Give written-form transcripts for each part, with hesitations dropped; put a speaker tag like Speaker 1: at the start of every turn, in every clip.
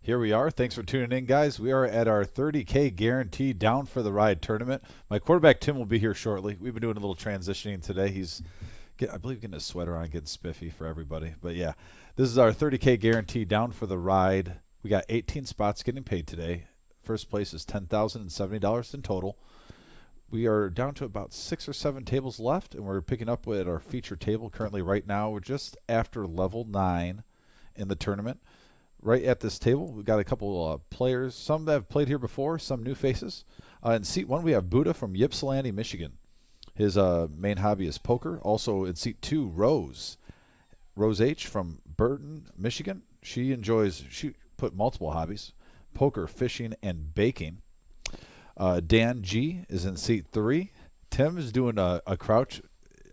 Speaker 1: Here we are. Thanks for tuning in, guys. We are at our 30K Guarantee Down for the Ride tournament. My quarterback, Tim, will be here shortly. We've been doing a little transitioning today. He's, I believe, getting his sweater on, getting spiffy for everybody. But, yeah, this is our 30K Guarantee Down for the Ride. We got 18 spots getting paid today. First place is $10,070 in total. We are down to about 6 or 7 tables left, and we're picking up with our feature table currently right now. We're just after level 9 in the tournament. Right at this table, we've got a couple players, some that have played here before, some new faces. In seat 1, we have Buddha from Ypsilanti, Michigan. His main hobby is poker. Also in seat 2, Rose H from Burton, Michigan. She put multiple hobbies, poker, fishing, and baking. Dan G is in seat 3. Tim is doing a crouch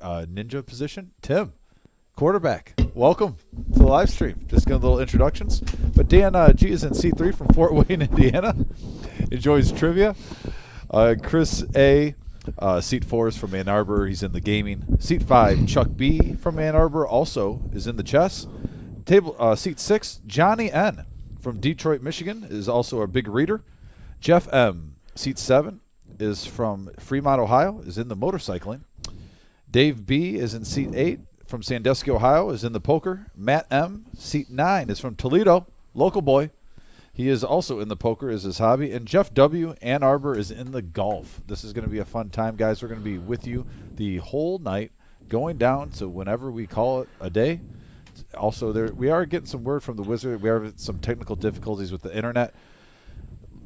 Speaker 1: ninja position. Tim, quarterback, welcome to the live stream. Just getting little introductions. But Dan G is in seat 3 from Fort Wayne, Indiana. Enjoys trivia. Chris A, seat 4 is from Ann Arbor. He's in the gaming. Seat 5, Chuck B from Ann Arbor, also is in the chess. Seat 6, Johnny N from Detroit, Michigan, is also a big reader. Jeff M, seat 7, is from Fremont, Ohio, is in the motorcycling. Dave B is in seat 8 from Sandusky, Ohio, is in the poker. Matt M, seat 9, is from Toledo, local boy. He is also in the poker, is his hobby. And Jeff W, Ann Arbor, is in the golf. This is going to be a fun time, guys. We're going to be with you the whole night, going down to whenever we call it a day. Also, we are getting some word from the Wizard. We have some technical difficulties with the internet.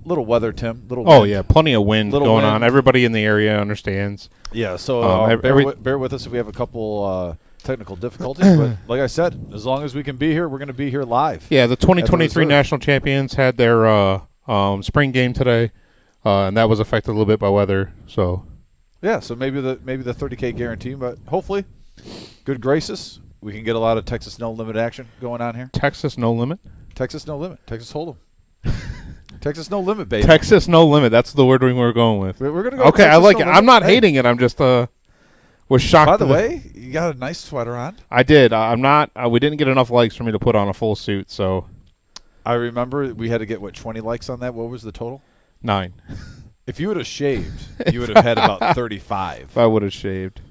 Speaker 1: Little weather, Tim.
Speaker 2: Oh, yeah, plenty of wind going on. Everybody in the area understands.
Speaker 1: Yeah, so bear with us if we have a couple technical difficulties. But like I said, as long as we can be here, we're going to be here live.
Speaker 2: Yeah, the 2023 national champions had their spring game today, and that was affected a little bit by weather. So
Speaker 1: yeah, so maybe the 30K guarantee, but hopefully, good graces, we can get a lot of Texas no limit action going on here.
Speaker 2: Texas no limit.
Speaker 1: Texas no limit. Texas Hold'em. Texas no limit, baby.
Speaker 2: Texas no limit. That's the word we were going with.
Speaker 1: We're gonna go.
Speaker 2: Okay,
Speaker 1: Texas
Speaker 2: I like
Speaker 1: no
Speaker 2: it.
Speaker 1: Limit.
Speaker 2: I'm not hating it. I'm just was shocked.
Speaker 1: By the way, you got a nice sweater on.
Speaker 2: I did. I'm not. We didn't get enough likes for me to put on a full suit. So
Speaker 1: I remember we had to get 20 likes on that. What was the total?
Speaker 2: 9.
Speaker 1: If you would have shaved, you would have had about 35.
Speaker 2: If I would have shaved,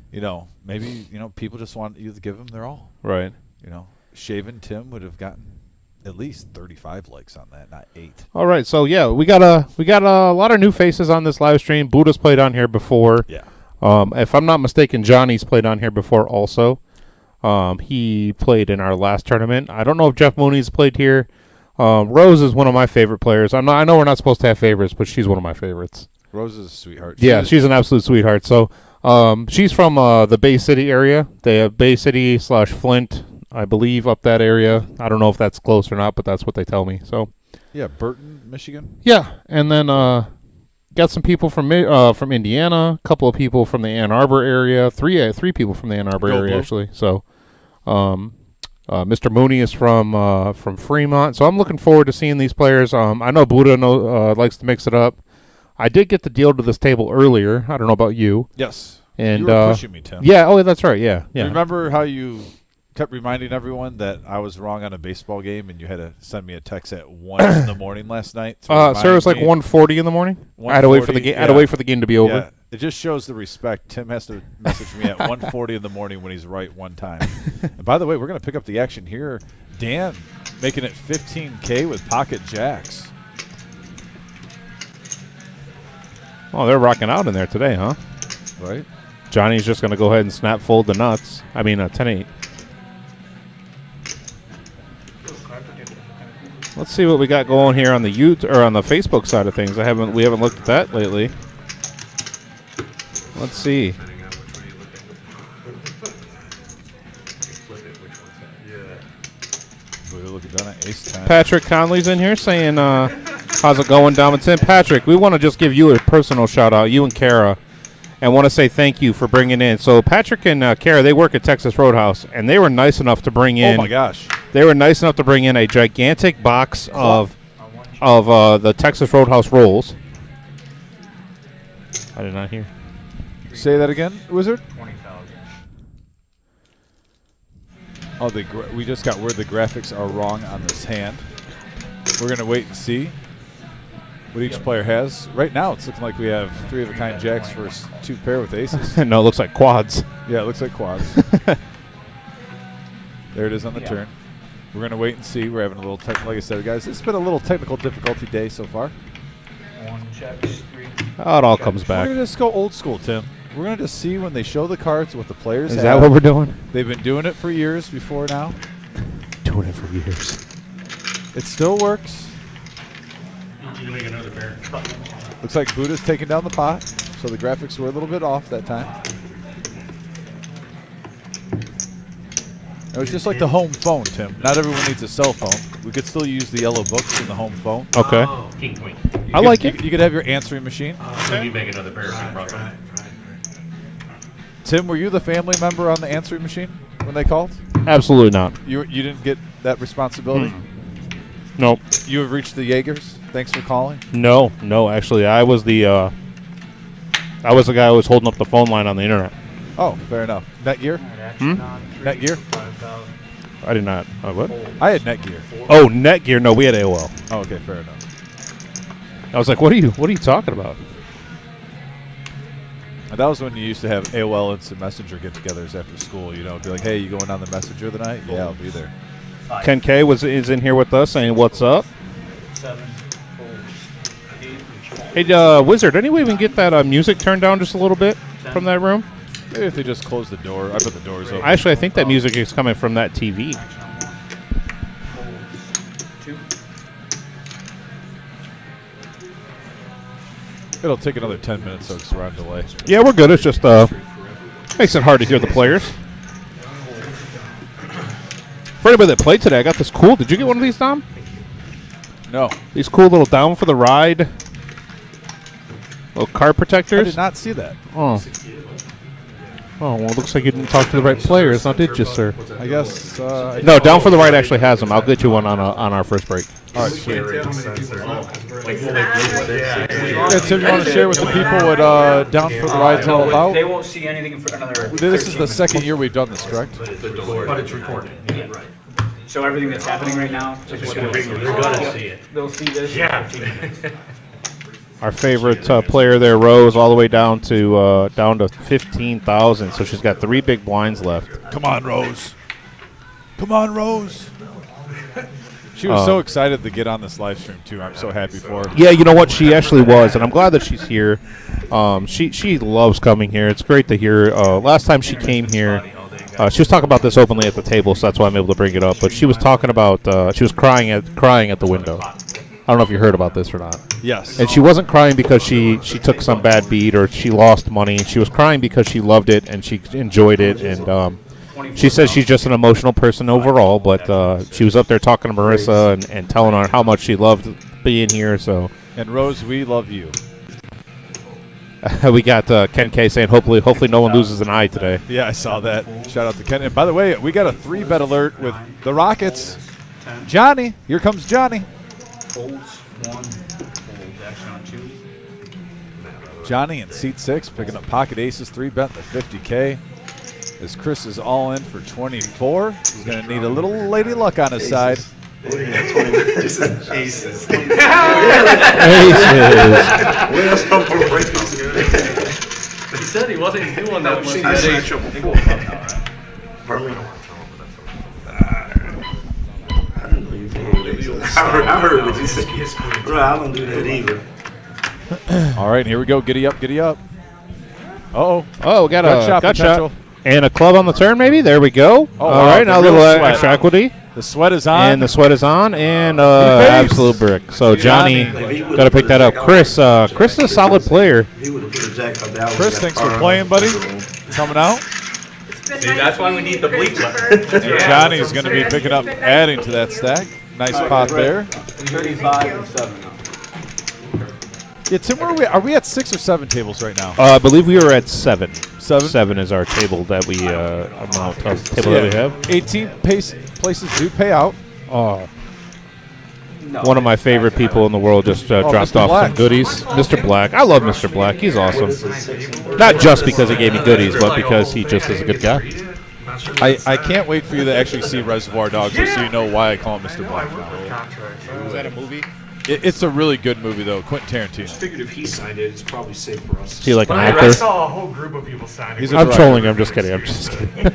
Speaker 1: maybe people just want you to give them their all.
Speaker 2: Right.
Speaker 1: Shaving Tim would have gotten at least 35 likes on that, not 8.
Speaker 2: All right, so yeah, we got a lot of new faces on this live stream. Buddha's played on here before.
Speaker 1: Yeah.
Speaker 2: If I'm not mistaken, Johnny's played on here before also. He played in our last tournament. I don't know if Jeff Mooney's played here. Rose is one of my favorite players. I know we're not supposed to have favorites, but she's one of my favorites.
Speaker 1: Rose is a sweetheart.
Speaker 2: She's an absolute sweetheart. So she's from the Bay City area. They have Bay City / Flint, I believe, up that area. I don't know if that's close or not, but that's what they tell me. So
Speaker 1: yeah, Burton, Michigan.
Speaker 2: Yeah, and then got some people from Indiana, a couple of people from the Ann Arbor area, three people from the Ann Arbor area actually. So Mr. Mooney is from Fremont. So I'm looking forward to seeing these players. I know Buddha likes to mix it up. I did get the deal to this table earlier. I don't know about you.
Speaker 1: Yes.
Speaker 2: And
Speaker 1: you were pushing me, Tim.
Speaker 2: Yeah. Oh, that's right. Yeah.
Speaker 1: Remember how you kept reminding everyone that I was wrong on a baseball game, and you had to send me a text at 1 in the morning last night?
Speaker 2: Sir, it was like 1:40 in the morning. I had to wait for the game. I had to wait for the game to be over.
Speaker 1: Yeah. It just shows the respect. Tim has to message me at 1:40 in the morning when he's right one time. And by the way, we're going to pick up the action here. Dan making it 15K with pocket jacks.
Speaker 2: Oh, they're rocking out in there today, huh?
Speaker 1: Right.
Speaker 2: Johnny's just going to go ahead and snap fold the nuts. I mean, 10-8. Let's see what we got going here on the on the Facebook side of things. We haven't looked at that lately. Let's see. Patrick Conley's in here saying, how's it going down with Tim? Patrick, we want to just give you a personal shout out, you and Kara, and want to say thank you for bringing in. So Patrick and Kara, they work at Texas Roadhouse, and they were nice enough to bring in.
Speaker 1: Oh my gosh!
Speaker 2: They were nice enough to bring in a gigantic box of the Texas Roadhouse rolls. I did not hear.
Speaker 1: Say that again, Wizard.
Speaker 3: 20,000.
Speaker 1: Oh, we just got word the graphics are wrong on this hand. We're going to wait and see what each player has. Right now, it's looking like we have 3-of-a-kind jacks versus 2 pair with aces.
Speaker 2: No, it looks like quads.
Speaker 1: Yeah, it looks like quads. There it is on the turn. We're going to wait and see. We're having a little like I said, guys, it's been a little technical difficulty day so far.
Speaker 3: 1 checks, 3.
Speaker 2: Oh, it all comes
Speaker 1: We're
Speaker 2: back.
Speaker 1: going to just go old school, Tim. We're going to just see when they show the cards what the players
Speaker 2: Is
Speaker 1: have.
Speaker 2: that what we're doing?
Speaker 1: They've been doing it for years before now.
Speaker 2: Doing it for years.
Speaker 1: It still works.
Speaker 3: You make another pair.
Speaker 1: Looks like Buddha's taking down the pot, so the graphics were a little bit off that time. It was just like the home phone, Tim. Not everyone needs a cell phone. We could still use the yellow books in the home phone.
Speaker 2: Okay.
Speaker 3: King, queen.
Speaker 2: I like it.
Speaker 1: You could have your answering machine.
Speaker 3: So you make another pair. Right.
Speaker 1: Tim, were you the family member on the answering machine when they called?
Speaker 2: Absolutely not.
Speaker 1: You didn't get that responsibility?
Speaker 2: Nope.
Speaker 1: You have reached the Jaegers. Thanks for calling.
Speaker 2: No. Actually, I was the guy who was holding up the phone line on the internet.
Speaker 1: Oh, fair enough. Netgear? Netgear?
Speaker 2: I did not. What?
Speaker 1: I had Netgear.
Speaker 2: Oh, Netgear. No, we had AOL.
Speaker 1: Oh, okay, fair enough.
Speaker 2: I was like, what are you talking about?
Speaker 1: And that was when you used to have AOL Instant Messenger get-togethers after school. You know, it'd be like, hey, you going on the Messenger tonight? Yeah, I'll be there.
Speaker 2: Ken K is in here with us saying, what's up?
Speaker 3: 7.
Speaker 2: Hey, Wizard, any way we can get that music turned down just a little bit from that room?
Speaker 1: Maybe if they just close the door. I bet the door's open.
Speaker 2: Actually, I think that music is coming from that TV.
Speaker 3: 2.
Speaker 1: It'll take another 10 minutes, so we're on delay.
Speaker 2: Yeah, we're good. It's just makes it hard to hear the players. For anybody that played today, I got this cool. Did you get one of these, Dom?
Speaker 1: No.
Speaker 2: These cool little down for the ride little car
Speaker 1: I
Speaker 2: protectors.
Speaker 1: did not see that.
Speaker 2: Oh. Oh, well, it looks like you didn't talk to the right players, now did you, sir?
Speaker 1: I guess.
Speaker 2: No, Down for the Right actually has them. I'll get you one on our first break.
Speaker 1: All right, sweet. Yeah, Tim, you want to share with the people what Down for the Ride's all about?
Speaker 3: They won't see anything for another.
Speaker 1: This is the second year we've done this, correct?
Speaker 4: But it's recorded.
Speaker 3: Yeah. So everything that's happening right now,
Speaker 4: They're gonna see it.
Speaker 3: they'll see this.
Speaker 4: Yeah.
Speaker 2: Our favorite player there, Rose, all the way down to 15,000. So she's got 3 big blinds left.
Speaker 1: Come on, Rose. Come on, Rose. She was so excited to get on this live stream, too. I'm so happy for her.
Speaker 2: Yeah, you know what? She actually was, and I'm glad that she's here. She loves coming here. It's great to hear. Last time she came here, she was talking about this openly at the table, so that's why I'm able to bring it up. But she was talking about she was crying at the window. I don't know if you heard about this or not.
Speaker 1: Yes.
Speaker 2: And she wasn't crying because she took some bad beat or she lost money. She was crying because she loved it and she enjoyed it. And she says she's just an emotional person overall. But she was up there talking to Marissa and telling her how much she loved being here. So.
Speaker 1: And Rose, we love you.
Speaker 2: We got Ken K saying hopefully no one loses an eye today.
Speaker 1: Yeah, I saw that. Shout out to Ken. And by the way, we got a 3-bet alert with the Rockets. Johnny, here comes Johnny.
Speaker 3: Folds 1, folds action on 2.
Speaker 1: Johnny in seat 6 picking up pocket aces, 3-bet the 50K. As Chris is all in for 24. He's going to need a little lady luck on his side.
Speaker 4: Aces.
Speaker 2: Aces.
Speaker 4: He said he wasn't doing that much.
Speaker 5: I heard what you said. Bro, I don't do that either.
Speaker 1: All right, here we go. Giddy up, giddy up. Uh-oh.
Speaker 2: Oh, we got a gut
Speaker 1: potential.
Speaker 2: shot. And a club on the turn, maybe. There we go.
Speaker 1: Oh,
Speaker 2: all
Speaker 1: wow,
Speaker 2: right, now a
Speaker 1: the
Speaker 2: little
Speaker 1: real sweat.
Speaker 2: extra equity.
Speaker 1: The sweat is on.
Speaker 2: And the sweat is on, and
Speaker 1: Face.
Speaker 2: absolute brick. So Johnny got to pick that up. Chris is a solid player.
Speaker 5: He would have put a jack up down.
Speaker 1: Chris, thanks for playing, buddy. Coming out.
Speaker 4: See, that's why we need the bleach.
Speaker 1: And Johnny's going to be picking up, adding to that stack. Nice pot there.
Speaker 3: 35 and 7.
Speaker 1: Yeah, Tim, where are we? Are we at 6 or 7 tables right now?
Speaker 2: I believe we were at 7.
Speaker 1: 7?
Speaker 2: 7 is our table that we amount of table that we have.
Speaker 1: 18 places do pay out.
Speaker 2: One of my favorite people in the world just dropped
Speaker 1: Mr.
Speaker 2: off
Speaker 1: Black.
Speaker 2: some goodies. Mr. Black. I love Mr. Black. He's awesome. Not just because he gave me goodies, but because he just is a good guy.
Speaker 1: I can't wait for you to actually see Reservoir Dogs just so you know why I call him Mr. Black now.
Speaker 2: Was that a movie?
Speaker 1: It's a really good movie, though. Quentin Tarantino.
Speaker 5: Figured if he signed it, it's probably safe for us.
Speaker 2: Is he like an
Speaker 3: I
Speaker 2: actor?
Speaker 3: saw a whole group of people signing.
Speaker 1: He's a
Speaker 2: I'm
Speaker 1: director.
Speaker 2: trolling. I'm just kidding. I'm just kidding.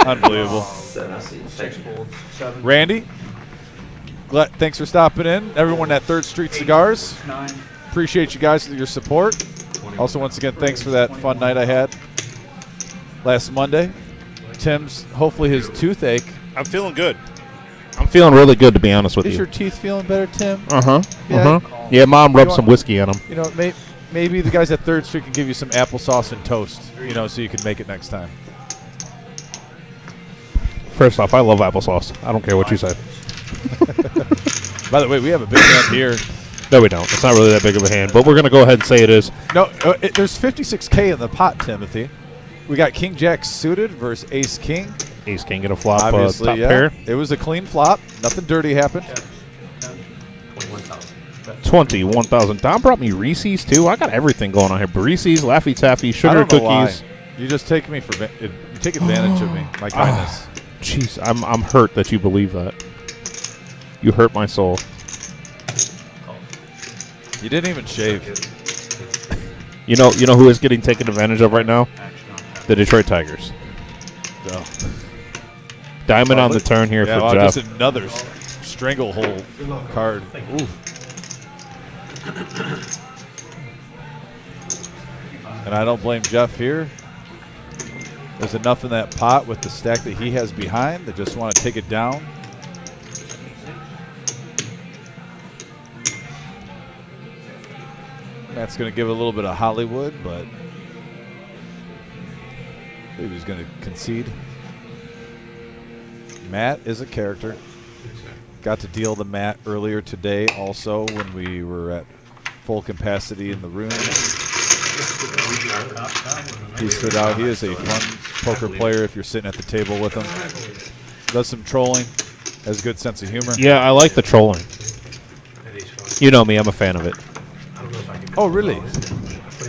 Speaker 1: Unbelievable.
Speaker 4: 6 folds. 7.
Speaker 1: Randy, thanks for stopping in. Everyone at 3rd Street Cigars,
Speaker 3: 9.
Speaker 1: appreciate you guys for your support. Also, once again, thanks for that fun night I had last Monday. Tim's, hopefully his toothache.
Speaker 2: I'm feeling good. I'm feeling really good, to be honest with
Speaker 1: Is
Speaker 2: you.
Speaker 1: your teeth feeling better, Tim?
Speaker 2: Uh-huh.
Speaker 1: Yeah.
Speaker 2: Uh-huh. Yeah, Mom rubbed
Speaker 1: You
Speaker 2: some
Speaker 1: want-
Speaker 2: whiskey on them.
Speaker 1: You know, maybe the guys at 3rd Street can give you some applesauce and toast, you know, so you can make it next time.
Speaker 2: First off, I love applesauce. I don't care what you say.
Speaker 1: By the way, we have a big hand here.
Speaker 2: No, we don't. It's not really that big of a hand, but we're going to go ahead and say it is.
Speaker 1: No, there's 56K in the pot, Timothy. We got King Jack suited versus Ace King.
Speaker 2: Ace King get a flop,
Speaker 1: Obviously,
Speaker 2: top
Speaker 1: yeah.
Speaker 2: pair.
Speaker 1: It was a clean flop. Nothing dirty happened.
Speaker 2: 21,000. Don brought me Reese's, too. I got everything going on here. Reese's, Laffy Taffy,
Speaker 1: I
Speaker 2: sugar
Speaker 1: don't know why.
Speaker 2: cookies.
Speaker 1: You just take me for you take advantage of me. My kindness.
Speaker 2: Jeez, I'm hurt that you believe that. You hurt my soul.
Speaker 1: You didn't even shave.
Speaker 2: You know who is getting taken advantage of right now? The Detroit Tigers.
Speaker 1: So.
Speaker 2: Diamond on the turn here
Speaker 1: Yeah,
Speaker 2: for
Speaker 1: wow,
Speaker 2: Jeff.
Speaker 1: just another stranglehold card. Ooh. And I don't blame Jeff here. There's enough in that pot with the stack that he has behind. They just want to take it down. Matt's going to give it a little bit of Hollywood, but maybe he's going to concede. Matt is a character. Got to deal the Matt earlier today also when we were at full capacity in the room. He stood out. He is a fun poker player if you're sitting at the table with him. Does some trolling. Has a good sense of humor.
Speaker 2: Yeah, I like the trolling. You know me, I'm a fan of it.
Speaker 1: Oh, really?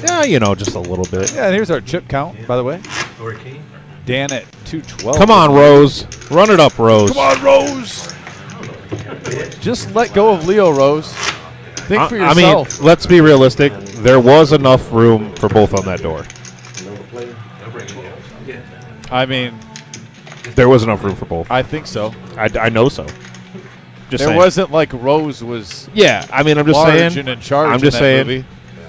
Speaker 2: Yeah, just a little bit.
Speaker 1: Yeah, and here's our chip count, by the way. Dan at 212.
Speaker 2: Come on, Rose. Run it up, Rose.
Speaker 1: Come on, Rose. Just let go of Leo, Rose. Think for
Speaker 2: I mean,
Speaker 1: yourself.
Speaker 2: let's be realistic. There was enough room for both on that door.
Speaker 1: I mean,
Speaker 2: There was enough room for both.
Speaker 1: I think so.
Speaker 2: I know so. Just
Speaker 1: There
Speaker 2: saying.
Speaker 1: wasn't like Rose was
Speaker 2: Yeah, I mean, I'm just
Speaker 1: large
Speaker 2: saying.
Speaker 1: and in charge
Speaker 2: I'm just
Speaker 1: in that
Speaker 2: saying.
Speaker 1: movie.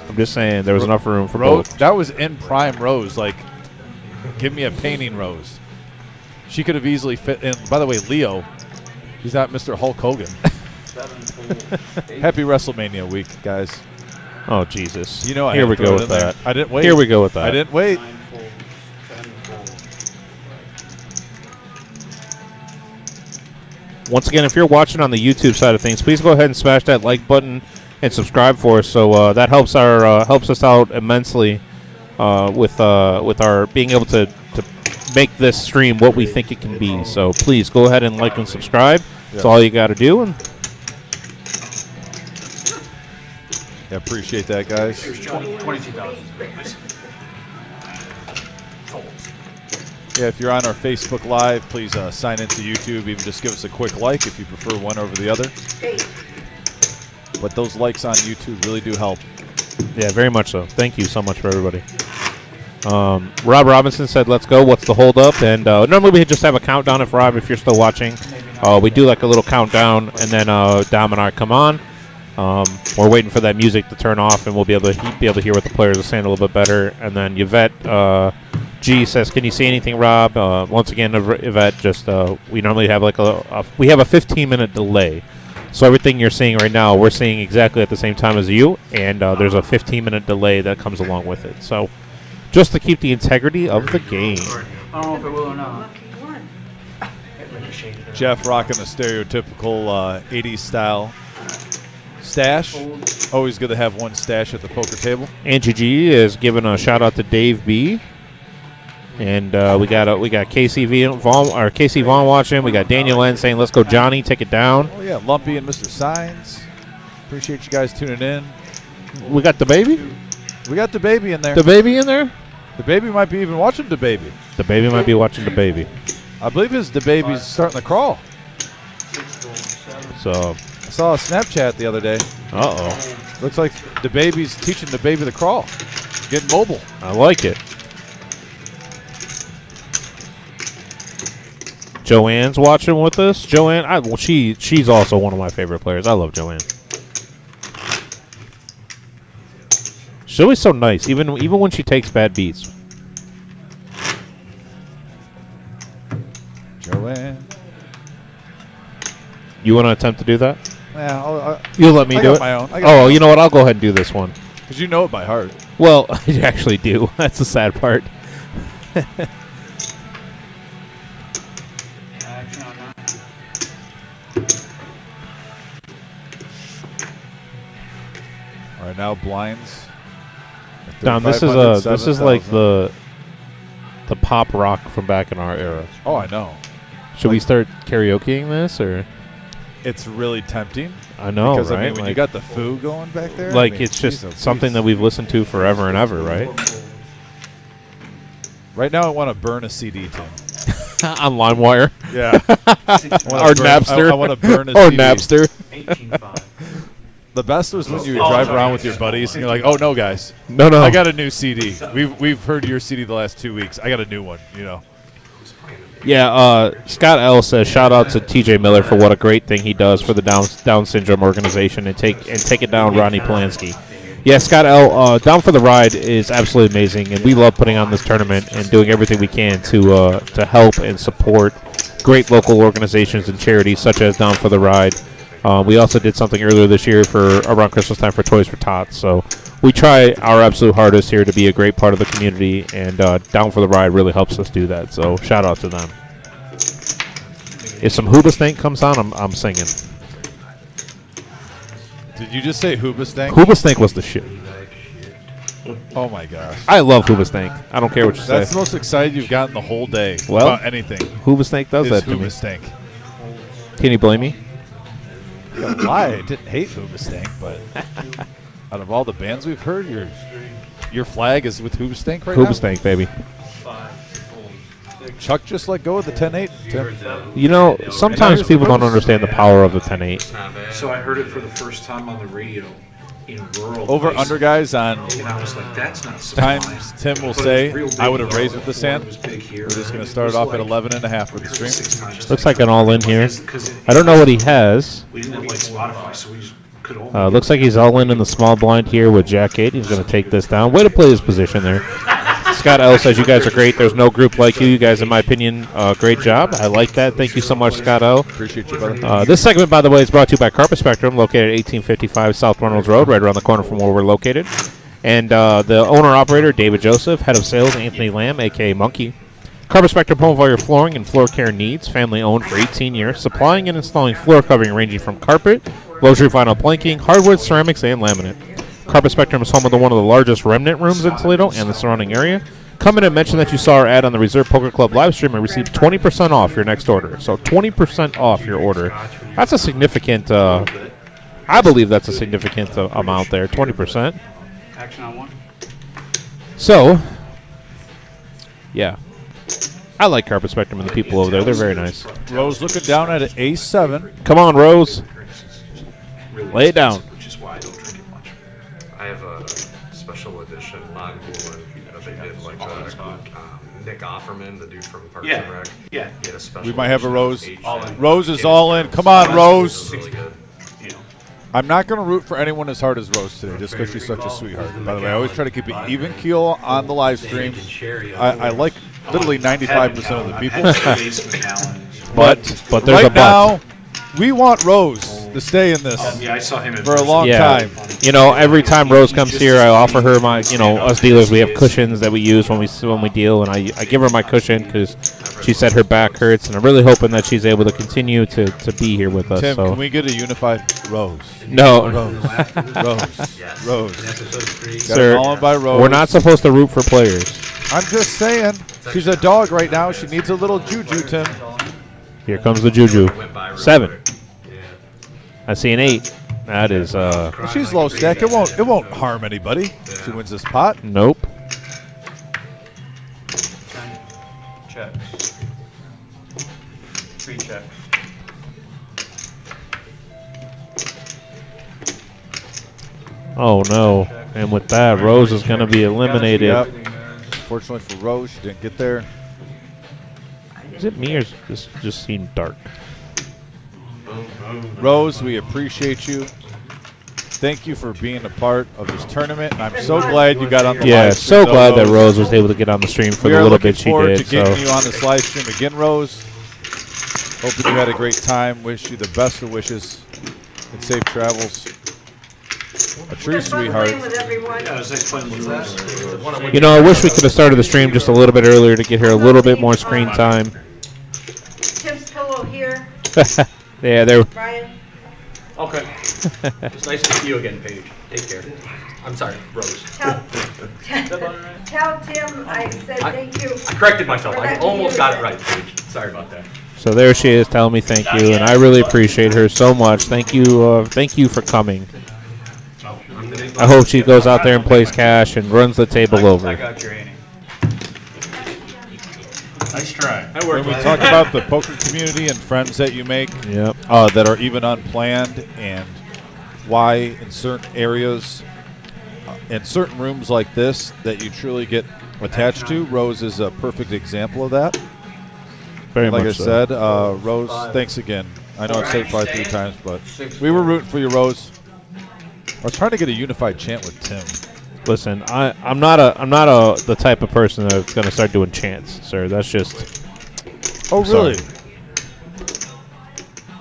Speaker 2: I'm just saying there was enough room for
Speaker 1: Rose,
Speaker 2: both.
Speaker 1: that was in prime Rose. Like, give me a painting Rose. She could have easily fit in. By the way, Leo, he's not Mr. Hulk Hogan. Happy WrestleMania week, guys.
Speaker 2: Oh Jesus!
Speaker 1: You know I
Speaker 2: Here
Speaker 1: had
Speaker 2: we
Speaker 1: to throw
Speaker 2: go
Speaker 1: it
Speaker 2: with
Speaker 1: in there.
Speaker 2: that.
Speaker 1: I didn't wait.
Speaker 2: Here we go with that.
Speaker 1: I didn't wait.
Speaker 2: Once again, if you're watching on the YouTube side of things, please go ahead and smash that like button and subscribe for us. So that helps us out immensely with our being able to make this stream what we think it can be. So please go ahead and like and subscribe. That's all you got to do. And
Speaker 1: Yeah, appreciate that, guys.
Speaker 3: 22,000.
Speaker 1: Yeah, if you're on our Facebook Live, please sign into YouTube. Even just give us a quick like if you prefer one over the other. But those likes on YouTube really do help.
Speaker 2: yeah, very much so. Thank you so much for everybody. Rob Robinson said, "Let's go. What's the hold up?" And normally we just have a countdown. If Rob, if you're still watching, we do like a little countdown, and then Dom and I come on. We're waiting for that music to turn off, and we'll be able to hear what the players are saying a little bit better. And then Yvette G says, "Can you see anything, Rob?" Once again, Yvette, just we normally have like we have a 15-minute delay. So everything you're seeing right now, we're seeing exactly at the same time as you, and there's a 15-minute delay that comes along with it. So just to keep the integrity of the game.
Speaker 3: I don't know if it will or not.
Speaker 1: Jeff rocking the stereotypical 80s style stash. Always good to have one stash at the poker table.
Speaker 2: Angie G is giving a shout out to Dave B. And we got Casey Vaughn watching. We got Daniel N saying, "Let's go, Johnny, take it down."
Speaker 1: Oh yeah, Lumpy and Mr. Signs. Appreciate you guys tuning in.
Speaker 2: We got the baby.
Speaker 1: We got the baby in there.
Speaker 2: The baby in there.
Speaker 1: The baby might be even watching the baby.
Speaker 2: The baby might be watching the baby.
Speaker 1: I believe the baby's starting to crawl.
Speaker 2: So,
Speaker 1: I saw a Snapchat the other day.
Speaker 2: uh-oh.
Speaker 1: Looks like the baby's teaching the baby to crawl. Getting mobile.
Speaker 2: I like it. Joanne's watching with us. Joanne, well, she's also one of my favorite players. I love Joanne. She's always so nice, even when she takes bad beats.
Speaker 1: Joanne.
Speaker 2: You want to attempt to do that?
Speaker 1: Yeah,
Speaker 2: You'll let me
Speaker 1: I
Speaker 2: do
Speaker 1: got
Speaker 2: it?
Speaker 1: my own.
Speaker 2: Oh, you know what? I'll go ahead and do this one.
Speaker 1: Because you know it by heart.
Speaker 2: Well, I actually do. That's the sad part.
Speaker 3: Action on that.
Speaker 1: All right, now blinds.
Speaker 2: Don, this is like the pop rock from back in our era.
Speaker 1: Oh, I know.
Speaker 2: Should we start karaokeing this, or?
Speaker 1: It's really tempting.
Speaker 2: I know,
Speaker 1: because,
Speaker 2: right?
Speaker 1: I mean, when you got the foo going back there.
Speaker 2: Like,
Speaker 1: I mean,
Speaker 2: it's just
Speaker 1: Jesus,
Speaker 2: something that we've listened to forever and ever, right?
Speaker 1: Right now, I want to burn a CD, Tim.
Speaker 2: On LimeWire.
Speaker 1: Yeah.
Speaker 2: Or Napster.
Speaker 1: I want to burn a
Speaker 2: or
Speaker 1: CD.
Speaker 2: Napster.
Speaker 3: 18.5.
Speaker 1: The best was when you drive around with your buddies and you're like, "Oh no, guys,
Speaker 2: No.
Speaker 1: I got a new CD. We've heard your CD the last 2 weeks. I got a new one." You know.
Speaker 2: Yeah, Scott L says, shout out to TJ Miller for what a great thing he does for the Down syndrome organization and take it down Ronnie Polanski. Yeah, Scott L, Down for the Ride is absolutely amazing, and we love putting on this tournament and doing everything we can to help and support great local organizations and charities such as Down for the Ride. We also did something earlier this year for around Christmas time for Toys for Tots. So we try our absolute hardest here to be a great part of the community, and Down for the Ride really helps us do that. So shout out to them. If some Hoobastank comes on, I'm singing.
Speaker 1: Did you just say Hoobastank?
Speaker 2: Hoobastank was the shit.
Speaker 1: Oh my gosh.
Speaker 2: I love Hoobastank. I don't care what you
Speaker 1: That's
Speaker 2: say.
Speaker 1: the most excited you've gotten the whole day
Speaker 2: Well,
Speaker 1: about anything.
Speaker 2: Hoobastank does that to me.
Speaker 1: Hoobastank.
Speaker 2: Can you blame me?
Speaker 1: Why? I didn't hate Hoobastank, but out of all the bands we've heard, your flag is with Hoobastank right
Speaker 2: Hoobastank, baby.
Speaker 1: now? Chuck just let go of the 10-8. Tim.
Speaker 2: You know, sometimes people don't understand the power of the 10-8.
Speaker 5: So I heard it for the first time on the radio in rural
Speaker 1: Over
Speaker 5: places.
Speaker 1: under guys on
Speaker 5: And I was like, that's not
Speaker 1: times
Speaker 5: civilized.
Speaker 1: Tim will
Speaker 5: But it
Speaker 1: say,
Speaker 5: was real big
Speaker 1: I would have
Speaker 5: here.
Speaker 1: raised with the sand.
Speaker 5: It was big here.
Speaker 1: We're just going
Speaker 5: It
Speaker 1: to start
Speaker 5: was
Speaker 1: off at
Speaker 5: like
Speaker 1: 11.5 for the stream.
Speaker 5: 6 times
Speaker 2: Looks like an all-in here.
Speaker 5: Because
Speaker 2: I don't know what he has.
Speaker 5: we didn't have like Spotify, so we just could only.
Speaker 2: Looks like he's all in the small blind here with Jack 8. He's going to take this down. Way to play his position there. Scott L says, you guys are great. There's no group like you. You guys, in my opinion, great job. I like that. Thank you so much, Scott L.
Speaker 1: Appreciate you, brother.
Speaker 2: This segment, by the way, is brought to you by Carpet Spectrum, located at 1855 South Reynolds Road, right around the corner from where we're located. And the owner-operator, David Joseph, head of sales, Anthony Lamb, a.k.a. Monkey. Carpet Spectrum, home of all your flooring and floor care needs. Family-owned for 18 years, supplying and installing floor covering ranging from carpet, luxury vinyl planking, hardwood, ceramics, and laminate. Carpet Spectrum is home of one of the largest remnant rooms in Toledo and the surrounding area. Come in and mention that you saw our ad on the Reserve Poker Club live stream and receive 20% off your next order. So 20% off your order. That's a significant, I believe that's a significant amount there, 20%.
Speaker 3: Action on one.
Speaker 2: So, yeah. I like Carpet Spectrum and the people over there. They're very nice.
Speaker 1: Rose looking down at an A7.
Speaker 2: Come on, Rose. Lay it down.
Speaker 5: Which is why I don't drink it much.
Speaker 6: I have a special edition Lime Cooler that they did like Nick Offerman, the dude from Parks and Rec.
Speaker 3: Yeah.
Speaker 6: He had a special
Speaker 1: We might have a
Speaker 6: edition
Speaker 1: Rose.
Speaker 6: aged
Speaker 3: All in.
Speaker 1: Rose is all in. Come on, Rose.
Speaker 6: Really good.
Speaker 3: You know.
Speaker 1: I'm not going to root for anyone as hard as Rose today, just because she's such a sweetheart. By the way, I always try to keep it even keel on the live stream. I like literally 95% of the people.
Speaker 2: But there's
Speaker 1: right
Speaker 2: a but.
Speaker 1: now, we want Rose to stay in this
Speaker 5: Yeah, I saw him
Speaker 1: for a long
Speaker 2: Yeah.
Speaker 1: time.
Speaker 2: You know, every time Rose comes here, I offer her my, us dealers, we have cushions that we use when we deal, and I give her my cushion because she said her back hurts, and I'm really hoping that she's able to continue to be here with us.
Speaker 1: Tim,
Speaker 2: So
Speaker 1: can we get a unified Rose?
Speaker 2: no,
Speaker 1: Rose.
Speaker 2: sir,
Speaker 1: Got it all by Rose.
Speaker 2: we're not supposed to root for players.
Speaker 1: I'm just saying. She's a dog right now. She needs a little juju, Tim.
Speaker 2: Here comes the juju.
Speaker 6: Went by real
Speaker 2: 7.
Speaker 6: quick.
Speaker 2: I see an 8. That is
Speaker 1: She's low stack. It won't harm anybody. She wins this pot.
Speaker 2: nope.
Speaker 3: Checks. 3 checks.
Speaker 2: Oh no! And with that, Rose is going to be eliminated.
Speaker 1: Yep. Fortunately for Rose, she didn't get there.
Speaker 2: Is it me or is this just seem dark?
Speaker 1: Rose, we appreciate you. Thank you for being a part of this tournament, and I'm so glad you got on the
Speaker 2: Yeah,
Speaker 1: live
Speaker 2: so
Speaker 1: stream,
Speaker 2: glad that
Speaker 1: Rose.
Speaker 2: Rose was able to get on the stream for
Speaker 1: We
Speaker 2: the
Speaker 1: are
Speaker 2: little
Speaker 1: looking
Speaker 2: bit she
Speaker 1: forward
Speaker 2: did.
Speaker 1: to getting
Speaker 2: So
Speaker 1: you on this live stream again, Rose. Hoping you had a great time. Wish you the best of wishes and safe travels. A true sweetheart.
Speaker 5: Yeah, I was explaining the rules.
Speaker 2: you know, I wish we could have started the stream just a little bit earlier to get her a little bit more screen time.
Speaker 7: Tim's pillow here,
Speaker 2: Yeah, there.
Speaker 7: Brian.
Speaker 4: Okay. It's nice to see you again, Paige. Take care. I'm sorry, Rose.
Speaker 7: Tell Tim I said thank you.
Speaker 4: I corrected myself. I almost got it right, Paige. Sorry about that.
Speaker 2: So there she is, telling me thank you, and I really appreciate her so much. Thank you for coming. I hope she goes out there and plays cash and runs the table
Speaker 3: I
Speaker 2: over.
Speaker 3: got your Annie. Nice try.
Speaker 4: I
Speaker 1: When
Speaker 4: worked
Speaker 1: we talk about the poker community and friends that you make
Speaker 2: Yep.
Speaker 1: that are even unplanned, and why in certain areas, in certain rooms like this, that you truly get attached to, Rose is a perfect example of that.
Speaker 2: Very
Speaker 1: Like I
Speaker 2: much so.
Speaker 1: said, Rose, thanks again. I know I've said it probably 3 times, but we were rooting for you, Rose. I was trying to get a unified chant with Tim.
Speaker 2: Listen, I'm not the type of person that's gonna start doing chants, sir. That's just.
Speaker 1: Oh, really?
Speaker 2: sorry.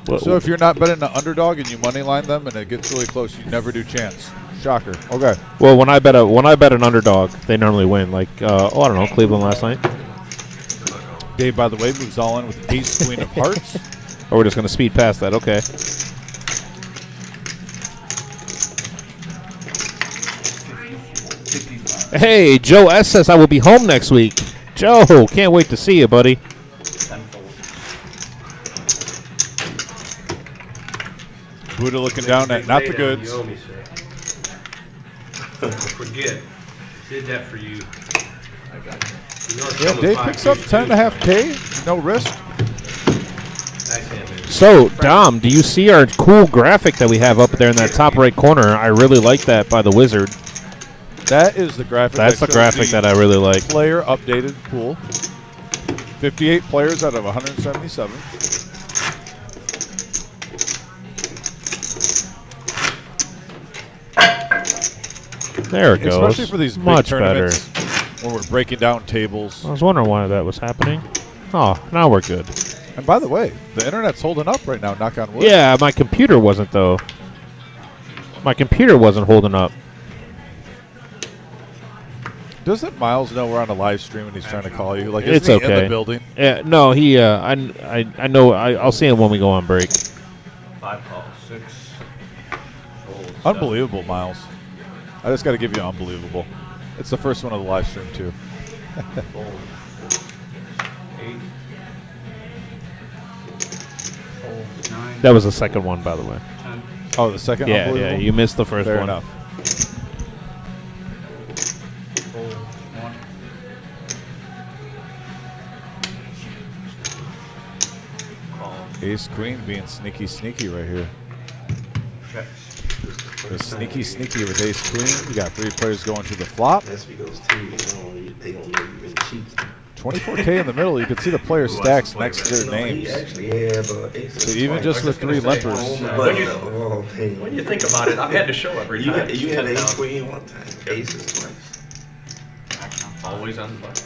Speaker 2: What-
Speaker 1: So if you're not betting the underdog and you money line them and it gets really close, you never do chants. Shocker. Okay.
Speaker 2: Well, when I bet an underdog, they normally win. Like I don't know, Cleveland last night.
Speaker 1: Dave, by the way, moves all in with ace queen of hearts.
Speaker 2: Or we're just gonna speed past that. Okay. Hey, Joe S says I will be home next week. Joe, can't wait to see you, buddy.
Speaker 3: Tenfold.
Speaker 1: Buddha looking down at not the goods.
Speaker 4: You owe me, sir. Forget. Did that for you. I got you. You know it's
Speaker 1: Yeah,
Speaker 4: coming
Speaker 1: Dave
Speaker 4: five
Speaker 1: picks up
Speaker 4: years
Speaker 1: 10.5K, no risk.
Speaker 4: Nice hand, man.
Speaker 2: So, Dom, do you see our cool graphic that we have up there in that top right corner? I really like that by the Wizard.
Speaker 1: That is the graphic.
Speaker 2: That's the
Speaker 1: shows
Speaker 2: graphic that I really like.
Speaker 1: Player updated pool. 58 players out of 177.
Speaker 2: There it goes.
Speaker 1: Especially for these
Speaker 2: much
Speaker 1: big
Speaker 2: better.
Speaker 1: tournaments when we're breaking down tables.
Speaker 2: I was wondering why that was happening. Oh, now we're good.
Speaker 1: And by the way, the internet's holding up right now, knock on wood.
Speaker 2: Yeah, my computer wasn't though. My computer wasn't holding up.
Speaker 1: Doesn't Miles know we're on a live stream and he's trying to call you? Like,
Speaker 2: It's
Speaker 1: isn't he in
Speaker 2: okay.
Speaker 1: the building?
Speaker 2: Yeah, no, he. I know. I'll see him when we go on break.
Speaker 3: 5 calls. 6. Fold.
Speaker 1: Unbelievable, Miles. I just got to give you unbelievable. It's the first one of the live stream, too.
Speaker 3: 7. Fold. 8. Fold. 9.
Speaker 2: That was the second one, by the way.
Speaker 3: 10.
Speaker 1: Oh, the second
Speaker 2: Yeah,
Speaker 1: unbelievable?
Speaker 2: you missed the first
Speaker 1: Fair
Speaker 2: one.
Speaker 1: enough.
Speaker 3: Fold. 1. Calls.
Speaker 1: Ace Queen being sneaky right here.
Speaker 3: Checks.
Speaker 1: The sneaky with Ace Queen. You got 3 players going to the flop.
Speaker 5: That's because too, they don't know you been cheating.
Speaker 1: 24K in the middle. You can see the player stacks next to their
Speaker 5: He
Speaker 1: names.
Speaker 5: actually have aces.
Speaker 1: So even just with 3 limpers.
Speaker 4: When you think about it, I've had to show every
Speaker 5: You
Speaker 4: time.
Speaker 5: had
Speaker 4: 10
Speaker 5: ace
Speaker 4: down.
Speaker 5: queen one time, aces twice.
Speaker 4: Always on the button.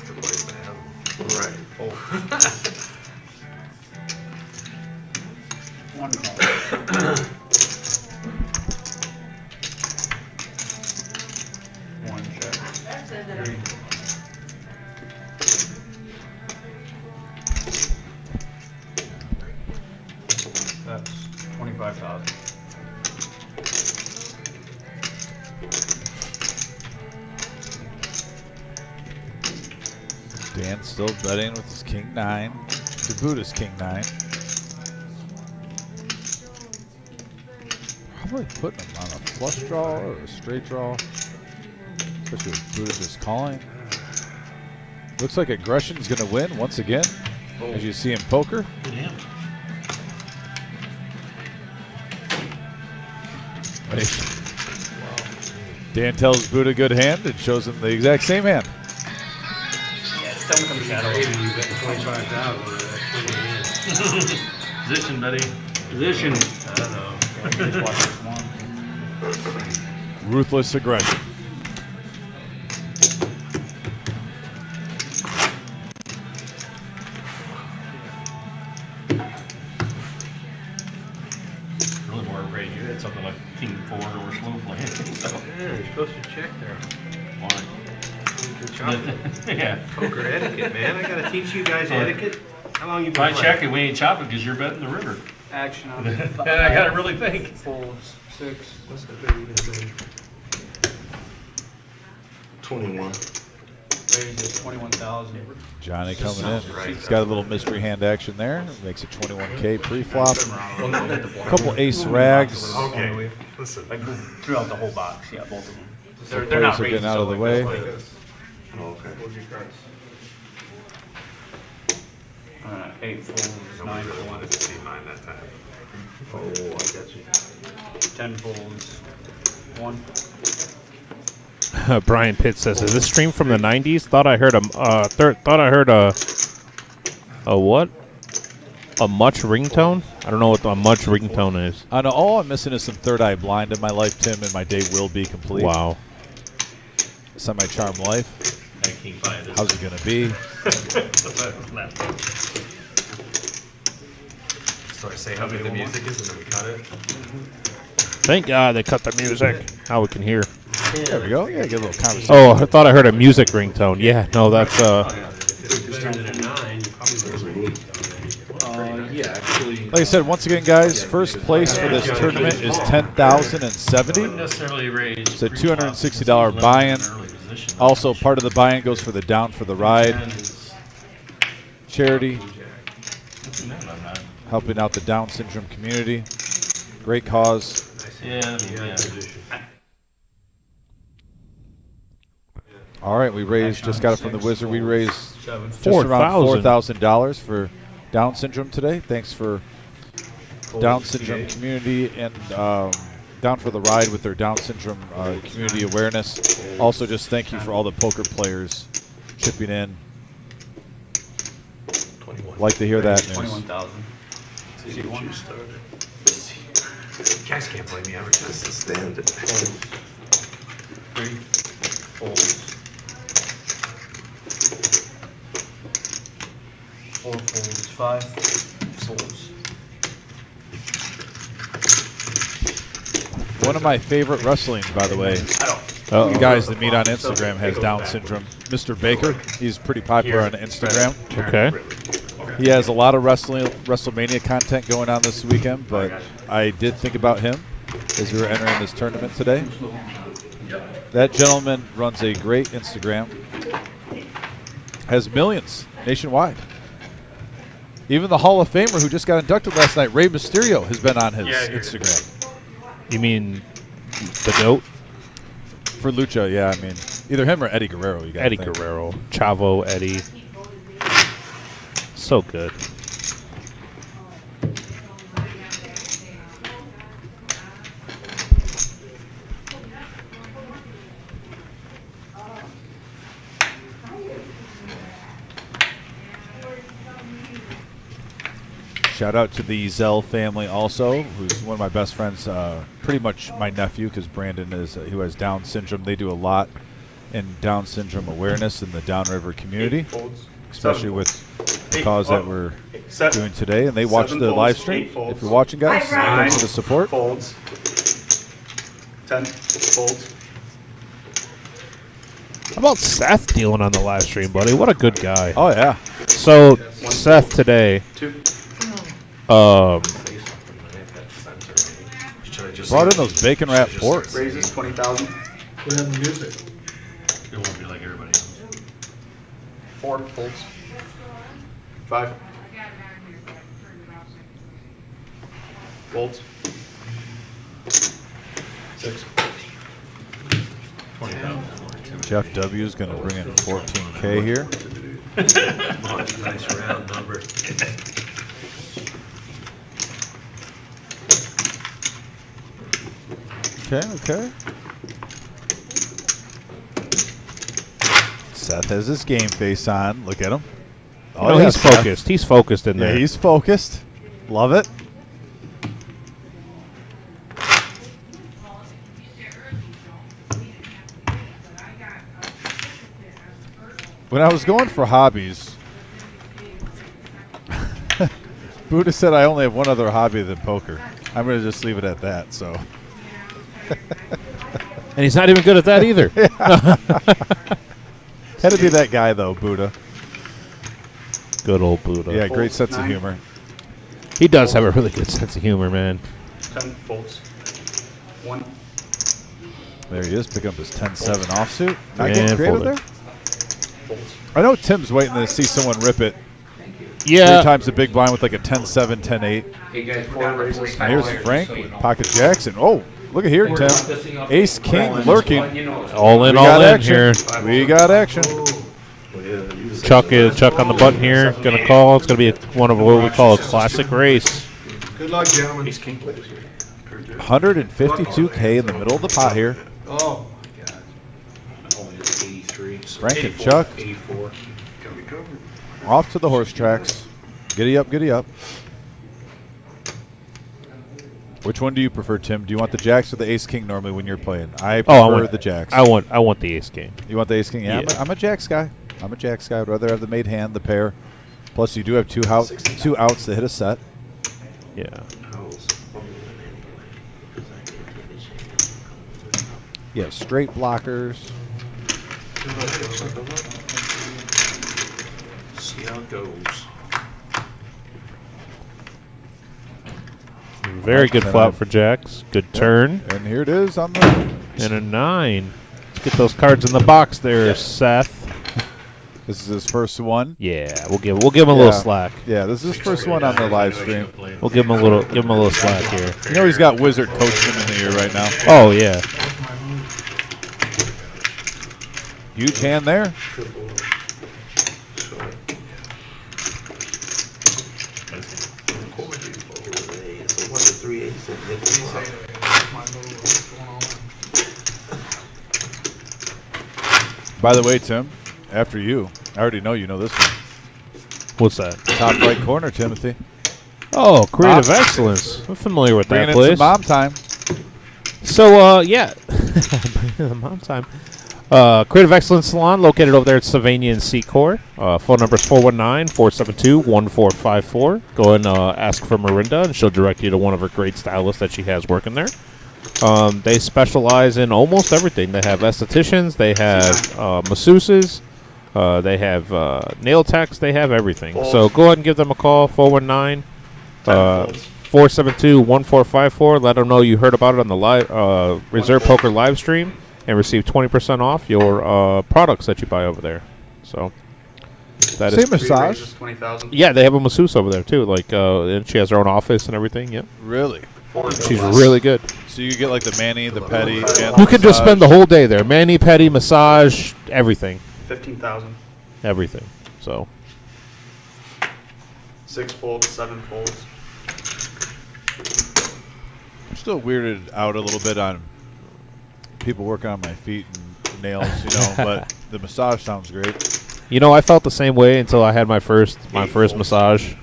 Speaker 6: Good place to have 'em.
Speaker 5: Right.
Speaker 3: Fold. 1 call. One check.
Speaker 7: That's it.
Speaker 3: 3. That's 25,000.
Speaker 1: Dan still betting with his King 9. To boot his King 9. Probably putting him on a flush draw or a straight draw. Especially with Buddha just calling. Looks like aggression's going to win once again, as you see in poker.
Speaker 3: Good hand.
Speaker 1: Dan tells Buddha good hand and shows him the exact same hand.
Speaker 4: Yeah, it's done with them shadows.
Speaker 5: Maybe you bet 25,000
Speaker 3: Position, buddy. Position. I don't know.
Speaker 4: Just watch this one.
Speaker 1: Ruthless aggression.
Speaker 3: Really more afraid you had something like King 4 or slow play. So,
Speaker 6: Yeah, you're supposed to check there.
Speaker 3: why?
Speaker 6: Good job.
Speaker 3: Yeah.
Speaker 6: Poker etiquette, man. I gotta teach you guys etiquette. How long you
Speaker 3: If
Speaker 6: been
Speaker 3: I
Speaker 6: playing?
Speaker 3: check it, we ain't chopping because you're betting the river.
Speaker 4: Action on
Speaker 3: And I gotta really think.
Speaker 4: folds 6.
Speaker 6: What's the big even
Speaker 5: 21.
Speaker 4: Raises 21,000.
Speaker 1: Johnny coming
Speaker 6: sounds
Speaker 1: in.
Speaker 6: right.
Speaker 1: He's got a little mystery hand action there. Makes it 21K pre-flop. A couple ace rags.
Speaker 6: Okay. Listen.
Speaker 4: Like throughout the whole box, yeah, both of them. They're
Speaker 1: players
Speaker 4: not
Speaker 1: are
Speaker 4: raised
Speaker 1: getting out of the
Speaker 4: so
Speaker 1: way.
Speaker 4: like this.
Speaker 5: Oh, okay.
Speaker 4: 8 folds, 9
Speaker 6: Nobody really wanted
Speaker 4: folds,
Speaker 6: to see mine that time.
Speaker 5: Oh, I got you.
Speaker 4: 10 folds, 1.
Speaker 2: Brian Pitt says, "Is this stream from the '90s? Thought I heard a what? A much ringtone? I don't know what a much ringtone is.
Speaker 1: I know all I'm missing is some third eye blind in my life, Tim, and my day will be complete.
Speaker 2: Wow.
Speaker 1: Semi-charmed life.
Speaker 3: That King 5 is.
Speaker 1: How's it going to be?
Speaker 3: Left.
Speaker 6: So I say how good the music is and then we cut it.
Speaker 2: Thank God they cut the music. Now we can hear.
Speaker 1: There we go. Yeah, get a little conversation.
Speaker 2: Oh, I thought I heard a music ringtone. Yeah, no, that's
Speaker 3: Yeah, actually.
Speaker 1: Like I said, once again, guys, first place for this tournament is $10,070.
Speaker 3: Necessarily raise.
Speaker 1: It's a $260 buy-in. Also, part of the buy-in goes for the Down for the Ride charity, helping out the Down syndrome community. Great cause.
Speaker 3: Yeah.
Speaker 1: All right, we raised, just got it from the Wizard, we raised just
Speaker 2: 4,000.
Speaker 1: around $4,000 for Down syndrome today. Thanks for Down syndrome community and Down for the Ride with their Down syndrome community awareness. Also, just thank you for all the poker players chipping in. Like to hear that news.
Speaker 4: 21,000.
Speaker 5: See what you started.
Speaker 6: You guys can't blame me. I was just
Speaker 5: That's the standard.
Speaker 4: 3 folds. 4 folds, 5 folds.
Speaker 1: One of my favorite wrestling, by the way, you guys that meet on Instagram has Down syndrome. Mr. Baker, he's pretty popular on Instagram.
Speaker 2: okay.
Speaker 1: He has a lot of WrestleMania content going on this weekend, but I did think about him as we were entering this tournament today. That gentleman runs a great Instagram, has millions nationwide. Even the Hall of Famer who just got inducted last night, Rey Mysterio, has been on his Instagram.
Speaker 2: You mean the goat?
Speaker 1: For Lucha, yeah, I mean, either him or Eddie Guerrero. You got
Speaker 2: Eddie Guerrero, Chavo, Eddie. So good.
Speaker 1: Shout out to the Zell family also, who's one of my best friends, pretty much my nephew, because Brandon is who has Down syndrome. They do a lot in Down syndrome awareness in the Downriver community, especially with the cause that we're doing today. And they watch the live stream. If you're watching, guys, thanks for the support.
Speaker 5: Folds. 10 folds.
Speaker 2: How about Seth dealing on the live stream, buddy? What a good guy.
Speaker 1: Oh, yeah.
Speaker 2: So, Seth today,
Speaker 5: 2.
Speaker 1: Brought in those bacon wrapped porks.
Speaker 5: Raises 20,000.
Speaker 3: It won't be like everybody else.
Speaker 5: 4 folds. 5 folds. 6.
Speaker 3: 20,000.
Speaker 1: Jeff W is going to bring in 14K here.
Speaker 5: Nice round number.
Speaker 1: Okay. Seth has his game face on. Look at him. Oh,
Speaker 2: No,
Speaker 1: yeah,
Speaker 2: he's
Speaker 1: Seth.
Speaker 2: focused. He's focused in
Speaker 1: Yeah,
Speaker 2: there.
Speaker 1: he's focused. Love it. When I was going for hobbies, Buddha said I only have one other hobby than poker. I'm going to just leave it at that. So,
Speaker 2: And he's not even good at that either.
Speaker 1: had to be that guy though, Buddha.
Speaker 2: Good old Buddha.
Speaker 1: Yeah, great
Speaker 4: Folds,
Speaker 1: sense of
Speaker 4: 9.
Speaker 1: humor.
Speaker 2: He does have a really good sense of humor, man.
Speaker 4: 10 folds. 1.
Speaker 1: There he is, picking up his 10-7 offsuit. Not
Speaker 2: And
Speaker 1: getting creative
Speaker 2: folded.
Speaker 1: there.
Speaker 4: Folds.
Speaker 1: I know Tim's waiting to see someone rip it. Three
Speaker 2: Yeah.
Speaker 1: times the big blind with like a 10-7, 10-8.
Speaker 4: Hey guys, 4 raises.
Speaker 1: Now here's Frank with pocket Jackson. Oh, look at here, Tim. Ace King lurking.
Speaker 2: All in,
Speaker 1: We
Speaker 2: all
Speaker 1: got
Speaker 2: in
Speaker 1: action.
Speaker 2: here.
Speaker 1: We got action.
Speaker 2: Chuck on the button here. Gonna call. It's gonna be one of what we call a classic race.
Speaker 6: Good luck, gentlemen.
Speaker 1: 152K in the middle of the pot here.
Speaker 6: Oh,
Speaker 1: Frank and Chuck
Speaker 4: 84.
Speaker 1: off to the horse tracks. Giddy up, giddy up. Which one do you prefer, Tim? Do you want the Jacks or the Ace King normally when you're playing? I prefer
Speaker 2: Oh, I want
Speaker 1: the Jacks.
Speaker 2: I want the ace game.
Speaker 1: You want the Ace King? Yeah,
Speaker 2: Yeah.
Speaker 1: I'm a Jacks guy. I'm a Jacks guy. I'd rather have the made hand, the pair. Plus, you do have two outs to hit a set.
Speaker 2: Yeah.
Speaker 1: You have straight blockers.
Speaker 5: See how it goes.
Speaker 2: Very good flop for Jacks. Good turn.
Speaker 1: And here it is on the.
Speaker 2: And a 9. Let's get those cards in the box there, Seth.
Speaker 1: This is his first one.
Speaker 2: Yeah, we'll give him a little slack.
Speaker 1: Yeah, this is his first one on the live stream.
Speaker 2: We'll give him a little slack here.
Speaker 1: You know he's got Wizard coaching him in the ear right now.
Speaker 2: Oh yeah.
Speaker 1: Huge hand there. By the way, Tim, after you, I already know you know this one.
Speaker 2: What's that?
Speaker 1: Top right corner, Timothy.
Speaker 2: Oh, creative
Speaker 1: Mom.
Speaker 2: excellence. I'm familiar with
Speaker 1: Bringing
Speaker 2: that
Speaker 1: in some
Speaker 2: place.
Speaker 1: mom time.
Speaker 2: So, yeah. The mom time. Creative Excellence Salon, located over there at Sylvania and Secor. Phone number is 419-472-1454. Go and ask for Marinda, and she'll direct you to one of her great stylists that she has working there. They specialize in almost everything. They have estheticians. They have masseuses. They have nail techs. They have everything. So go ahead and give them a call, 419-472-1454. Let them know you heard about it on the live Reserve Poker live stream and receive 20% off your products that you buy over there. So that
Speaker 1: Same
Speaker 2: is
Speaker 1: massage.
Speaker 4: 20,000.
Speaker 2: yeah. They have a masseuse over there too. Like and she has her own office and everything. Yep,
Speaker 1: Really?
Speaker 2: she's really good.
Speaker 1: So you get like the mani, the petty, and
Speaker 2: You can just spend the whole day there. Mani, pedi, massage, everything.
Speaker 4: 15,000.
Speaker 2: Everything. So
Speaker 4: 6 folds, 7 folds.
Speaker 1: I'm still weirded out a little bit on people working on my feet and nails, you know, but the massage sounds great.
Speaker 2: you know, I felt the same way until I had my first massage.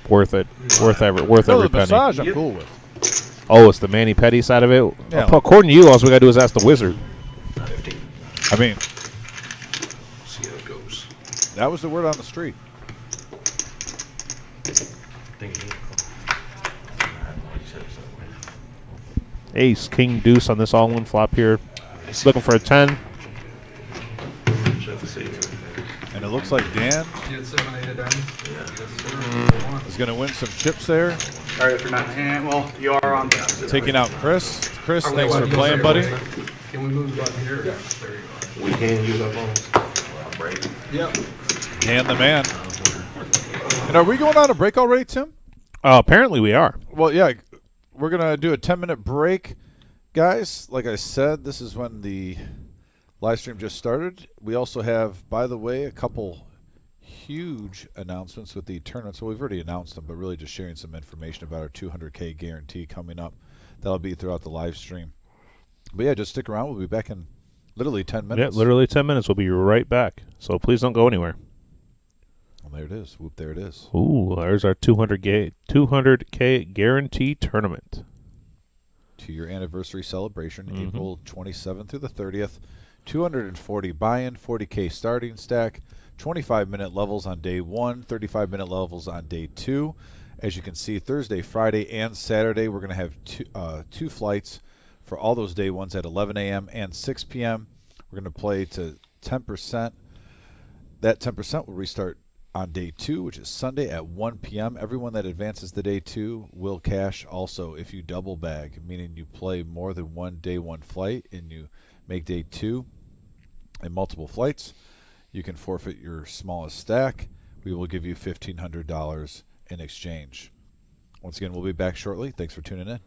Speaker 2: Worth it. Worth
Speaker 1: No,
Speaker 2: every
Speaker 1: the
Speaker 2: penny.
Speaker 1: massage I'm cool with.
Speaker 2: Oh, it's the mani pedi side of it.
Speaker 1: Yeah.
Speaker 2: According to you, all we gotta do is ask the wizard.
Speaker 1: I mean,
Speaker 5: See how it goes.
Speaker 1: that was the word on the street.
Speaker 2: Ace, king, deuce on this all-in flop here. Looking for a 10.
Speaker 1: And it looks like Dan is going to win some chips there.
Speaker 4: All right, if you're not in hand, well, you are on the.
Speaker 1: Taking out Chris. Chris, thanks for playing, buddy.
Speaker 6: can we move the button here? There you go.
Speaker 5: We can use up on break.
Speaker 6: Yep.
Speaker 1: Dan the man. And are we going on a break already, Tim?
Speaker 2: Apparently we are.
Speaker 1: Well, yeah. We're going to do a 10-minute break. Guys, like I said, this is when the Live stream just started. We also have, by the way, a couple huge announcements with the tournaments. Well, we've already announced them, but really just sharing some information about our 200K guarantee coming up. That'll be throughout the live stream. But yeah, just stick around. We'll be back in literally 10 minutes.
Speaker 2: Yeah, literally 10 minutes. We'll be right back. So please don't go anywhere.
Speaker 1: Well, there it is. Whoop, there it is.
Speaker 2: Ooh, there's our 200K guarantee tournament.
Speaker 1: To your anniversary celebration,
Speaker 2: Mhm.
Speaker 1: April 27th through the 30th. 240 buy-in, 40K starting stack, 25-minute levels on day 1, 35-minute levels on day 2. As you can see, Thursday, Friday, and Saturday, we're going to have two flights for all those day ones at 11 a.m. and 6 p.m. We're going to play to 10%. That 10% will restart on day 2, which is Sunday at 1 p.m. Everyone that advances to day 2 will cash also if you double bag, meaning you play more than one day 1 flight and you make day 2 in multiple flights. You can forfeit your smallest stack. We will give you $1,500 in exchange. Once again, we'll be back shortly. Thanks for tuning in.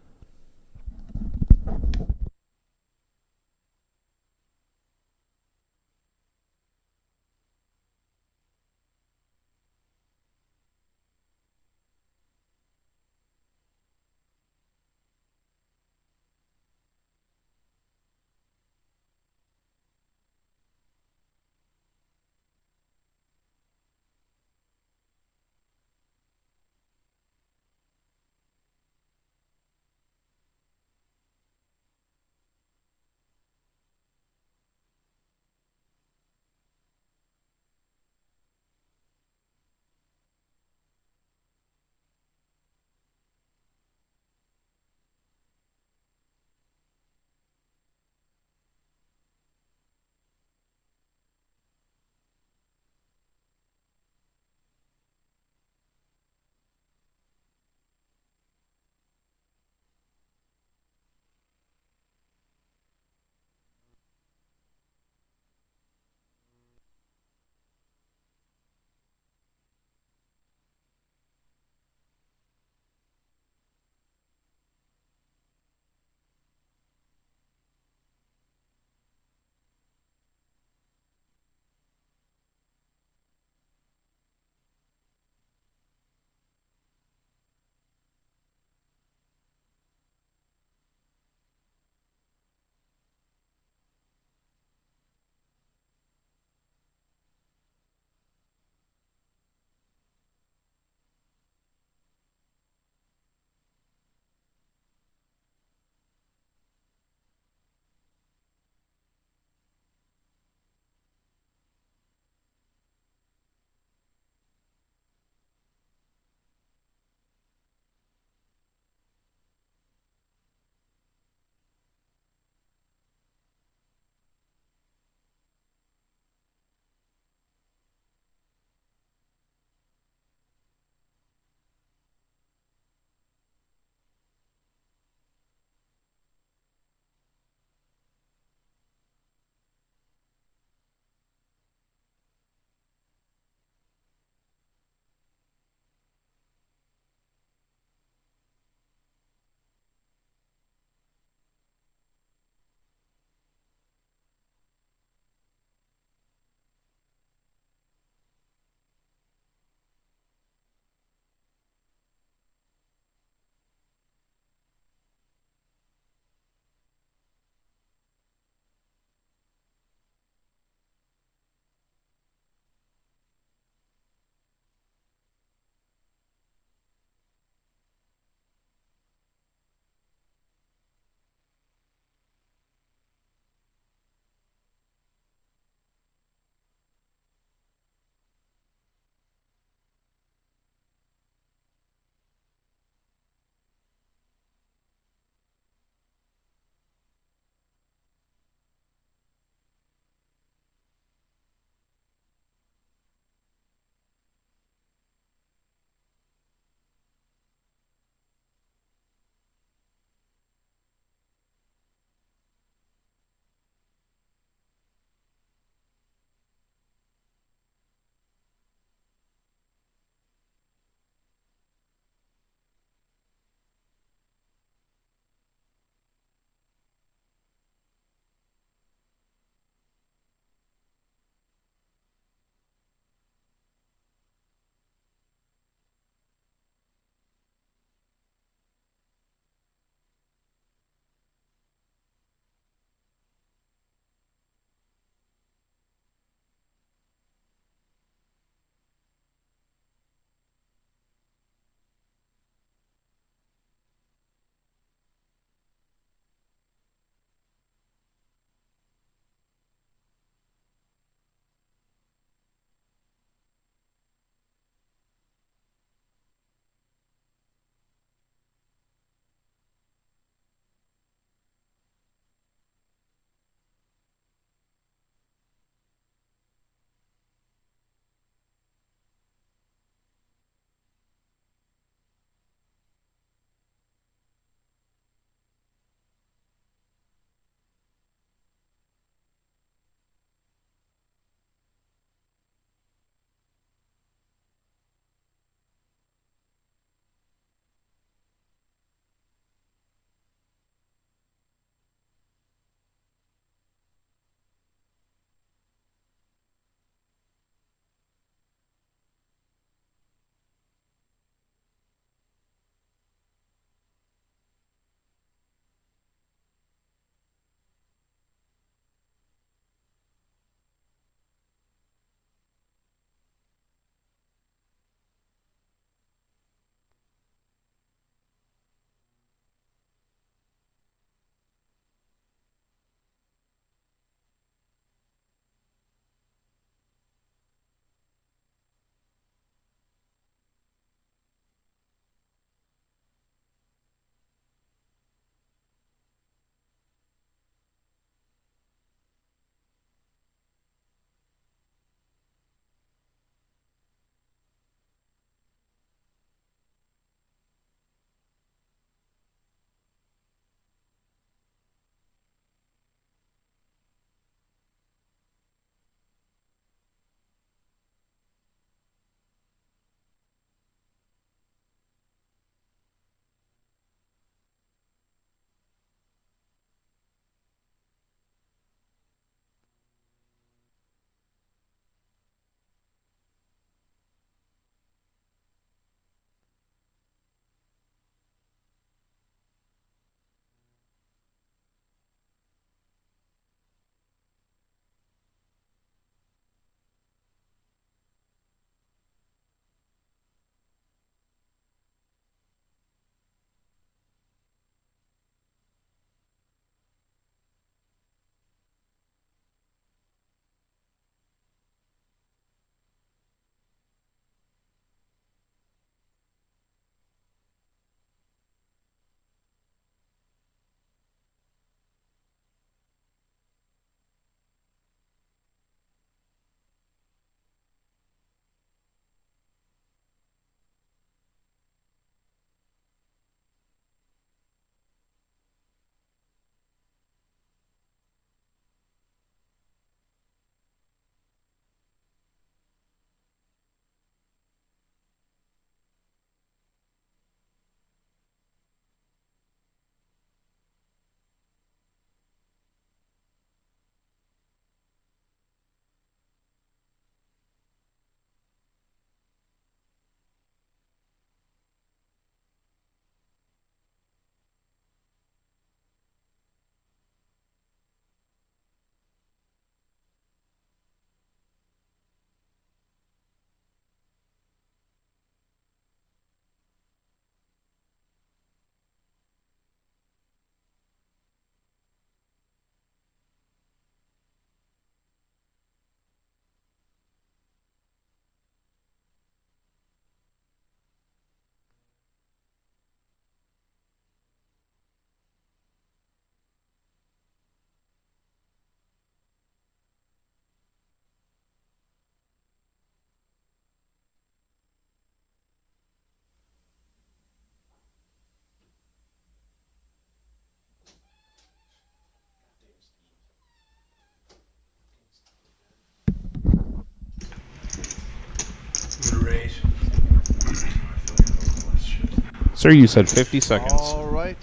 Speaker 2: Sir, you said 50 seconds.
Speaker 1: All right.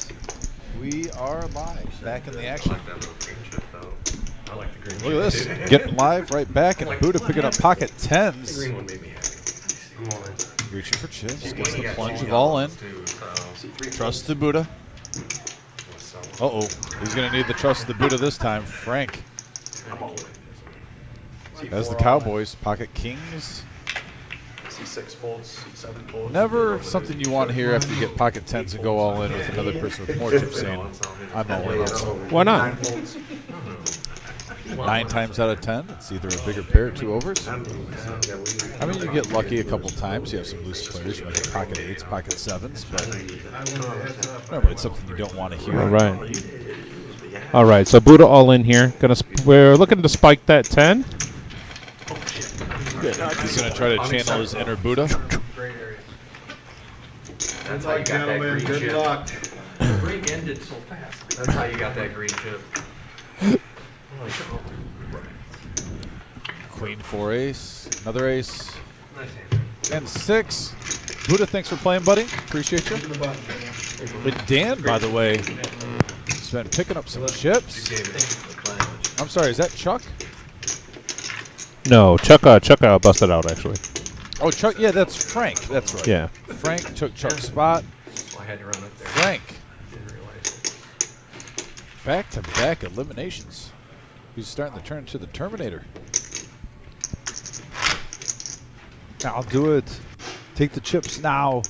Speaker 1: We are live. Back in the action.
Speaker 6: Like that little green chip though.
Speaker 3: I like the green.
Speaker 1: Look at this. Getting live right back. And Buddha picking up pocket
Speaker 3: The
Speaker 1: tens.
Speaker 3: green one made me happy. I'm all in.
Speaker 1: Reaching for chips. Gets the
Speaker 6: You got
Speaker 1: plunge
Speaker 6: two
Speaker 1: of all in.
Speaker 6: yellows, too, so
Speaker 1: Trust the Buddha. Uh-oh. He's going to need the trust of the Buddha this time. Frank. As the Cowboys. Pocket kings.
Speaker 3: C6 folds, C7 folds.
Speaker 1: Never something you want to hear after you get pocket tens and go all in with another person with more chips saying, I'm all in also.
Speaker 2: Why not?
Speaker 1: 9 times out of 10, it's either a bigger pair or 2 overs. I mean, you get lucky a couple times. You have some loose players. You might get pocket 8s, pocket 7s, but normally it's something you don't want to hear.
Speaker 2: All right. All right, so Buddha all in here. We're looking to spike that 10.
Speaker 1: He's going to try to channel his inner Buddha.
Speaker 4: That's how you got that green chip. The break ended so fast. That's how you got that green chip.
Speaker 1: Queen 4 ace, another ace, and 6. Buddha, thanks for playing, buddy. Appreciate you. And Dan, by the way, has been picking up some chips. I'm sorry, is that Chuck?
Speaker 2: No, Chuck busted out, actually.
Speaker 1: Oh, Chuck, yeah, that's Frank. That's right.
Speaker 2: Yeah.
Speaker 1: Frank took Chuck's spot.
Speaker 4: I had to run up there.
Speaker 1: Frank,
Speaker 4: Didn't realize.
Speaker 1: back-to-back eliminations. He's starting to turn into the Terminator. I'll do it. Take the chips now.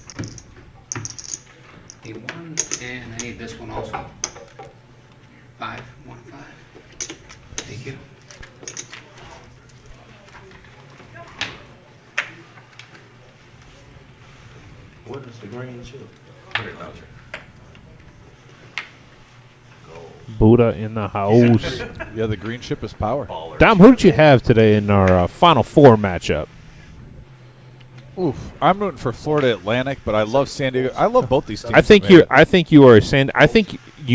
Speaker 8: Need 1, and I need this one also. 5, 1, 5. Thank you.
Speaker 5: What is the green chip?
Speaker 2: Buddha in the house.
Speaker 1: Yeah, the green chip is power.
Speaker 2: Dom, who did you have today in our Final Four matchup?
Speaker 1: Oof. I'm rooting for Florida Atlantic, but I love San Diego. I love both these teams.
Speaker 2: I think you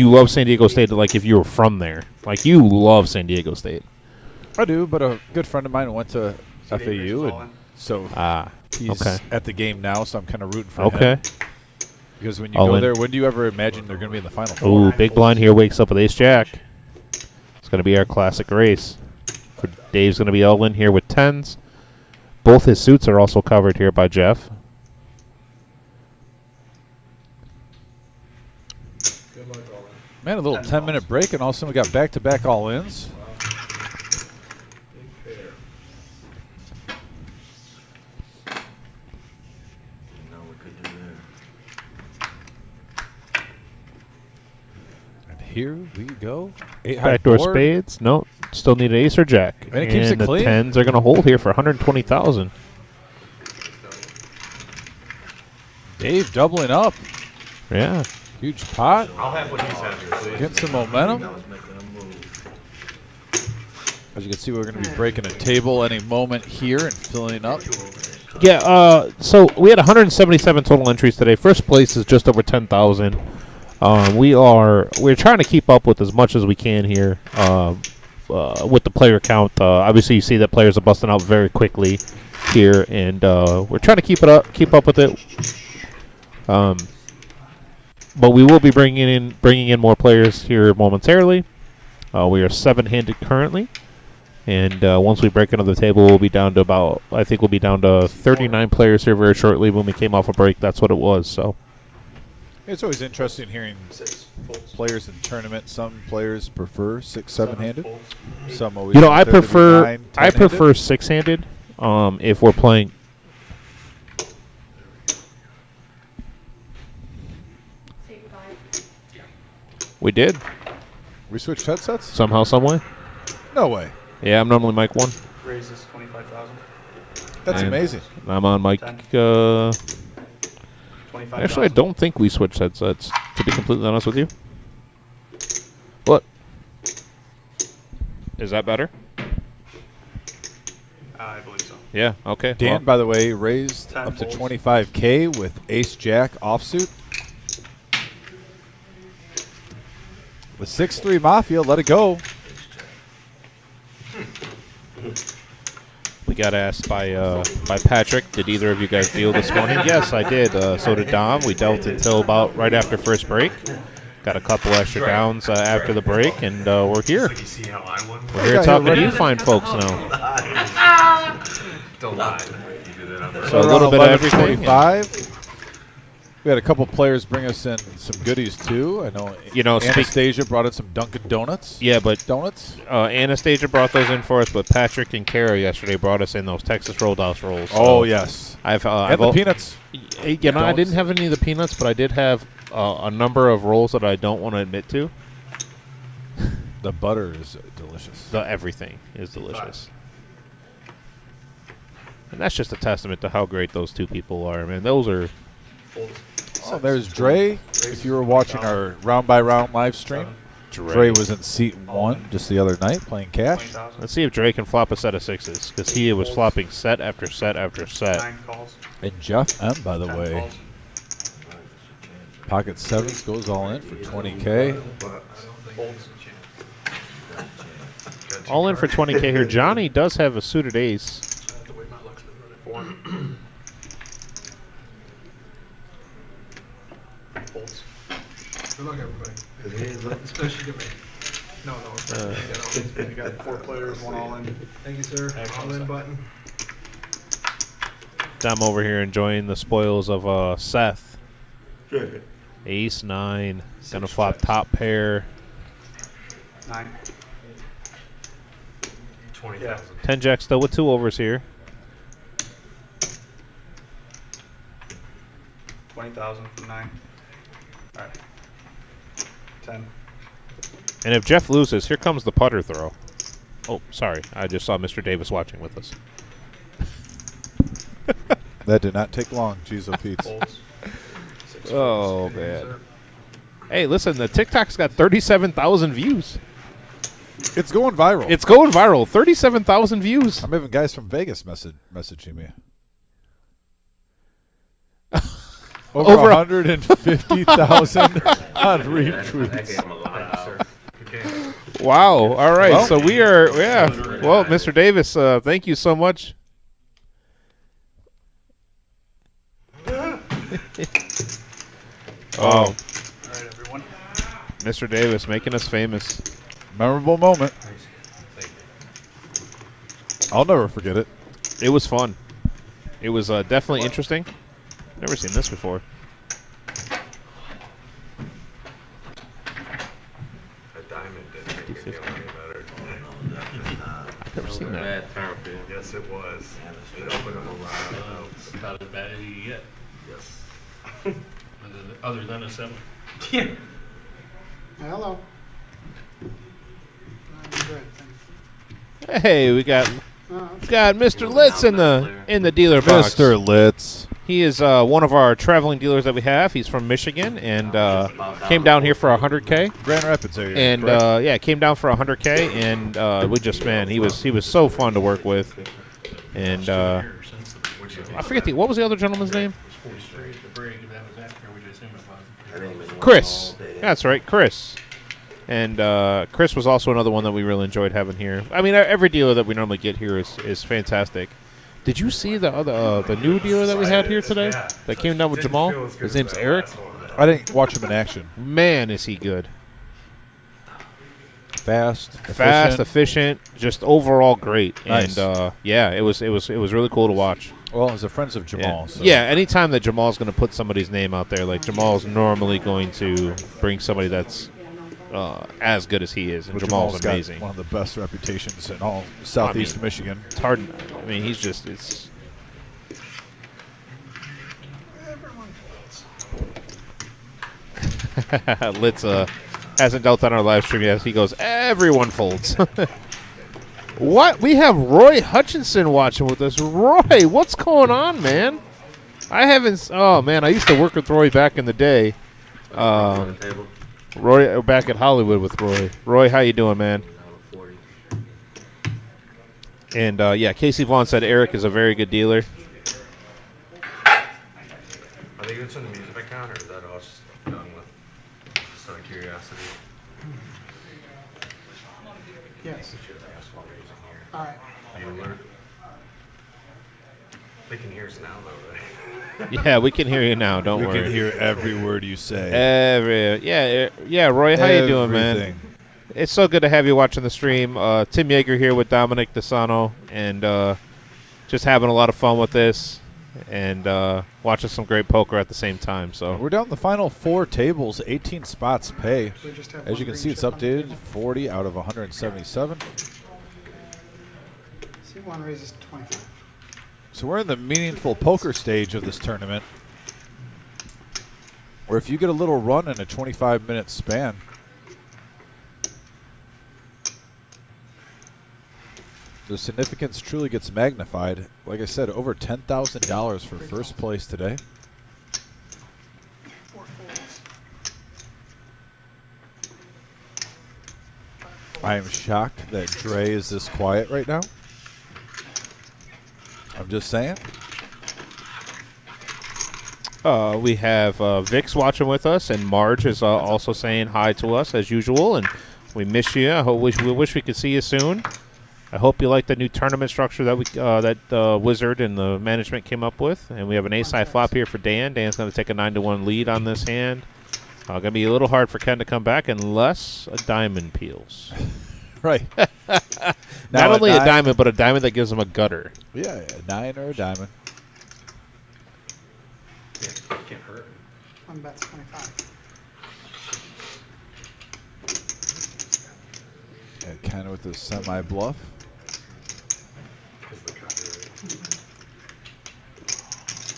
Speaker 2: love San Diego State like if you were from there. Like you love San Diego State.
Speaker 1: I do, but a good friend of mine went to FAU, and so he's
Speaker 2: okay.
Speaker 1: at the game now, so I'm kind of rooting for
Speaker 2: Okay.
Speaker 1: him. Because when you
Speaker 2: All
Speaker 1: go
Speaker 2: in.
Speaker 1: there, when do you ever imagine they're going to be in the Final Four?
Speaker 2: Ooh, big blind here wakes up with Ace Jack. It's going to be our classic race. For Dave's going to be all in here with 10s. Both his suits are also covered here by Jeff.
Speaker 1: Man, a little 10-minute break, and all of a sudden we got back-to-back all-ins. And here we go. 8 high
Speaker 2: Backdoor
Speaker 1: board.
Speaker 2: spades. No, still need an ace or jack.
Speaker 1: And it keeps it
Speaker 2: the
Speaker 1: clean.
Speaker 2: 10s are going to hold here for 120,000.
Speaker 1: Dave doubling up.
Speaker 2: Yeah.
Speaker 1: Huge pot.
Speaker 6: I'll have what he's having, please.
Speaker 1: Getting some momentum. As you can see, we're going to be breaking a table any moment here and filling up.
Speaker 2: Yeah, so we had 177 total entries today. First place is just over 10,000. We're trying to keep up with as much as we can here with the player count. Obviously, you see that players are busting out very quickly here, and we're trying to keep up with it. But we will be bringing in more players here momentarily. We are 7-handed currently. And once we break another table, we'll be down to 39 players here very shortly. When we came off a break, that's what it was. So
Speaker 1: It's always interesting hearing players in tournament. Some players prefer 6, 7-handed. Some always.
Speaker 2: I
Speaker 1: prefer
Speaker 2: prefer
Speaker 1: 9,
Speaker 2: I
Speaker 1: 10-handed.
Speaker 2: prefer 6-handed. If we're playing. We did
Speaker 1: We switched headsets?
Speaker 2: somehow, some way.
Speaker 1: No way.
Speaker 2: Yeah, I'm normally mic 1.
Speaker 3: Raises 25,000.
Speaker 1: That's
Speaker 2: And
Speaker 1: amazing.
Speaker 2: I'm on mic.
Speaker 3: 25,000.
Speaker 2: Actually, I don't think we switched headsets. To be completely honest with you. What? Is that better?
Speaker 3: I believe so.
Speaker 2: Yeah. Okay.
Speaker 1: Dan,
Speaker 2: well,
Speaker 1: by the way, raised
Speaker 3: 10
Speaker 1: up to
Speaker 3: folds.
Speaker 1: 25K with Ace Jack offsuit. The 6-3 Mafia, let it go.
Speaker 2: we We got asked by Patrick, did either of you guys deal this morning? Yes, I did. So did Dom. We dealt until about right after first break. Got a couple extra downs after the break, and we're here.
Speaker 6: You see how I won?
Speaker 2: We're here talking to you fine folks now.
Speaker 6: Don't lie. You did it on purpose.
Speaker 2: So a little bit of everything.
Speaker 1: 25. We had a couple players bring us in some goodies too. I know. Anastasia brought in some Dunkin' Donuts.
Speaker 2: Yeah, but
Speaker 1: donuts.
Speaker 2: Anastasia brought those in for us, but Patrick and Kara yesterday brought us in those Texas Roadhouse rolls.
Speaker 1: Oh yes,
Speaker 2: I've
Speaker 1: the peanuts.
Speaker 2: I didn't have any of the peanuts, but I did have a number of rolls that I don't want to admit to.
Speaker 1: The butter is delicious.
Speaker 2: Everything is delicious. And that's just a testament to how great those two people are, man. Those are...
Speaker 1: Oh, there's Dre. If you were watching our round-by-round live stream, Dre was in seat 1 just the other night playing cash.
Speaker 2: Let's see if Dre can flop a set of 6s, because he was flopping set after set after set.
Speaker 3: 9 calls.
Speaker 1: And Jeff M, by the
Speaker 3: 10
Speaker 1: way,
Speaker 3: calls.
Speaker 1: pocket 7s goes all in for 20K.
Speaker 3: Folds.
Speaker 2: All in for 20K here. Johnny does have a suited ace.
Speaker 6: The way my luck's been running for him.
Speaker 3: Folds.
Speaker 6: Good luck, everybody.
Speaker 3: Especially to me.
Speaker 6: No.
Speaker 3: You got 4 players, 1 all in.
Speaker 6: Thank you, sir. All in button.
Speaker 2: I'm over here enjoying the spoils of Seth. Ace 9. Gonna flop top pair.
Speaker 3: 9.
Speaker 6: 20,000.
Speaker 2: 10 jack still with 2 overs here.
Speaker 3: 20,000 from 9. All right. 10.
Speaker 2: And if Jeff loses, here comes the putter throw. Oh, sorry. I just saw Mr. Davis watching with us.
Speaker 1: That did not take long. Jeez, oh Pete.
Speaker 3: Folds. 6
Speaker 2: Oh,
Speaker 3: folds.
Speaker 2: man. Hey, listen, the TikTok's got 37,000 views.
Speaker 1: It's going viral.
Speaker 2: It's going viral. 37,000 views.
Speaker 1: I'm having guys from Vegas messaging me. Over 150,000 on retweets.
Speaker 2: Wow. All right.
Speaker 1: Well,
Speaker 2: so we are, yeah. Well, Mr. Davis, thank you so much.
Speaker 3: All right, everyone.
Speaker 2: Mr. Davis making us famous.
Speaker 1: Memorable moment. I'll never forget it.
Speaker 2: It was fun. It was definitely interesting. Never seen this before.
Speaker 6: A diamond didn't make it any better.
Speaker 2: I've never seen that.
Speaker 6: Yes, it was. It opened up a lot of notes.
Speaker 3: About as bad as you get.
Speaker 6: Yes.
Speaker 3: Other than a 7.
Speaker 9: Hello. I'm good, thanks.
Speaker 2: Hey, we got Mr. Litz in the dealer box.
Speaker 1: Mr. Litz.
Speaker 2: He is one of our traveling dealers that we have. He's from Michigan and came down here for 100K.
Speaker 1: Grand Rapids area.
Speaker 2: And
Speaker 1: correct?
Speaker 2: yeah, came down for 100K, and we just he was so fun to work with. And I forget what was the other gentleman's name?
Speaker 3: The break, if that was after, which I assume it was.
Speaker 2: Chris. That's right, Chris. And Chris was also another one that we really enjoyed having here. I mean, every dealer that we normally get here is fantastic. Did you see the new dealer that we had here today that came down with Jamal? His name's Eric.
Speaker 1: I didn't watch him in action.
Speaker 2: Man, is he good.
Speaker 1: Fast,
Speaker 2: efficient, just overall great.
Speaker 1: Nice.
Speaker 2: And yeah, it was really cool to watch.
Speaker 1: Well, as a friends of
Speaker 2: Yeah.
Speaker 1: Jamal. So.
Speaker 2: Yeah, anytime that Jamal's going to put somebody's name out there, like Jamal's normally going to bring somebody that's as good as he is, and
Speaker 1: But
Speaker 2: Jamal's
Speaker 1: got
Speaker 2: amazing.
Speaker 1: one of the best reputations in all Southeast Michigan.
Speaker 2: It's hard. I mean, he's just it's. Litz hasn't dealt on our live stream yet. He goes, everyone folds. What? We have Roy Hutchinson watching with us. Roy, what's going on, man? I haven't. Oh man, I used to work with Roy back in the day. Roy, back at Hollywood with Roy. Roy, how you doing, man? And yeah, Casey Vaughn said Eric is a very good dealer.
Speaker 6: Are they good in the music account, or is that all just done with just out of curiosity?
Speaker 9: Yes. All right.
Speaker 6: Bueller. They can hear us now, though, right?
Speaker 2: Yeah, we can hear you now. Don't
Speaker 1: We
Speaker 2: worry.
Speaker 1: can hear every word you say.
Speaker 2: Yeah, Roy, how you doing, man?
Speaker 1: Everything.
Speaker 2: It's so good to have you watching the stream. Tim Yeager here with Dominic DeSano, and just having a lot of fun with this, and watching some great poker at the same time. So
Speaker 1: We're down the final 4 tables, 18 spots pay.
Speaker 9: We just have
Speaker 1: As
Speaker 9: one
Speaker 1: you can
Speaker 9: green
Speaker 1: see, it's
Speaker 9: chip on the
Speaker 1: updated
Speaker 9: table.
Speaker 1: 40 out of 177.
Speaker 9: C1 raises 25.
Speaker 1: So we're in the meaningful poker stage of this tournament, where if you get a little run in a 25-minute span, the significance truly gets magnified. Like I said, over $10,000 for first place today.
Speaker 9: 4 folds.
Speaker 1: I am shocked that Dre is this quiet right now. I'm just saying.
Speaker 2: we have Vix watching with us, and Marge is also saying hi to us as usual, and we miss you. We wish we could see you soon. I hope you like the new tournament structure that the Wizard and the management came up with, and we have an ace-high flop here for Dan. Dan's going to take a 9-1 lead on this hand. Going to be a little hard for Ken to come back unless a diamond peels.
Speaker 1: Right.
Speaker 2: Not only a
Speaker 1: nine-
Speaker 2: diamond, but a diamond that gives him a gutter.
Speaker 1: Yeah, a 9 or a diamond.
Speaker 4: Yeah, can't hurt.
Speaker 9: One bet's 25.
Speaker 1: And kind of with a semi-bluff.
Speaker 6: Because the copyright.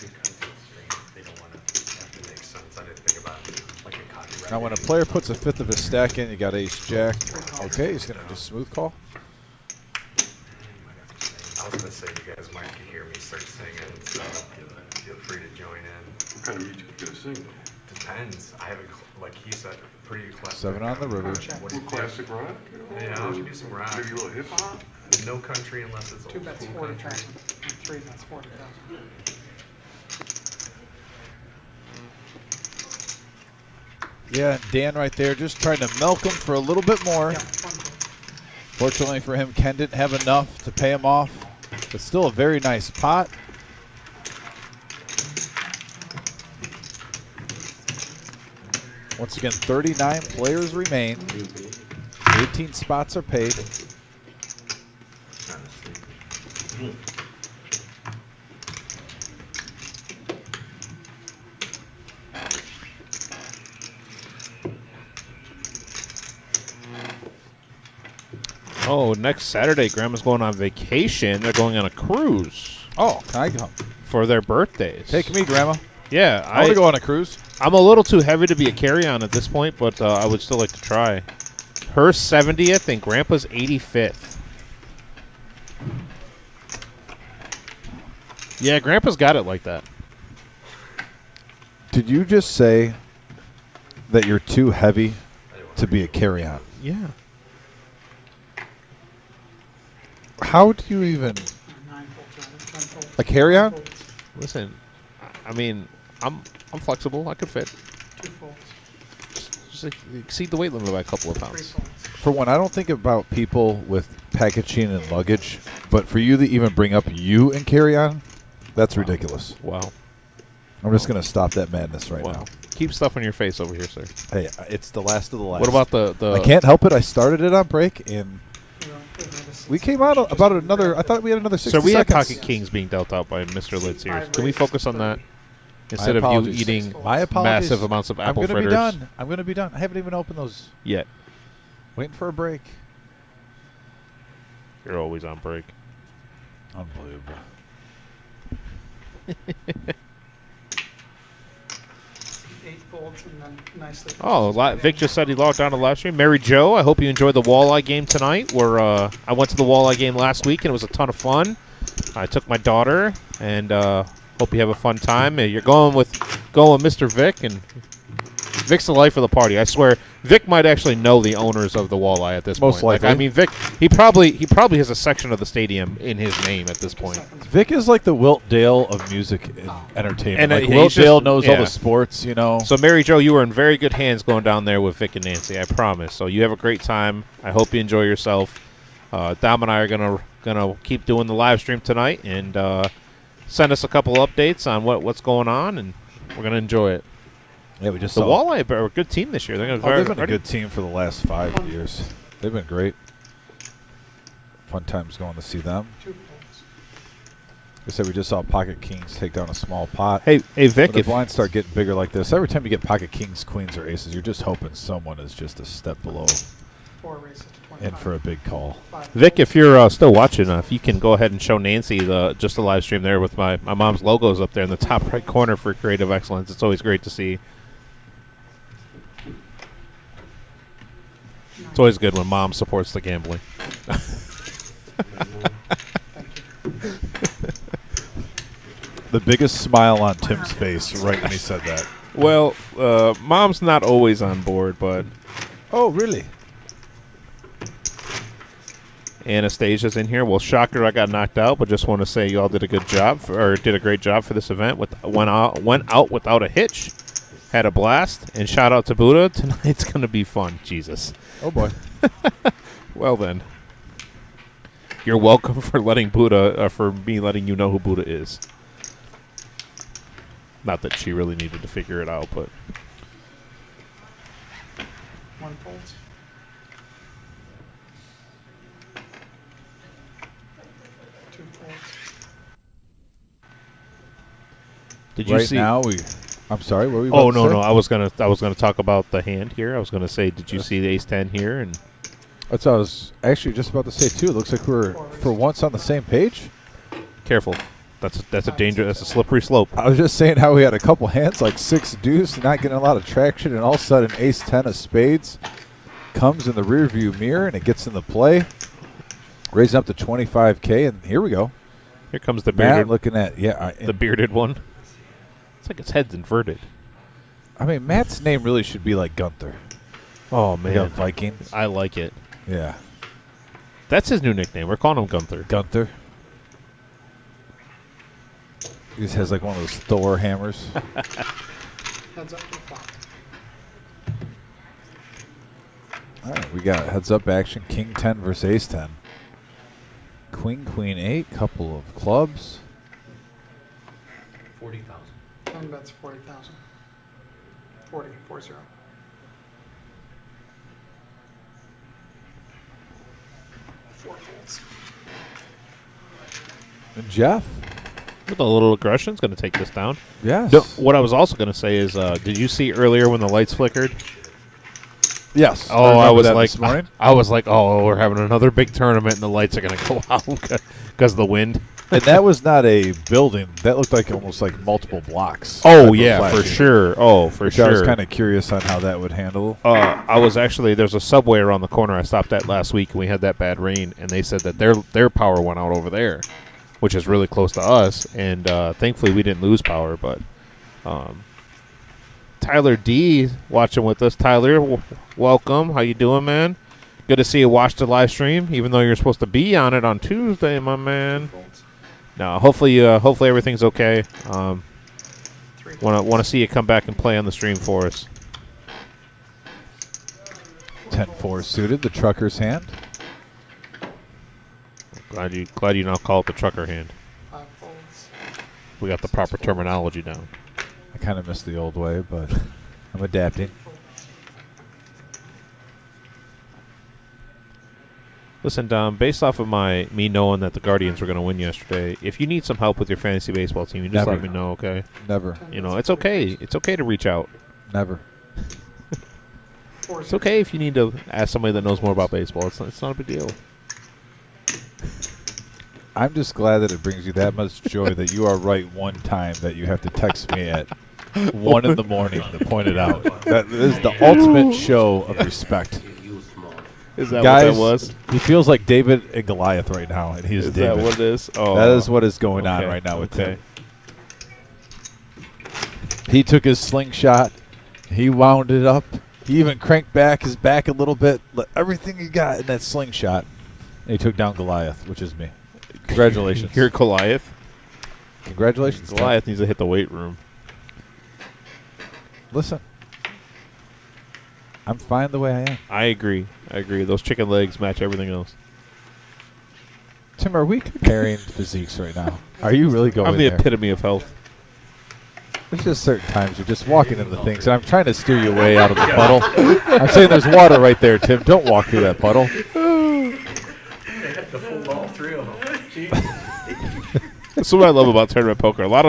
Speaker 6: Because it's strange. They don't want to have to make sense. I didn't think about it like a copyright.
Speaker 1: Now when a player puts a fifth of his stack in, you got ace-jack. Okay, he's going to just smooth call.
Speaker 6: I was going to say you guys might hear me start singing, so feel free to join in.
Speaker 5: What kind of music you gonna sing?
Speaker 6: Depends. I haven't, like he said, pretty eclectic.
Speaker 1: 7 on the river.
Speaker 6: What do you think?
Speaker 5: Classic rock?
Speaker 6: Yeah, I'll give you some rock.
Speaker 5: Maybe a little hip hop?
Speaker 6: No country unless it's
Speaker 9: 2
Speaker 6: old
Speaker 9: bets
Speaker 6: school
Speaker 9: 40,000.
Speaker 6: country.
Speaker 9: And 3 bets 40,000.
Speaker 1: Yeah, Dan right there just trying to milk him for a little bit more.
Speaker 9: Yeah, 1 fold.
Speaker 1: Fortunately for him, Ken didn't have enough to pay him off, but still a very nice pot. Once again, 39 players remain. 18 spots are paid.
Speaker 2: Oh, next Saturday, Grandma's going on vacation. They're going on a cruise
Speaker 1: Oh, can I come?
Speaker 2: for their birthdays.
Speaker 1: Take me, Grandma.
Speaker 2: Yeah,
Speaker 1: I want to go on a cruise.
Speaker 2: I'm a little too heavy to be a carry-on at this point, but I would still like to try. Her 70th and Grandpa's 85th. Yeah, Grandpa's got it like that.
Speaker 1: Did you just say that you're too heavy to be a carry-on?
Speaker 2: Yeah.
Speaker 1: How do you even
Speaker 9: 9 folds, rather. 10 folds.
Speaker 1: a carry-on?
Speaker 9: 4 folds,
Speaker 2: Listen, I mean, I'm flexible. I could fit.
Speaker 9: 2 folds.
Speaker 2: Just exceed the weight limit by a couple of
Speaker 9: 3
Speaker 2: pounds.
Speaker 9: folds.
Speaker 1: For one, I don't think about people with packaging and luggage, but for you to even bring up you and carry-on, that's ridiculous.
Speaker 2: Wow.
Speaker 1: I'm just going to stop that madness right
Speaker 2: Wow.
Speaker 1: now.
Speaker 2: Keep stuff on your face over here, sir.
Speaker 1: Hey, it's the last of the last.
Speaker 2: What about the
Speaker 1: I can't help it. I started it on break, and
Speaker 9: You know, this
Speaker 1: we
Speaker 9: is-
Speaker 1: came out about another. I thought we had another 60
Speaker 2: So we have
Speaker 1: seconds.
Speaker 2: Pocket Kings being dealt out by Mr. Litz here.
Speaker 9: I've
Speaker 2: Can we
Speaker 9: raised
Speaker 2: focus on that
Speaker 9: 30.
Speaker 2: instead of you
Speaker 1: apologies.
Speaker 2: eating
Speaker 1: My apologies.
Speaker 2: massive amounts of apple
Speaker 1: I'm gonna
Speaker 2: fritters
Speaker 1: be done. I'm going to be done. I haven't even opened those.
Speaker 2: yet?
Speaker 1: Waiting for a break.
Speaker 2: You're always on break.
Speaker 1: Unbelievable.
Speaker 9: 8 folds and then nicely.
Speaker 2: Oh, Vic just said he logged on to live stream. Mary Jo, I hope you enjoyed the walleye game tonight. Where I went to the walleye game last week and it was a ton of fun. I took my daughter and hope you have a fun time. You're going with Mr. Vic, and Vic's the life of the party. I swear, Vic might actually know the owners of the walleye at this
Speaker 1: Most
Speaker 2: point. Like,
Speaker 1: likely.
Speaker 2: I mean, Vic, he probably has a section of the stadium in his name at this point.
Speaker 1: Vic is like the Wilt Dale of music and entertainment.
Speaker 2: And,
Speaker 1: Like
Speaker 2: he's
Speaker 1: Wilt
Speaker 2: just-
Speaker 1: Dale knows all
Speaker 2: yeah.
Speaker 1: the sports, you know.
Speaker 2: So, Mary Jo, you are in very good hands going down there with Vic and Nancy, I promise. So, you have a great time. I hope you enjoy yourself. Dom and I are gonna keep doing the live stream tonight, and send us a couple updates on what's going on, and we're gonna enjoy it.
Speaker 1: Yeah, we just
Speaker 2: The
Speaker 1: saw.
Speaker 2: Walleye are a good team this year. They're gonna
Speaker 1: They've been a good team for the last 5 years. They've been great. Fun times going to see them.
Speaker 9: 2 folds.
Speaker 1: I said we just saw Pocket Kings take down a small pot.
Speaker 2: Hey Vic,
Speaker 1: When the
Speaker 2: if
Speaker 1: blinds start getting bigger like this, every time you get Pocket Kings, Queens, or Aces, you're just hoping someone is just a step below
Speaker 9: 4 raises to 25.
Speaker 1: in for a big call.
Speaker 9: 5
Speaker 2: Vic,
Speaker 9: folds.
Speaker 2: if you're still watching, if you can go ahead and show Nancy just the live stream there with my mom's logos up there in the top right corner for creative excellence. It's always great to see. It's always good when mom supports the gambling.
Speaker 1: The biggest smile on Tim's face right when he said that.
Speaker 2: Well, mom's not always on board, but
Speaker 1: Oh, really?
Speaker 2: Anastasia's in here. Well, shocker, I got knocked out, but just want to say you all did a good job, did a great job for this event. Went out without a hitch, had a blast, and shout out to Buddha. Tonight's going to be fun. Jesus.
Speaker 1: Oh, boy.
Speaker 2: Well then, you're welcome for letting Buddha, for me letting you know who Buddha is. Not that she really needed to figure it out, but
Speaker 9: 1 folds. Two folds.
Speaker 2: did you
Speaker 1: Right
Speaker 2: see?
Speaker 1: now, I'm sorry, what were we
Speaker 2: Oh
Speaker 1: about to
Speaker 2: no,
Speaker 1: say?
Speaker 2: I was gonna talk about the hand here. I was gonna say, did you see the ace 10 here? And
Speaker 1: That's what I was actually just about to say, too. It looks like we're, for once, on the same page.
Speaker 2: careful, that's a dangerous, that's a slippery slope.
Speaker 1: I was just saying how we had a couple hands, like 6 deuce, not getting a lot of traction, and all of a sudden, ace 10 of spades comes in the rearview mirror, and it gets in the play, raising up to 25K, and here we go.
Speaker 2: Here comes the
Speaker 1: Matt
Speaker 2: bearded,
Speaker 1: looking at,
Speaker 2: the bearded one. It's like its head's inverted.
Speaker 1: I mean, Matt's name really should be like Gunther.
Speaker 2: Oh
Speaker 1: We got
Speaker 2: man,
Speaker 1: Vikings.
Speaker 2: I like it.
Speaker 1: Yeah,
Speaker 2: That's his new nickname. We're calling him Gunther.
Speaker 1: Gunther. He just has like one of those Thor hammers.
Speaker 9: Heads up to flop.
Speaker 1: All right, we got heads up action. King 10 versus ace 10. Queen 8, couple of clubs.
Speaker 4: 40,000.
Speaker 9: 10 bets 40,000. 40. 40. 4 folds.
Speaker 1: And Jeff?
Speaker 2: With a little aggression, is going to take this down.
Speaker 1: Yes.
Speaker 2: No, what I was also going to say is, did you see earlier when the lights flickered?
Speaker 1: Yes.
Speaker 2: Oh, I
Speaker 1: remember
Speaker 2: was
Speaker 1: that
Speaker 2: like,
Speaker 1: this morning.
Speaker 2: I was like, oh, we're having another big tournament, and the lights are going to go out because of the wind.
Speaker 1: And that was not a building. That looked like almost like multiple blocks.
Speaker 2: Oh
Speaker 1: type of
Speaker 2: yeah, for
Speaker 1: flashing.
Speaker 2: sure. Oh, for
Speaker 1: Which
Speaker 2: sure.
Speaker 1: I was kind of curious on how that would handle.
Speaker 2: I was actually, there's a Subway around the corner I stopped at last week, and we had that bad rain, and they said that their power went out over there, which is really close to us, and thankfully we didn't lose power. But Tyler D watching with us. Tyler, welcome. How you doing, man? Good to see you watch the live stream, even though you're supposed to be on it on Tuesday, my man. No, hopefully everything's okay. Want to see you come back and play on the stream for us.
Speaker 1: 10-4 suited, the trucker's hand.
Speaker 2: Glad you now call it the trucker hand.
Speaker 9: 5 folds.
Speaker 2: We got the proper terminology down.
Speaker 1: I kind of miss the old way, but I'm adapting.
Speaker 2: Listen, Dom, based off of me knowing that the Guardians were going to win yesterday, if you need some help with your fantasy baseball team, you just
Speaker 1: Never.
Speaker 2: let me know, okay?
Speaker 1: Never.
Speaker 2: You know, it's okay. It's okay to reach out.
Speaker 1: Never.
Speaker 9: 4
Speaker 2: It's okay if you need to ask somebody that knows more about baseball. It's not a big deal.
Speaker 1: I'm just glad that it brings you that much joy that you are right one time that you have to text me at 1 in the morning to point it out. That is the ultimate show of respect.
Speaker 2: Is that
Speaker 1: Guys,
Speaker 2: what that was?
Speaker 1: he feels like David and Goliath right now, and he's
Speaker 2: Is
Speaker 1: David.
Speaker 2: that what it is? Oh,
Speaker 1: That is what is going on
Speaker 2: okay,
Speaker 1: right now with
Speaker 2: okay.
Speaker 1: Tim. He took his slingshot. He wound it up. He even cranked back his back a little bit. Let everything he got in that slingshot. And he took down Goliath, which is me. Congratulations.
Speaker 2: You're Goliath.
Speaker 1: Congratulations. Tim.
Speaker 2: Goliath needs to hit the weight room.
Speaker 1: Listen. I'm fine the way I am.
Speaker 2: I agree. Those chicken legs match everything else.
Speaker 1: Tim, are we comparing physiques right now? Are you really going
Speaker 2: I'm the
Speaker 1: there?
Speaker 2: epitome of health.
Speaker 1: There's just certain times you're just walking into things, and I'm trying to steer you away out of the puddle. I'm saying there's water right there, Tim. Don't walk through that puddle.
Speaker 4: They had to fold all three of them. Jeez.
Speaker 2: That's what I love about tournament poker. A lot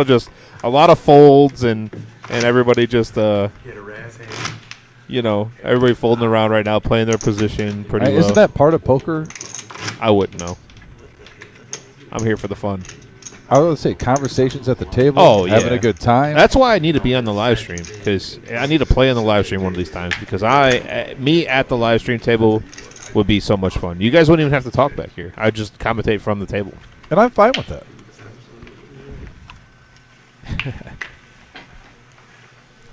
Speaker 2: of folds and everybody just
Speaker 6: Get a razz hand.
Speaker 2: everybody folding around right now, playing their position pretty well.
Speaker 1: Isn't that part of poker?
Speaker 2: I wouldn't know. I'm here for the fun.
Speaker 1: I would say conversations at the table,
Speaker 2: Oh,
Speaker 1: having
Speaker 2: yeah.
Speaker 1: a good time.
Speaker 2: That's why I need to be on the live stream, because I need to play on the live stream one of these times, because me at the live stream table would be so much fun. You guys wouldn't even have to talk back here. I'd just commentate from the table.
Speaker 1: And I'm fine with that.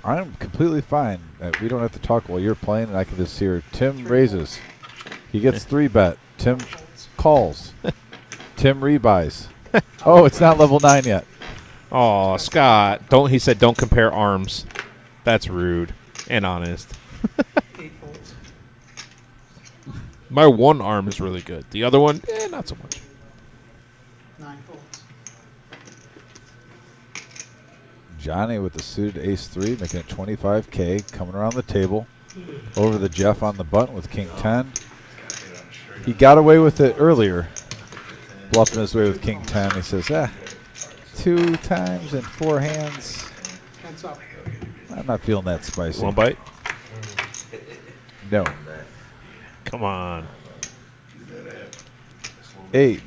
Speaker 1: I'm completely fine that we don't have to talk while you're playing, and I can just hear Tim raises. He gets 3-bet. Tim calls. Tim rebuys. Oh, it's not level 9 yet.
Speaker 2: Oh, Scott, he said don't compare arms. That's rude and honest.
Speaker 9: 8 folds.
Speaker 2: My one arm is really good. The other one, not so much.
Speaker 9: 9 folds.
Speaker 1: Johnny with the suited ace-3, making it 25K, coming around the table. Over the Jeff on the button with king 10. He got away with it earlier, bluffing his way with king 10. He says, 2 times in 4 hands.
Speaker 9: Heads up.
Speaker 1: I'm not feeling that spicy.
Speaker 2: One bite?
Speaker 1: No.
Speaker 2: Come on.
Speaker 1: 8,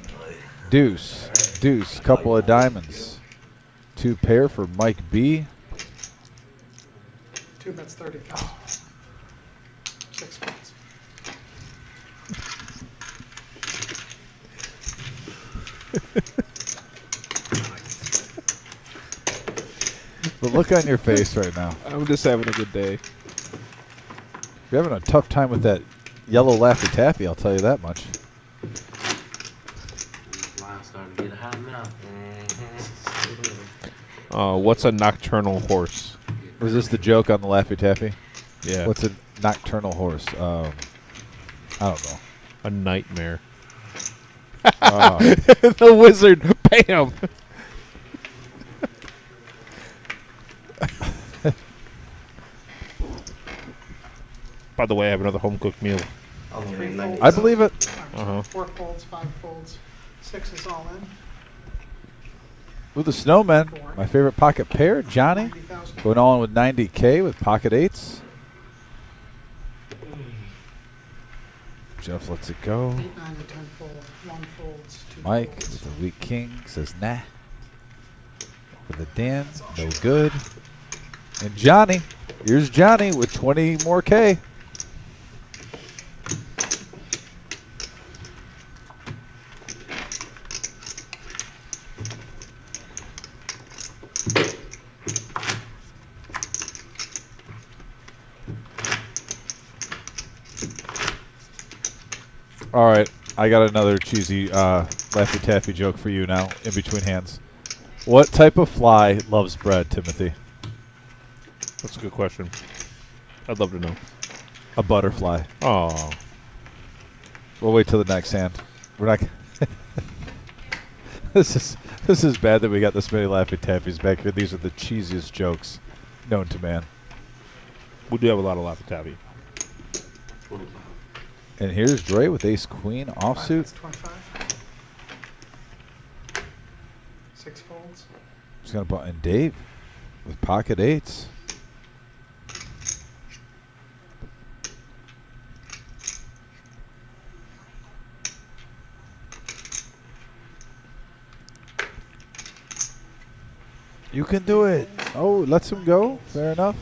Speaker 1: deuce, deuce, couple of diamonds. 2 pair for Mike B.
Speaker 9: 2 bets 30,000. 6 folds.
Speaker 1: The look on your face right now.
Speaker 2: I'm just having a good day.
Speaker 1: You're having a tough time with that yellow Laffy Taffy, I'll tell you that much.
Speaker 5: Line starting to get hot now.
Speaker 2: What's a nocturnal horse?
Speaker 1: Was this the joke on the Laffy Taffy?
Speaker 2: Yeah.
Speaker 1: What's a nocturnal horse? I don't know.
Speaker 2: A nightmare.
Speaker 1: Uh,
Speaker 2: The wizard. Bam. By the way, I have another home cooked meal.
Speaker 9: 3 folds.
Speaker 1: I believe it.
Speaker 2: Uh-huh.
Speaker 9: 4 folds, 5 folds. 6 is all in.
Speaker 1: With the Snowman, my favorite pocket pair, Johnny.
Speaker 9: 90,000.
Speaker 1: Going on with 90K with pocket 8s. Jeff lets it go.
Speaker 9: 8, 9, and 10 fold. 1 folds. 2
Speaker 1: Mike
Speaker 9: folds.
Speaker 1: with a weak king says nah. With a Dan, no good. And Johnny, here's Johnny with 20 more K. All right, I got another cheesy Laffy Taffy joke for you now, in between hands. What type of fly loves bread, Timothy?
Speaker 2: That's a good question. I'd love to know.
Speaker 1: A butterfly.
Speaker 2: Oh.
Speaker 1: We'll wait till the next hand. We're not. This is bad that we got this many Laffy Taffies back here. These are the cheesiest jokes known to man.
Speaker 2: We do have a lot of Laffy Taffy.
Speaker 1: And here's Dre with Ace Queen
Speaker 9: 5
Speaker 1: offsuit.
Speaker 9: bets 25. 6 folds.
Speaker 1: He's gonna put in Dave with pocket 8s. You can do it. Oh, lets him go. Fair enough.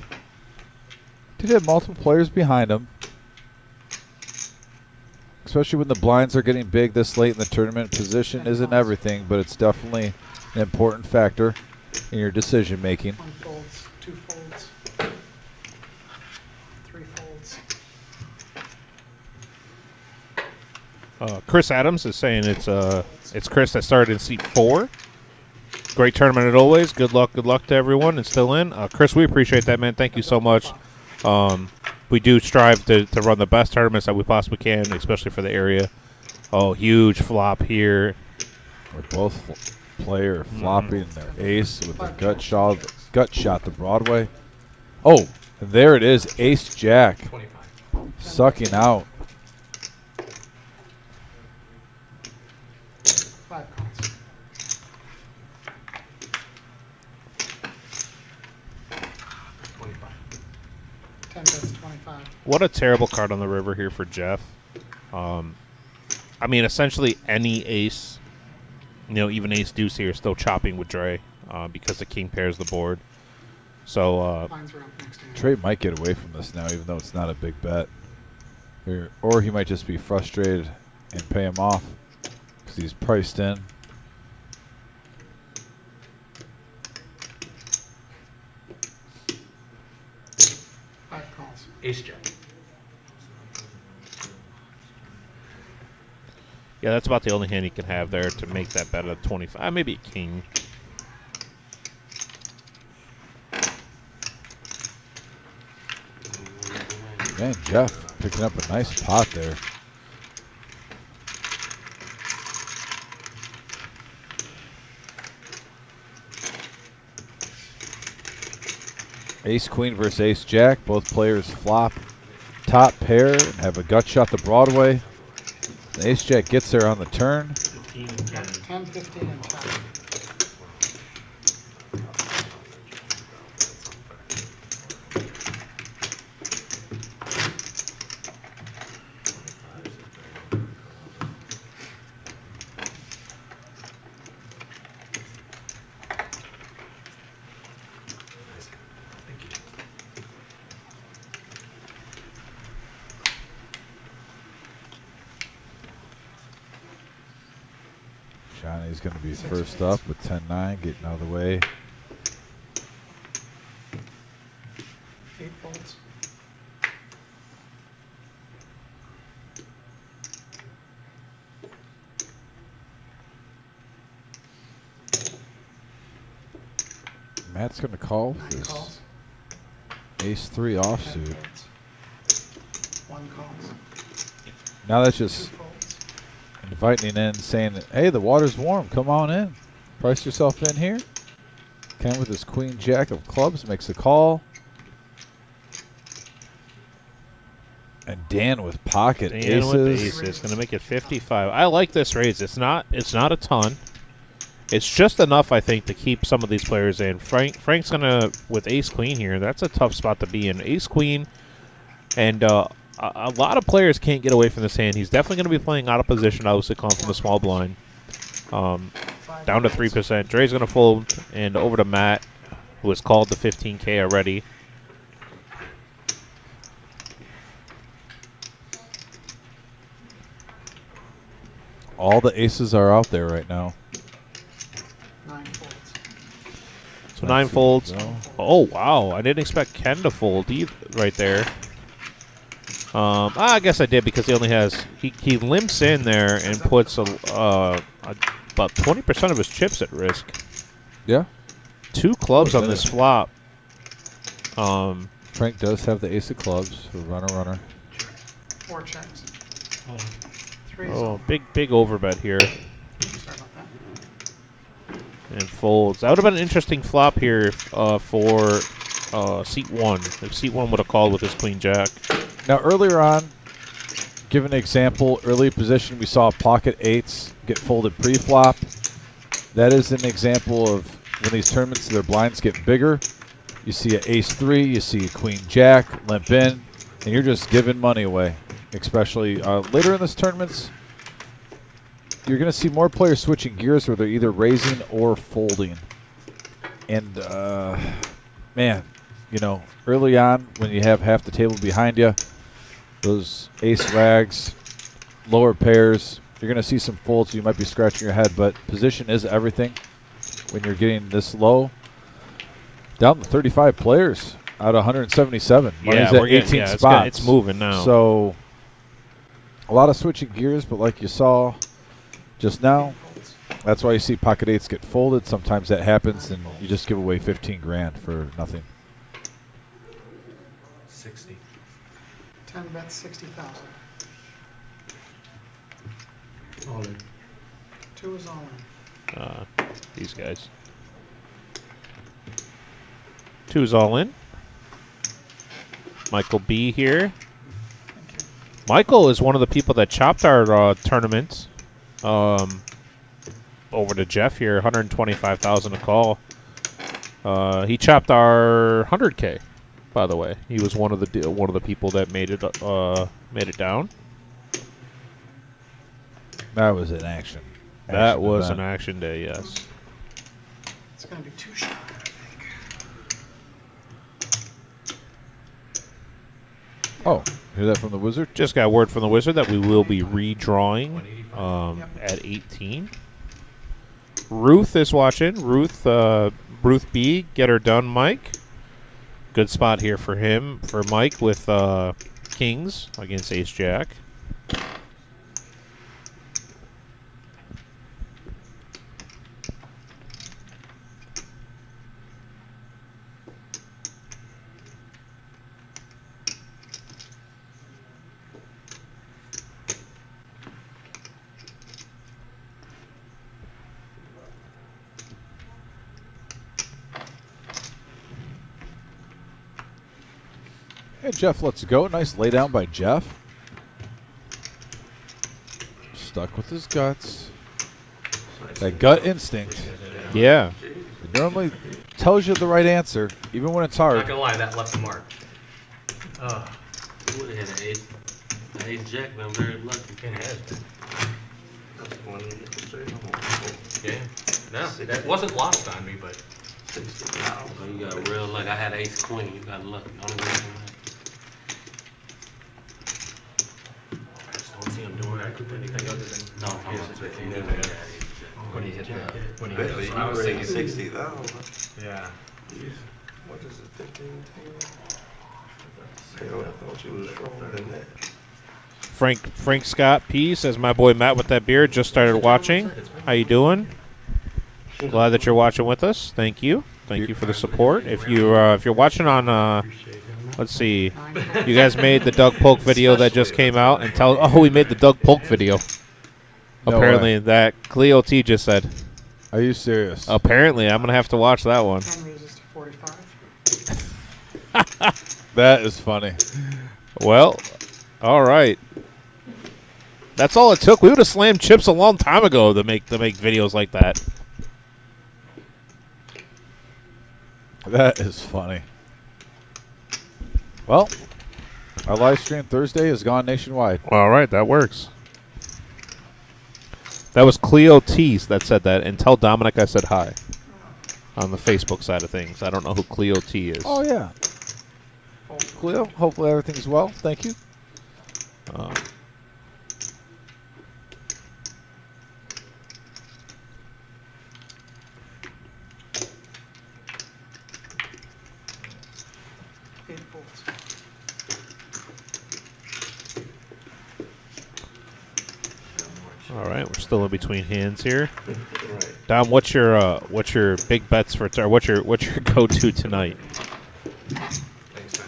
Speaker 1: Did have multiple players behind him. Especially when the blinds are getting big this late in the tournament. Position isn't everything, but it's definitely an important factor in your decision making.
Speaker 9: 1 folds. 2 folds. 3 folds.
Speaker 2: Chris Adams is saying it's Chris that started in seat 4. Great tournament as always. Good luck to everyone and still in. Chris, we appreciate that, man. Thank you so much. We do strive to run the best tournaments that we possibly can, especially for the area. Oh, huge flop here.
Speaker 1: We're both player flopping their ace with a gut shot to Broadway. Oh, and there it is, ace jack,
Speaker 6: 25.
Speaker 1: sucking out.
Speaker 9: 5 calls. Ten bets 25.
Speaker 2: What a terrible card on the river here for Jeff. I mean, essentially any ace, even ace deuce here is still chopping with Dre because the king pairs the board. So
Speaker 9: Lines are up next hand.
Speaker 1: Trey might get away from this now, even though it's not a big bet. Or he might just be frustrated and pay him off because he's priced in.
Speaker 9: Five calls.
Speaker 4: Ace jack.
Speaker 2: yeah, that's about the only hand he can have there to make that bet at 25. Maybe a king.
Speaker 1: Man, Jeff picking up a nice pot there. Ace queen versus ace jack. Both players flop top pair and have a gut shot to Broadway. The ace jack gets there on the turn.
Speaker 3: 15 and 10.
Speaker 9: 10, 15, and 10.
Speaker 1: Johnny's going to be first up with 10-9, getting out of the way.
Speaker 9: 8 folds.
Speaker 1: Matt's going to call with
Speaker 9: 9
Speaker 1: his
Speaker 9: calls.
Speaker 1: ace-3
Speaker 9: 10
Speaker 1: offsuit.
Speaker 9: folds. 1 calls.
Speaker 1: Now that's
Speaker 9: 2
Speaker 1: just
Speaker 9: folds.
Speaker 1: inviting in, saying, hey, the water's warm. Come on in. Price yourself in here. Ken with his queen jack of clubs makes a call. And Dan with pocket
Speaker 2: Dan
Speaker 1: aces.
Speaker 2: with the aces, going to make it 55. I like this raise. It's not a ton. It's just enough, I think, to keep some of these players in. Frank's going to, with ace-queen here, that's a tough spot to be in. Ace-queen, and a lot of players can't get away from this hand. He's definitely going to be playing out of position, obviously calling from the small blind. Down to 3%. Dre's going to fold, and over to Matt, who has called the 15K already.
Speaker 1: All the aces are out there right now.
Speaker 9: 9 folds.
Speaker 2: So 9 folds. Oh, wow. I didn't expect Ken to fold either right there. I guess I did because he only has... He limps in there and puts about 20% of his chips at risk.
Speaker 1: Yeah.
Speaker 2: 2 clubs on this flop.
Speaker 1: Frank does have the ace of clubs for runner.
Speaker 9: 4 checks. 3 is
Speaker 2: Oh,
Speaker 9: over.
Speaker 2: big overbet here.
Speaker 9: Sorry about that.
Speaker 2: And folds. That would have been an interesting flop here for seat 1. If seat 1 would have called with his queen jack.
Speaker 1: Now, earlier on, give an example, early position, we saw pocket 8s get folded pre-flop. That is an example of when these tournaments, their blinds get bigger. You see an ace-3, you see a queen jack, limp in, and you're just giving money away. Especially later in this tournaments, you're going to see more players switching gears where they're either raising or folding. And, man, early on when you have half the table behind you, those ace rags, lower pairs, you're going to see some folds. You might be scratching your head, but position is everything when you're getting this low. Down to 35 players out of 177. Money's at 18 spots.
Speaker 2: It's moving now.
Speaker 1: So a lot of switching gears, but like you saw just now, that's why you see pocket 8s get folded. Sometimes that happens, and you just give away 15 grand for nothing.
Speaker 6: 60.
Speaker 9: 10 bets 60,000.
Speaker 3: All in.
Speaker 9: 2 is all in.
Speaker 2: These guys. 2's all in. Michael B here. Michael is one of the people that chopped our tournament over to Jeff here, 125,000 a call. He chopped our 100K, by the way. He was one of the people that made it down.
Speaker 1: That was an action.
Speaker 2: That was
Speaker 1: event.
Speaker 2: an action day, yes.
Speaker 9: It's going to be 2 shot, I think.
Speaker 1: Oh, hear that from the wizard?
Speaker 2: Just got word from the wizard that we will be redrawing at 18. Ruth is watching. Ruth B, get her done, Mike. Good spot here for him, for Mike with Kings against Ace Jack.
Speaker 1: Hey, Jeff, let's go. Nice lay down by Jeff. Stuck with his guts. That gut instinct.
Speaker 2: Yeah.
Speaker 1: It normally tells you the right answer, even when it's
Speaker 4: Not
Speaker 1: hard.
Speaker 4: gonna lie, that left a mark.
Speaker 10: Would have had an ace. An ace jack, but I'm very lucky.
Speaker 4: It has been.
Speaker 6: That's one
Speaker 4: Yeah. No, that wasn't lost on me, but
Speaker 6: 60 now.
Speaker 10: Oh, you got real luck. I had ace queen. You got lucky. Only reason why.
Speaker 4: I just don't see him doing anything other than
Speaker 10: No, I'm
Speaker 4: his
Speaker 10: not
Speaker 4: 15
Speaker 10: taking
Speaker 4: in
Speaker 10: that.
Speaker 4: there. When he hit that. When he
Speaker 6: But
Speaker 4: hit
Speaker 6: you
Speaker 4: the
Speaker 6: were saying 60 though.
Speaker 4: Yeah.
Speaker 6: What is it, 15? Hell, I thought you was stronger than that.
Speaker 2: Frank Scott P says, my boy Matt with that beard just started watching. How you doing? Glad that you're watching with us. Thank you. Thank you for the support. If you're watching on let's see, you guys made the Doug Polk video that just came out, and we made the Doug Polk video.
Speaker 1: No
Speaker 2: Apparently
Speaker 1: way.
Speaker 2: that Cleo T just said.
Speaker 1: Are you serious?
Speaker 2: Apparently I'm gonna have to watch that one.
Speaker 9: 10 raises to 45.
Speaker 1: That is funny.
Speaker 2: Well, all right. That's all it took. We would have slammed chips a long time ago to make videos like that.
Speaker 1: That is funny. Well, our live stream Thursday is gone nationwide.
Speaker 2: All right, that works. That was Cleo T that said that, and tell Dominic I said hi on the Facebook side of things. I don't know who Cleo T is.
Speaker 1: Oh, yeah. Cleo, hopefully everything's well. Thank you.
Speaker 9: Eight volts.
Speaker 2: All right, we're still in between hands here.
Speaker 6: Right.
Speaker 2: Dom, what's your big bets for what's your go-to tonight?
Speaker 6: Thanks,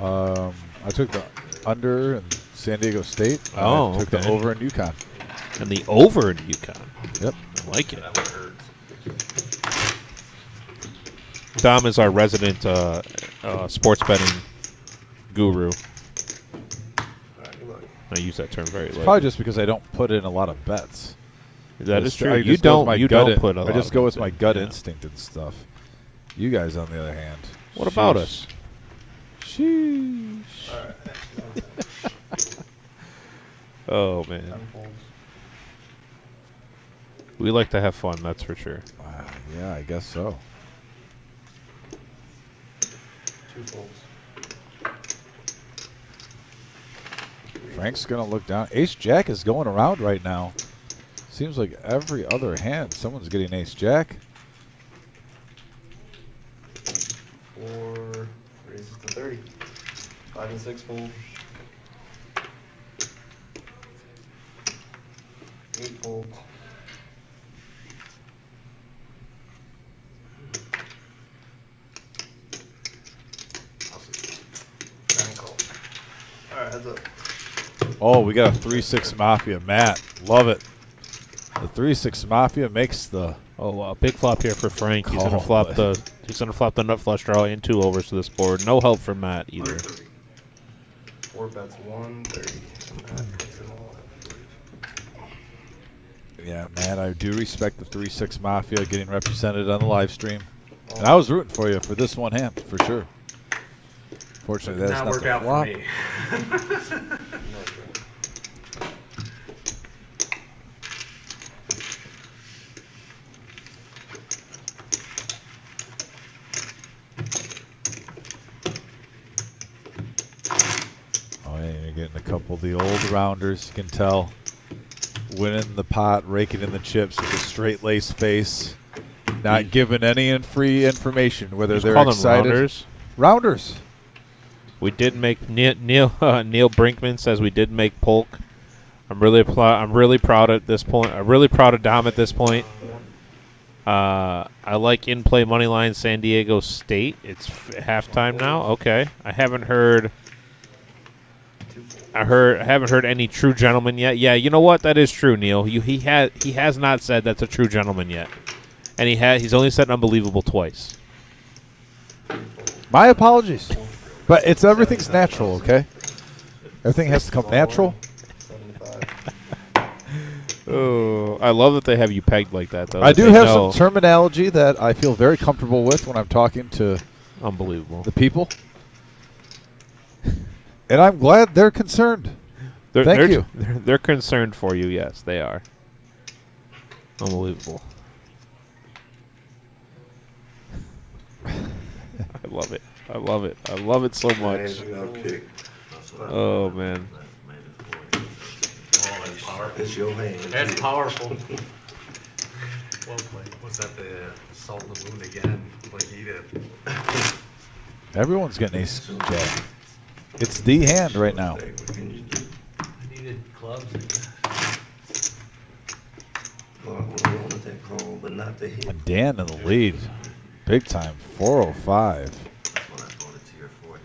Speaker 6: man.
Speaker 1: I took the under in San Diego State. and
Speaker 2: Oh,
Speaker 1: I took
Speaker 2: okay.
Speaker 1: the over in UConn.
Speaker 2: And the over in UConn.
Speaker 1: Yep.
Speaker 2: I like it.
Speaker 4: that one hurts.
Speaker 2: Dom is our resident sports betting guru.
Speaker 6: All right, good luck.
Speaker 2: I use that term very lightly.
Speaker 1: Probably just because I don't put in a lot of bets.
Speaker 2: That is
Speaker 1: Just-
Speaker 2: true.
Speaker 1: I
Speaker 2: You
Speaker 1: just go with
Speaker 2: don't.
Speaker 1: my
Speaker 2: You
Speaker 1: gut
Speaker 2: don't
Speaker 1: in-
Speaker 2: put a lot.
Speaker 1: I just
Speaker 2: of
Speaker 1: go with
Speaker 2: bets
Speaker 1: my
Speaker 2: in.
Speaker 1: gut
Speaker 2: Yeah.
Speaker 1: instinct and stuff. You guys, on the other hand.
Speaker 2: What about
Speaker 1: Sheesh.
Speaker 2: us?
Speaker 1: Sheesh.
Speaker 2: Oh man, we like to have fun. That's for sure.
Speaker 1: Yeah, I guess so.
Speaker 6: 2 folds.
Speaker 1: Frank's going to look down. Ace Jack is going around right now. Seems like every other hand, someone's getting Ace Jack.
Speaker 6: 4 raises to 30. 5 and 6 fold. 8 folds. Alright, heads up.
Speaker 1: Oh, we got a 3-6 Mafia. Matt, love it. 3-6 Mafia makes the.
Speaker 2: Oh wow, big flop here for Frank. He's gonna
Speaker 1: Call
Speaker 2: flop
Speaker 1: it.
Speaker 2: the nut flush draw and 2 overs to this board. No help from Matt either.
Speaker 6: 4 bets 130. And that puts it all at
Speaker 1: Yeah, man, I do respect the 3-6 Mafia getting represented on the live stream. And I was rooting for you for this one hand, for sure. Fortunately, that's
Speaker 4: Not
Speaker 1: not
Speaker 4: work
Speaker 1: the
Speaker 4: out
Speaker 1: flop.
Speaker 4: for me.
Speaker 1: Oh, yeah, you're getting a couple of the old rounders. You can tell. Winning the pot, raking in the chips with a straight lace face. Not giving any free information, whether
Speaker 2: Just
Speaker 1: they're
Speaker 2: call them
Speaker 1: excited.
Speaker 2: rounders.
Speaker 1: Rounders.
Speaker 2: We did make Neil Brinkman says we did make Polk. I'm really proud at this point. I'm really proud of Dom at this point. I like in play money line San Diego State. It's halftime now. Okay, I haven't heard any true gentleman yet. Yeah, you know what? That is true, Neil. He has not said that's a true gentleman yet, and he's only said unbelievable twice.
Speaker 1: My apologies. But everything's natural, okay? Everything has to come natural.
Speaker 6: 75.
Speaker 2: Oh, I love that they have you pegged like that, though.
Speaker 1: I
Speaker 2: that
Speaker 1: do
Speaker 2: they
Speaker 1: have
Speaker 2: know.
Speaker 1: some terminology that I feel very comfortable with when I'm talking to
Speaker 2: Unbelievable.
Speaker 1: the people. And I'm glad they're concerned. Thank you.
Speaker 2: They're concerned for you. Yes, they are. Unbelievable. I love it. I love it. I love it so much. Oh man.
Speaker 5: It's your hand.
Speaker 4: That's powerful.
Speaker 6: Well played. Was that the salt in the moon again? Like he did.
Speaker 1: Everyone's getting ace jack. It's the hand right now.
Speaker 4: I needed clubs.
Speaker 5: But not the hit.
Speaker 1: And Dan in the lead. Big time. 405.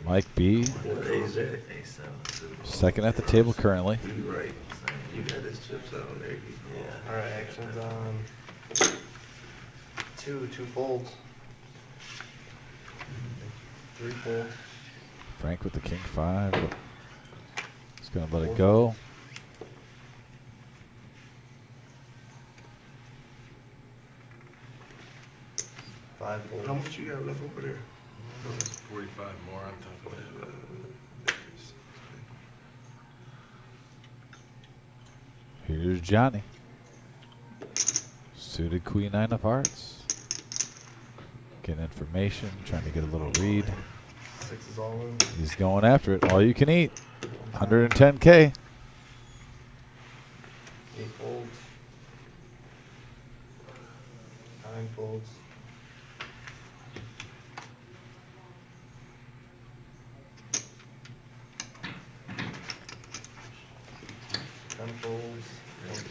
Speaker 1: Mike B.
Speaker 5: What ace that?
Speaker 1: Second at the table currently.
Speaker 5: You right. You got his chips on there. Yeah.
Speaker 6: All right, actions on 2 folds. 3 folds.
Speaker 1: Frank with the king 5. He's going to let it go.
Speaker 6: Five folds.
Speaker 5: How much you got left over there?
Speaker 6: 45 more on top of that.
Speaker 1: Here's Johnny. Suited queen 9 of hearts. Getting information, trying to get a little read.
Speaker 6: 6 is all in.
Speaker 1: He's going after it. All you can eat. 110K.
Speaker 6: 8 folds. 9 folds. 10 folds. 1 fold.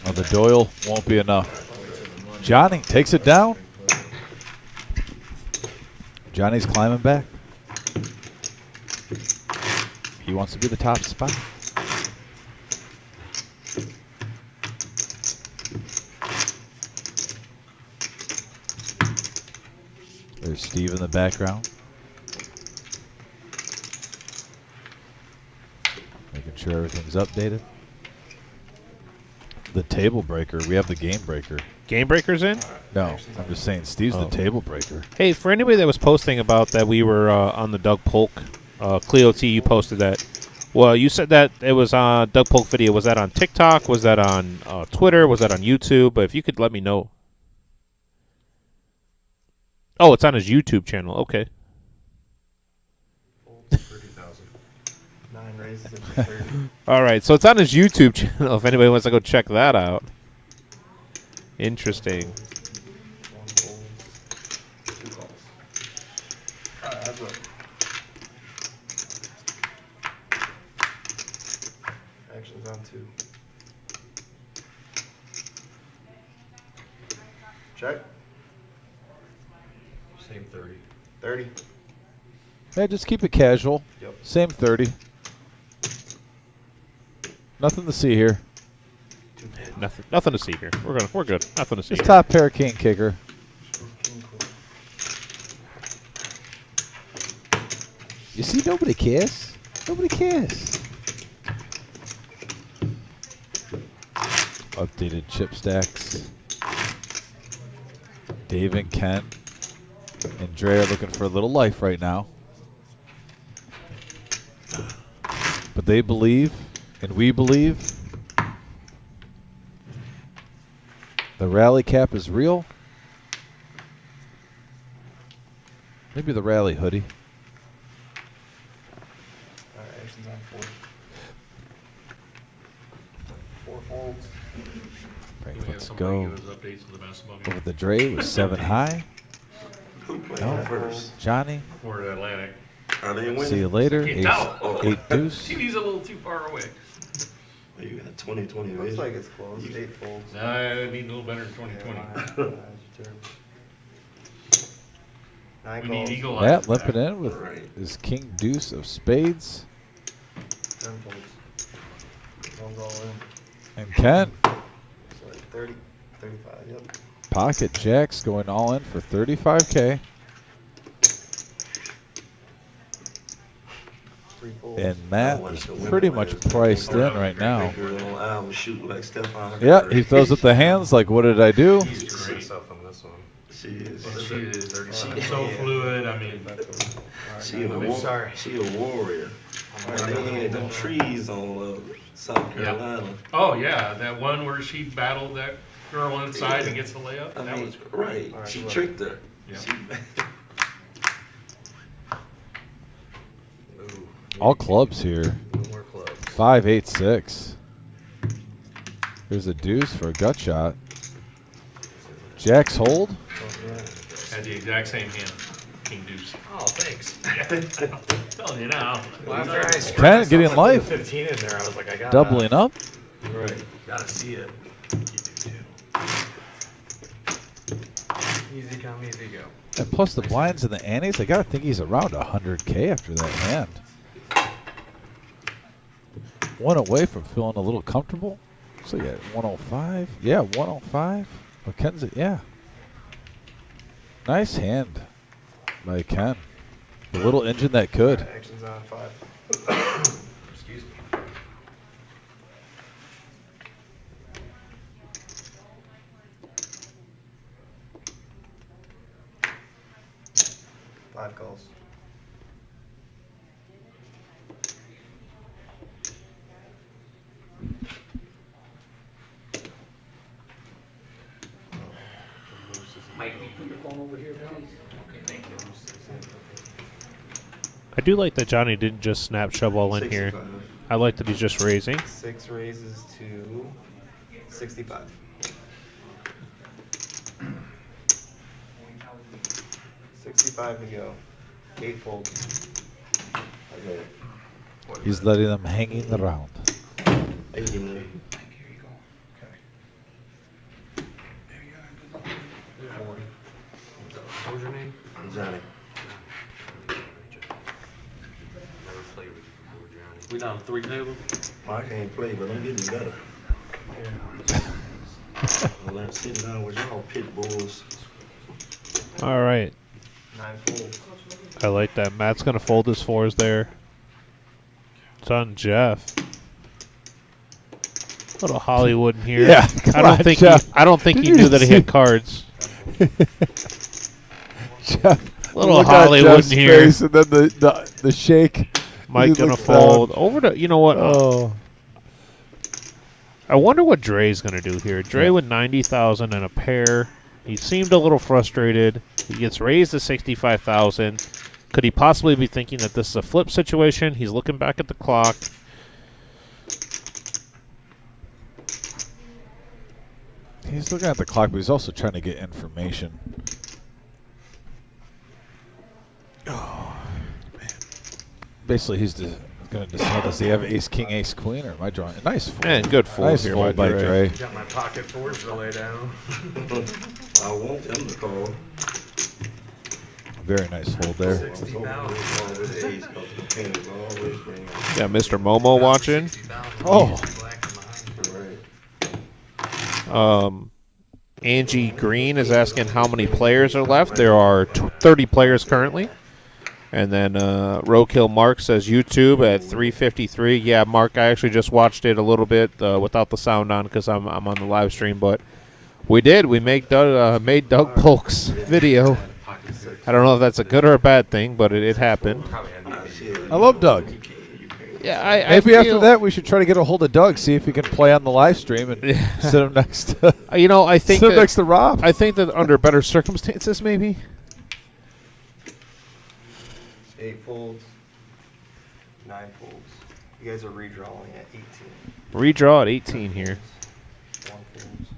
Speaker 1: Oh, the Doyle won't be enough. Johnny takes it down. Johnny's climbing back. He wants to be the top spot. There's Steve in the background. Making sure everything's updated. The table breaker. We have the game breaker.
Speaker 2: Game breakers in?
Speaker 1: No, I'm just saying Steve's
Speaker 2: Oh.
Speaker 1: the table breaker.
Speaker 2: Hey, for anybody that was posting about that we were on the Doug Polk, Cleo T, you posted that. Well, you said that it was on Doug Polk video. Was that on TikTok? Was that on Twitter? Was that on YouTube? But if you could let me know. Oh, it's on his YouTube channel. Okay.
Speaker 6: 30,000. 9 raises and 30.
Speaker 2: All right, so it's on his YouTube channel if anybody wants to go check that out. Interesting.
Speaker 6: 1 fold. 2 calls. Alright, that's up. Actions on 2. Check.
Speaker 4: Same 30.
Speaker 6: 30.
Speaker 1: Yeah, just keep it casual.
Speaker 6: Yep.
Speaker 1: Same 30. Nothing to see here.
Speaker 6: 2 folds.
Speaker 2: Nothing to see here. We're good. Nothing to see.
Speaker 1: It's
Speaker 2: Here.
Speaker 1: top pair king kicker. You see, nobody cares. Nobody cares. Updated chip stacks. Dave and Kent and Dre are looking for a little life right now. But they believe, and we believe, the rally cap is real. Maybe the rally hoodie.
Speaker 9: Alright, action's on 4. 4 folds.
Speaker 1: Frank,
Speaker 3: We have
Speaker 1: let's
Speaker 3: somebody
Speaker 1: go.
Speaker 3: give us updates on the basketball game.
Speaker 1: Over the Dre was 7 high.
Speaker 5: Who played
Speaker 1: No.
Speaker 5: first?
Speaker 1: Johnny,
Speaker 3: We're at Atlantic.
Speaker 5: Are they winning?
Speaker 1: see you later.
Speaker 3: Can't
Speaker 1: Ace,
Speaker 3: tell.
Speaker 1: 8 deuce.
Speaker 3: TV's a little too far away.
Speaker 5: You got 2020
Speaker 9: Looks
Speaker 5: vision.
Speaker 9: like it's close. 8 folds.
Speaker 3: I need a little better in 2020.
Speaker 9: 9
Speaker 3: We need
Speaker 9: calls.
Speaker 3: eagle
Speaker 1: Matt
Speaker 3: eyes.
Speaker 1: limping in with
Speaker 5: Right.
Speaker 1: his king deuce of spades.
Speaker 9: 10 folds. One's all in.
Speaker 1: And Ken,
Speaker 9: So like 30, 35, yep.
Speaker 1: pocket jacks going all in for 35K.
Speaker 9: 3 folds.
Speaker 1: And Matt is pretty much priced in right now.
Speaker 5: Girl on album shooting like Stephon.
Speaker 1: Yeah, he throws up the hands like, what did I do?
Speaker 6: He's great stuff on this one.
Speaker 5: She is.
Speaker 3: She is
Speaker 5: She-
Speaker 3: so fluid. I mean,
Speaker 5: She a
Speaker 6: I'm sorry.
Speaker 5: She a warrior. They had them trees on South Carolina.
Speaker 3: oh yeah, that one where she battled that girl inside and gets the layup.
Speaker 5: I
Speaker 3: That
Speaker 5: mean,
Speaker 3: was
Speaker 5: right.
Speaker 9: Alright,
Speaker 5: She
Speaker 9: look.
Speaker 5: tricked her.
Speaker 3: Yeah.
Speaker 5: She,
Speaker 6: Ooh,
Speaker 1: All clubs here.
Speaker 6: no more clubs.
Speaker 1: 5, 8, 6. There's a deuce for a gut shot. Jacks hold.
Speaker 3: had the exact same hand. King deuce.
Speaker 6: Oh, thanks.
Speaker 3: Telling you now.
Speaker 6: Well, after I scratched
Speaker 1: Ken getting
Speaker 6: myself, I put
Speaker 1: life.
Speaker 6: the 15 in there. I was like, I got
Speaker 1: Doubling up.
Speaker 6: Right. Gotta see it. Easy come, easy go.
Speaker 1: And plus the blinds and the antes, I gotta think he's around 100K after that hand. One away from feeling a little comfortable. So yeah, 105. Yeah, 105. Oh, Ken's it. Yeah. Nice hand by Ken. The little engine that could.
Speaker 9: Alright, action's on 5.
Speaker 6: Excuse me.
Speaker 9: Five calls.
Speaker 8: Mike, can you put your phone over here, please? Okay, thank you.
Speaker 2: I do like that Johnny didn't just snap shove all in here.
Speaker 5: 65.
Speaker 2: I like that he's just raising.
Speaker 9: 6 raises to 65. $65 to go. 8 folds.
Speaker 5: Okay.
Speaker 1: He's letting them hanging around.
Speaker 5: 80 million.
Speaker 8: Mike, here you go. Okay. There you are. Good luck.
Speaker 6: What was your name?
Speaker 5: Johnny.
Speaker 6: Never played with you before, Johnny.
Speaker 10: We down 3 table.
Speaker 5: Mark ain't play, but I'm getting better. I'm sitting down with y'all pit bulls.
Speaker 2: All right.
Speaker 9: 9 folds.
Speaker 2: I like that. Matt's gonna fold his 4s there. It's on Jeff. Little Hollywood in here.
Speaker 1: Yeah,
Speaker 2: I
Speaker 1: come
Speaker 2: don't
Speaker 1: on,
Speaker 2: think
Speaker 1: Jeff.
Speaker 2: I don't think
Speaker 1: Did
Speaker 2: he
Speaker 1: you
Speaker 2: knew that he
Speaker 1: see-
Speaker 2: had cards.
Speaker 1: Jeff,
Speaker 2: Little
Speaker 1: look at
Speaker 2: Hollywood
Speaker 1: Jeff's
Speaker 2: in here.
Speaker 1: face and then the shake.
Speaker 2: Mike
Speaker 1: He
Speaker 2: gonna
Speaker 1: looked
Speaker 2: fold
Speaker 1: down.
Speaker 2: over to. You know what?
Speaker 1: Oh,
Speaker 2: I wonder what Dre's gonna do here. Dre with 90,000 and a pair. He seemed a little frustrated. He gets raised to 65,000. Could he possibly be thinking that this is a flip situation? He's looking back at the clock.
Speaker 1: he's looking at the clock, but he's also trying to get information. Oh, man. Basically, he's going to decide, does he have ace, king, ace, queen, or am I drawing? Nice fold.
Speaker 2: And good fold
Speaker 1: Nice
Speaker 2: here
Speaker 1: fold
Speaker 2: by
Speaker 1: by
Speaker 2: Dre.
Speaker 1: Dre.
Speaker 6: Got my pocket 4s to lay down.
Speaker 5: I want them to call.
Speaker 1: Very nice fold there.
Speaker 6: 60,000.
Speaker 5: Always ace, 'cause the king is always bringing.
Speaker 2: Yeah, Mr. Momo watching.
Speaker 6: 60,000.
Speaker 1: Oh.
Speaker 6: Black and behind.
Speaker 5: Right.
Speaker 2: Angie Green is asking how many players are left. There are 30 players currently. And then Roadkill Mark says YouTube at 3:53. Yeah, Mark, I actually just watched it a little bit without the sound on because I'm on the live stream. But we made Doug Polk's video. I don't know if that's a good or a bad thing, but it happened.
Speaker 1: I love Doug.
Speaker 2: Yeah,
Speaker 1: Maybe after that we should try to get a hold of Doug, see if he can play on the live stream and sit him next to.
Speaker 2: I think
Speaker 1: sit him next to Rob.
Speaker 2: I think that under better circumstances, maybe.
Speaker 11: 8 folds, 9 folds. You guys are redrawing at 18.
Speaker 2: Redraw at 18 here.
Speaker 11: 1 folds.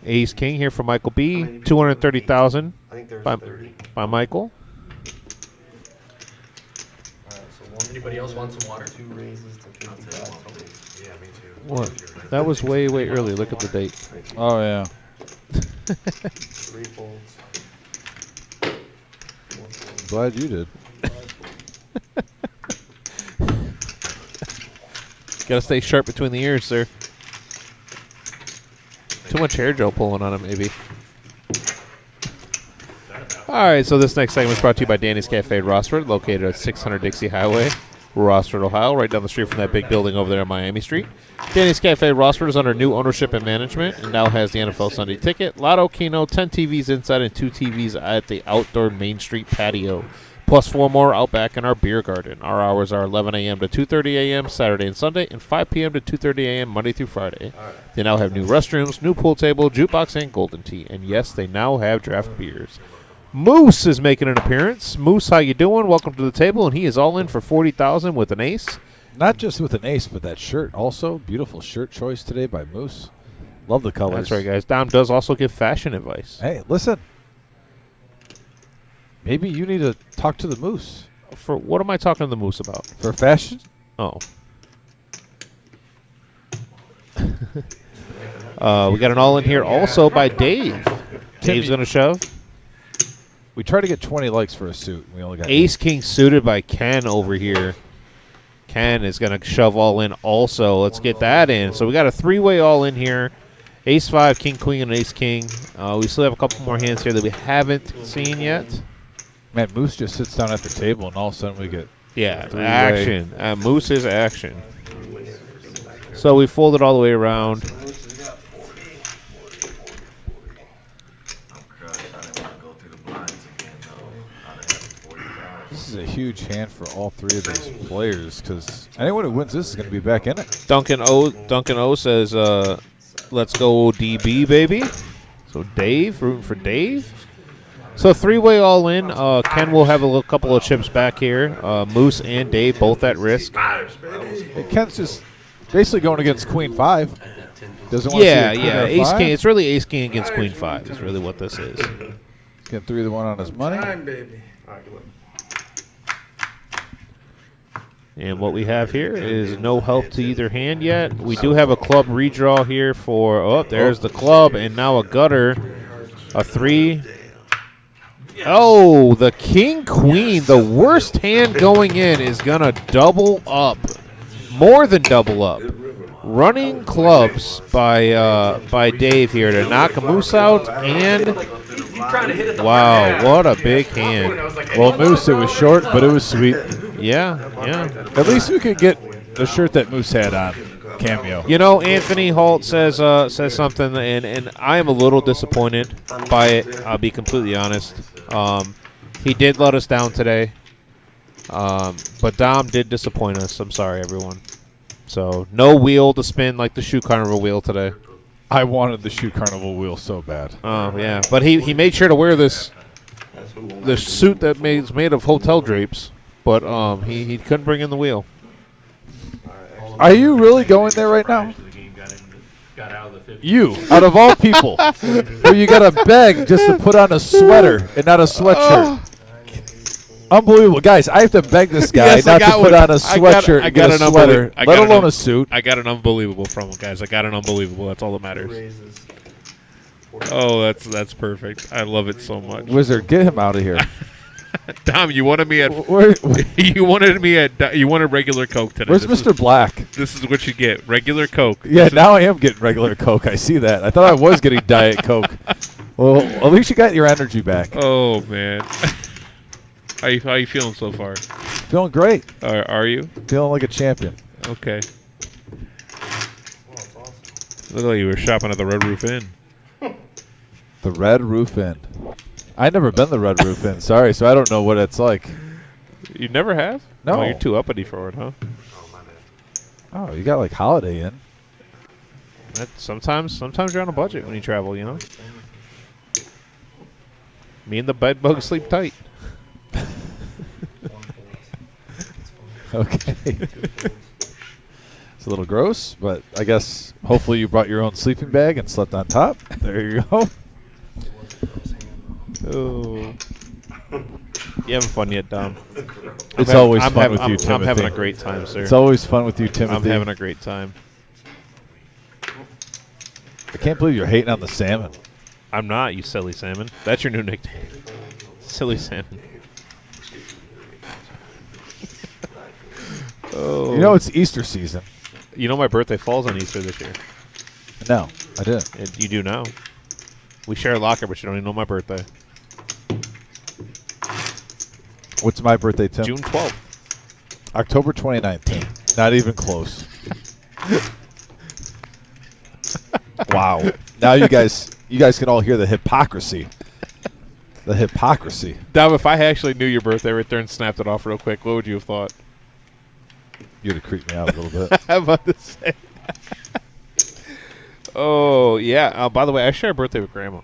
Speaker 2: Ace King here for Michael B. 230,000
Speaker 11: I think there's
Speaker 2: by
Speaker 11: 30.
Speaker 2: Michael.
Speaker 11: Alright, so 1
Speaker 4: Anybody else want some water?
Speaker 11: 2 raises to 55.
Speaker 6: Yeah, me too.
Speaker 2: What? That was way early. Look at the date.
Speaker 1: Oh yeah.
Speaker 11: 3 folds. 1 fold.
Speaker 1: Glad you did.
Speaker 2: Gotta stay sharp between the ears, sir. Too much hair gel pulling on him, maybe. All right, so this next segment is brought to you by Danny's Cafe at Rossford, located at 600 Dixie Highway, Rossford, Ohio, right down the street from that big building over there on Miami Street. Danny's Cafe at Rossford is under new ownership and management and now has the NFL Sunday Ticket, Lotto Keno, 10 TVs inside and 2 TVs at the outdoor Main Street patio, plus 4 more out back in our beer garden. Our hours are 11 a.m. to 2:30 a.m. Saturday and Sunday, and 5 p.m. to 2:30 a.m. Monday through Friday. They now have new restrooms, new pool table, jukebox, and golden tea. And yes, they now have draft beers. Moose is making an appearance. Moose, how you doing? Welcome to the table, and he is all in for $40,000 with an ace.
Speaker 1: Not just with an ace, but that shirt also. Beautiful shirt choice today by Moose. Love the colors.
Speaker 2: That's right, guys. Dom does also give fashion advice.
Speaker 1: Hey, listen. Maybe you need to talk to the Moose.
Speaker 2: For what am I talking to the Moose about?
Speaker 1: For fashion?
Speaker 2: Oh. We got an all in here also by Dave. Dave's going to shove.
Speaker 1: We tried to get 20 likes for a suit. We only got
Speaker 2: Ace King suited by Ken over here. Ken is going to shove all in also. Let's get that in. So we got a 3-way all in here. Ace 5, King Queen, and Ace King. We still have a couple more hands here that we haven't seen yet.
Speaker 1: Man, Moose just sits down at the table, and all of a sudden we get
Speaker 2: action. Moose is action. So we fold it all the way around.
Speaker 1: This is a huge hand for all 3 of these players because anyone who wins this is going to be back in it.
Speaker 2: Duncan O says, let's go DB, baby. So Dave, rooting for Dave. So 3-way all in. Ken will have a couple of chips back here. Moose and Dave both at risk.
Speaker 1: And Ken's just basically going against Queen 5. Doesn't want to see a Queen or a
Speaker 2: Ace
Speaker 1: 5.
Speaker 2: King. It's really Ace King against Queen 5 is really what this is.
Speaker 1: Get 3 to 1 on his money.
Speaker 11: Baby. All right, good.
Speaker 2: And what we have here is no help to either hand yet. We do have a club redraw here for, there's the club, and now a gutter, a 3. Oh, the King Queen, the worst hand going in is going to double up, more than double up. Running clubs by Dave here to knock a Moose out, and wow, what a big hand.
Speaker 1: Well, Moose, it was short, but it was sweet.
Speaker 2: Yeah.
Speaker 1: At least we could get the shirt that Moose had on, cameo.
Speaker 2: You know, Anthony Holt says something, and I am a little disappointed by it. I'll be completely honest. He did let us down today, but Dom did disappoint us. I'm sorry, everyone. So no wheel to spin like the Shoe Carnival wheel today.
Speaker 1: I wanted the Shoe Carnival wheel so bad.
Speaker 2: Oh yeah, but he made sure to wear this suit that is made of hotel drapes, but he couldn't bring in the wheel.
Speaker 1: Are you really going there right now?
Speaker 3: Got out of the 50.
Speaker 1: You, out of all people, where you got to beg just to put on a sweater and not a sweatshirt. Unbelievable. Guys, I have to beg this guy not to put on a sweatshirt and get a sweater, let alone a suit.
Speaker 2: I got an unbelievable from him, guys. I got an unbelievable. That's all that matters. Oh, that's perfect. I love it so much.
Speaker 1: Wizard, get him out of here.
Speaker 2: Dom, you wanted me at
Speaker 1: Where,
Speaker 2: you wanted regular Coke today.
Speaker 1: where's
Speaker 2: This
Speaker 1: Mr. Black?
Speaker 2: This is what you get. Regular Coke.
Speaker 1: Yeah, now I am getting regular Coke. I see that. I thought I was getting Diet Coke. Well, at least you got your energy back.
Speaker 2: Oh man. How you feeling so far?
Speaker 1: Feeling great.
Speaker 2: Are you?
Speaker 1: Feeling like a champion.
Speaker 2: Okay. Look like you were shopping at the Red Roof Inn.
Speaker 1: The Red Roof Inn. I've never been the Red Roof Inn. Sorry, so I don't know what it's like.
Speaker 2: You never have?
Speaker 1: No.
Speaker 2: Oh, you're too uppity for it, huh?
Speaker 1: Oh, you got like Holiday Inn.
Speaker 2: Sometimes you're on a budget when you travel, you know? Me and the bed bug sleep tight.
Speaker 1: Okay. It's a little gross, but I guess hopefully you brought your own sleeping bag and slept on top. There you go.
Speaker 2: Oh. You having fun yet, Dom?
Speaker 1: It's always fun with you, Timothy.
Speaker 2: I'm having a great time, sir.
Speaker 1: It's always fun with you, Timothy.
Speaker 2: I'm having a great time.
Speaker 1: I can't believe you're hating on the salmon.
Speaker 2: I'm not, you silly salmon. That's your new nickname. Silly salmon. Oh.
Speaker 1: You know it's Easter season.
Speaker 2: You know my birthday falls on Easter this year.
Speaker 1: No, I didn't.
Speaker 2: You do now. We share a locker, but you don't even know my birthday.
Speaker 1: What's my birthday, Tim?
Speaker 2: June 12th.
Speaker 1: October 29th, Tim. Not even close. Wow. Now you guys can all hear the hypocrisy. The hypocrisy.
Speaker 2: Dom, if I actually knew your birthday right there and snapped it off real quick, what would you have thought?
Speaker 1: You'd have creeped me out a little bit.
Speaker 2: I'm about to say. Oh, yeah. By the way, I share a birthday with Grandma.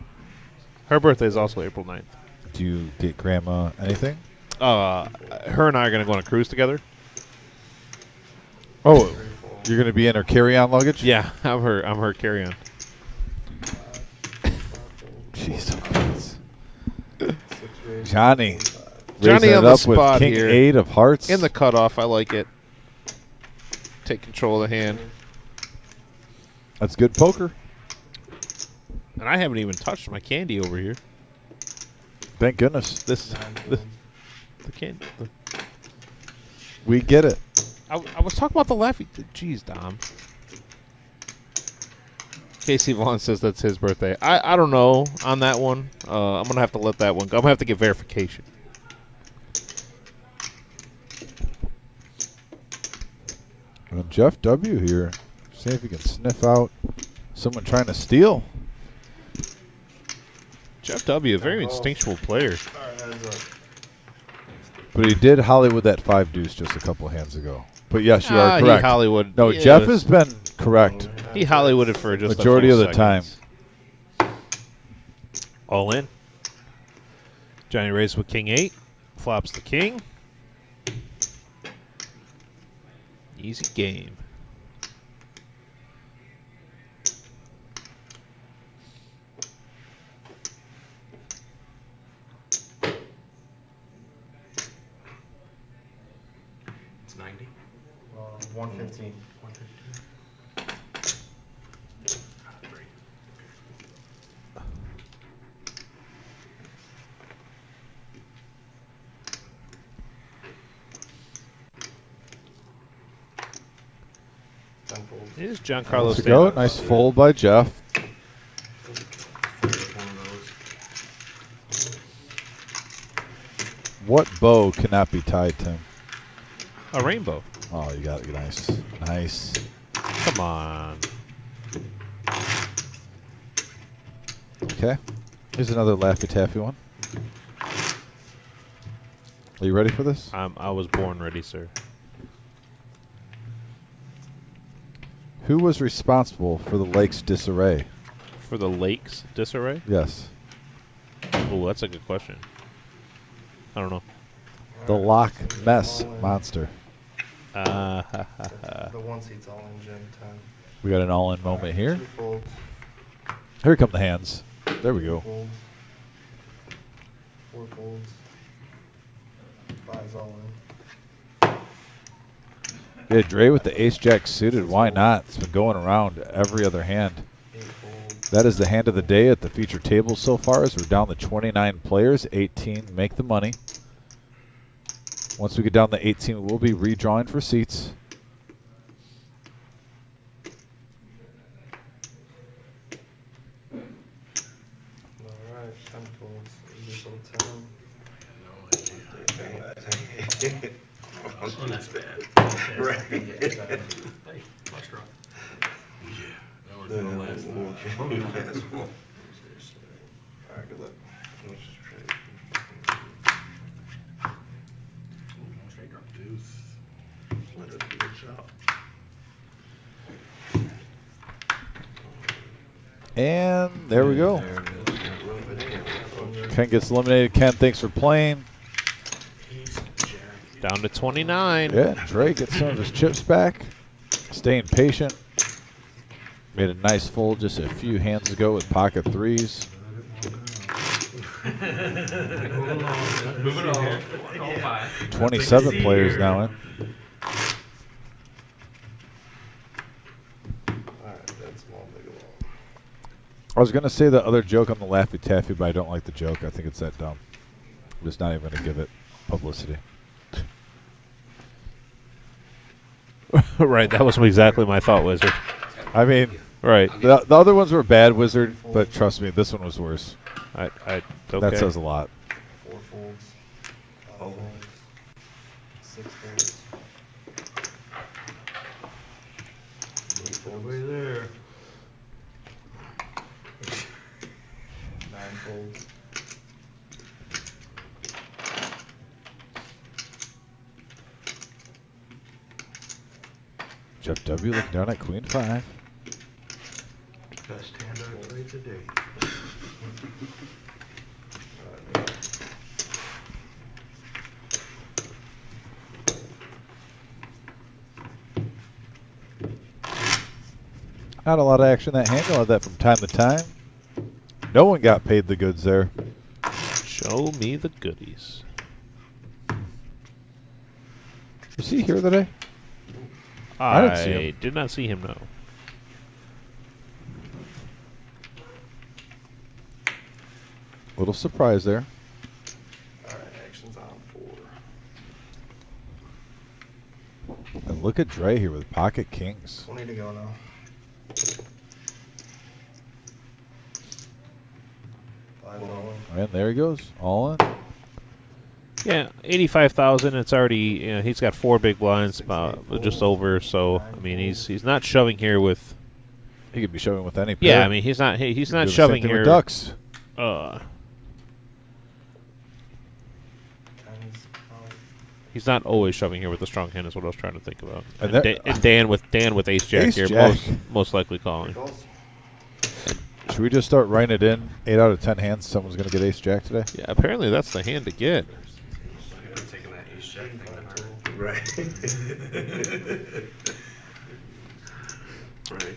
Speaker 2: Her birthday is also April 9th.
Speaker 1: Do you get Grandma anything?
Speaker 2: Her and I are going to go on a cruise together.
Speaker 1: Oh, you're going to be in her carry-on luggage?
Speaker 2: Yeah, I'm her carry-on.
Speaker 1: Jeez, Johnny
Speaker 2: Johnny
Speaker 1: raising
Speaker 2: on
Speaker 1: it
Speaker 2: the
Speaker 1: up with
Speaker 2: spot
Speaker 1: King
Speaker 2: here.
Speaker 1: 8 of hearts.
Speaker 2: In the cutoff, I like it. Take control of the hand.
Speaker 1: That's good poker.
Speaker 2: And I haven't even touched my candy over here.
Speaker 1: Thank goodness.
Speaker 2: The candy.
Speaker 1: We get it.
Speaker 2: I was talking about the Laffy. Jeez, Dom. Casey Vaughn says that's his birthday. I don't know on that one. I'm going to have to let that one go. I'm going to have to get verification.
Speaker 1: Well, Jeff W. here. See if he can sniff out someone trying to steal.
Speaker 2: Jeff W., a very instinctual player.
Speaker 1: But he did Hollywood that 5 deuce just a couple hands ago. But yes, you are correct.
Speaker 2: He Hollywood.
Speaker 1: No,
Speaker 2: yeah,
Speaker 1: Jeff has been correct.
Speaker 2: He Hollywooded for just
Speaker 1: majority
Speaker 2: a
Speaker 1: of
Speaker 2: few
Speaker 1: the
Speaker 2: seconds.
Speaker 1: time.
Speaker 2: All in. Johnny raises with King 8. Flops the King. Easy game.
Speaker 6: It's 90.
Speaker 11: 115.
Speaker 6: 152.
Speaker 2: It is John Carlos.
Speaker 1: Let's go. Nice fold by Jeff. What bow cannot be tied, Tim?
Speaker 2: A rainbow.
Speaker 1: Oh, you got it. Nice. Nice.
Speaker 2: Come on.
Speaker 1: Okay. Here's another Laffy Taffy one. Are you ready for this?
Speaker 2: I was born ready, sir.
Speaker 1: Who was responsible for the lake's disarray?
Speaker 2: For the lake's disarray?
Speaker 1: Yes.
Speaker 2: Oh, that's a good question. I don't know.
Speaker 1: The Loch Ness Monster.
Speaker 11: The one seat's all in Gen 10.
Speaker 1: We got an all-in moment here.
Speaker 11: 2 folds.
Speaker 1: Here come the hands. There we go.
Speaker 11: Folds. 4 folds. 5's all in.
Speaker 1: Yeah, Dre with the ace-jack suited. Why not? It's been going around every other hand.
Speaker 11: 8 folds.
Speaker 1: That is the hand of the day at the feature table so far as we're down to 29 players. 18 make the money. Once we get down to 18, we'll be redrawing for seats.
Speaker 11: Alright, 10 folds. Initial 10.
Speaker 3: Oh, that's bad.
Speaker 5: Right.
Speaker 3: Hey, much rough. Yeah. That was gonna last.
Speaker 11: Alright, good luck.
Speaker 3: Straight drop.
Speaker 5: Deuce. Let us do a shot.
Speaker 1: And there we go.
Speaker 5: There it is. Rub it in.
Speaker 1: Ken gets eliminated. Ken, thanks for playing.
Speaker 2: Down to 29.
Speaker 1: Yeah, Dre gets some of his chips back. Staying patient. Made a nice fold just a few hands ago with pocket threes.
Speaker 4: Moving on.
Speaker 1: 27 players now in.
Speaker 11: Alright, that's small, big long.
Speaker 1: I was going to say the other joke on the Laffy Taffy, but I don't like the joke. I think it's that dumb. I'm just not even going to give it publicity.
Speaker 2: Right, that was exactly my thought, Wizard.
Speaker 1: I mean,
Speaker 2: Right.
Speaker 1: the other ones were bad, Wizard, but trust me, this one was worse.
Speaker 2: Okay.
Speaker 1: That says a lot.
Speaker 11: 4 folds. 5 folds. 6 folds. 8 folds.
Speaker 3: Way there.
Speaker 11: 9 folds.
Speaker 1: Jeff W. looking down at Queen 5.
Speaker 3: Best hand I played today.
Speaker 1: Not a lot of action in that hand. You'll have that from time to time. No one got paid the goods there.
Speaker 2: Show me the goodies.
Speaker 1: Was he here today? I didn't see him.
Speaker 2: Did not see him, no.
Speaker 1: Little surprise there.
Speaker 11: Alright, action's on 4.
Speaker 1: And look at Dre here with pocket kings.
Speaker 11: 20 to go now.
Speaker 1: And there he goes, all in.
Speaker 2: Yeah, 85,000. It's already. He's got 4 big blinds, just over. So I mean, he's not shoving here with.
Speaker 1: He could be shoving with any pair.
Speaker 2: Yeah, I mean, he's not. He's
Speaker 1: Do
Speaker 2: not
Speaker 1: the
Speaker 2: shoving
Speaker 1: same thing
Speaker 2: here.
Speaker 1: with ducks.
Speaker 2: He's not always shoving here with a strong hand. Is what I was trying to think about.
Speaker 1: And
Speaker 2: And,
Speaker 1: that-
Speaker 2: and Dan with Ace Jack
Speaker 1: Ace
Speaker 2: here,
Speaker 1: Jack.
Speaker 2: most likely calling.
Speaker 1: Should we just start writing it in? 8 out of 10 hands, someone's going to get ace jack today?
Speaker 2: Yeah, apparently that's the hand to get.
Speaker 6: I'm taking that ace jack thing to heart.
Speaker 5: Right. Right.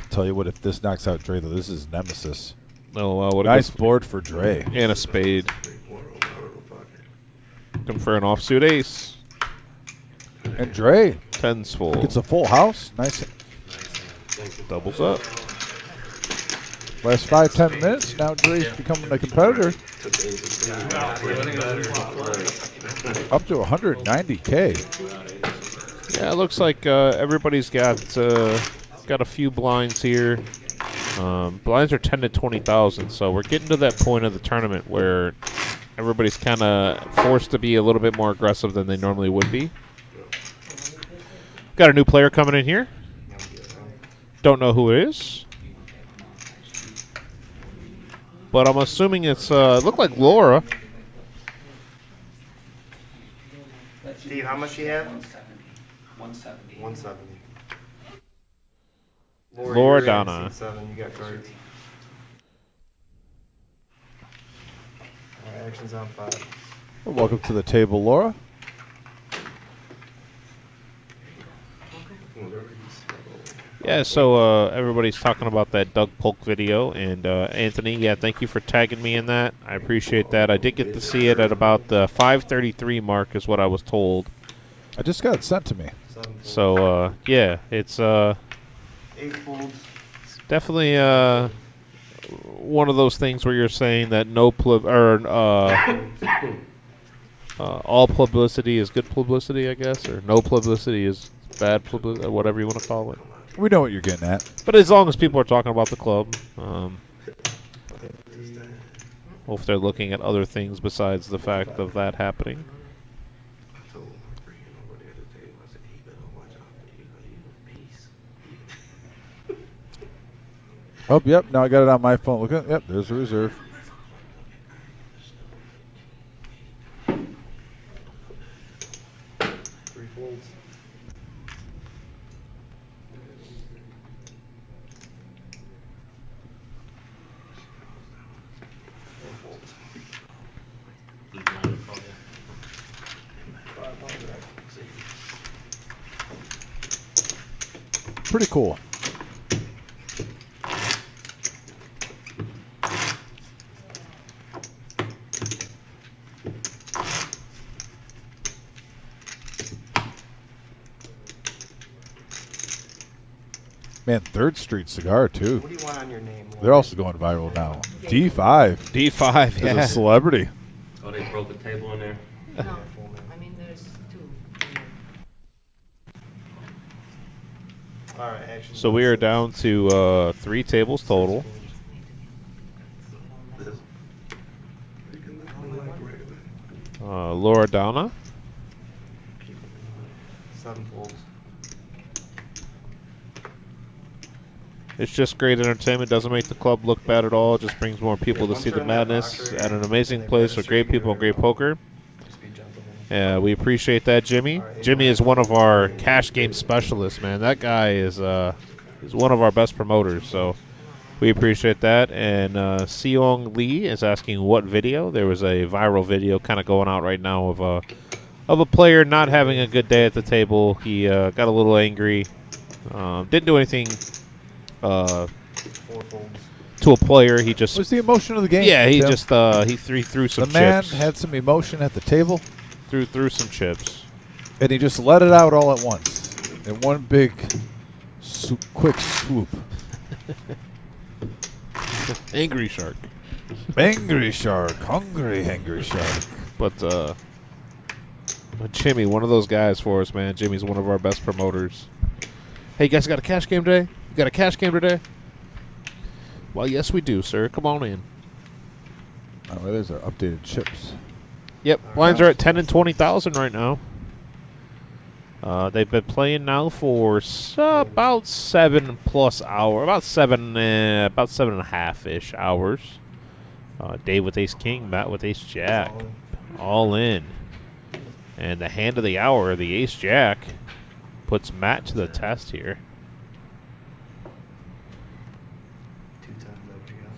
Speaker 1: Tell you what, if this knocks out Dre, though, this is nemesis.
Speaker 2: Oh, what a
Speaker 1: Nice
Speaker 2: good
Speaker 1: board for Dre.
Speaker 2: and a spade. Looking for an offsuit ace.
Speaker 1: And Dre
Speaker 2: Tens full.
Speaker 1: gets a full house. Nice.
Speaker 2: Doubles up.
Speaker 1: Last 5-10 minutes. Now Dre's becoming a competitor. Up to 190K.
Speaker 2: Yeah, it looks like everybody's got a few blinds here. Blinds are 10 to 20,000, so we're getting to that point of the tournament where everybody's kind of forced to be a little bit more aggressive than they normally would be. Got a new player coming in here. Don't know who it is, but I'm assuming it's look like Laura.
Speaker 11: Steve, how much you have?
Speaker 8: 170.
Speaker 11: 170.
Speaker 2: Laura
Speaker 11: you're in
Speaker 2: Donna.
Speaker 11: seat 7, you got cards. Alright, action's on 5.
Speaker 1: Well, welcome to the table, Laura.
Speaker 2: Yeah, so everybody's talking about that Doug Polk video, and Anthony, yeah, thank you for tagging me in that. I appreciate that. I did get to see it at about the 5:33 mark, is what I was told.
Speaker 1: I just got it sent to me.
Speaker 11: 7 folds.
Speaker 2: So yeah, it's
Speaker 11: 8 folds.
Speaker 2: definitely one of those things where you're saying that all publicity is good publicity, I guess, or no publicity is bad publicity, whatever you want to call it.
Speaker 1: We know what you're getting at.
Speaker 2: But as long as people are talking about the club, or if they're looking at other things besides the fact of that happening.
Speaker 1: Oh, yep. Now I got it on my phone. Look at yep. There's a reserve.
Speaker 11: Three folds.
Speaker 1: Pretty cool. Man, 3rd Street cigar too.
Speaker 11: What do you want on your name?
Speaker 1: They're also going viral now. D5
Speaker 2: D5,
Speaker 1: is
Speaker 2: yeah.
Speaker 1: a celebrity.
Speaker 10: Oh, they broke a table in there?
Speaker 7: No, I mean, there's two.
Speaker 11: All right, action.
Speaker 2: So we are down to 3 tables total. Laura Donna.
Speaker 11: 7 folds.
Speaker 2: It's just great entertainment. Doesn't make the club look bad at all. It just brings more people to see the madness at an amazing place with great people and great poker. We appreciate that, Jimmy. Jimmy is one of our cash game specialists, man. That guy is one of our best promoters, so we appreciate that. And Seong Lee is asking what video. There was a viral video kind of going out right now of a player not having a good day at the table. He got a little angry. Didn't do anything to a player. He just
Speaker 1: It was the emotion of the game.
Speaker 2: yeah. He
Speaker 1: Tim.
Speaker 2: just he threw some
Speaker 1: the man
Speaker 2: chips.
Speaker 1: had some emotion at the table,
Speaker 2: Threw some chips.
Speaker 1: and he just let it out all at once in one big, quick swoop.
Speaker 2: Angry shark.
Speaker 1: Angry shark, hungry, angry shark.
Speaker 2: But Jimmy, one of those guys for us, man. Jimmy's one of our best promoters. Hey, you guys got a cash game today? You got a cash game today? Well, yes, we do, sir. Come on in.
Speaker 1: Oh, well, there's our updated chips.
Speaker 2: Yep, blinds are at 10 and 20,000 right now. They've been playing now for about 7+ hours, about 7.5-ish hours. Dave with Ace King, Matt with Ace Jack, all in. And the hand of the hour, the Ace Jack, puts Matt to the test here.
Speaker 11: 2 times that we got.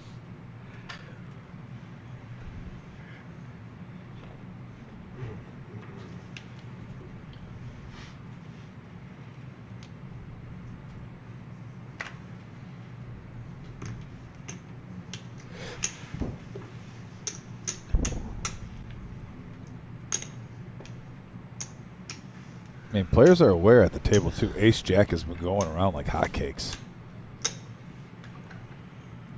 Speaker 1: I mean, players are aware at the table too. Ace Jack has been going around like hotcakes,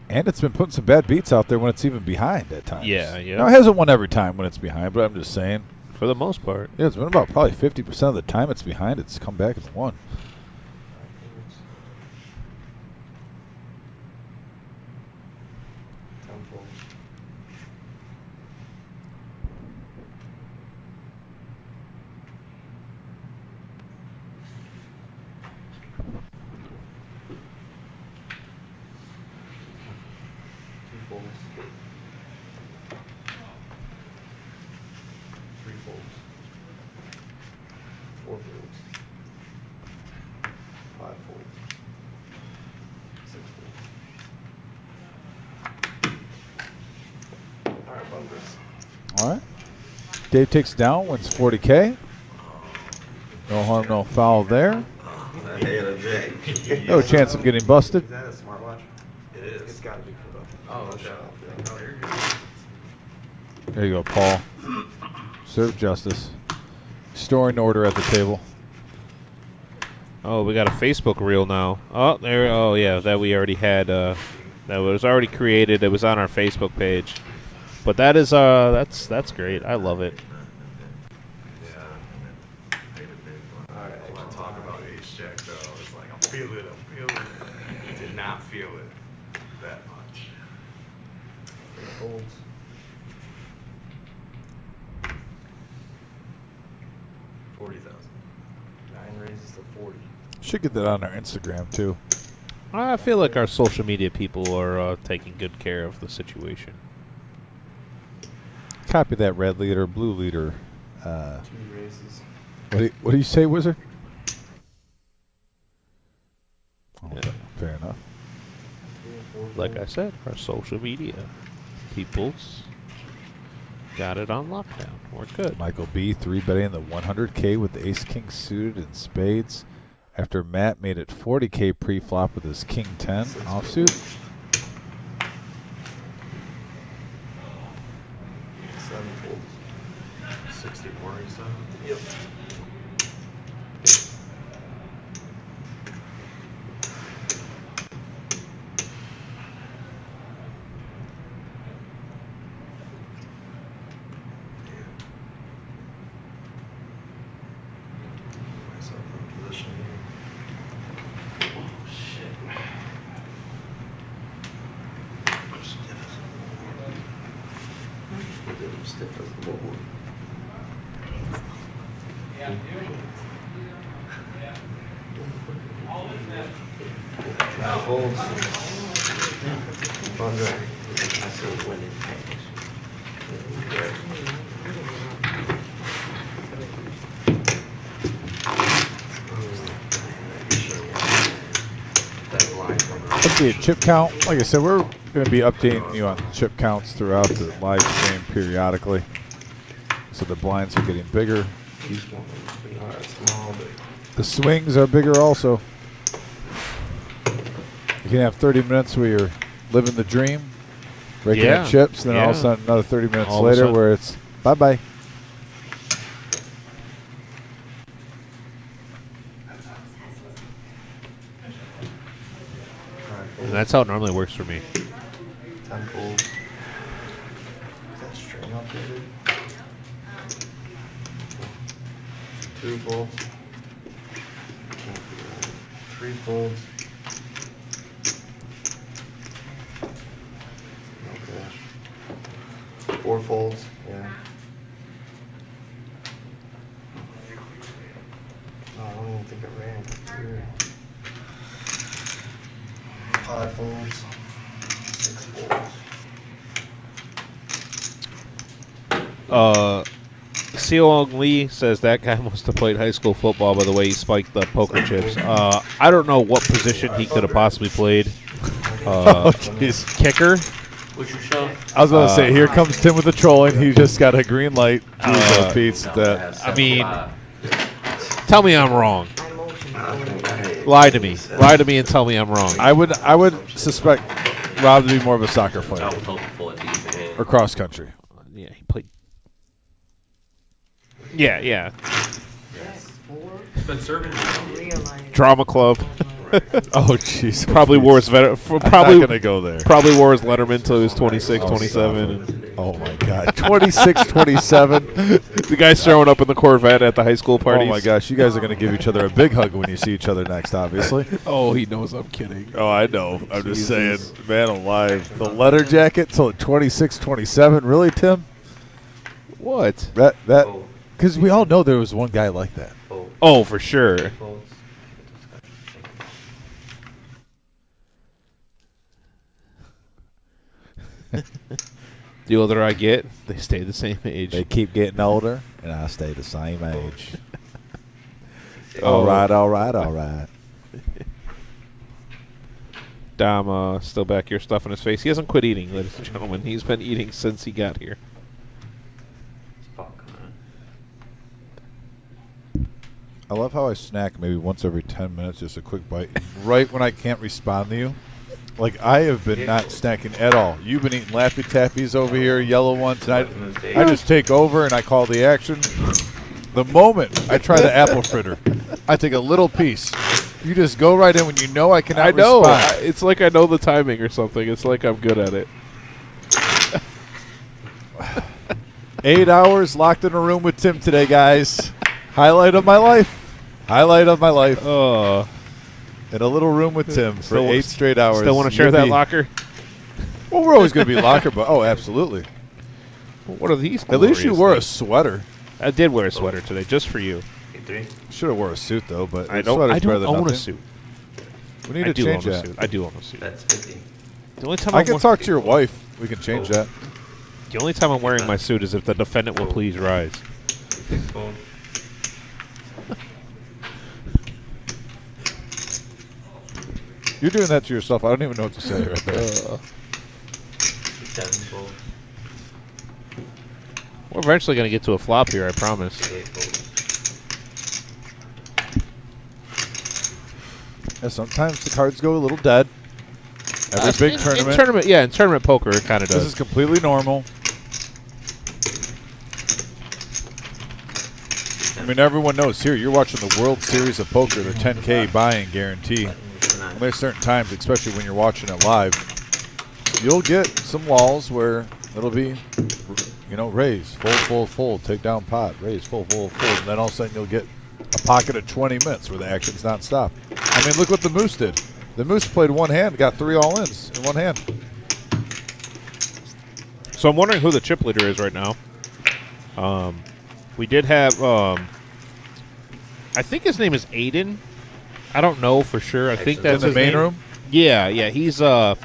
Speaker 1: and it's been putting some bad beats out there when it's even behind at times.
Speaker 2: Yeah, yeah.
Speaker 1: Now, it hasn't won every time when it's behind, but I'm just saying.
Speaker 2: For the most part.
Speaker 1: Yeah, it's been about probably 50% of the time it's behind, it's come back and won. All right. Dave takes down, wins 40K. No harm, no foul there.
Speaker 5: I had a jack.
Speaker 1: No chance of getting busted.
Speaker 11: Is that a smartwatch?
Speaker 6: It is.
Speaker 11: It's got to be put up.
Speaker 6: Oh, okay. Oh, you're good.
Speaker 1: There you go, Paul. Serve justice. Restoring order at the table.
Speaker 2: Oh, we got a Facebook reel now. Oh, there. Oh, yeah, that we already had. That was already created. It was on our Facebook page. But that is that's great. I love it.
Speaker 11: folds.
Speaker 6: 40,000.
Speaker 11: 9 raises to 40.
Speaker 1: Should get that on our Instagram too.
Speaker 2: I feel like our social media people are taking good care of the situation.
Speaker 1: Copy that red leader, blue leader.
Speaker 11: 2 raises.
Speaker 1: What do you say, Wizard? Oh,
Speaker 2: Yeah.
Speaker 1: fair enough.
Speaker 11: 3 and 4
Speaker 2: Like I
Speaker 11: folds.
Speaker 2: said, our social media peoples got it on lockdown. We're good.
Speaker 1: Michael B. 3-betting the 100K with the ace king suited and spades after Matt made it 40K pre-flop with his king 10 offsuit.
Speaker 11: 7 folds.
Speaker 6: 60 more, you said?
Speaker 11: Yep.
Speaker 6: Myself in position here.
Speaker 5: Stiff as a board.
Speaker 11: Nine folds. Fun draw.
Speaker 5: I said when it pass.
Speaker 6: That line from the
Speaker 1: Let's see, chip count. Like I said, we're going to be updating you on chip counts throughout the live stream periodically. So the blinds are getting bigger.
Speaker 5: He's one of them. Alright, small, but
Speaker 1: The swings are bigger also. You can have 30 minutes where you're living the dream, raking
Speaker 2: Yeah.
Speaker 1: in chips, then all of a
Speaker 2: Yeah.
Speaker 1: sudden another 30 minutes
Speaker 2: All of a
Speaker 1: later
Speaker 2: sudden.
Speaker 1: where it's bye-bye.
Speaker 2: And that's how it normally works for me.
Speaker 11: 10 folds. Is that string updated? 2 folds. 3 folds. Okay. 4 folds, yeah. Oh, I don't even think I ran through. 5 folds. 6 folds.
Speaker 2: Seong Lee says that guy must have played high school football by the way he spiked the poker chips. I don't know what position he could have possibly played.
Speaker 1: Oh, jeez.
Speaker 2: Kicker?
Speaker 10: What's your shot?
Speaker 1: I was going to say, here comes Tim with the trolling. He just got a green light. Pete's
Speaker 10: No,
Speaker 1: that.
Speaker 2: I mean, tell me I'm wrong.
Speaker 7: I motion
Speaker 5: I think I had
Speaker 2: Lie to me. Lie to me and tell me I'm wrong.
Speaker 1: I would suspect Rob to be more of a soccer
Speaker 10: I
Speaker 1: player
Speaker 10: was hoping for a decent hand.
Speaker 1: or cross country.
Speaker 2: Yeah, he played. Yeah.
Speaker 7: yes, 4,
Speaker 3: Been serving.
Speaker 7: realize.
Speaker 2: Drama club.
Speaker 1: Oh, jeez.
Speaker 2: Probably wore his
Speaker 1: Probably going to go there.
Speaker 2: probably wore his Letterman until he was 26, 27. And
Speaker 1: Oh, my God. 26, 27.
Speaker 2: the guy's showing up in the Corvette at the high school parties.
Speaker 1: Oh, my gosh. You guys are going to give each other a big hug when you see each other next, obviously.
Speaker 2: Oh, he knows I'm kidding.
Speaker 1: Oh, I know. I'm just saying,
Speaker 2: Jesus.
Speaker 1: man alive. The leather jacket till 26, 27. Really, Tim?
Speaker 2: What?
Speaker 1: That because we all know there was one guy like that.
Speaker 2: Oh, for sure.
Speaker 11: folds.
Speaker 2: The older I get, they stay the same age.
Speaker 1: They keep getting older, and I stay the same age.
Speaker 2: Oh.
Speaker 1: All right, all right, all right.
Speaker 2: Dom still back here stuffing his face. He hasn't quit eating, ladies and gentlemen. He's been eating since he got here.
Speaker 1: I love how I snack maybe once every 10 minutes, just a quick bite, right when I can't respond to you. Like, I have been not snacking at all. You've been eating Laffy Taffies over here, yellow ones, and I just take over and I call the action. The moment I try the apple fritter, I take a little piece. You just go right in when you know I cannot
Speaker 2: I know.
Speaker 1: respond.
Speaker 2: It's like I know the timing or something. It's like I'm good at it.
Speaker 1: 8 hours locked in a room with Tim today, guys. Highlight of my life. Highlight of my life.
Speaker 2: Oh.
Speaker 1: In a little room with Tim for
Speaker 2: Still-
Speaker 1: 8 straight hours.
Speaker 2: Still want to share that
Speaker 1: Yippee.
Speaker 2: locker?
Speaker 1: Well, we're always going to be locker, but absolutely.
Speaker 2: What are these?
Speaker 1: At least you
Speaker 2: glorious
Speaker 1: wore a
Speaker 2: things?
Speaker 1: sweater.
Speaker 2: I did wear a sweater today, just for you.
Speaker 5: Three.
Speaker 1: Should have wore a suit though, but
Speaker 2: I
Speaker 1: a
Speaker 2: don't.
Speaker 1: sweater's
Speaker 2: I
Speaker 1: better
Speaker 2: don't
Speaker 1: than
Speaker 2: own a
Speaker 1: nothing.
Speaker 2: suit.
Speaker 1: We need
Speaker 2: I
Speaker 1: to
Speaker 2: do
Speaker 1: change
Speaker 2: own a
Speaker 1: that.
Speaker 2: suit. I do own a suit.
Speaker 5: That's 50.
Speaker 2: The only time
Speaker 1: I
Speaker 2: I'm
Speaker 1: can
Speaker 2: wa-
Speaker 1: talk to your wife. We can change that.
Speaker 2: The only time I'm wearing my suit is if the defendant will please rise.
Speaker 5: 6 fold.
Speaker 1: You're doing that to yourself. I don't even know what to say right there.
Speaker 5: 7 fold.
Speaker 2: We're eventually going to get to a flop here, I promise.
Speaker 5: 8 fold.
Speaker 1: Yeah, sometimes the cards go a little dead. Every big tournament.
Speaker 2: In tournament poker, it kind of
Speaker 1: This
Speaker 2: does.
Speaker 1: is completely normal. I mean, everyone knows here, you're watching the World Series of Poker, the 10K buy-in guarantee. And there's certain times, especially when you're watching it live, you'll get some walls where it'll be, you know, raise, fold, take down pot, raise, fold, and then all of a sudden you'll get a pocket of 20 minutes where the action's not stopped. I mean, look what the Moose did. The Moose played one hand, got 3 all-ins in one hand.
Speaker 2: So I'm wondering who the chip leader is right now. We did have, I think his name is Aiden. I don't know for sure. I think that's
Speaker 1: in the
Speaker 2: his
Speaker 1: main
Speaker 2: name.
Speaker 1: room.
Speaker 2: Yeah. He's
Speaker 1: Yeah,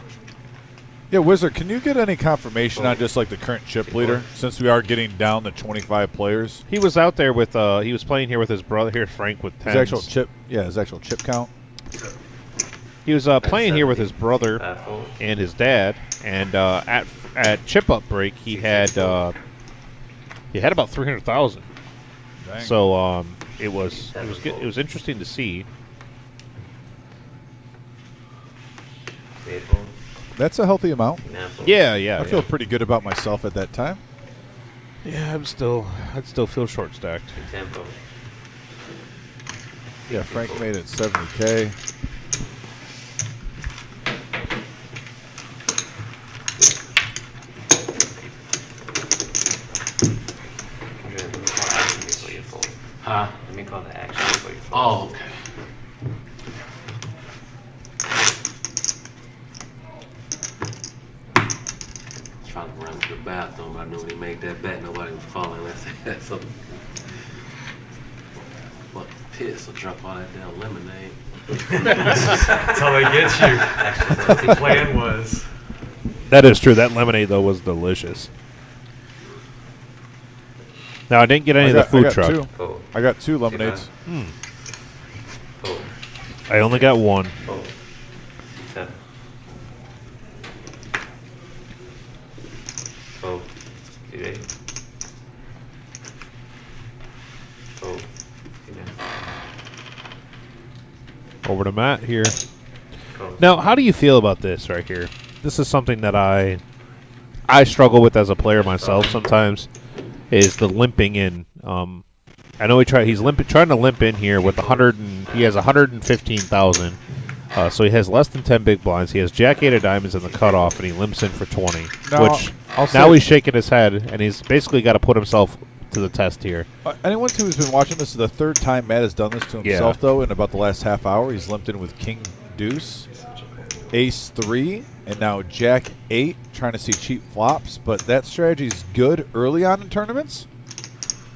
Speaker 1: Wizard, can you get any confirmation on just like the current chip leader, since we are getting down to 25 players?
Speaker 2: he was out there with he was playing here with his brother. Here's Frank with
Speaker 1: His
Speaker 2: tens.
Speaker 1: actual chip, his actual chip count.
Speaker 2: He was playing here with his brother
Speaker 5: 5 fold.
Speaker 2: and his dad, and at chip up break he had about 300,000.
Speaker 1: Dang.
Speaker 2: So it was good. It was interesting to see.
Speaker 5: 8 fold.
Speaker 1: That's a healthy amount.
Speaker 5: 9 fold.
Speaker 2: Yeah.
Speaker 1: I feel pretty good about myself at that time.
Speaker 2: Yeah, I'd still feel short stacked.
Speaker 5: 10 fold.
Speaker 1: Yeah, Frank made it 70K.
Speaker 5: Let me call the action before you fold.
Speaker 10: Huh?
Speaker 5: Let me call the action before you fold.
Speaker 10: Oh, okay. Trying to run to the bathroom. I knew when he made that bet, nobody was falling. That's something. Fuck piss or drop all that damn lemonade.
Speaker 4: That's how they get you.
Speaker 5: Actually,
Speaker 4: That's what the plan was.
Speaker 2: That is true. That lemonade though was delicious. Now I didn't get any of the food truck.
Speaker 5: fold.
Speaker 1: I got 2 lemonades.
Speaker 5: Fold.
Speaker 2: I only got one.
Speaker 5: Fold. 7. Fold. 8. Fold. 9.
Speaker 2: Over to Matt here.
Speaker 5: Fold.
Speaker 2: Now, how do you feel about this right here? This is something that I struggle with as a player myself sometimes. Is the limping in? I know he's trying to limp in here with he has 115,000. So he has less than 10 big blinds. He has Jack 8 of diamonds in the cutoff, and he limps in for 20.
Speaker 1: Now,
Speaker 2: which
Speaker 1: I'll
Speaker 2: now
Speaker 1: say-
Speaker 2: he's shaking his head, and he's basically got to put himself to the test here.
Speaker 1: Anyone who's been watching this is the 3rd time Matt has done this to himself, though, in about the last half hour. He's limped in with King Deuce, Ace 3, and now Jack 8, trying to see cheap flops. But that strategy is good early on in tournaments,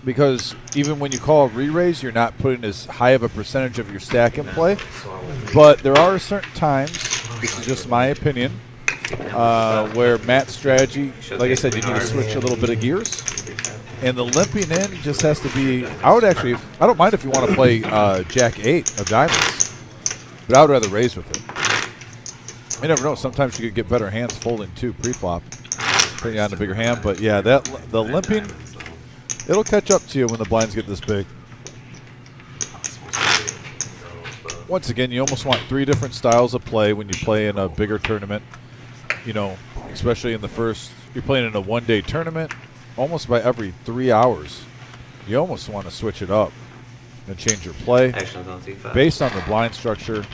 Speaker 1: because even when you call a re-raise, you're not putting as high of a percentage of your stack in play. But there are certain times, this is just my opinion, where Matt's strategy, like I said, you need to switch a little bit of gears. And the limping in just has to be, I don't mind if you want to play Jack 8 of diamonds, but I would rather raise with it. You never know, sometimes you could get better hands folding too pre-flop, putting on a bigger hand. But yeah, the limping, it'll catch up to you when the blinds get this big. Once again, you almost want 3 different styles of play when you play in a bigger tournament. You know, especially in the first, you're playing in a one-day tournament, almost by every 3 hours. You almost want to switch it up and change your play
Speaker 5: Actions on C5.
Speaker 1: based on the blind structure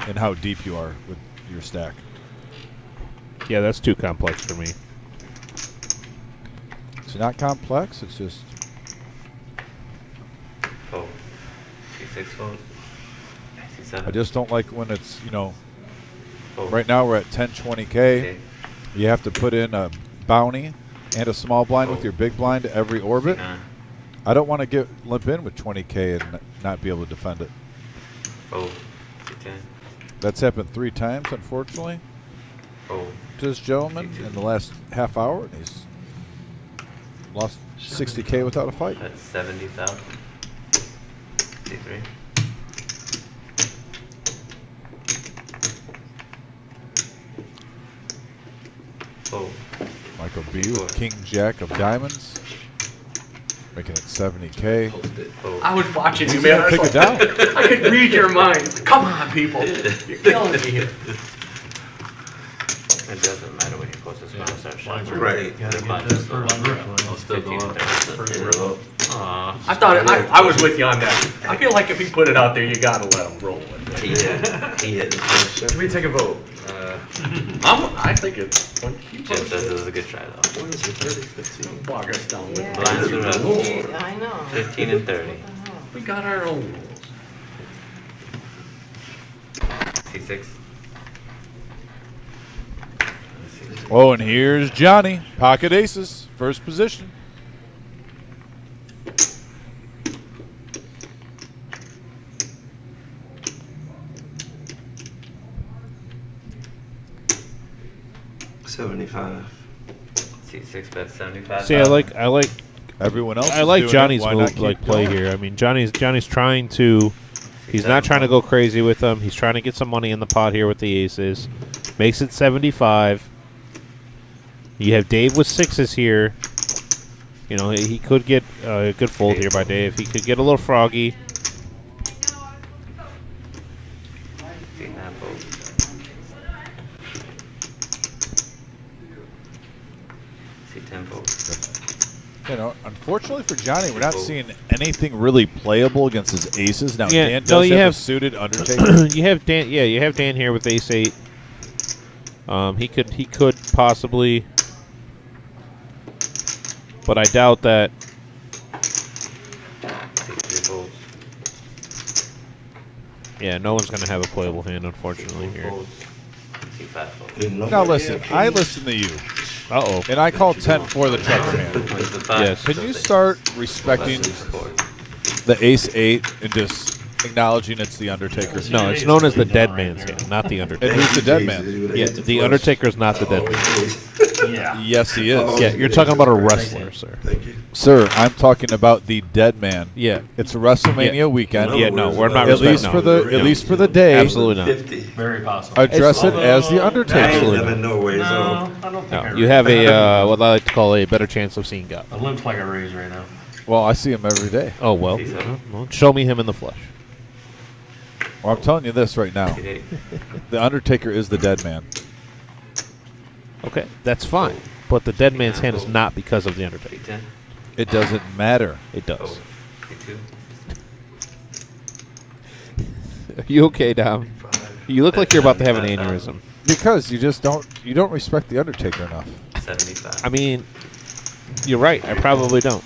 Speaker 1: and how deep you are with your stack.
Speaker 2: Yeah, that's too complex for me.
Speaker 1: It's not complex, it's just
Speaker 5: Fold. C6 fold. C7.
Speaker 1: I just don't like when it's, you know,
Speaker 5: Fold.
Speaker 1: right now we're at 10, 20K.
Speaker 5: Okay.
Speaker 1: You have to put in a bounty and a small blind with your big blind every orbit. I don't want to get limp in with 20K and not be able to defend it.
Speaker 10: Fold. C10.
Speaker 1: That's happened 3 times, unfortunately,
Speaker 10: Fold.
Speaker 1: to this gentleman in the last half hour, and he's lost 60K without a fight.
Speaker 10: That's 70,000. C3. Fold.
Speaker 1: Michael B with King Jack of Diamonds, making it 70K.
Speaker 10: Fold.
Speaker 4: I was watching you,
Speaker 1: He's
Speaker 4: man.
Speaker 1: gonna
Speaker 4: I, was
Speaker 1: pick it
Speaker 4: like,
Speaker 1: down.
Speaker 4: I could read your mind. Come on, people. You're killing me here.
Speaker 10: It doesn't matter when you close this one. Start showing.
Speaker 5: Right.
Speaker 3: Gotta get this first rip
Speaker 10: I'll still go up.
Speaker 3: First rip.
Speaker 10: Aw.
Speaker 4: I thought I was with you on that. I feel like if he put it out there, you gotta let him roll with
Speaker 5: He hit his first shot.
Speaker 11: Can we take a vote?
Speaker 4: it. I think it's when he
Speaker 10: Jim
Speaker 4: puts
Speaker 10: says it
Speaker 4: it.
Speaker 10: was a good try though.
Speaker 5: What is it, 30, 15?
Speaker 4: Bog us down with
Speaker 7: Yeah.
Speaker 4: it.
Speaker 10: Blinds to the rest.
Speaker 7: Yeah, I know.
Speaker 10: 15 and 30.
Speaker 7: What the hell?
Speaker 4: We got our own rules.
Speaker 10: C6.
Speaker 1: Oh, and here's Johnny. Pocket aces. First position.
Speaker 5: $75.
Speaker 10: C6 bet 75.
Speaker 2: See, I like
Speaker 1: Everyone else.
Speaker 2: I
Speaker 1: is
Speaker 2: like
Speaker 1: doing
Speaker 2: Johnny's
Speaker 1: it. Why not
Speaker 2: move,
Speaker 1: keep
Speaker 2: like play
Speaker 1: going?
Speaker 2: here. I mean, Johnny's trying to. He's not trying to go crazy with them. He's trying to get some money in the pot here with the aces. Makes it 75. You have Dave with 6s here. You know, he could get a good fold here by Dave. He could get a little froggy.
Speaker 10: C9 fold. C10 fold.
Speaker 1: You know, unfortunately for Johnny, we're not seeing anything really playable against his aces. Now,
Speaker 2: Yeah,
Speaker 1: Dan
Speaker 2: no,
Speaker 1: does
Speaker 2: you
Speaker 1: have a
Speaker 2: have-
Speaker 1: suited Undertaker.
Speaker 2: You have Dan. Yeah, you have Dan here with ace 8. He could possibly, but I doubt that.
Speaker 10: C3 folds.
Speaker 2: Yeah, no one's gonna have a playable hand, unfortunately
Speaker 10: C4
Speaker 2: here.
Speaker 10: folds. C5 folds.
Speaker 1: Now, listen, I listen to you,
Speaker 2: Uh oh.
Speaker 1: and I call 10 for the checker hand.
Speaker 10: Where's the 5?
Speaker 2: Yes.
Speaker 1: Can you start respecting the ace 8 and just acknowledging it's the Undertaker?
Speaker 2: No, it's known as the dead man's hand, not the
Speaker 1: And
Speaker 2: Undertaker.
Speaker 1: who's the dead man?
Speaker 2: Yeah, the Undertaker is not the dead man.
Speaker 3: Yeah.
Speaker 1: Yes, he is.
Speaker 2: Yeah, you're talking about a wrestler, sir.
Speaker 5: Thank you.
Speaker 1: Sir, I'm talking about the dead man.
Speaker 2: Yeah.
Speaker 1: It's a WrestleMania
Speaker 2: Yeah.
Speaker 1: weekend.
Speaker 2: Yeah, no, we're not
Speaker 1: At least
Speaker 2: respecting.
Speaker 1: for
Speaker 2: No.
Speaker 1: the at least for the day.
Speaker 2: Absolutely not.
Speaker 5: 50.
Speaker 3: Very possible.
Speaker 1: Address it as the
Speaker 5: I
Speaker 1: Undertaker.
Speaker 5: ain't
Speaker 2: Absolutely
Speaker 5: living no ways
Speaker 3: No,
Speaker 5: off.
Speaker 3: I don't think
Speaker 2: No,
Speaker 3: I
Speaker 2: you have a what I like to call a better chance of seeing God.
Speaker 3: It looks like a raise right now.
Speaker 1: Well, I see him every day.
Speaker 2: Oh well, well, show me him in the flesh.
Speaker 1: Well, I'm telling you this right now.
Speaker 10: C8.
Speaker 1: The Undertaker is the dead man.
Speaker 2: Okay, that's fine. But the dead man's hand is not because of the Undertaker.
Speaker 10: C10.
Speaker 1: It doesn't matter.
Speaker 2: It does.
Speaker 10: Fold. C2.
Speaker 2: Are you okay, Dom? You look like you're about to have an aneurysm.
Speaker 1: Because you just don't respect the Undertaker enough.
Speaker 10: 75.
Speaker 2: I mean, you're right. I probably don't.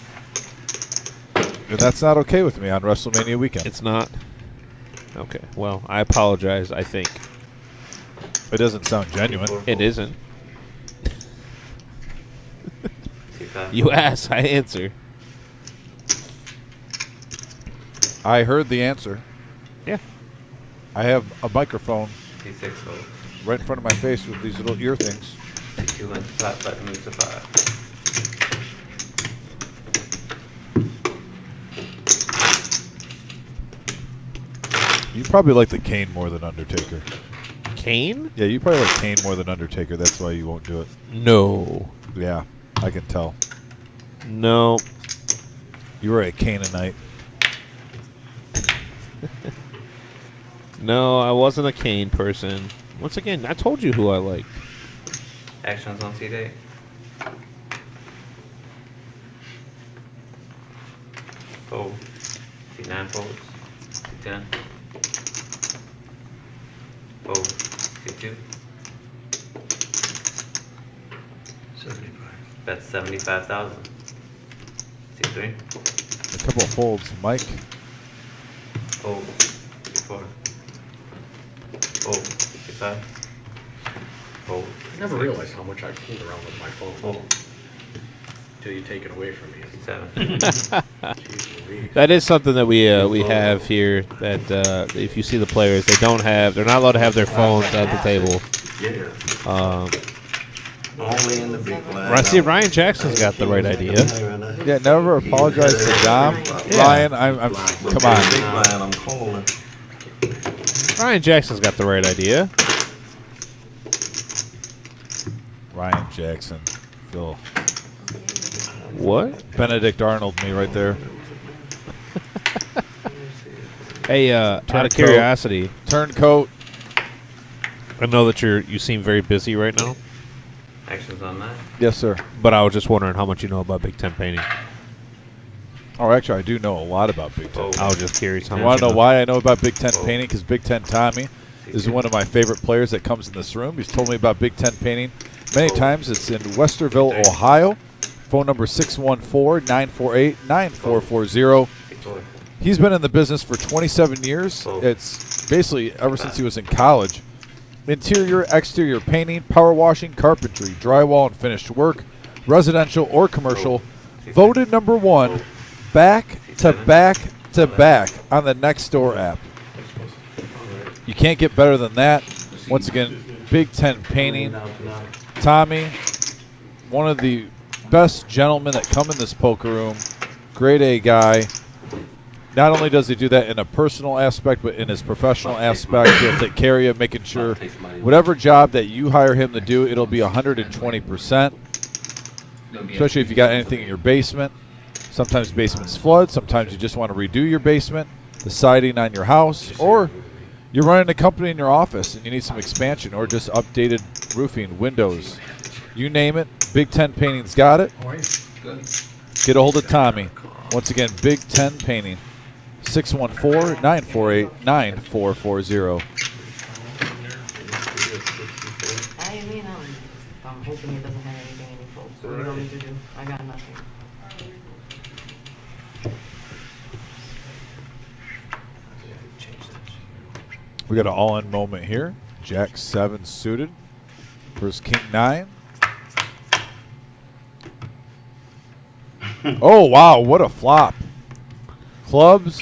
Speaker 1: And that's not okay with me on WrestleMania weekend.
Speaker 2: It's not. Okay. Well, I apologize. I think
Speaker 1: It doesn't sound genuine.
Speaker 2: it isn't.
Speaker 10: C5.
Speaker 2: You ask, I answer.
Speaker 1: I heard the answer.
Speaker 2: Yeah.
Speaker 1: I have a microphone
Speaker 10: C6 fold.
Speaker 1: right in front of my face with these little ear things.
Speaker 10: C2 and flat button moves to 5.
Speaker 1: You probably like the Kane more than Undertaker.
Speaker 2: Kane?
Speaker 1: Yeah, you probably like Kane more than Undertaker. That's why you won't do it.
Speaker 2: No.
Speaker 1: Yeah, I can tell.
Speaker 2: No.
Speaker 1: You were a Canaanite.
Speaker 2: No, I wasn't a Kane person. Once again, I told you who I liked.
Speaker 10: Actions on C8. Fold. C9 folds. C10. Fold. C2.
Speaker 5: 75.
Speaker 10: That's 75,000. C3.
Speaker 1: A couple of folds, Mike.
Speaker 10: Fold. C4. Fold. C5.
Speaker 4: I never realized how much I fooled around with my phone. Until you take it away from me.
Speaker 5: 7.
Speaker 4: Jeez Louise.
Speaker 2: That is something that we have here. That if you see the players, they're not allowed to have their phones at the table.
Speaker 5: Yeah. Only in the big blind.
Speaker 2: I see Ryan Jackson's got the right idea.
Speaker 1: Yeah, never apologize to Dom.
Speaker 2: Yeah.
Speaker 1: Ryan, come
Speaker 5: Big
Speaker 1: on.
Speaker 5: blind, I'm calling.
Speaker 2: Ryan Jackson's got the right idea.
Speaker 1: Ryan Jackson. Phil.
Speaker 2: What?
Speaker 1: Benedict Arnold me right there.
Speaker 2: Hey, out of
Speaker 1: Turncoat.
Speaker 2: curiosity,
Speaker 1: Turncoat.
Speaker 2: I know that you seem very busy right now,
Speaker 10: Actions on that.
Speaker 1: Yes, sir.
Speaker 2: but I was just wondering how much you know about Big Ten painting.
Speaker 1: Oh, actually, I do know a lot about Big Ten.
Speaker 2: I was just curious how
Speaker 1: You
Speaker 2: much.
Speaker 1: want to know why I know about Big Ten painting? Because Big Ten Tommy is one of my favorite players that comes in this room. He's told me about Big Ten painting many times. It's in Westerville, Ohio. Phone number 614-948-9440. He's been in the business for 27 years. It's basically ever since he was in college. Interior, exterior painting, power washing, carpentry, drywall, and finished work, residential or commercial. Voted number 1, back to back to back on the Nextdoor app. You can't get better than that. Once again, Big Ten painting. Tommy, one of the best gentlemen that come in this poker room. Grade A guy. Not only does he do that in a personal aspect, but in his professional aspect, he'll take care of you, making sure whatever job that you hire him to do, it'll be 120%. Especially if you got anything in your basement. Sometimes basements flood. Sometimes you just want to redo your basement, the siding on your house, or you're running a company in your office and you need some expansion or just updated roofing, windows. You name it, Big Ten Painting's got it. Get a hold of Tommy. Once again, Big Ten Painting. 614-948-9440.
Speaker 7: I'm hoping it doesn't have anything in it, folks. What do you want me to do? I got nothing.
Speaker 1: We got an all-in moment here. Jack 7 suited versus King 9. Oh, wow, what a flop. Clubs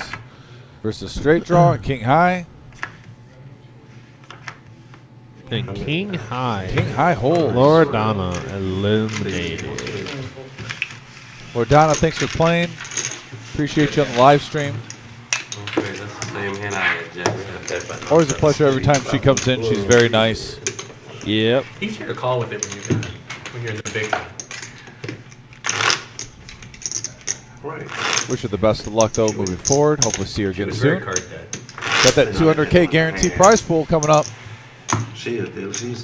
Speaker 1: versus straight draw, King High.
Speaker 2: And King High.
Speaker 1: King High holds.
Speaker 2: Loredana eliminated.
Speaker 1: Loredana, thanks for playing. Appreciate you on the live stream.
Speaker 10: Okay, that's the same hand I had, Jack.
Speaker 1: Always a pleasure every time she comes in. She's very nice.
Speaker 2: Yep.
Speaker 4: Easier to call with it when you're in the big one.
Speaker 5: Right.
Speaker 1: Wish her the best of luck, though, moving forward. Hopefully see her again
Speaker 4: It's very
Speaker 1: soon.
Speaker 4: card dead.
Speaker 1: Got that 200K guaranteed prize pool coming up.
Speaker 5: She's a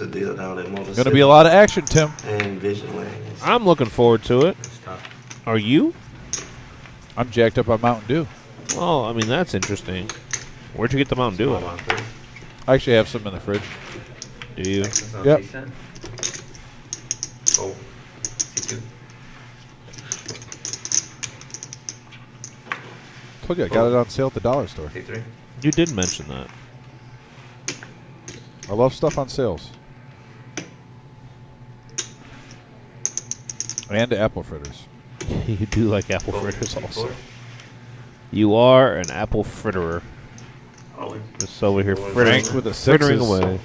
Speaker 5: deal down at Motor
Speaker 1: Going to be a lot of action, Tim.
Speaker 5: And Vision Lanes.
Speaker 2: I'm looking forward to it.
Speaker 4: It's tough.
Speaker 2: Are you?
Speaker 1: I'm jacked up on Mountain Dew.
Speaker 2: Oh, I mean, that's interesting. Where'd you get the Mountain Dew at?
Speaker 1: I actually have some in the fridge.
Speaker 2: Do you?
Speaker 1: Yep.
Speaker 4: Oh. C2.
Speaker 1: Told you I got it on sale at the dollar store.
Speaker 4: C3.
Speaker 2: You did mention that.
Speaker 1: I love stuff on sales. And apple fritters.
Speaker 2: You do like apple fritters also. You are an apple fritterer. Just over here frittering,
Speaker 1: Frank with the
Speaker 2: frittering
Speaker 1: sixes.
Speaker 2: away.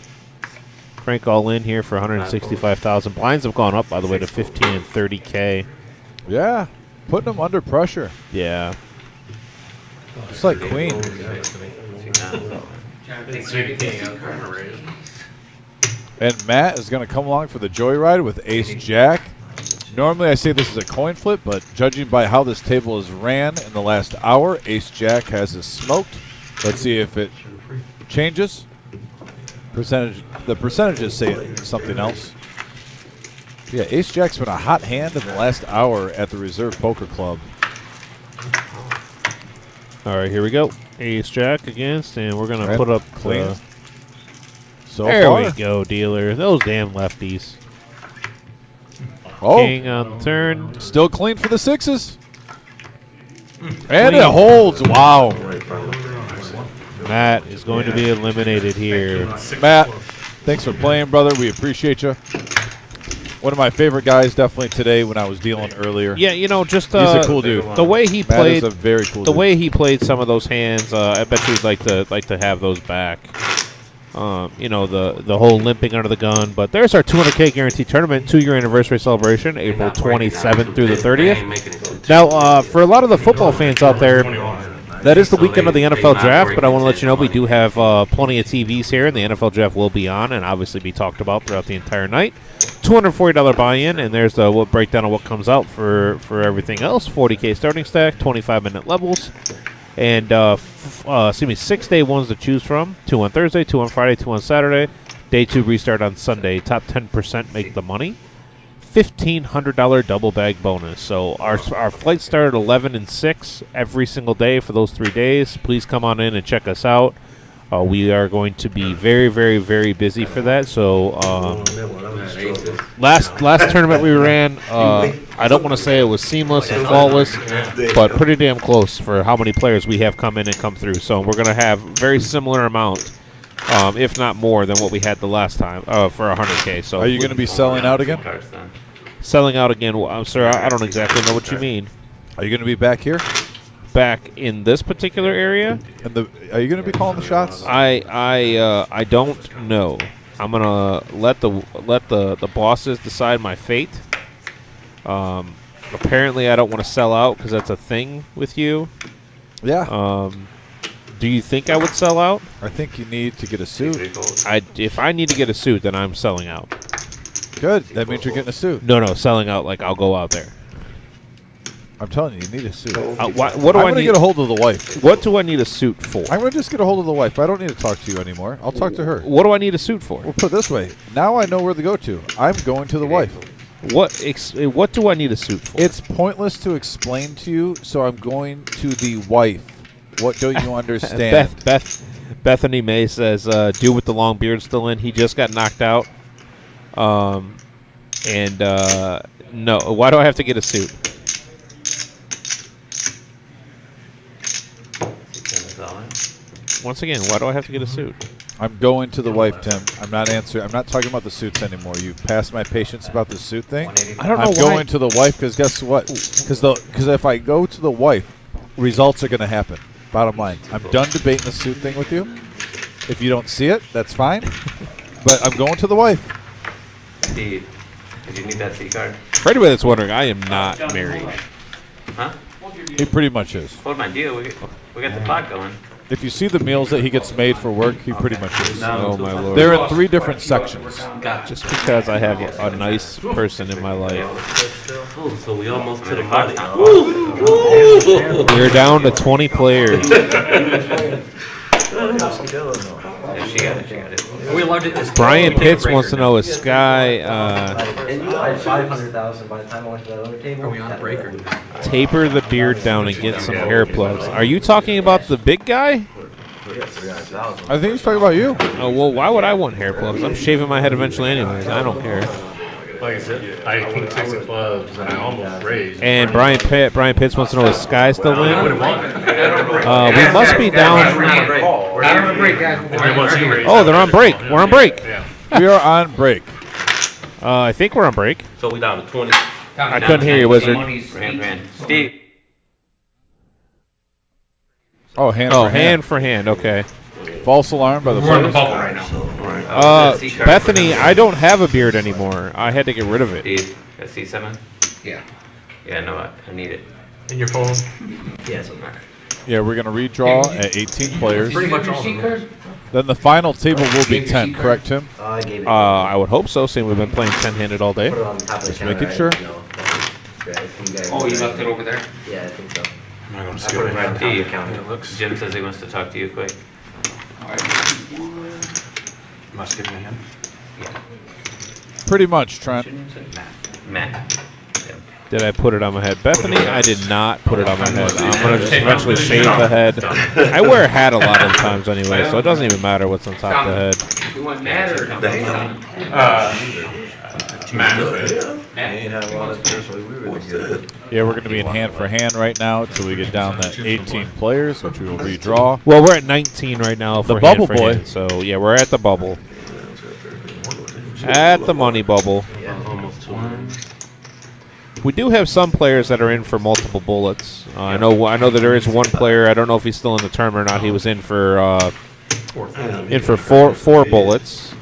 Speaker 2: Frank all in here for 165,000. Blinds have gone up, by the way, to 15 and 30K.
Speaker 1: Yeah. Putting them under pressure.
Speaker 2: Yeah.
Speaker 1: Just like Queen. And Matt is going to come along for the joyride with Ace Jack. Normally I say this is a coin flip, but judging by how this table is ran in the last hour, Ace Jack has us smoked. Let's see if it changes. The percentages say something else. Yeah, Ace Jack's been a hot hand in the last hour at the Reserve Poker Club.
Speaker 2: All right, here we go. Ace Jack against, and we're going to put up
Speaker 1: clean. So
Speaker 2: there
Speaker 1: far.
Speaker 2: we go, dealer. Those damn lefties.
Speaker 1: Oh,
Speaker 2: King on the turn.
Speaker 1: still clean for the sixes. And it holds. Wow.
Speaker 2: Matt is going to be eliminated here.
Speaker 1: Matt, Thanks for playing, brother. We appreciate you. One of my favorite guys, definitely today when I was dealing earlier.
Speaker 2: Yeah, you know, just
Speaker 1: he's a cool dude.
Speaker 2: The way he
Speaker 1: Matt
Speaker 2: played,
Speaker 1: is a very cool
Speaker 2: the
Speaker 1: dude.
Speaker 2: way he played some of those hands, I bet you'd like to have those back. You know, the whole limping under the gun. But there's our 200K guaranteed tournament 2-year anniversary celebration, April 27th through the 30th. Now, for a lot of the football fans out there, that is the weekend of the NFL draft, but I want to let you know we do have plenty of TVs here, and the NFL draft will be on and obviously be talked about throughout the entire night. $240 buy-in, and there's the breakdown of what comes out for everything else. 40K starting stack, 25-minute levels, and 6-day ones to choose from. 2 on Thursday, 2 on Friday, 2 on Saturday. Day 2 restart on Sunday. Top 10% make the money. $1,500 double bag bonus. So our flights start at 11 and 6 every single day for those 3 days. Please come on in and check us out. We are going to be very, very, very busy for that. So last tournament we ran, I don't want to say it was seamless and flawless, but pretty damn close for how many players we have come in and come through. So we're going to have very similar amount, if not more, than what we had the last time for 100K. So
Speaker 1: are you going to be selling out again?
Speaker 2: Selling out again? Well, I'm sorry, I don't exactly know what you mean.
Speaker 1: Are you going to be back here?
Speaker 2: Back in this particular area?
Speaker 1: And are you going to be calling the shots?
Speaker 2: I don't know. I'm gonna let the bosses decide my fate. Apparently, I don't want to sell out because that's a thing with you.
Speaker 1: Yeah.
Speaker 2: Do you think I would sell out?
Speaker 1: I think you need to get a suit.
Speaker 2: If I need to get a suit, then I'm selling out.
Speaker 1: Good. That means you're getting a suit.
Speaker 2: No, selling out like I'll go out there.
Speaker 1: I'm telling you, you need a suit.
Speaker 2: What do
Speaker 1: I'm
Speaker 2: I
Speaker 1: going to
Speaker 2: need?
Speaker 1: get a hold of the wife.
Speaker 2: What do I need a suit for?
Speaker 1: I'm going to just get a hold of the wife. I don't need to talk to you anymore. I'll talk to her.
Speaker 2: What do I need a suit for?
Speaker 1: We'll put it this way. Now I know where to go to. I'm going to the wife.
Speaker 2: What do I need a suit for?
Speaker 1: It's pointless to explain to you, so I'm going to the wife. What don't you understand?
Speaker 2: Bethany May says, dude with the long beard still in. He just got knocked out. No. Why do I have to get a suit? Once again, why do I have to get a suit?
Speaker 1: I'm going to the wife, Tim. I'm not answering. I'm not talking about the suits anymore. You passed my patience about the suit thing.
Speaker 2: I don't know
Speaker 1: I'm
Speaker 2: why.
Speaker 1: going to the wife because guess what? Because if I go to the wife, results are going to happen. Bottom line. I'm done debating the suit thing with you. If you don't see it, that's fine. But I'm going to the wife.
Speaker 10: Steve, did you need that C card?
Speaker 2: For anybody that's wondering, I am not married.
Speaker 10: Huh?
Speaker 1: He pretty much is.
Speaker 10: What's my deal? We got the pot going.
Speaker 1: If you see the meals that he gets made for work, he pretty much is.
Speaker 2: Oh, my Lord.
Speaker 1: They're in 3 different sections.
Speaker 2: Just because I have a nice person in my life.
Speaker 10: Oh, so we almost to the body.
Speaker 2: We're down to 20 players.
Speaker 10: Yeah, she got it.
Speaker 4: Are we allowed to?
Speaker 2: Brian Pitts wants to know, is Sky
Speaker 11: And you had 500,000 by the time I went to that other table.
Speaker 4: Are we on break or not?
Speaker 2: taper the beard down and get some hair plugs? Are you talking about the big guy?
Speaker 1: I think he's talking about you.
Speaker 2: Oh, well, why would I want hair plugs? I'm shaving my head eventually anyways. I don't care.
Speaker 3: Like I said, I king 6 of clubs and I almost raised.
Speaker 2: And Brian Pitts wants to know, is Sky still
Speaker 3: I would
Speaker 2: in?
Speaker 3: have won.
Speaker 2: We must be down.
Speaker 8: Not on a break, guys.
Speaker 3: And once he raised,
Speaker 2: Oh, they're on break. We're on break.
Speaker 3: yeah.
Speaker 1: We are on break.
Speaker 2: I think we're on break.
Speaker 10: So we down to 20.
Speaker 2: I couldn't hear you, Wizard.
Speaker 10: Ran. Steve.
Speaker 1: Oh, hand
Speaker 2: Oh,
Speaker 1: for hand.
Speaker 2: hand for hand. Okay.
Speaker 1: False alarm by the
Speaker 3: We're on the
Speaker 1: players.
Speaker 3: bubble right now.
Speaker 2: Bethany, I don't have a beard anymore. I had to get rid of it.
Speaker 10: Steve, got C7?
Speaker 8: Yeah.
Speaker 10: Yeah, no, I need it.
Speaker 3: In your phone.
Speaker 10: Yeah, it's okay.
Speaker 1: Yeah, we're going to redraw at 18 players.
Speaker 4: Pretty much all of
Speaker 8: C
Speaker 4: them.
Speaker 8: card?
Speaker 1: Then the final table will be 10, correct, Tim?
Speaker 11: I gave it.
Speaker 2: I would hope so, seeing we've been playing 10-handed all day.
Speaker 11: Put it on top of the counter,
Speaker 1: making
Speaker 11: right?
Speaker 1: sure.
Speaker 11: No. Yeah, if you guys-
Speaker 8: Oh, you left it over there?
Speaker 11: Yeah, I think so.
Speaker 3: I'm not going to
Speaker 11: I
Speaker 3: skip
Speaker 11: put
Speaker 3: it
Speaker 11: it
Speaker 3: right
Speaker 11: on top of the
Speaker 10: Steve,
Speaker 11: counter.
Speaker 10: Jim says he wants to talk to you quick.
Speaker 8: All right.
Speaker 3: Am I skipping again?
Speaker 1: Pretty much, Trent.
Speaker 10: Matt.
Speaker 2: Did I put it on my head? Bethany, I did not put it on my head. I'm going to just eventually shave the head. I wear a hat a lot of times anyway, so it doesn't even matter what's on top of the head.
Speaker 8: You want Matt or?
Speaker 1: Yeah, we're going to be in hand for hand right now until we get down to 18 players, which we will redraw.
Speaker 2: Well, we're at 19 right now for
Speaker 1: The bubble
Speaker 2: hand for
Speaker 1: boy.
Speaker 2: hand, so yeah, we're at the bubble. At the money bubble.
Speaker 10: Almost 2 million.
Speaker 2: We do have some players that are in for multiple bullets. I know that there is one player. I don't know if he's still in the tournament or not. He was in for four bullets.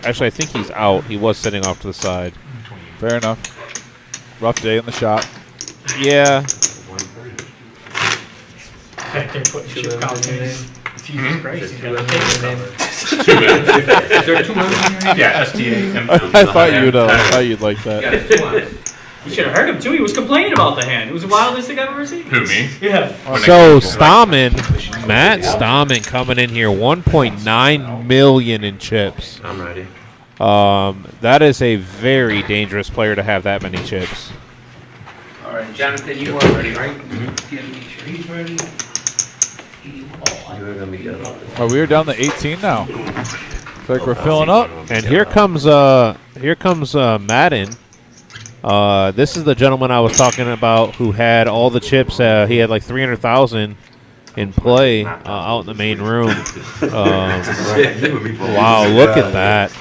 Speaker 2: Actually, I think he's out. He was sitting off to the side.
Speaker 1: Fair enough. Rough day in the shop.
Speaker 2: Yeah.
Speaker 9: Back there putting chip counts in. Jesus Christ, he's got a
Speaker 3: Is there 2 million? Yeah, STA.
Speaker 2: I thought you'd like that.
Speaker 9: You should have heard him too. He was complaining about the hand. It was the wildest thing I've ever seen.
Speaker 3: Who, me?
Speaker 9: Yeah.
Speaker 2: So Matt Stammen coming in here, 1.9 million in chips.
Speaker 10: I'm ready.
Speaker 2: That is a very dangerous player to have that many chips.
Speaker 8: All right, Jonathan, you are ready, right? Mm-hmm. Make sure he's ready.
Speaker 10: You're gonna be good.
Speaker 1: Oh, we are down to 18 now. Looks like we're filling up.
Speaker 2: And here comes Madden. This is the gentleman I was talking about who had all the chips. He had like 300,000 in play out in the main room. Wow, look at that.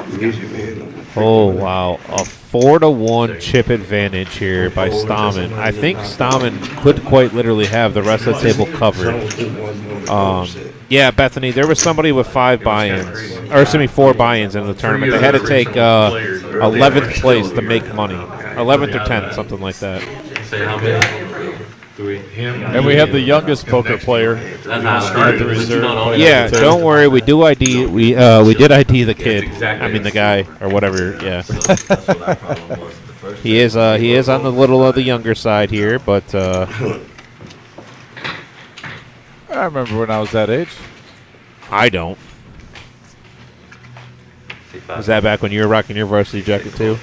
Speaker 2: Oh, wow. A 4-to-1 chip advantage here by Stammen. I think Stammen could quite literally have the rest of the table covered. Yeah, Bethany, there was somebody with 4 buy-ins in the tournament. They had to take 11th place to make money. 11th or 10th, something like that.
Speaker 10: Say how many? 3.
Speaker 1: And we have the youngest poker player.
Speaker 10: That's
Speaker 1: the reserve player.
Speaker 2: Yeah, don't worry. We do ID. We did ID the kid. I mean the guy or whatever. Yeah. He is on the the younger side here, but
Speaker 1: I remember when I was that age.
Speaker 2: I don't. Was that back when you were rocking your varsity jacket too?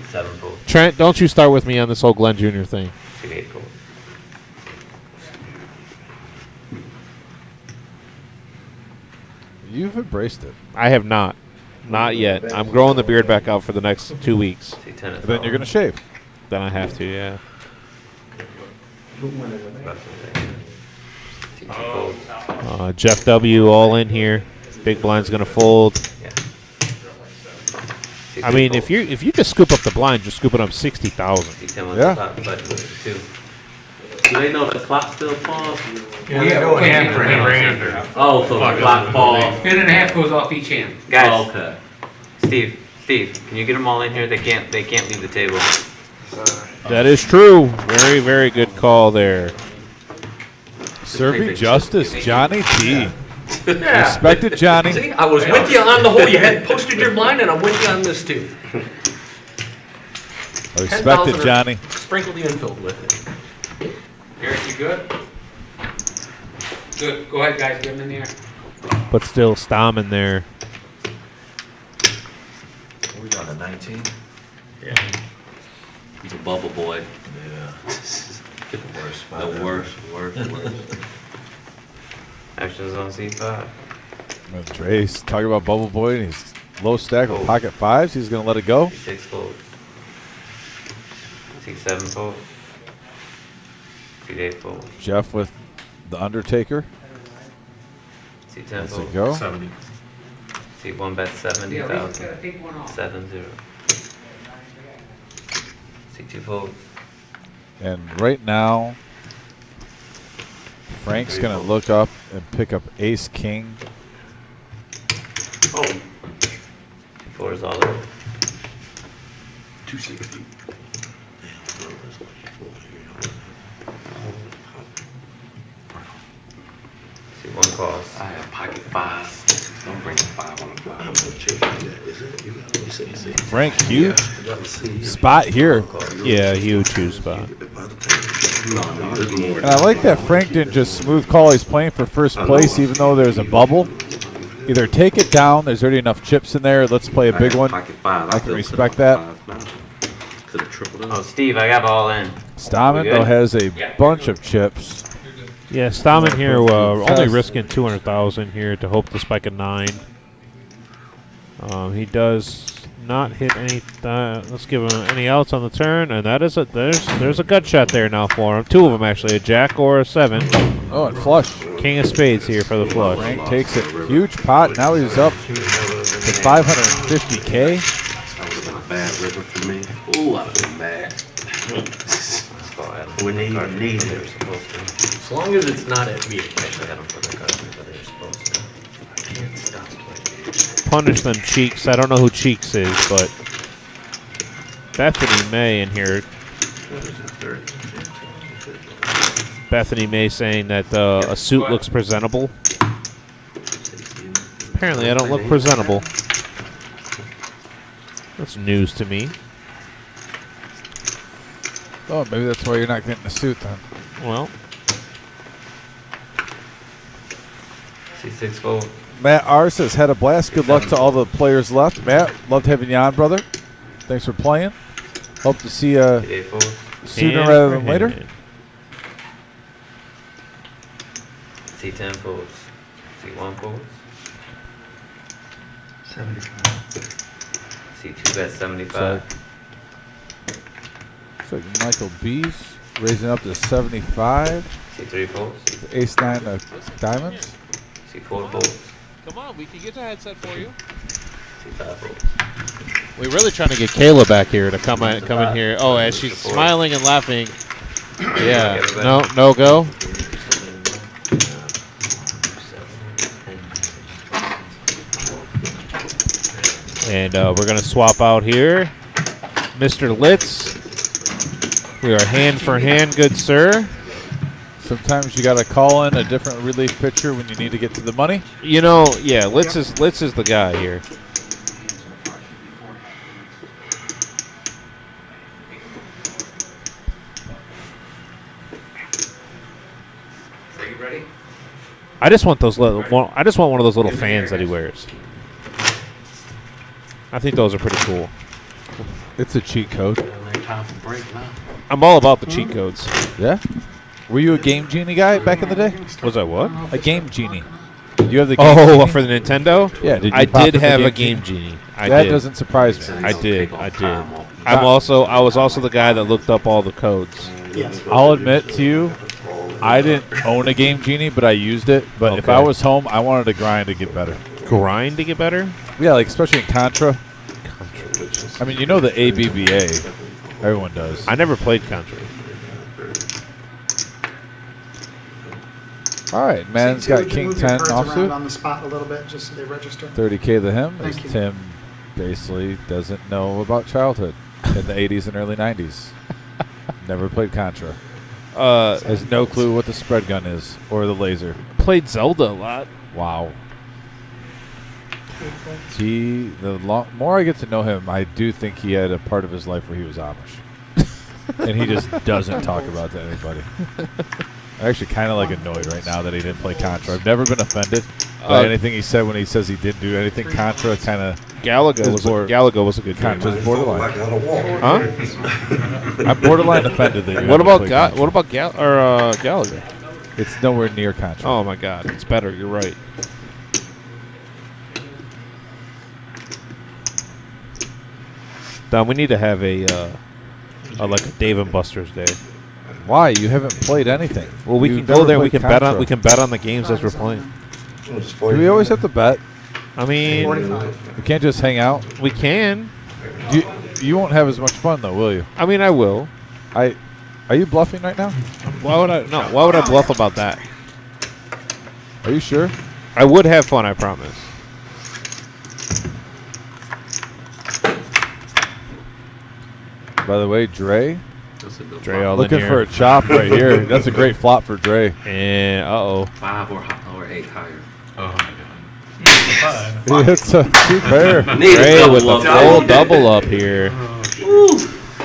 Speaker 10: 7 votes.
Speaker 2: Trent, don't you start with me on this whole Glenn Jr. thing.
Speaker 10: 8 votes.
Speaker 1: You've embraced it.
Speaker 2: I have not. Not yet. I'm growing the beard back out for the next 2 weeks.
Speaker 1: Then you're going to shave.
Speaker 2: Then I have to, yeah. Jeff W. all in here. Big blind's going to fold. I mean, if you just scoop up the blind, you're scooping up 60,000.
Speaker 1: Yeah.
Speaker 10: Do they know the clock still paused?
Speaker 8: Yeah,
Speaker 3: Hand for him.
Speaker 10: Oh, so the clock paused.
Speaker 8: 10.5 goes off each hand.
Speaker 4: Guys,
Speaker 10: Oh, okay.
Speaker 4: Steve, can you get them all in here? They can't leave the table.
Speaker 2: That is true. Very, very good call there.
Speaker 1: Serving justice, Johnny T. Respected Johnny.
Speaker 4: See, I was with you on the whole. You had posted your blind, and I'm with you on this too.
Speaker 1: Respected
Speaker 4: 10,000
Speaker 1: Johnny.
Speaker 4: Sprinkled the infield with it.
Speaker 8: Eric, you good? Good. Go ahead, guys. Get him in there.
Speaker 2: But still, Stammen there.
Speaker 5: We down to 19.
Speaker 10: He's a bubble boy.
Speaker 5: Yeah.
Speaker 10: The worst.
Speaker 4: Actions on C5.
Speaker 1: Dre's talking about Bubble Boy and he's low stack with pocket 5s. He's going to let it go.
Speaker 4: C6 fold. C7 fold. C8 fold.
Speaker 1: Jeff with the Undertaker.
Speaker 4: C10
Speaker 1: Let's
Speaker 4: fold.
Speaker 1: it go.
Speaker 3: 70.
Speaker 4: C1 bet 70,000.
Speaker 8: Yeah, we just gotta take one off.
Speaker 4: 7-0. C2 fold.
Speaker 1: And right now, Frank's going to look up and pick up Ace King.
Speaker 4: Oh. 4 is all in.
Speaker 5: 260.
Speaker 4: C1 calls.
Speaker 10: I have pocket 5. Don't bring a 5 on the flop.
Speaker 5: I'm gonna check that. Is it? You got what you say?
Speaker 1: Frank, huge spot here.
Speaker 2: Yeah, huge spot.
Speaker 1: And I like that Frank didn't just smooth call. He's playing for first place even though there's a bubble. Either take it down. There's already enough chips in there. Let's play a big one.
Speaker 10: Pocket 5.
Speaker 1: I can respect that.
Speaker 10: Could have tripled it.
Speaker 4: Oh, Steve, I got all in.
Speaker 1: Stammen,
Speaker 4: We
Speaker 1: though,
Speaker 4: good?
Speaker 1: has a bunch of chips.
Speaker 2: Yeah, Stammen here only risking 200,000 here to hope to spike a 9. He does not hit any. Let's give him any outs on the turn, and that is there's a gut shot there now for him. 2 of them actually, a jack or a 7.
Speaker 1: Oh, and flush.
Speaker 2: King of spades here for the flush.
Speaker 1: Frank takes it. Huge pot. Now he's up to 550K.
Speaker 10: river for me. Ooh, I'd have been mad.
Speaker 4: When they even need it, they're supposed to. As long as it's not at me, actually had them for the cousin, but they're supposed to. I can't stop playing.
Speaker 2: Punish them Cheeks. I don't know who Cheeks is, but Bethany May in here. Bethany May saying that a suit looks presentable. Apparently, I don't look presentable. That's news to me.
Speaker 1: Oh, maybe that's why you're not getting a suit then.
Speaker 2: Well,
Speaker 4: C6 fold.
Speaker 1: Matt R says, had a blast. Good luck to all the players left. Matt, loved having you on, brother. Thanks for playing. Hope to see you
Speaker 4: C8 fold.
Speaker 1: sooner rather than later.
Speaker 4: C10 folds. C1 folds. 75. C2 bet 75.
Speaker 1: Looks like Michael B's raising up to 75.
Speaker 4: C3 folds.
Speaker 1: Ace-9 of diamonds.
Speaker 4: C4 folds.
Speaker 2: come on, we can get the headset for you.
Speaker 4: C5 folds.
Speaker 2: We're really trying to get Kayla back here to come in here. Oh, as she's smiling and laughing. Yeah, no go. And we're going to swap out here. Mr. Litz. We are hand for hand, good sir.
Speaker 1: Sometimes you got to call in a different relief pitcher when you need to get to the money.
Speaker 2: You know, yeah, Litz is the guy here.
Speaker 4: Are you ready?
Speaker 2: I just want those little. I just want one of those little fans that he wears. I think those are pretty cool.
Speaker 1: It's a cheat code.
Speaker 10: Time for break now.
Speaker 2: I'm all about the cheat codes.
Speaker 1: Yeah? Were you a Game Genie guy back in the day?
Speaker 2: Was I what?
Speaker 1: A Game Genie. Did you have the Game
Speaker 2: Oh,
Speaker 1: Genie?
Speaker 2: for the Nintendo?
Speaker 1: Yeah, did you
Speaker 2: I
Speaker 1: pop
Speaker 2: did
Speaker 1: in the
Speaker 2: have
Speaker 1: Game
Speaker 2: a Game Genie. I
Speaker 1: that
Speaker 2: did.
Speaker 1: doesn't surprise me.
Speaker 2: I did. I was also the guy that looked up all the codes.
Speaker 1: I'll admit to you, I didn't own a Game Genie, but I used it. But if I was home, I wanted to grind to get better.
Speaker 2: Grind to get better?
Speaker 1: Yeah, like especially in Contra. I mean, you know the ABBA. Everyone does.
Speaker 2: I never played Contra.
Speaker 1: All right, man's got King 10 offsuit.
Speaker 12: On the spot a little bit, just so they register.
Speaker 1: 30K to him, as
Speaker 12: Thank you.
Speaker 1: Tim basically doesn't know about childhood in the 80s and early 90s. Never played Contra. Has no clue what the spread gun is or the laser.
Speaker 2: Played Zelda a lot.
Speaker 1: Wow. More I get to know him, I do think he had a part of his life where he was Amish. And he just doesn't talk about that to anybody. I'm actually kind of like annoyed right now that he didn't play Contra. I've never been offended by anything he said when he says he didn't do anything Contra. Kind of
Speaker 2: Galaga was a good game.
Speaker 1: Contra's borderline.
Speaker 2: Huh?
Speaker 1: I'm borderline offended that you
Speaker 2: What
Speaker 1: haven't
Speaker 2: about
Speaker 1: played Contra.
Speaker 2: Galaga?
Speaker 1: It's nowhere near Contra.
Speaker 2: Oh my God, it's better. You're right. Don, we need to have a like a Dave and Buster's day.
Speaker 1: Why? You haven't played anything.
Speaker 2: Well, we can go there. We can bet on. We can bet on the games as we're playing.
Speaker 1: Do we always have to bet?
Speaker 2: I mean,
Speaker 1: we can't just hang out.
Speaker 2: We can.
Speaker 1: You won't have as much fun though, will you?
Speaker 2: I mean, I will.
Speaker 1: Are you bluffing right now?
Speaker 2: Why would I? No. Why would I bluff about that?
Speaker 1: Are you sure?
Speaker 2: I would have fun. I promise.
Speaker 1: By the way, Dre
Speaker 2: all
Speaker 1: looking
Speaker 2: in here.
Speaker 1: for a chop right here. That's a great flop for Dre.
Speaker 2: And
Speaker 10: 5 or 8 higher.
Speaker 3: Oh my God.
Speaker 1: He hits a 2-pair.
Speaker 2: Dre with the full double up here.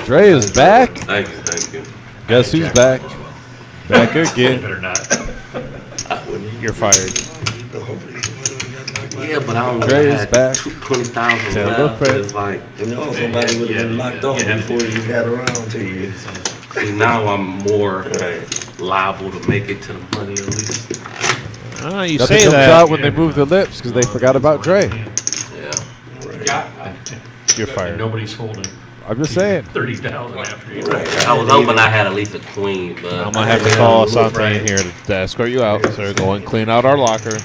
Speaker 1: Dre is back.
Speaker 10: Thank you.
Speaker 1: Guess who's back? Back again.
Speaker 3: Better not.
Speaker 2: You're fired.
Speaker 10: Yeah, but I don't
Speaker 1: Dre
Speaker 10: know.
Speaker 1: is back.
Speaker 10: 20,000
Speaker 1: Tell
Speaker 10: left.
Speaker 1: the
Speaker 10: It's like,
Speaker 5: You know somebody would have been knocked off before you got around to you.
Speaker 10: see, now I'm more liable to make it to the money at least.
Speaker 2: You
Speaker 1: Nothing
Speaker 2: say
Speaker 1: comes
Speaker 2: that.
Speaker 1: out when they move their lips because they forgot about Dre.
Speaker 10: Yeah.
Speaker 2: You're fired.
Speaker 3: Nobody's holding
Speaker 1: I'm just saying.
Speaker 3: 30,000 after you.
Speaker 10: I was hoping I had at least a queen, but
Speaker 2: I'm gonna have to call Asante in here to escort you out. So go and clean out our locker.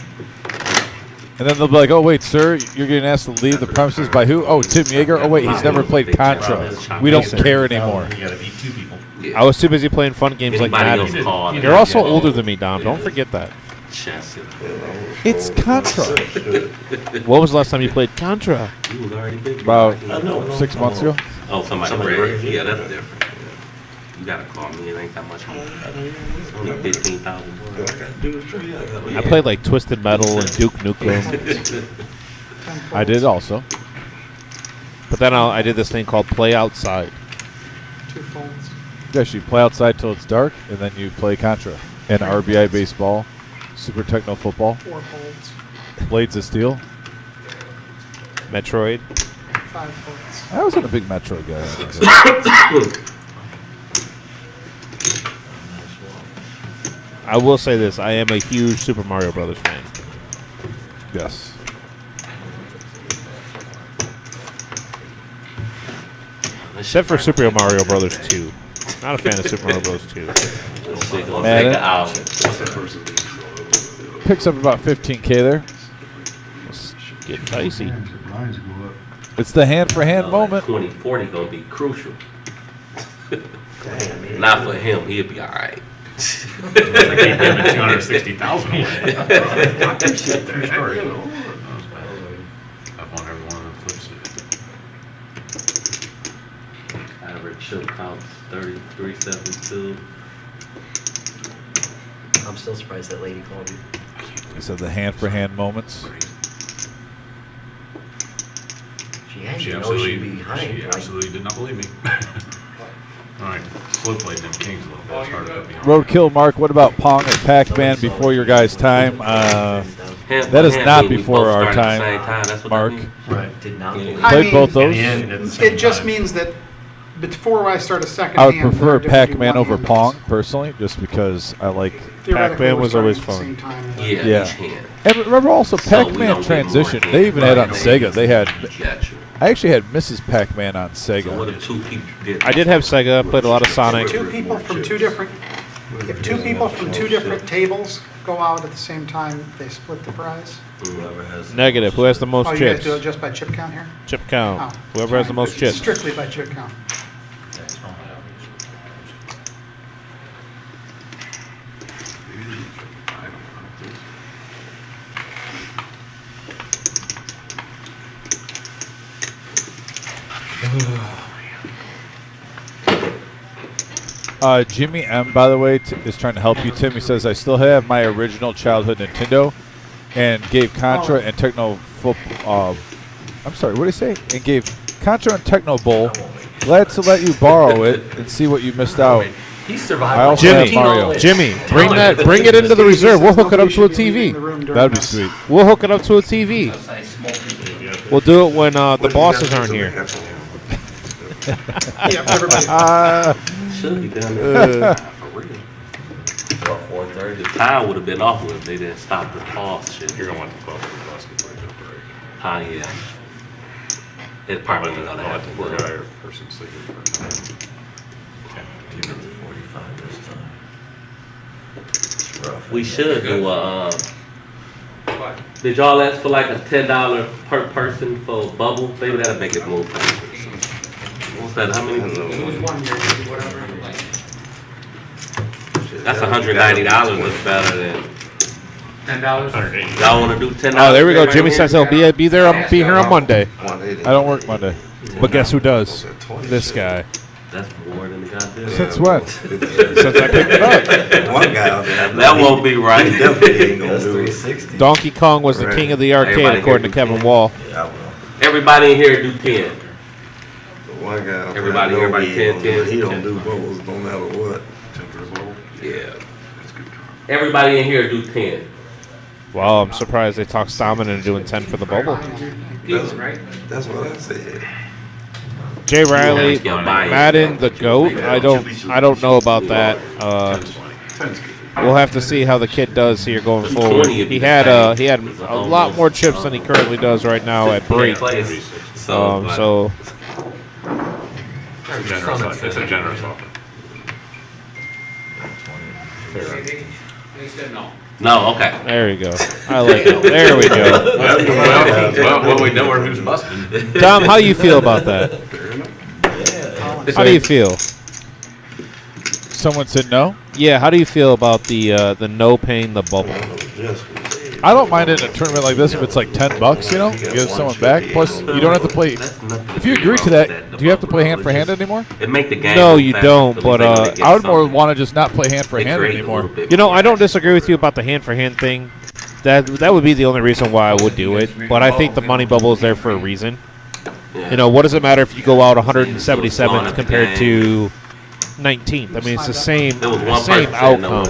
Speaker 1: And then they'll be like, "Oh wait, sir, you're getting asked to leave the premises by who? Oh, Tim Yeager. Oh wait, he's never played Contra. We don't care anymore."
Speaker 3: You gotta beat 2 people.
Speaker 2: I was too busy playing fun games like
Speaker 10: Anybody
Speaker 2: Madden.
Speaker 10: else call it.
Speaker 2: You're also older than me, Dom. Don't forget that.
Speaker 10: Chess.
Speaker 1: It's Contra.
Speaker 2: When was the last time you played Contra?
Speaker 10: You was already big.
Speaker 1: About 6 months ago.
Speaker 10: Oh, somebody raised. Yeah, that's different. You gotta call me. It ain't that much money. It's only 15,000.
Speaker 2: I played like Twisted Metal and Duke Nukem.
Speaker 1: I did also.
Speaker 2: But then I did this thing called Play Outside.
Speaker 12: 2 folds.
Speaker 1: Yes, you play outside till it's dark, and then you play Contra and RBI baseball, Super Techno football,
Speaker 12: 4 folds.
Speaker 1: Blades of Steel.
Speaker 2: Metroid.
Speaker 12: 5 folds.
Speaker 1: I wasn't a big Metro guy.
Speaker 2: I will say this: I am a huge Super Mario Brothers fan.
Speaker 1: Yes.
Speaker 2: Except for Super Mario Brothers 2. Not a fan of Super Mario Bros. 2.
Speaker 1: Man, picks up about 15K there.
Speaker 2: It's getting dicey.
Speaker 1: It's the hand-for-hand moment.
Speaker 10: 2040 gonna be crucial. Not for him. He'll be all right.
Speaker 3: I gave him 260,000 away. True story. I've won every one of the flips.
Speaker 10: Average chip counts 3372.
Speaker 4: I'm still surprised that lady called you.
Speaker 1: He said the hand-for-hand moments.
Speaker 4: She had
Speaker 3: She
Speaker 4: to know she'd
Speaker 3: absolutely,
Speaker 4: be behind.
Speaker 3: she absolutely did not believe me. All right, slow played them Kings a little bit. It's hard to put me on.
Speaker 1: Roadkill, Mark, what about Pong or Pac-Man before your guys' time? That is not before our time, Mark.
Speaker 3: Right.
Speaker 4: Did not
Speaker 12: I
Speaker 1: Played
Speaker 12: mean,
Speaker 1: both those.
Speaker 12: It just means that before I start a second
Speaker 1: I would
Speaker 12: hand,
Speaker 1: prefer
Speaker 12: they're gonna do
Speaker 1: Pac-Man over
Speaker 12: one-handed.
Speaker 1: Pong, personally, just because I like...
Speaker 12: Theoretically,
Speaker 2: Pac-Man
Speaker 12: we're
Speaker 2: was
Speaker 12: starting
Speaker 2: always
Speaker 12: at the
Speaker 2: fun.
Speaker 12: same time.
Speaker 10: Yeah, each
Speaker 1: Yeah.
Speaker 10: hand.
Speaker 1: And remember also,
Speaker 10: So we
Speaker 1: Pac-Man
Speaker 10: don't get
Speaker 1: Transition,
Speaker 10: more
Speaker 1: they even had on
Speaker 10: hands.
Speaker 1: Sega. They had...
Speaker 10: Gotcha.
Speaker 1: I actually had Mrs. Pac-Man on
Speaker 10: So what
Speaker 1: Sega.
Speaker 10: if 2 people did?
Speaker 2: I did have Sega. Played a lot of Sonic.
Speaker 12: Two people from two different, if 2 people from 2 different tables go out at the same time, they split the prize.
Speaker 2: Negative. Who has the most
Speaker 12: Oh, you guys
Speaker 2: chips?
Speaker 12: do it just by chip count here?
Speaker 2: Chip count.
Speaker 12: Oh,
Speaker 2: Whoever has the most chips.
Speaker 12: Strictly by chip count.
Speaker 1: Jimmy M, by the way, is trying to help you, Tim. He says, I still have my original childhood Nintendo and gave Contra and Techno football. I'm sorry, what did he say? And gave Contra and Techno Bowl. Glad to let you borrow it and see what you missed out.
Speaker 4: He survived.
Speaker 1: I also have Mario.
Speaker 2: Jimmy, bring it into the reserve. We'll hook it up to a TV.
Speaker 1: That'd be sweet.
Speaker 2: We'll hook it up to a TV. We'll do it when the bosses aren't here.
Speaker 12: Yeah, everybody.
Speaker 10: Should be down there. For real. About 4:30. The time would have been off if they didn't stop the pause shit.
Speaker 3: You're gonna want the 12 for the basketball to break.
Speaker 10: Yeah. It probably
Speaker 3: I'll
Speaker 10: gonna
Speaker 3: let
Speaker 10: have
Speaker 3: the
Speaker 10: to
Speaker 3: poor
Speaker 10: do
Speaker 3: guy
Speaker 10: it.
Speaker 3: or person sleeping for a time.
Speaker 10: We should do a. Did y'all ask for like a $10 per person for bubble? Maybe that'll make it move. What's that? How many? That's $190. Looks better than.
Speaker 8: $10.
Speaker 10: Y'all want to do $10?
Speaker 2: Oh, there we go. Jimmy says he'll be here on Monday.
Speaker 1: I don't work Monday.
Speaker 2: But guess who does? This guy.
Speaker 10: That's more than the goddamn.
Speaker 1: Since when?
Speaker 2: Since I picked it up.
Speaker 5: One guy out there.
Speaker 10: That won't be right.
Speaker 5: He definitely ain't gonna do it.
Speaker 2: Donkey Kong was the king of the arcade,
Speaker 10: Everybody
Speaker 2: according to
Speaker 10: here
Speaker 2: Kevin Wall.
Speaker 5: Yeah, I will.
Speaker 10: Everybody in here do 10.
Speaker 5: One guy out there,
Speaker 10: Everybody-
Speaker 5: I know
Speaker 10: everybody
Speaker 5: he ain't
Speaker 10: 10,
Speaker 5: gonna do it.
Speaker 10: 10.
Speaker 5: He don't do bubbles no matter what.
Speaker 10: Yeah. Everybody in here do 10.
Speaker 2: Well, I'm surprised they talked Stamina into doing 10 for the bubble.
Speaker 5: That's what I said.
Speaker 2: Jay Riley,
Speaker 10: Yeah, buy it.
Speaker 2: Madden, the GOAT. I don't know about that. We'll have to see how the kid does here going forward. He had a lot more chips than he currently does right now at break. So
Speaker 3: It's a generous offer.
Speaker 8: They said no.
Speaker 10: No, okay.
Speaker 2: There we go. I like it. There we go.
Speaker 3: Well, we know who's busted.
Speaker 2: Tom, how you feel about that? How do you feel?
Speaker 1: Someone said no.
Speaker 2: Yeah, how do you feel about the no paying the bubble?
Speaker 1: I don't mind it in a tournament like this if it's like $10, you know, give someone back. Plus, you don't have to play. If you agree to that, do you have to play hand for hand anymore?
Speaker 10: It make the game.
Speaker 2: No, you don't. But
Speaker 1: I would more want to just not play hand for hand anymore.
Speaker 2: You know, I don't disagree with you about the hand for hand thing. That would be the only reason why I would do it. But I think the money bubble is there for a reason. You know, what does it matter if you go out 177th compared to 19th? I mean, it's the same outcome.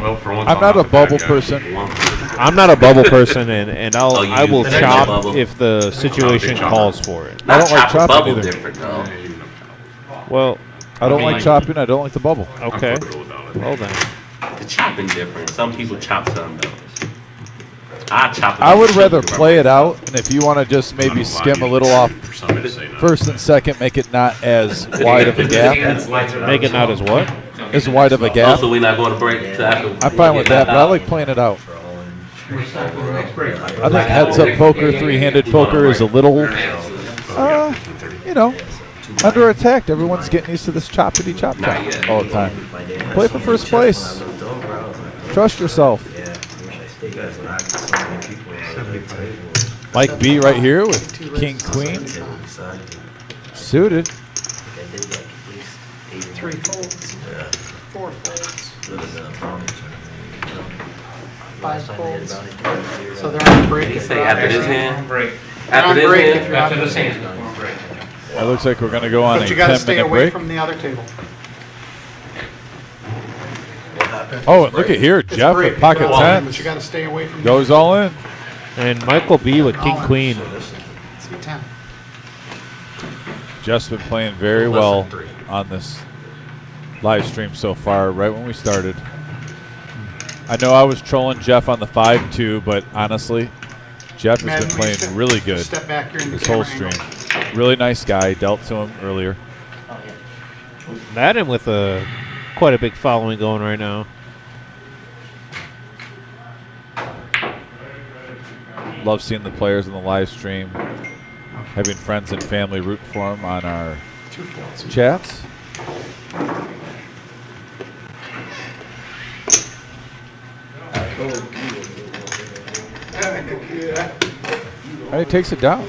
Speaker 3: Well, for once,
Speaker 1: I'm not a bubble person.
Speaker 2: I'm not a bubble person, and I will
Speaker 10: use
Speaker 2: chop
Speaker 10: bubble?
Speaker 2: if the situation calls for it.
Speaker 1: I don't like chopping
Speaker 10: bubble
Speaker 1: either.
Speaker 10: different though.
Speaker 2: Well,
Speaker 1: I don't like chopping. I don't like the bubble.
Speaker 2: okay. Well then.
Speaker 10: The chopping different. Some people chop some though. I chop.
Speaker 1: I would rather play it out, and if you want to just maybe skim a little off first and second, make it not as wide of a gap.
Speaker 2: Make it not as what?
Speaker 1: As wide of a gap.
Speaker 10: Also, we're not going to break till after.
Speaker 1: I'm fine with that, but I like playing it out. I think heads-up poker, three-handed poker is a little, you know, under attack. Everyone's getting used to this choppity chop all the time. Play for first place. Trust yourself. Mike B right here with King Queen suited.
Speaker 12: 3 folds, 4 folds, 5 folds. So they're on break.
Speaker 10: They say after this hand.
Speaker 8: Break.
Speaker 10: After this
Speaker 12: break
Speaker 10: hand.
Speaker 12: if you're
Speaker 8: After this hand, we're on break.
Speaker 1: It looks like we're going to go on
Speaker 12: But
Speaker 1: a
Speaker 12: you got to stay
Speaker 1: 10-minute
Speaker 12: away
Speaker 1: break.
Speaker 12: from the other table.
Speaker 1: Oh, look at here. Jeff
Speaker 12: break.
Speaker 1: at pocket
Speaker 12: But
Speaker 1: 10s.
Speaker 12: you got to stay away from
Speaker 1: Goes all in.
Speaker 2: And Michael B with King Queen.
Speaker 12: It's 10.
Speaker 1: Jeff's been playing very well on this live stream so far, right when we started. I know I was trolling Jeff on the 5-2, but honestly, Jeff has been playing really good
Speaker 12: Step back here in the
Speaker 1: this whole
Speaker 12: camera
Speaker 1: stream.
Speaker 12: angle.
Speaker 1: Really nice guy. Dealt to him earlier.
Speaker 2: Madden with quite a big following going right now.
Speaker 1: Love seeing the players in the live stream, having friends and family root for them on our chats. And he takes it down.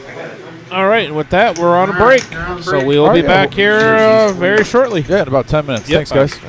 Speaker 2: All right, and with that, we're on a break. So we will be back here very shortly.
Speaker 1: Yeah, in about 10 minutes.
Speaker 2: Yep.
Speaker 1: Thanks, guys.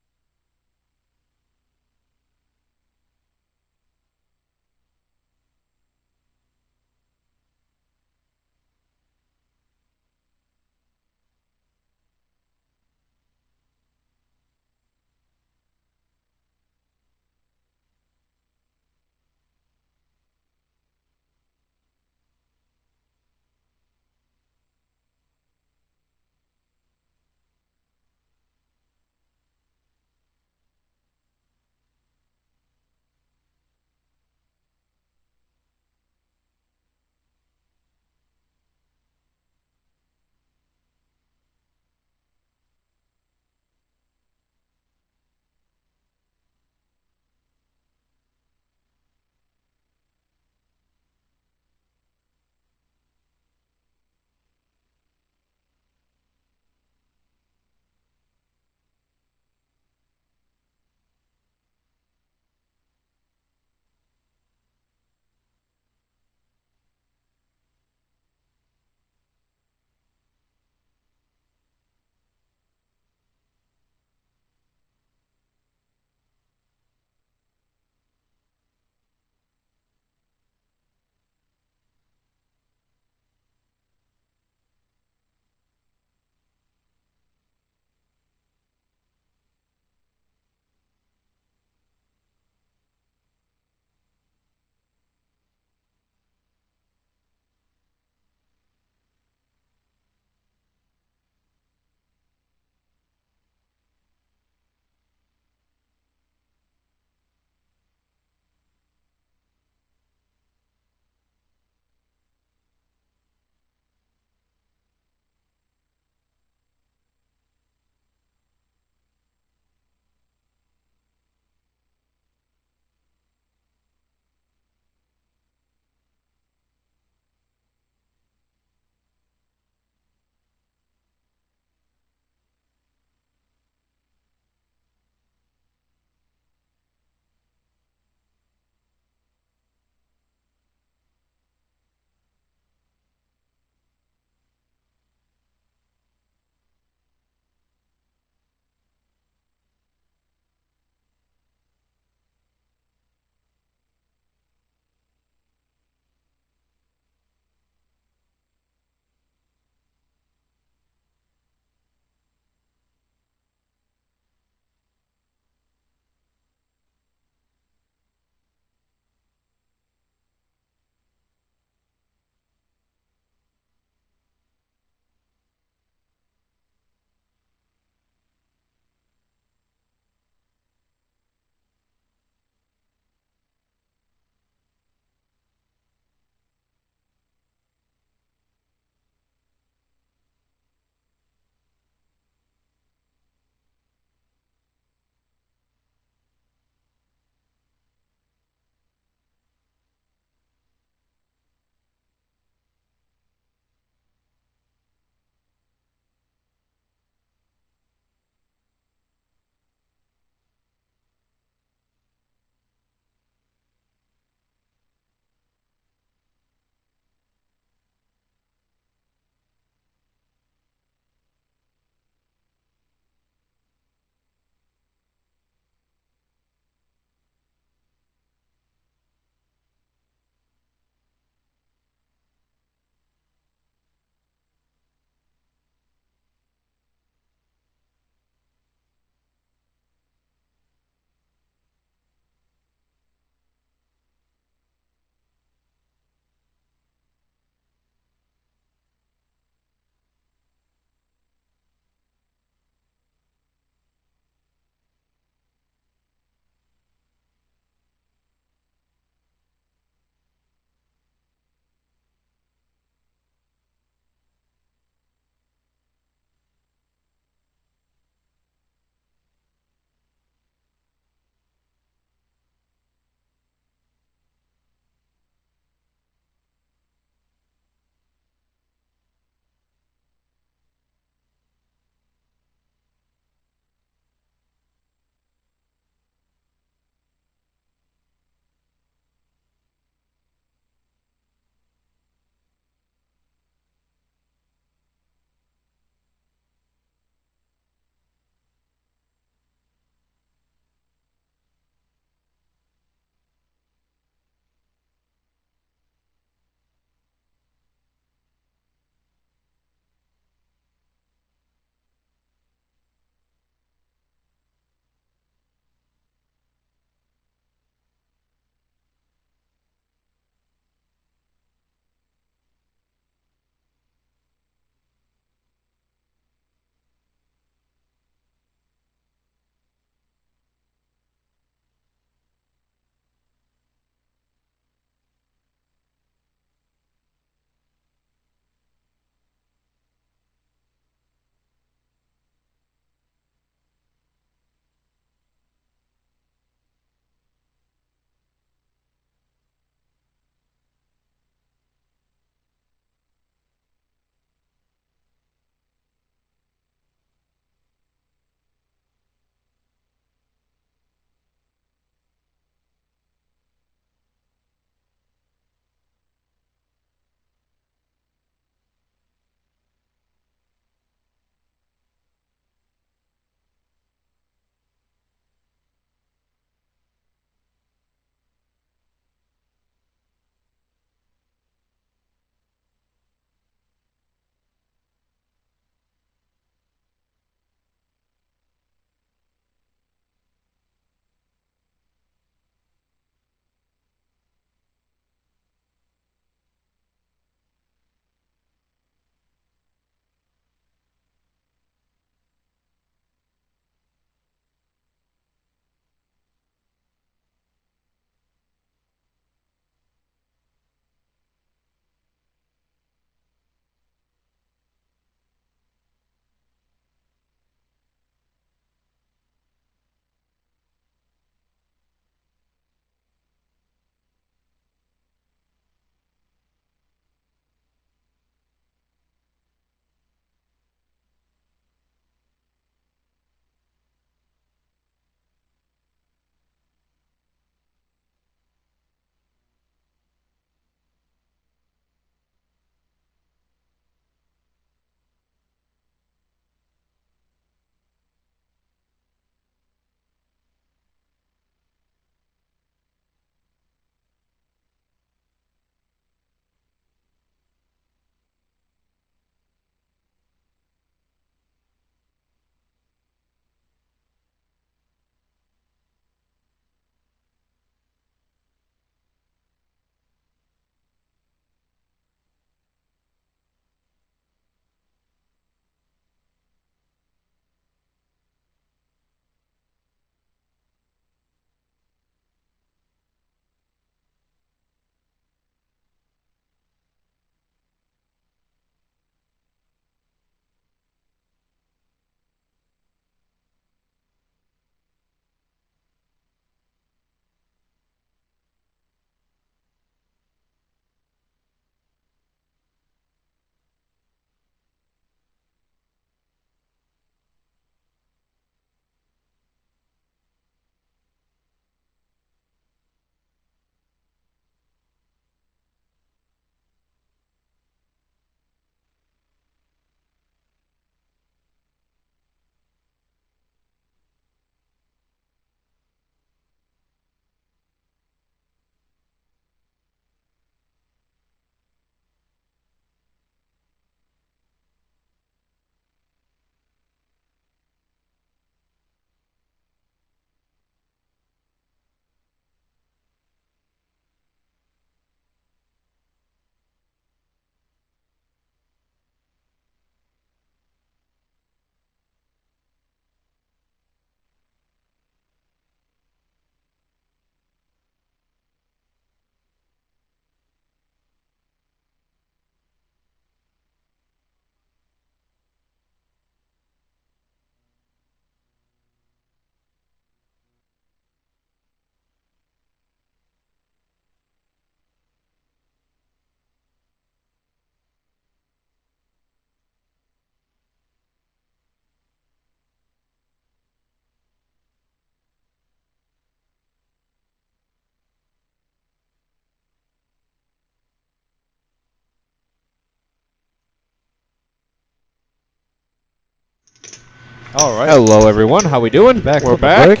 Speaker 1: All right.
Speaker 2: Hello, everyone. How we doing?
Speaker 1: Back
Speaker 2: We're
Speaker 1: from the
Speaker 2: back.
Speaker 1: break.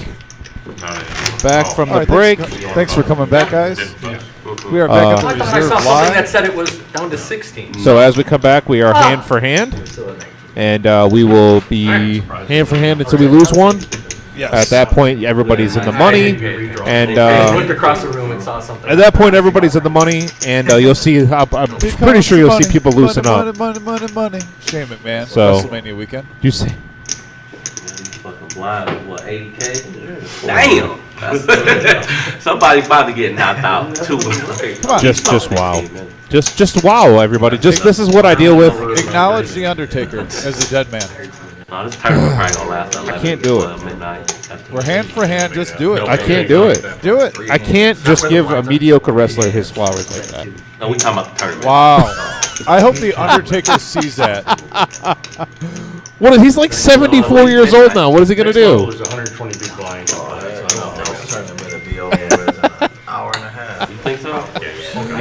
Speaker 2: Back from
Speaker 1: All
Speaker 2: the
Speaker 1: right,
Speaker 2: break.
Speaker 1: Thanks for coming back, guys. We are back
Speaker 4: I
Speaker 1: at the
Speaker 4: thought I
Speaker 1: reserve
Speaker 4: saw something that
Speaker 1: line.
Speaker 4: said it was down to 16.
Speaker 2: So as we come back, we are hand for hand, and we will be hand for hand until we lose one.
Speaker 1: Yes.
Speaker 2: At that point, everybody's in the money, and
Speaker 4: I looked across the room and saw something.
Speaker 2: at that point, everybody's in the money, and you'll see. I'm pretty sure you'll see people loosen up.
Speaker 1: Money. Shane McMahon.
Speaker 2: So-
Speaker 1: WrestleMania weekend.
Speaker 2: You see,
Speaker 10: Fucking blind, what, 80K? Damn! Somebody about to get knocked out, too.
Speaker 1: Come on.
Speaker 2: just wow, just wow, everybody. Just this is what I deal with.
Speaker 1: Acknowledge the Undertaker as a dead man.
Speaker 10: No, this tournament probably gonna last 11
Speaker 2: can't do it.
Speaker 10: 12 midnight.
Speaker 1: We're hand for hand. Just do it.
Speaker 2: I can't do it.
Speaker 1: Do it.
Speaker 2: I can't just give a mediocre wrestler his flowers like that.
Speaker 10: No, we talking about the tournament.
Speaker 1: Wow. I hope the Undertaker sees that.
Speaker 2: What is he's like 74 years old now? What is he gonna do?
Speaker 6: There's 120 people lying.
Speaker 11: Tournament will be over with in an hour and a half.
Speaker 10: You think so? You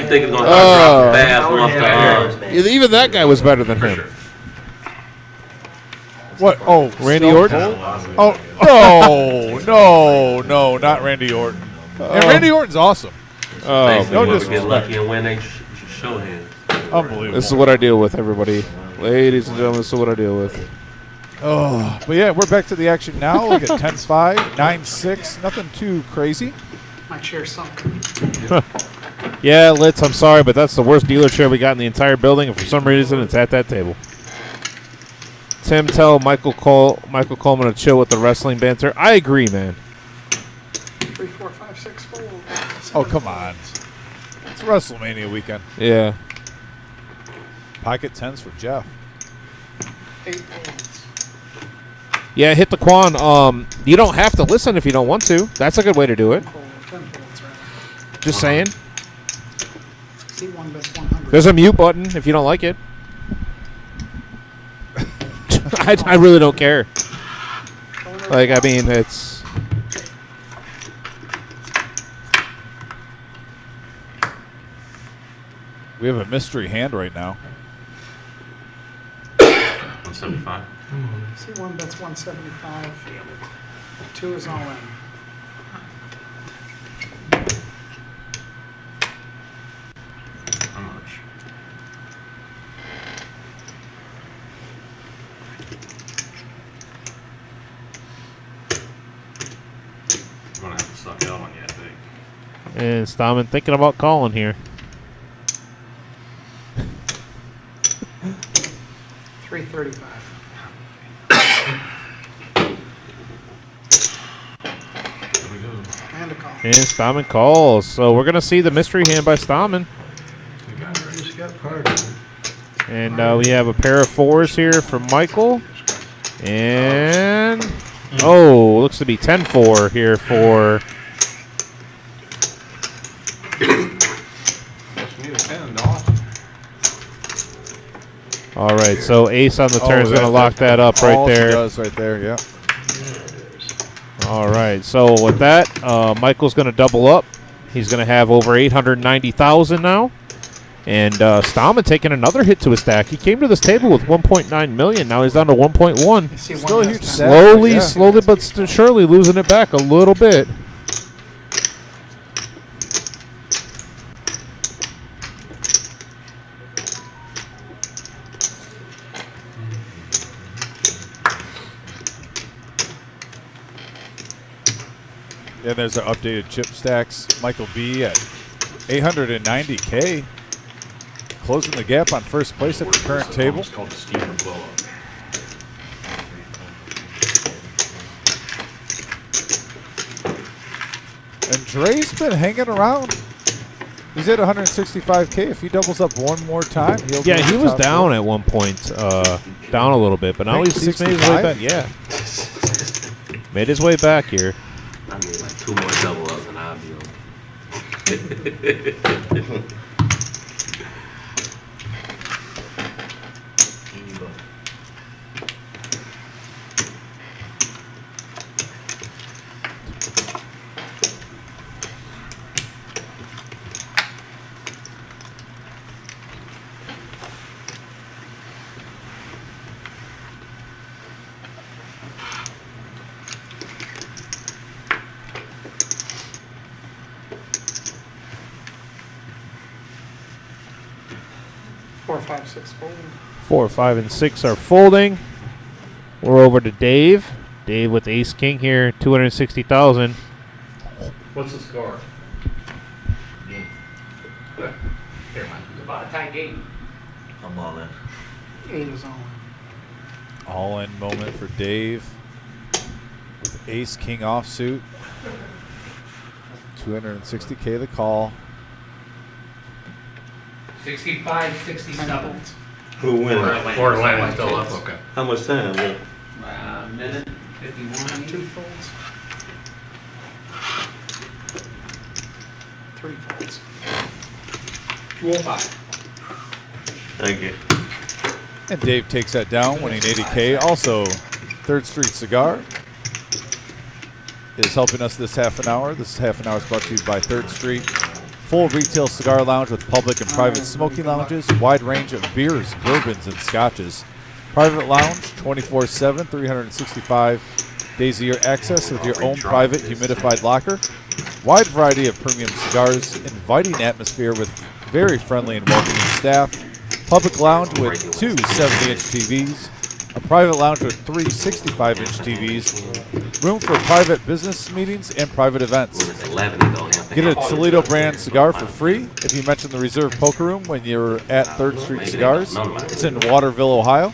Speaker 10: think it's gonna start dropping fast once the
Speaker 2: Even that guy was better than him.
Speaker 1: What? Oh,
Speaker 2: Randy
Speaker 1: Stone
Speaker 2: Orton?
Speaker 1: Cold? Oh, no, not Randy Orton. And Randy Orton's awesome.
Speaker 2: Oh,
Speaker 10: Basically,
Speaker 1: no
Speaker 10: whoever get
Speaker 1: disrespect.
Speaker 10: lucky and win, they show hands.
Speaker 1: Unbelievable.
Speaker 2: this is what I deal with, everybody. Ladies and gentlemen, this is what I deal with.
Speaker 1: Oh, but yeah, we're back to the action now. Look at 10-5, 9-6. Nothing too crazy.
Speaker 12: My chair sunk.
Speaker 2: Yeah, Litz, I'm sorry, but that's the worst dealer chair we got in the entire building, and for some reason, it's at that table. Tim, tell Michael Coleman to chill with the wrestling banter. I agree, man.
Speaker 12: 3, 4, 5, 6 fold.
Speaker 1: Oh, come on. It's WrestleMania weekend.
Speaker 2: Yeah.
Speaker 1: Pocket 10s for Jeff.
Speaker 12: 8 folds.
Speaker 2: Yeah, hit the Quan. You don't have to listen if you don't want to. That's a good way to do it.
Speaker 12: 10 folds, right?
Speaker 2: Just saying.
Speaker 12: C1 bets 100.
Speaker 2: There's a mute button if you don't like it. I really don't care. Like, I mean, it's...
Speaker 1: We have a mystery hand right now.
Speaker 3: 175.
Speaker 12: C1 bets 175. 2 is all in.
Speaker 3: How much? I'm gonna have to suck out on you, I think.
Speaker 2: And Stallman thinking about calling here.
Speaker 12: 335.
Speaker 3: Here we go.
Speaker 12: And a call.
Speaker 2: And Stallman calls. So we're going to see the mystery hand by Stallman.
Speaker 6: Just got party.
Speaker 2: And we have a pair of 4s here from Michael. And... Oh, looks to be 10-4 here for... All right, so ace on the turn is going to lock that up right
Speaker 1: All she
Speaker 2: there.
Speaker 1: does right there, yeah.
Speaker 2: All right, so with that, Michael's going to double up. He's going to have over 890,000 now. And Stallman taking another hit to his stack. He came to this table with 1.9 million. Now he's down to 1.1.
Speaker 1: Still a huge stack.
Speaker 2: Slowly but surely losing it back a little bit.
Speaker 1: And there's our updated chip stacks. Michael B at 890K. Closing the gap on first place at the current table.
Speaker 3: It's called the steamer blow up.
Speaker 1: And Dre's been hanging around. He's at 165K. If he doubles up one more time, he'll be
Speaker 2: Yeah,
Speaker 1: in
Speaker 2: he
Speaker 1: the
Speaker 2: was
Speaker 1: top
Speaker 2: down
Speaker 1: four.
Speaker 2: at one point, down a little bit, but now
Speaker 1: Think
Speaker 2: he's made his way
Speaker 1: 65?
Speaker 2: back. Yeah, made his way back here.
Speaker 10: I need like 2 more double ups and I'll be on.
Speaker 12: 5, 6 folding.
Speaker 2: 4, 5, and 6 are folding. We're over to Dave. Dave with ace king here, 260,000.
Speaker 3: What's the score?
Speaker 8: Here, man. It's about a tie game.
Speaker 5: I'm all in.
Speaker 12: 8 is on.
Speaker 1: All in moment for Dave with ace king offsuit. 260K the call.
Speaker 8: 65, 67.
Speaker 5: Who wins?
Speaker 3: Or land still up, okay.
Speaker 5: How much time? Well,
Speaker 8: Minute 51.
Speaker 12: 2 folds. 3 folds.
Speaker 8: 205.
Speaker 5: thank you.
Speaker 1: And Dave takes that down, winning 80K. Also, 3rd Street Cigar is helping us this half an hour. This half an hour is brought to you by 3rd Street. Full retail cigar lounge with public and private smoking lounges, wide range of beers, bourbons, and scotches. Private lounge, 24/7, 365 days a year access with your own private humidified locker. Wide variety of premium cigars, inviting atmosphere with very friendly and welcoming staff. Public lounge with 2 70-inch TVs. A private lounge with 3 65-inch TVs. Room for private business meetings and private events. Get a Toledo brand cigar for free if you mention the Reserve Poker Room when you're at 3rd Street Cigars. It's in Waterville, Ohio.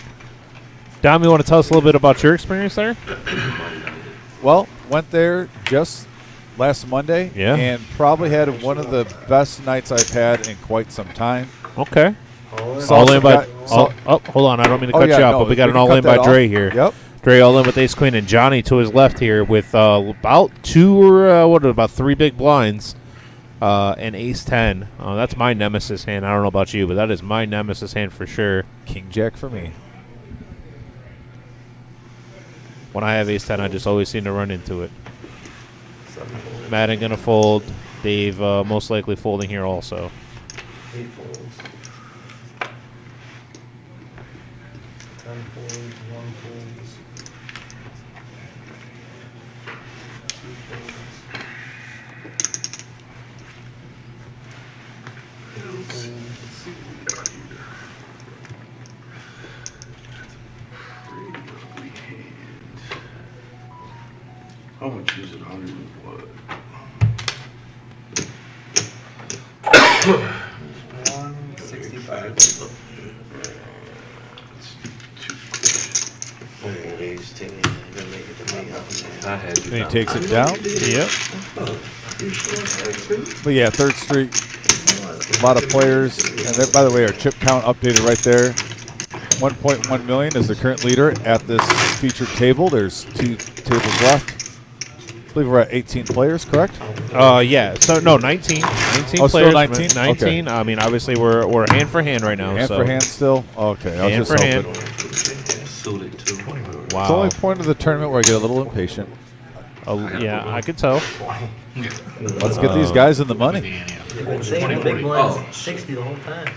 Speaker 2: Dom, you want to tell us a little bit about your experience there?
Speaker 1: Well, went there just last Monday.
Speaker 2: Yeah.
Speaker 1: And probably had one of the best nights I've had in quite some time.
Speaker 2: Okay.
Speaker 1: Saw
Speaker 2: All
Speaker 1: some
Speaker 2: in by.
Speaker 1: guy- saw-
Speaker 2: Hold on. I don't mean to
Speaker 1: Oh,
Speaker 2: cut
Speaker 1: yeah,
Speaker 2: you out,
Speaker 1: no,
Speaker 2: but we got
Speaker 1: we
Speaker 2: an
Speaker 1: can
Speaker 2: all
Speaker 1: cut
Speaker 2: in by
Speaker 1: that
Speaker 2: Dre
Speaker 1: off.
Speaker 2: here.
Speaker 1: Yep.
Speaker 2: Dre all in with ace queen and Johnny to his left here with about 3 big blinds and ace 10. That's my nemesis hand. I don't know about you, but that is my nemesis hand for sure.
Speaker 1: King Jack for me.
Speaker 2: When I have ace 10, I just always seem to run into it. Madden gonna fold. Dave most likely folding here also.
Speaker 11: 8 folds. 10 folds, 1 folds. 2 folds. 8 folds.
Speaker 3: How much is it? 100 and what?
Speaker 11: 165.
Speaker 10: I had you.
Speaker 1: And he takes it down.
Speaker 2: Yep.
Speaker 1: But yeah, 3rd Street, a lot of players. And that, by the way, our chip count updated right there. 1.1 million is the current leader at this featured table. There's 2 tables left. I believe we're at 18 players, correct?
Speaker 2: Yeah. So no, 19. 19
Speaker 1: Oh,
Speaker 2: players.
Speaker 1: still 19?
Speaker 2: 19. I mean, obviously we're hand for hand right now.
Speaker 1: Hand
Speaker 2: so.
Speaker 1: for hand still? Okay, I was
Speaker 2: Hand
Speaker 1: just
Speaker 2: for
Speaker 1: hoping.
Speaker 2: hand.
Speaker 5: Suited too.
Speaker 1: It's the
Speaker 2: Wow.
Speaker 1: only point of the tournament where I get a little impatient.
Speaker 2: Yeah, I could tell.
Speaker 1: Let's get these guys in the money.
Speaker 4: You've been saying the big blinds 60 the whole time.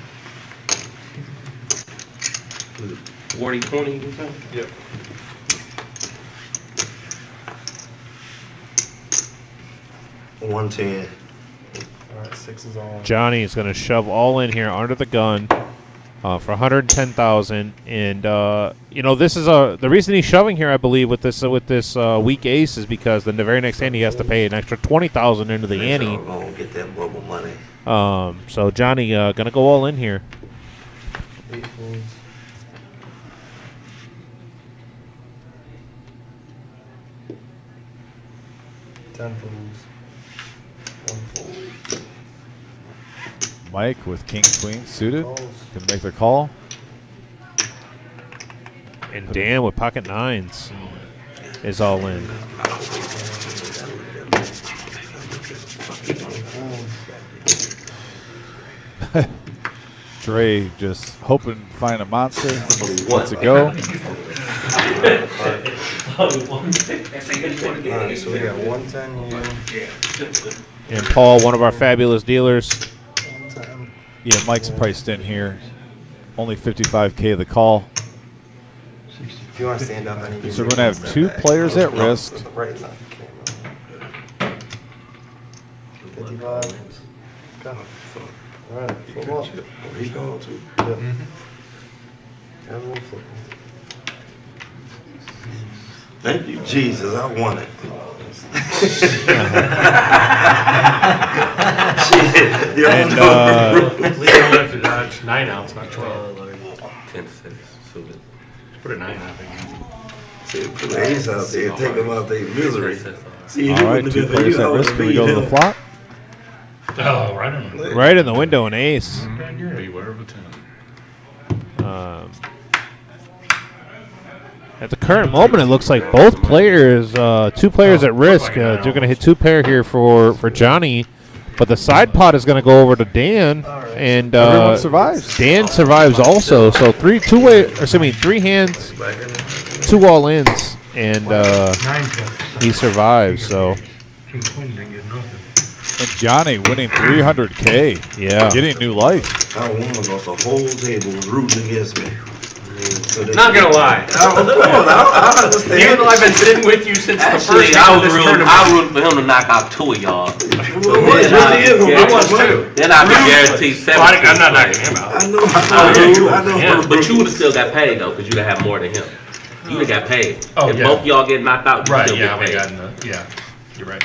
Speaker 10: 40-20 or something?
Speaker 11: Yep.
Speaker 5: $110.
Speaker 11: Alright, 6 is on.
Speaker 2: Johnny is going to shove all in here under the gun for 110,000, and you know this is the reason he's shoving here, I believe, with this weak ace is because the very next hand he has to pay an extra 20,000 into the ante.
Speaker 5: Gonna get that bubble money.
Speaker 2: So Johnny gonna go all in here.
Speaker 11: 8 folds. 10 folds. 1 fold.
Speaker 1: Mike with king, queen suited.
Speaker 11: Calls.
Speaker 1: Can make their call.
Speaker 2: And Dan with pocket nines is all in.
Speaker 1: Dre just hoping to find a monster. Let's it go.
Speaker 11: Alright, so we got 110 here.
Speaker 2: And Paul, one of our fabulous dealers.
Speaker 11: 110.
Speaker 1: Yeah, Mike's priced in here. Only 55K the call.
Speaker 11: If you want to stand up, I need you
Speaker 1: So we're going to have 2 players at risk.
Speaker 11: Right in the camera. 55. Go. All right, flip up.
Speaker 5: Oh, he gone too.
Speaker 11: Yep. Everyone flip.
Speaker 5: Thank you, Jesus. I won it. Shit. You
Speaker 2: And,
Speaker 3: At least I left it, it's 9 ounce, not 12.
Speaker 10: 10 cents. So that-
Speaker 3: Put a 9 out there.
Speaker 5: See, put the ace out there, take them out their misery. See,
Speaker 1: All right, two players at risk. Can we go to the flop?
Speaker 3: Oh, right on.
Speaker 2: Right in the window, an ace.
Speaker 3: Beware of a 10.
Speaker 2: At the current moment, it looks like both players, two players at risk. They're going to hit two pair here for Johnny, but the side pot is going to go over to Dan, and
Speaker 1: Everyone survives.
Speaker 2: Dan survives also. So three hands, 2 all-ins, and
Speaker 3: 9 cups.
Speaker 2: he survives. So
Speaker 3: King Queen didn't get nothing.
Speaker 1: And Johnny winning 300K.
Speaker 2: yeah,
Speaker 1: Getting new life.
Speaker 5: I won because the whole table was rooting against me. So they-
Speaker 9: Not gonna lie.
Speaker 5: I understand.
Speaker 9: Even though I've been sitting with you since the
Speaker 10: Actually,
Speaker 9: first
Speaker 10: I
Speaker 9: round of
Speaker 10: was
Speaker 9: this
Speaker 10: rooting.
Speaker 9: tournament.
Speaker 10: I rooted for him to knock out 2 of y'all.
Speaker 5: Well, what? Really is gonna
Speaker 10: Yeah,
Speaker 5: make
Speaker 9: I was
Speaker 5: you money.
Speaker 9: too.
Speaker 10: Then I'd be guaranteed 7.
Speaker 3: Well, I'm not knocking him out.
Speaker 5: I know.
Speaker 10: But you would have still got paid though, because you'd have more than him. You would have got paid.
Speaker 3: Oh,
Speaker 10: if
Speaker 3: yeah.
Speaker 10: both y'all get knocked out, you
Speaker 3: Right,
Speaker 10: still
Speaker 3: yeah,
Speaker 10: get
Speaker 3: we
Speaker 10: paid.
Speaker 3: got in the, yeah, you're right.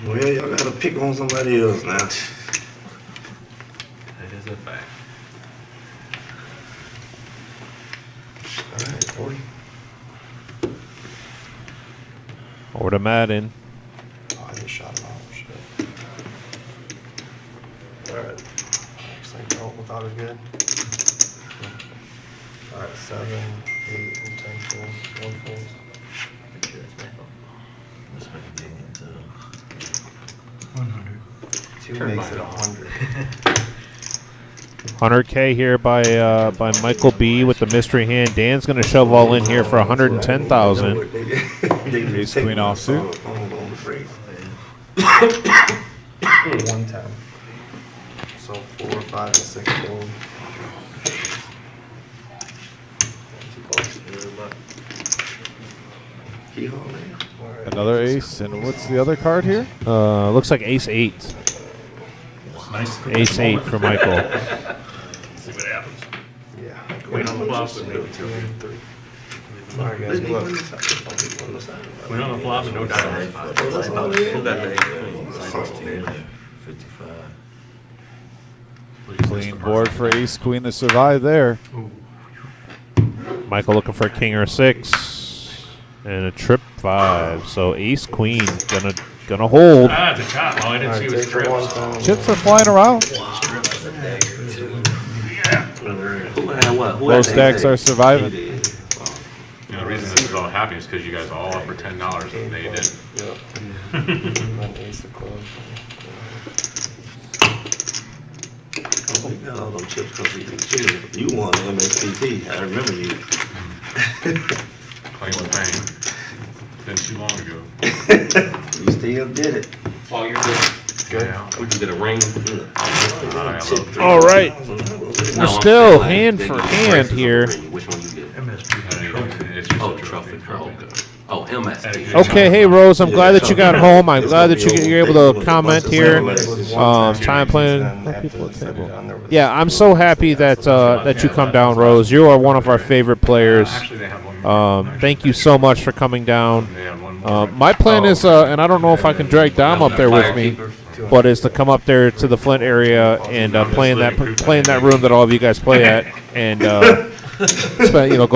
Speaker 5: Well, y'all gotta pick on somebody else now.
Speaker 10: That is a fact.
Speaker 11: All right, 40.
Speaker 2: over to Madden.
Speaker 11: Oh, I just shot him out. Shit. All right. Looks like no without is good. All right, 7, 8, and 10 folds. 1 folds. Two makes it 100.
Speaker 2: 100K here by Michael B with the mystery hand. Dan's going to shove all in here for 110,000.
Speaker 1: Ace queen offsuit.
Speaker 11: 110. So 4, 5, and 6 fold.
Speaker 1: Another ace. And what's the other card here?
Speaker 2: Looks like ace 8.
Speaker 3: Nice.
Speaker 2: Ace 8 for Michael.
Speaker 3: See what happens.
Speaker 11: Yeah.
Speaker 3: Queen on the flop.
Speaker 11: 2 and 3. All right, guys, good luck.
Speaker 3: Queen on the flop and no diamonds.
Speaker 10: Who got that?
Speaker 1: Clean board for ace queen to survive there.
Speaker 2: Michael looking for a king or a 6 and a trip 5. So ace queen gonna hold.
Speaker 3: Ah, it's a chop. Oh, I didn't see it was trips.
Speaker 1: Chips are flying around.
Speaker 10: Who had what? Who
Speaker 1: Low
Speaker 10: had
Speaker 1: stacks are surviving.
Speaker 3: You know, the reason this is all happening is because you guys all offered $10 and they didn't.
Speaker 11: Yep. And then ace of clubs.
Speaker 5: We got all them chips because we cheated. You won the MSPT. I remember you.
Speaker 3: Claim of fame. Been too long ago.
Speaker 5: You still did it.
Speaker 10: Oh, you're good.
Speaker 3: Yeah.
Speaker 10: We did a ring.
Speaker 3: I love it.
Speaker 2: All right.
Speaker 10: No,
Speaker 2: We're
Speaker 10: I'm
Speaker 2: still
Speaker 10: saying,
Speaker 2: hand
Speaker 10: they
Speaker 2: for
Speaker 10: get
Speaker 2: hand
Speaker 10: prices on
Speaker 2: here.
Speaker 10: the ring. Which one you get?
Speaker 3: It's just
Speaker 10: Oh,
Speaker 3: a
Speaker 10: trophy.
Speaker 3: trophy.
Speaker 10: Oh, MST.
Speaker 2: Okay, hey Rose, I'm glad that you got home. I'm glad that you're able to comment here. Time playing. Yeah, I'm so happy that that you come down, Rose. You are one of our favorite players.
Speaker 3: Actually, they have one more.
Speaker 2: Thank you so much for coming down.
Speaker 3: They have one more.
Speaker 2: My plan is, and I don't know if I can drag Dom up there with me, but is to come up there to the Flint area and play in that room that all of you guys play at, and go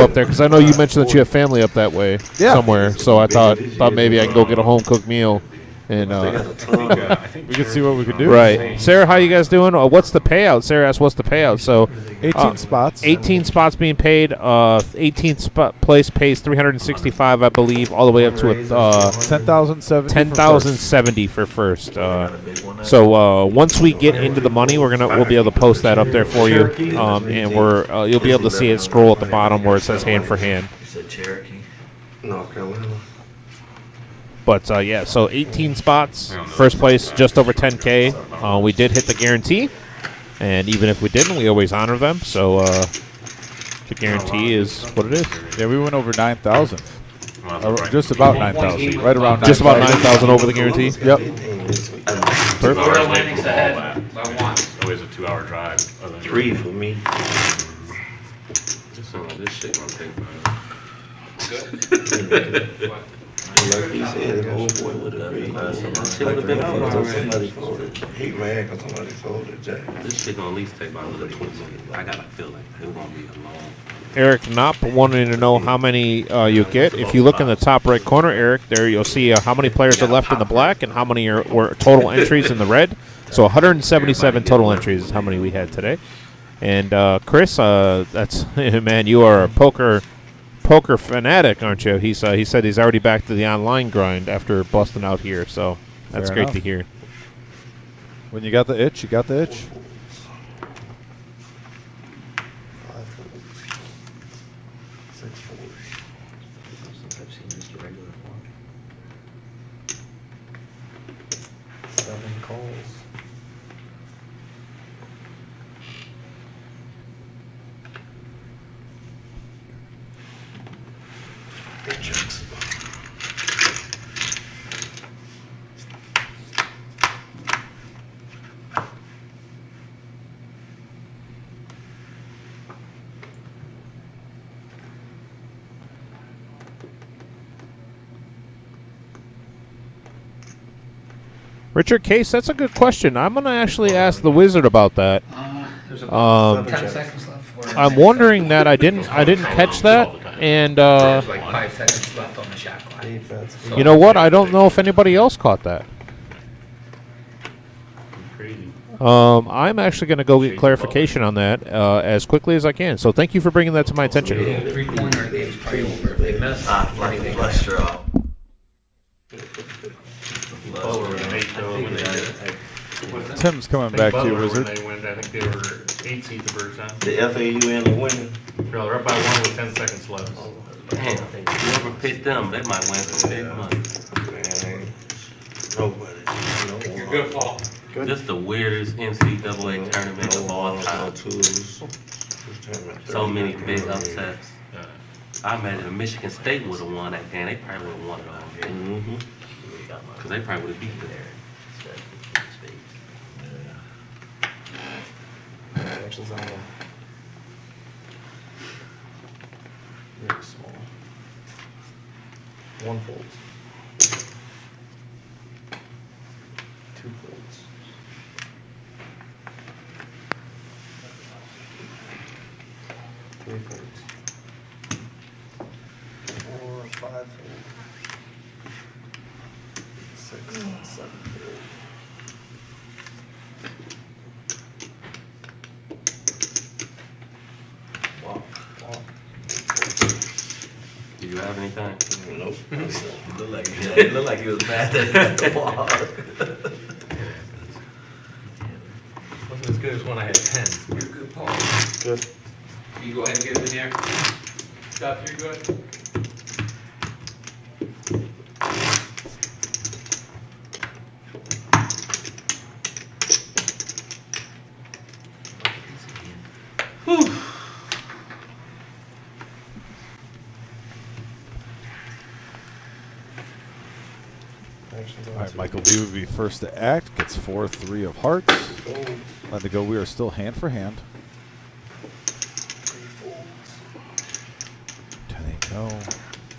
Speaker 2: up there because I know you mentioned that you have family up that way somewhere. So I thought maybe I can go get a home cooked meal, and
Speaker 1: We can see what we can do.
Speaker 2: right. Sarah, how you guys doing? What's the payout? Sarah asked, "What's the payout?" So
Speaker 1: 18 spots.
Speaker 2: 18 spots being paid. 18th place pays 365, I believe, all the way up to a
Speaker 1: 10,070.
Speaker 2: 10,070 for first. So once we get into the money, we'll be able to post that up there for you, and you'll be able to see it scroll at the bottom where it says hand for hand.
Speaker 5: You said Cherokee? North Carolina.
Speaker 2: But yeah, so 18 spots, first place just over 10K. We did hit the guarantee, and even if we didn't, we always honor them. So the guarantee is what it is.
Speaker 1: Yeah, we went over 9,000. Just about 9,000. Right around 9,000.
Speaker 2: Just about 9,000 over the guarantee.
Speaker 1: Yep.
Speaker 2: perfect.
Speaker 3: Hours
Speaker 8: Royal
Speaker 3: away
Speaker 8: Landing's
Speaker 3: from all
Speaker 8: ahead
Speaker 3: that.
Speaker 8: by one.
Speaker 3: It's always a 2 hour drive. other than-
Speaker 5: 3 for me.
Speaker 10: This shit gonna take forever.
Speaker 5: Like he said, the old boy would agree.
Speaker 10: Shit would've been over already.
Speaker 5: Somebody folded. He ran because somebody folded Jack.
Speaker 10: This shit gonna at least take about another 20 minutes. I got a feeling it's gonna be a long.
Speaker 2: Eric Knopp wanting to know how many you get. If you look in the top right corner, Eric, there you'll see how many players are left in the black and how many were total entries in the red. So 177 total entries is how many we had today. And Chris, that's man, you are a poker fanatic, aren't you? He said he's already back to the online grind after busting out here. So that's
Speaker 1: Fair
Speaker 2: great
Speaker 1: enough.
Speaker 2: to hear.
Speaker 1: When you got the itch, you got the itch.
Speaker 11: 5 folds. 6 folds.
Speaker 4: I've seen just a regular form.
Speaker 11: 7 calls.
Speaker 2: Richard Case, that's a good question. I'm going to actually ask the wizard about that.
Speaker 8: There's about 10
Speaker 11: checks.
Speaker 8: seconds left for it.
Speaker 2: I'm wondering that I didn't catch that, and
Speaker 8: There's like 5 seconds left on the shot clock.
Speaker 11: Defense.
Speaker 2: you know what? I don't know if anybody else caught that.
Speaker 3: Crazy.
Speaker 2: I'm actually going to go get clarification on that as quickly as I can. So thank you for bringing that to my attention.
Speaker 8: 3-pointer game's probably over. If they miss, anything.
Speaker 1: Tim's coming back to you, Wizard.
Speaker 3: When they went, I think they were 8 seed the first time.
Speaker 5: The FAU end up winning.
Speaker 3: They're up by 1 with 10 seconds left.
Speaker 10: Damn, whoever picked them, they might win some big money.
Speaker 5: Man, nobody.
Speaker 8: You're good, Paul.
Speaker 10: This is the weirdest NCAA tournament of all time. So many big upsets. I imagine if Michigan State would have won that game, they probably would have won it all.
Speaker 5: Mm-hmm.
Speaker 10: Because they probably would have beat them.
Speaker 11: Actions on them. Very small. 1 folds. 2 folds. 3 folds. 4, 5 folds. 6, 7 folds. Walk.
Speaker 10: Did you have anything?
Speaker 5: Nope.
Speaker 10: It looked like he was bad at the ball.
Speaker 6: Wasn't as good as when I had 10.
Speaker 8: You're good, Paul.
Speaker 11: Good.
Speaker 8: You go ahead and get it in there. Stuff, you're good.
Speaker 11: Actions on
Speaker 1: All right,
Speaker 11: 2.
Speaker 1: Michael B would be first to act. Gets 4-3 of hearts. Let it go. We are still hand for hand.
Speaker 11: 3 folds.
Speaker 1: 10-8 go.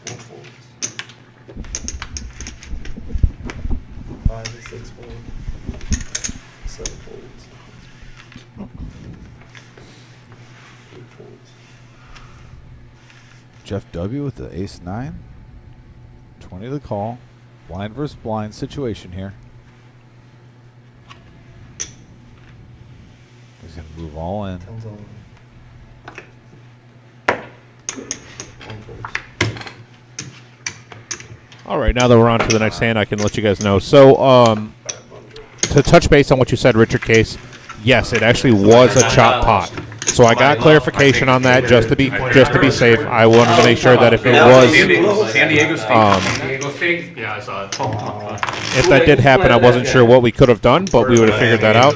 Speaker 11: 4 folds. 5 and 6 folds. 7 folds. 8 folds.
Speaker 1: Jeff W with the ace-9. 20 to call. Blind versus blind situation here. He's going to move all in.
Speaker 11: 10's on. 1 folds.
Speaker 2: All right, now that we're on to the next hand, I can let you guys know. So, to touch base on what you said, Richard Case, yes, it actually was a chop pot. So I got clarification on that just to be safe. I wanted to make sure that if it was,
Speaker 6: San Diego State.
Speaker 8: San Diego State.
Speaker 3: Yeah, I saw it.
Speaker 2: if that did happen, I wasn't sure what we could have done, but we would have figured that out.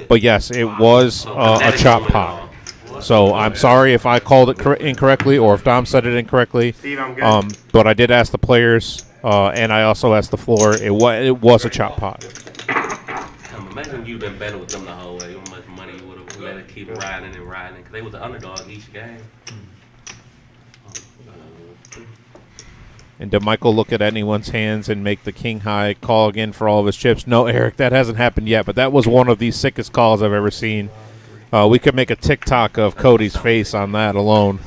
Speaker 2: But yes, it was a chop pot. So I'm sorry if I called it incorrectly or if Dom said it incorrectly. But I did ask the players, and I also asked the floor. It was a chop pot.
Speaker 10: Imagine you've been betting with them the whole way. How much money you would have let it keep riding and riding. Because they was the underdog each game.
Speaker 2: And did Michael look at anyone's hands and make the king high call again for all of his chips? No, Eric, that hasn't happened yet, but that was one of the sickest calls I've ever seen. We could make a TikTok of Cody's face on that alone.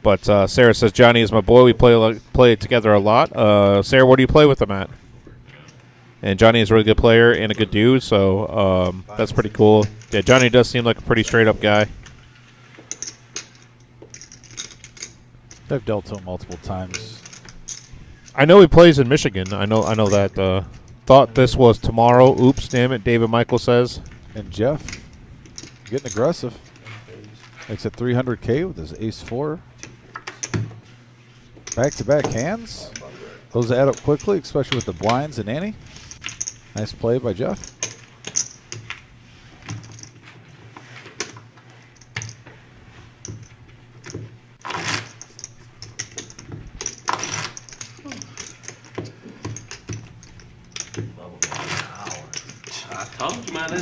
Speaker 2: But Sarah says, Johnny is my boy. We play together a lot. Sarah, where do you play with him at? And Johnny is a really good player and a good dude, so that's pretty cool. Yeah, Johnny does seem like a pretty straight-up guy.
Speaker 1: I've dealt to him multiple times.
Speaker 2: I know he plays in Michigan. I know that. Thought this was tomorrow. Oops, damn it, David Michael says.
Speaker 1: And Jeff, getting aggressive. Makes it 300K with his ace-4. Back-to-back hands. Those add up quickly, especially with the blinds and ante. Nice play by Jeff.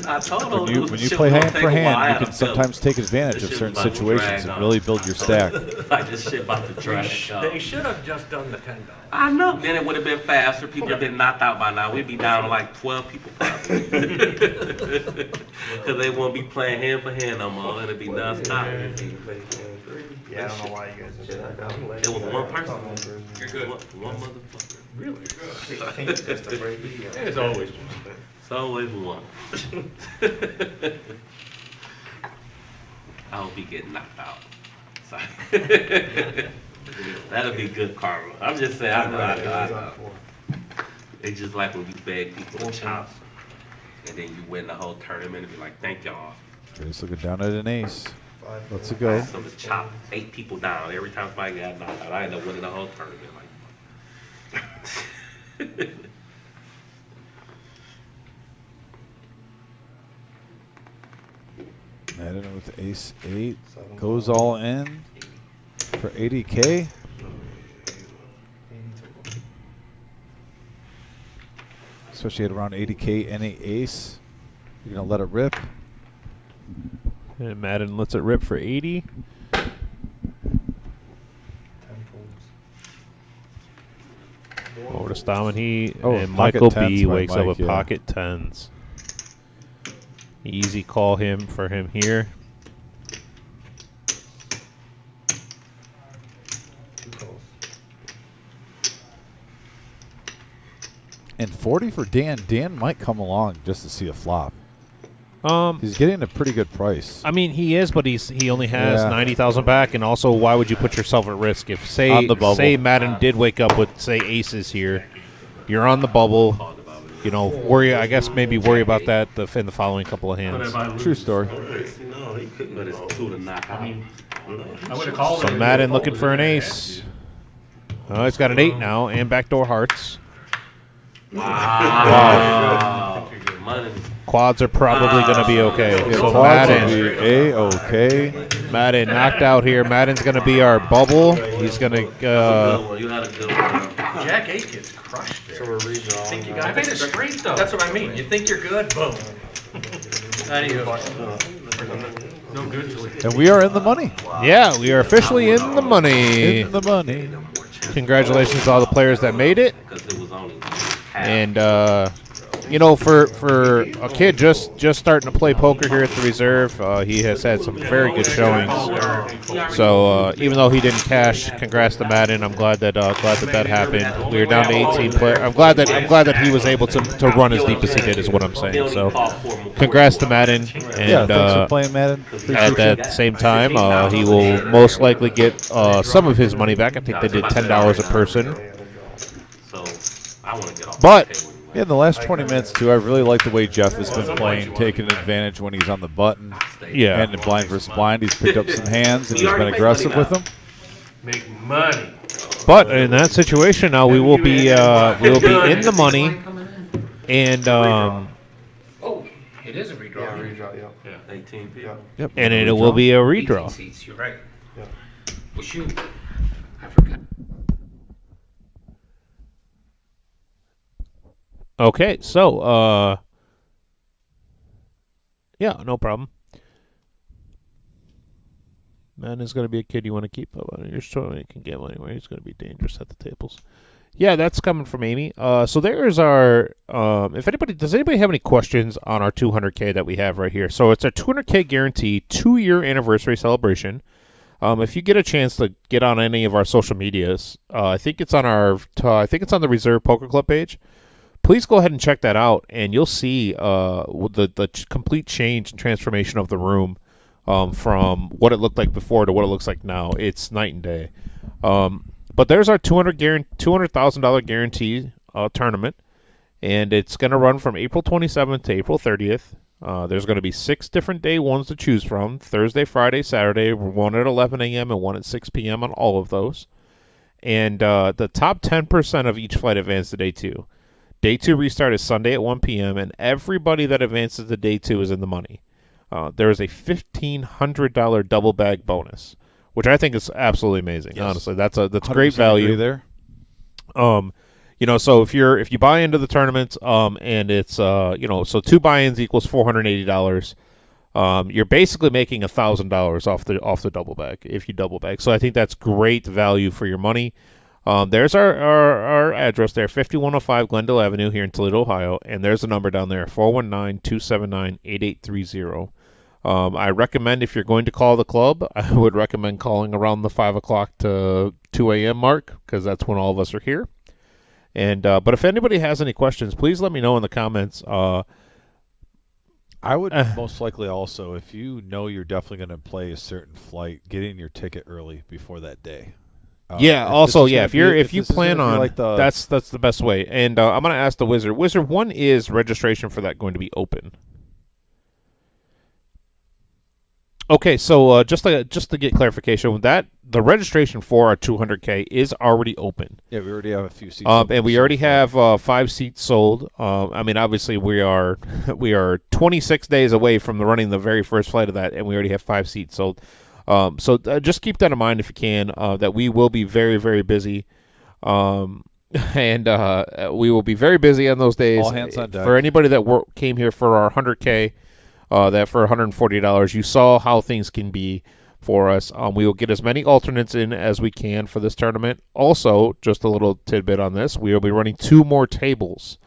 Speaker 10: I told him
Speaker 1: When you play hand for hand, you can sometimes take advantage of certain situations and really build your stack.
Speaker 10: Like this shit about to drag.
Speaker 6: They should have just done the $10.
Speaker 10: I know. Then it would have been faster. People have been knocked out by now. We'd be down to like 12 people probably. Because they won't be playing hand for hand no more. It'll be non-stop.
Speaker 11: Yeah, I don't know why you guys did that.
Speaker 10: It was one person. You're good. One motherfucker.
Speaker 6: Really good.
Speaker 11: I think it's just a great video.
Speaker 6: It's always
Speaker 10: It's always one. I hope he get knocked out. Sorry. That'll be good karma. I'm just saying. I know. It's just like when you beg people to chop, and then you win the whole tournament and be like, "Thank y'all."
Speaker 1: He's looking down at an ace. Let's go.
Speaker 10: So the chop 8 people down every time somebody got knocked out. I end up winning the whole tournament. Like.
Speaker 1: Madden with ace-8 goes all in for 80K. Especially at around 80K, any ace. You're gonna let it rip.
Speaker 2: And Madden lets it rip for 80. Over to Stammen and Michael B wakes up with pocket 10s. Easy call for him here.
Speaker 1: And 40 for Dan. Dan might come along just to see a flop. He's getting a pretty good price.
Speaker 2: I mean, he is, but he only has 90,000 back, and also, why would you put yourself at risk if say Madden did wake up with say aces here, you're on the bubble. You know, maybe worry about that in the following couple of hands.
Speaker 1: True story.
Speaker 10: But it's 2 to knock out.
Speaker 2: So Madden looking for an ace. Oh, he's got an 8 now and backdoor hearts. Wow. Quads are probably going to be okay. So Madden knocked out here. Madden's going to be our bubble. He's going to.
Speaker 6: Jack 8 gets crushed there. So we're redraw. I made it straight though. That's what I mean. You think you're good, boom. No good till
Speaker 1: and we are in the money.
Speaker 2: Yeah, we are officially in the money.
Speaker 1: In the money.
Speaker 2: Congratulations to all the players that made it. And you know, for a kid just starting to play poker here at the reserve, he has had some very good showings. So even though he didn't cash, congrats to Madden. I'm glad that happened. We are down to 18 players. I'm glad that he was able to run as deep as he did, is what I'm saying. So congrats to Madden. And
Speaker 1: thanks for playing, Madden.
Speaker 2: At that same time, he will most likely get some of his money back. I think they did $10 a person. But
Speaker 1: yeah, in the last 20 minutes, too, I really like the way Jeff has been playing, taking advantage when he's on the button.
Speaker 2: Yeah.
Speaker 1: And in blind versus blind, he's picked up some hands, and he's been aggressive with them.
Speaker 6: Make money.
Speaker 2: But in that situation now, we will be in the money. And
Speaker 8: it is a redraw.
Speaker 11: Yeah.
Speaker 10: 18 people.
Speaker 1: Yep.
Speaker 2: And it will be a redraw.
Speaker 8: Seats, you're right. Yeah. Well, shoot. I forgot.
Speaker 2: Okay, so Yeah, no problem. Man is going to be a kid you want to keep up on. You're sure you can gamble anywhere. He's going to be dangerous at the tables. Yeah, that's coming from Amy. So there's our. Does anybody have any questions on our 200K that we have right here? So it's our 200K guarantee 2-year anniversary celebration. If you get a chance to get on any of our social medias, I think it's on the Reserve Poker Club page. Please go ahead and check that out, and you'll see the complete change and transformation of the room from what it looked like before to what it looks like now. It's night and day. But there's our $200,000 guarantee tournament, and it's going to run from April 27th to April 30th. There's going to be 6 different day ones to choose from: Thursday, Friday, Saturday, one at 11 a.m. and one at 6 p.m. on all of those. And the top 10% of each flight advance to day 2. Day 2 restart is Sunday at 1 p.m., and everybody that advances to day 2 is in the money. There is a $1,500 double bag bonus, which I think is absolutely amazing. Yes. Honestly, that's great value
Speaker 1: there.
Speaker 2: So if you buy into the tournament, and it's so 2 buy-ins equals $480. You're basically making $1,000 off the double bag if you double bag. So I think that's great value for your money. There's our address there, 5105 Glendale Avenue here in Toledo, Ohio, and there's a number down there, 419-279-8830. I recommend, if you're going to call the club, I would recommend calling around the 5 o'clock to 2 a.m. mark, because that's when all of us are here. And but if anybody has any questions, please let me know in the comments.
Speaker 1: I would most likely also, if you know you're definitely going to play a certain flight, getting your ticket early before that day.
Speaker 2: If you plan on like that's the best way. And I'm going to ask the Wizard. Wizard, when is registration for that going to be open? Okay, so just to get clarification, the registration for our 200K is already open.
Speaker 1: Yeah, we already have a few seats.
Speaker 2: And we already have 5 seats sold. I mean, obviously we are 26 days away from running the very first flight of that, and we already have 5 seats sold. So just keep that in mind if you can. That we will be very, very busy, and we will be very busy on those days.
Speaker 1: All hands on deck.
Speaker 2: For anybody that came here for our 100K. That for $140, you saw how things can be for us. We will get as many alternates in as we can for this tournament. Also, just a little tidbit on this, we will be running 2 more tables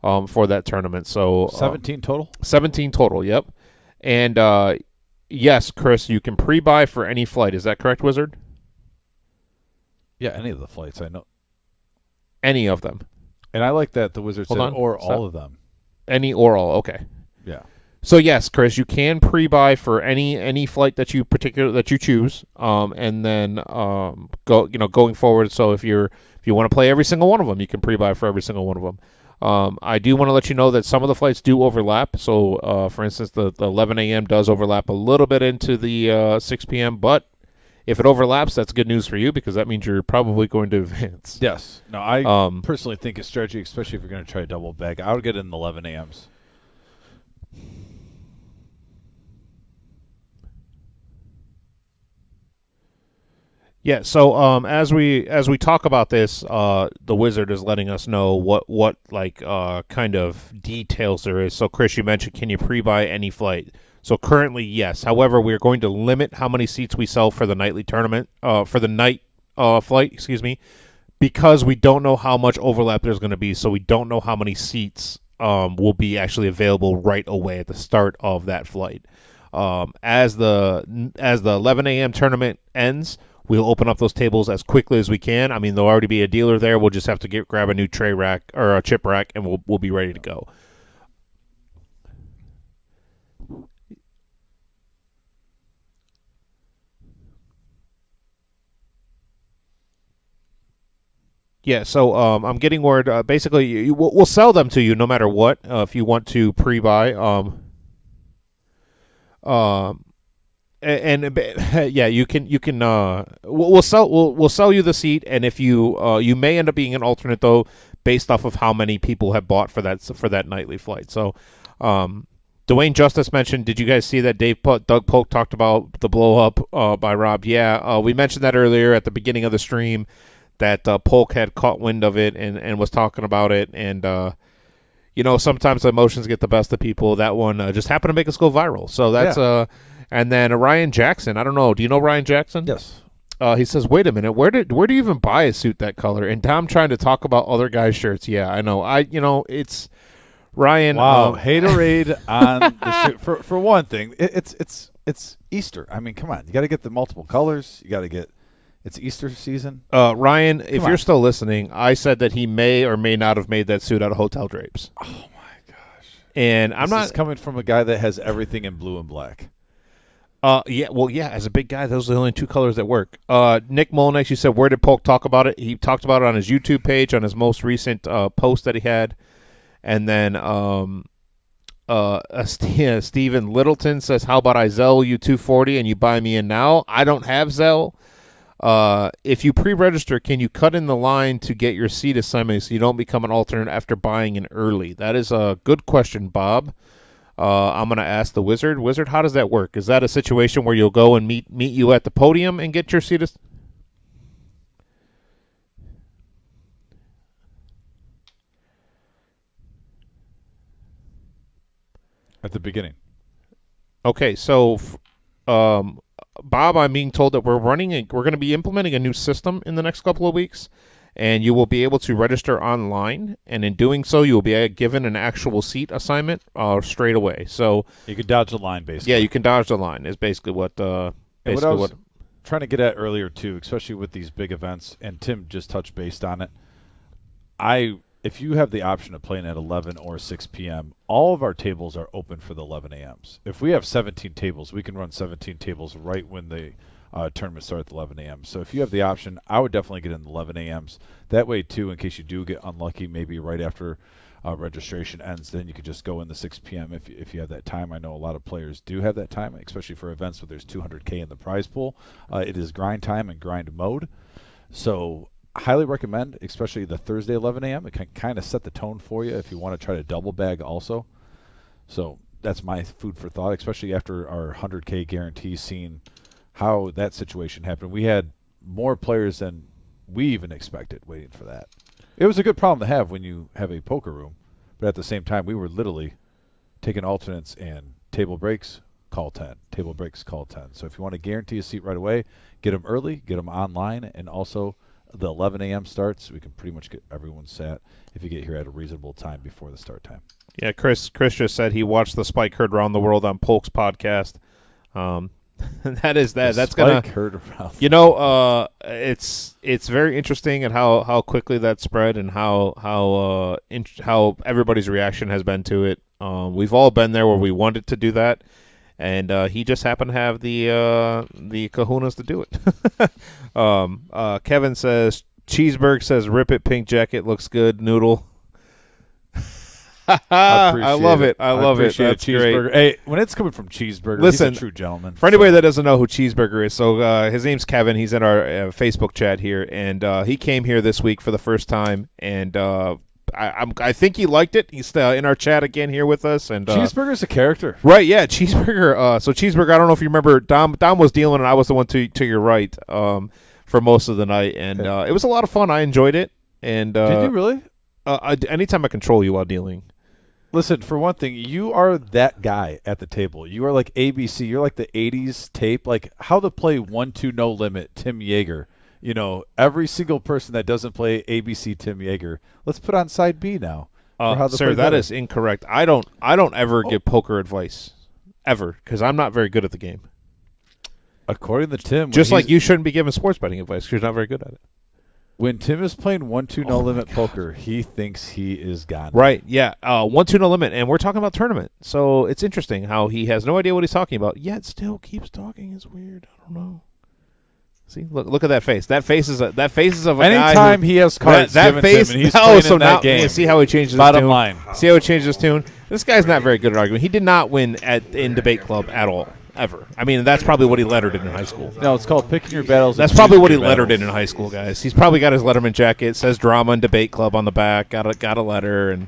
Speaker 2: for that tournament. So
Speaker 1: 17 total?
Speaker 2: 17 total, yep. And yes, Chris, you can pre-buy for any flight. Is that correct, Wizard?
Speaker 1: Yeah, any of the flights, I know.
Speaker 2: Any of them.
Speaker 1: And I like that the Wizard said, or all of them.
Speaker 2: Any or all, okay.
Speaker 1: Yeah.
Speaker 2: So yes, Chris, you can pre-buy for any flight that you choose, and then going forward. So if you want to play every single one of them, you can pre-buy for every single one of them. I do want to let you know that some of the flights do overlap. So for instance, the 11 a.m. does overlap a little bit into the 6 p.m. But if it overlaps, that's good news for you, because that means you're probably going to advance.
Speaker 1: Yes. No, I personally think it's strategy, especially if you're going to try a double bag. I would get in the 11 a.m.s.
Speaker 2: Yeah, so as we talk about this, the Wizard is letting us know what kind of details there is. So Chris, you mentioned, can you pre-buy any flight? So currently, yes. However, we are going to limit how many seats we sell for the nightly tournament, for the night flight, because we don't know how much overlap there's going to be. So we don't know how many seats will be actually available right away at the start of that flight. As the 11 a.m. tournament ends, we'll open up those tables as quickly as we can. I mean, there'll already be a dealer there. We'll just have to grab a new tray rack or a chip rack, and we'll be ready to go. Yeah, so I'm getting word. Basically, we'll sell them to you no matter what. If you want to pre-buy, yeah, you can. We'll sell you the seat, and if you may end up being an alternate though, based off of how many people have bought for that nightly flight. So, Dwayne Justice mentioned. Did you guys see that Doug Polk talked about the blow up by Rob? Yeah, we mentioned that earlier at the beginning of the stream, that Polk had caught wind of it and was talking about it, and sometimes emotions get the best of people. That one just happened to make us go viral. So that's and then Ryan Jackson. I don't know. Do you know Ryan Jackson?
Speaker 1: Yes.
Speaker 2: He says, "Wait a minute. Where do you even buy a suit that color?" And Tom trying to talk about other guys' shirts. Yeah, I know. It's Ryan.
Speaker 1: Wow, haterade on the suit. For one thing, it's Easter. I mean, come on. You got to get the multiple colors. You got to get. It's Easter season.
Speaker 2: Ryan, if you're still listening, I said that he may or may not have made that suit out of hotel drapes.
Speaker 1: Oh my gosh!
Speaker 2: And I'm not
Speaker 1: coming from a guy that has everything in blue and black.
Speaker 2: Yeah. As a big guy, those are the only two colors that work. Nick Molnex, you said, where did Polk talk about it? He talked about it on his YouTube page, on his most recent post that he had. And then Steven Littleton says, how about I Zell you $240 and you buy me in now? I don't have Zell. If you pre-register, can you cut in the line to get your seat assignment so you don't become an alternate after buying in early? That is a good question, Bob. I'm going to ask the Wizard. Wizard, how does that work? Is that a situation where you'll go and meet you at the podium and get your seat?
Speaker 1: At the beginning.
Speaker 2: Okay, so Bob, I'm being told that we're going to be implementing a new system in the next couple of weeks, and you will be able to register online, and in doing so, you will be given an actual seat assignment straight away. So
Speaker 1: you can dodge the line, basically.
Speaker 2: Yeah, you can dodge the line. Is basically what.
Speaker 1: What I was trying to get at earlier too, especially with these big events, and Tim just touched base on it. If you have the option of playing at 11 or 6 p.m., all of our tables are open for the 11 a.m.s. If we have 17 tables, we can run 17 tables right when the tournament starts at 11 a.m. So if you have the option, I would definitely get in the 11 a.m.s. That way, too, in case you do get unlucky, maybe right after registration ends, then you could just go in the 6 p.m. if you have that time. I know a lot of players do have that time, especially for events where there's 200K in the prize pool. It is grind time and grind mode. So highly recommend, especially the Thursday 11 a.m. It can kind of set the tone for you if you want to try to double bag also. So that's my food for thought, especially after our 100K guarantee, seeing how that situation happened. We had more players than we even expected waiting for that. It was a good problem to have when you have a poker room, but at the same time, we were literally taking alternates and table breaks, call 10. Table breaks, call 10. So if you want to guarantee a seat right away, get them early, get them online, and also the 11 a.m. starts. We can pretty much get everyone sat if you get here at a reasonable time before the start time.
Speaker 2: Yeah, Chris just said he watched the Spike Heard Around the World on Polk's podcast. That is that. That's gonna.
Speaker 1: Heard around.
Speaker 2: It's very interesting at how quickly that spread and how everybody's reaction has been to it. We've all been there where we wanted to do that, and he just happened to have the kahunas to do it. Kevin says, Cheeseburg says, rip it, pink jacket, looks good, noodle. I love it. I love it. That's great.
Speaker 1: Hey, when it's coming from Cheeseburger,
Speaker 2: listen,
Speaker 1: he's a true gentleman.
Speaker 2: For anybody that doesn't know who Cheeseburger is, so his name's Kevin. He's in our Facebook chat here, and he came here this week for the first time, and I think he liked it. He's in our chat again here with us. And
Speaker 1: Cheeseburger's a character.
Speaker 2: Right, yeah, Cheeseburger. So Cheeseburger, I don't know if you remember, Dom was dealing, and I was the one to your right for most of the night, and it was a lot of fun. I enjoyed it. And
Speaker 1: did you really?
Speaker 2: Anytime I control you while dealing.
Speaker 1: Listen, for one thing, you are that guy at the table. You are like ABC. You're like the 80s tape, like how to play 1-2 no limit, Tim Yeager. You know, every single person that doesn't play ABC Tim Yeager, let's put on side B now.
Speaker 2: Sir, that is incorrect. I don't ever give poker advice, ever, because I'm not very good at the game.
Speaker 1: According to Tim.
Speaker 2: Just like you shouldn't be giving sports betting advice because you're not very good at it.
Speaker 1: When Tim is playing 1-2 no limit poker, he thinks he is gone.
Speaker 2: Right, yeah. 1-2 no limit, and we're talking about tournament. So it's interesting how he has no idea what he's talking about, yet still keeps talking. It's weird. I don't know. See, look at that face. That face is of a guy.
Speaker 1: Anytime he has cards,
Speaker 2: that face.
Speaker 1: And he's playing in that game.
Speaker 2: Yeah, see how he changes his
Speaker 1: Bottom
Speaker 2: tune.
Speaker 1: line.
Speaker 2: See how he changes his tune. This guy's not very good at arguing. He did not win in debate club at all. Ever. I mean, that's probably what he lettered in high school.
Speaker 1: No, it's called picking your battles.
Speaker 2: That's probably what he lettered in high school, guys. He's probably got his Letterman jacket. Says drama and debate club on the back. Got a letter and.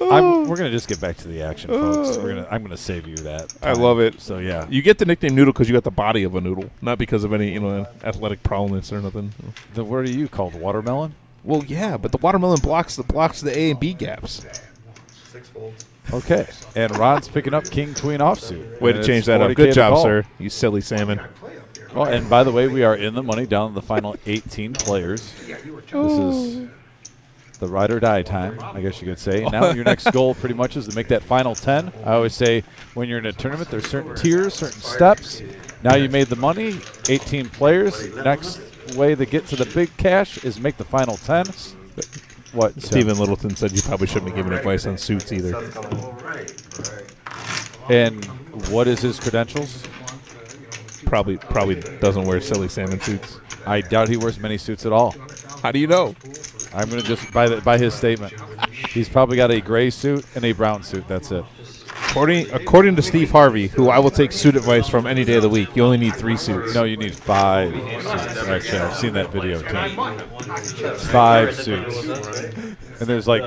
Speaker 1: We're gonna just get back to the action, folks. I'm gonna save you that.
Speaker 2: I
Speaker 1: time.
Speaker 2: love it.
Speaker 1: So yeah,
Speaker 2: You get the nickname Noodle because you got the body of a noodle, not because of any athletic prowess or nothing.
Speaker 1: what are you called? Watermelon?
Speaker 2: Well, yeah, but the watermelon blocks the A and B gaps.
Speaker 11: 6 folds.
Speaker 1: Okay, and Ron's picking up King Queen offsuit.
Speaker 2: Way to
Speaker 1: And
Speaker 2: change
Speaker 1: it's
Speaker 2: that up.
Speaker 1: 40K
Speaker 2: Good
Speaker 1: to
Speaker 2: job,
Speaker 1: call.
Speaker 2: sir. You silly salmon.
Speaker 1: Oh, and by the way, we are in the money down to the final 18 players. This is the ride or die time, I guess you could say. Now your next goal pretty much is to make that final 10. I always say when you're in a tournament, there's certain tiers, certain steps. Now you made the money, 18 players. Next way to get to the big cash is make the final 10. What? Tim?
Speaker 2: Stephen Littleton said you probably shouldn't be giving advice on suits either.
Speaker 1: And what is his credentials?
Speaker 2: Probably doesn't wear silly salmon suits.
Speaker 1: I doubt he wears many suits at all.
Speaker 2: How do you know?
Speaker 1: I'm going to just by his statement. He's probably got a gray suit and a brown suit. That's it.
Speaker 2: According to Steve Harvey, who I will take suit advice from any day of the week, you only need 3 suits.
Speaker 1: No, you need 5 suits. Actually, I've seen that video too. 5 suits. And there's like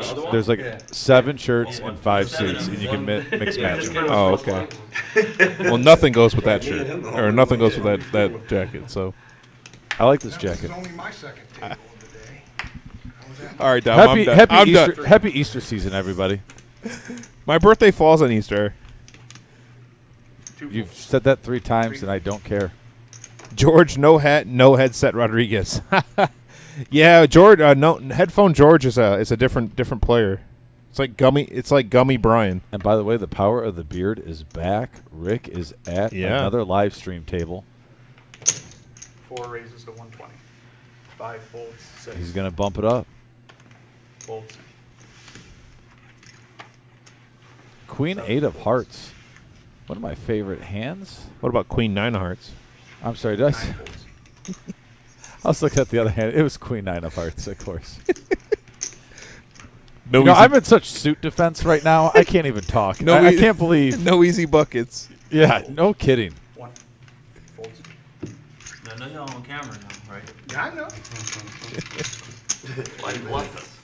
Speaker 1: 7 shirts and 5 suits, and you can mix match them.
Speaker 2: Oh, okay. Well, nothing goes with that shirt, or nothing goes with that jacket. So,
Speaker 1: I like this jacket.
Speaker 2: All right, Dom, I'm done.
Speaker 1: Happy Easter season, everybody.
Speaker 2: My birthday falls on Easter.
Speaker 1: You've said that 3 times, and I don't care.
Speaker 2: George, no hat, no headset. Rodriguez. Yeah, George. No headphone. George is a different player. It's like Gummy Brian.
Speaker 1: And by the way, the power of the beard is back. Rick is at another live stream table.
Speaker 12: 4 raises to 120. 5 folds. 6
Speaker 1: He's gonna bump it up.
Speaker 12: folds.
Speaker 1: Queen 8 of hearts. One of my favorite hands.
Speaker 2: What about Queen 9 of hearts?
Speaker 1: I'm sorry, did I? I was looking at the other hand. It was Queen 9 of hearts, of course. I'm in such suit defense right now. I can't even talk. I can't believe.
Speaker 2: No easy buckets.
Speaker 1: Yeah, no kidding.
Speaker 12: 1 folds.
Speaker 9: No, you're on camera now, right?
Speaker 12: Yeah, I know.
Speaker 10: Why you bluffed us?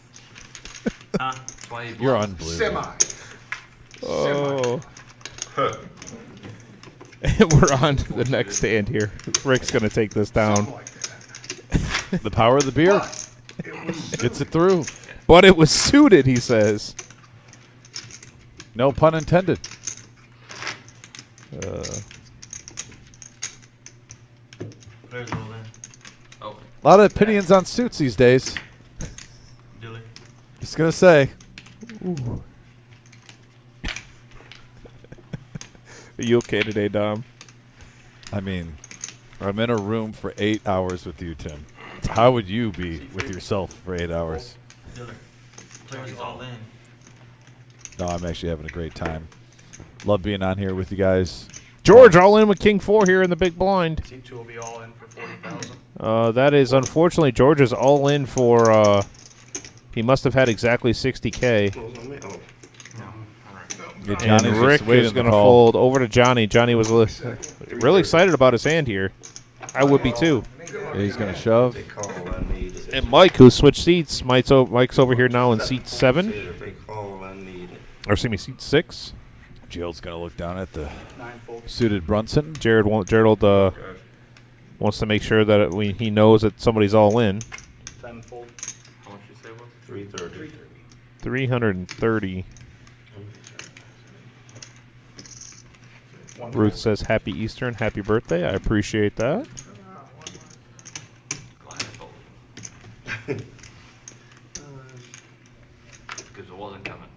Speaker 9: Huh?
Speaker 10: Why you
Speaker 1: You're
Speaker 10: bluffed?
Speaker 1: unbelievable.
Speaker 2: Oh. We're on to the next stand here. Rick's gonna take this down.
Speaker 1: The power of the beer gets it through.
Speaker 2: But it was suited, he says.
Speaker 1: No pun intended.
Speaker 9: Players roll in. Oh,
Speaker 1: A lot of opinions on suits these days.
Speaker 9: Dilly.
Speaker 1: Just gonna say.
Speaker 2: Ooh. Are you okay today, Dom?
Speaker 1: I mean, I'm in a room for 8 hours with you, Tim. How would you be with yourself for 8 hours?
Speaker 9: Dilly. Players all in.
Speaker 1: No, I'm actually having a great time. Love being on here with you guys.
Speaker 2: George all in with King 4 here in the big blind.
Speaker 12: Team 2 will be all in for 40,000.
Speaker 2: That is unfortunately George is all in for. He must have had exactly 60K.
Speaker 1: Yeah,
Speaker 2: And
Speaker 1: Johnny's
Speaker 2: Rick
Speaker 1: just waiting
Speaker 2: is going
Speaker 1: to
Speaker 2: to
Speaker 1: call.
Speaker 2: fold over to Johnny. Johnny was really excited about his hand here. I would be too.
Speaker 1: Yeah, he's going to shove.
Speaker 2: And Mike, who switched seats, Mike's over here now in seat 7. Or excuse me, seat 6.
Speaker 1: Gerald's going to look down at the
Speaker 12: 9 folds.
Speaker 1: suited Brunson.
Speaker 2: Gerald wants to make sure that he knows that somebody's all in.
Speaker 12: 10 fold.
Speaker 10: How much you say it was? 330.
Speaker 2: 330. Ruth says happy Easter and happy birthday. I appreciate that.
Speaker 10: Because it wasn't coming.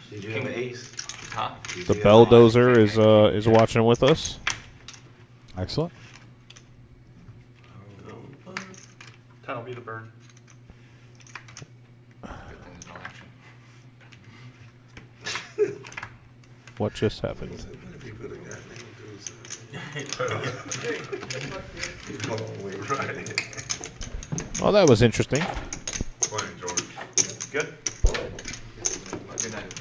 Speaker 5: Did you have an ace?
Speaker 10: Huh?
Speaker 2: The Belldozer is watching with us.
Speaker 1: Excellent.
Speaker 12: 10 will be the burn.
Speaker 2: What just happened? Oh, that was interesting.
Speaker 6: Playing George.
Speaker 12: Good.
Speaker 10: Good night.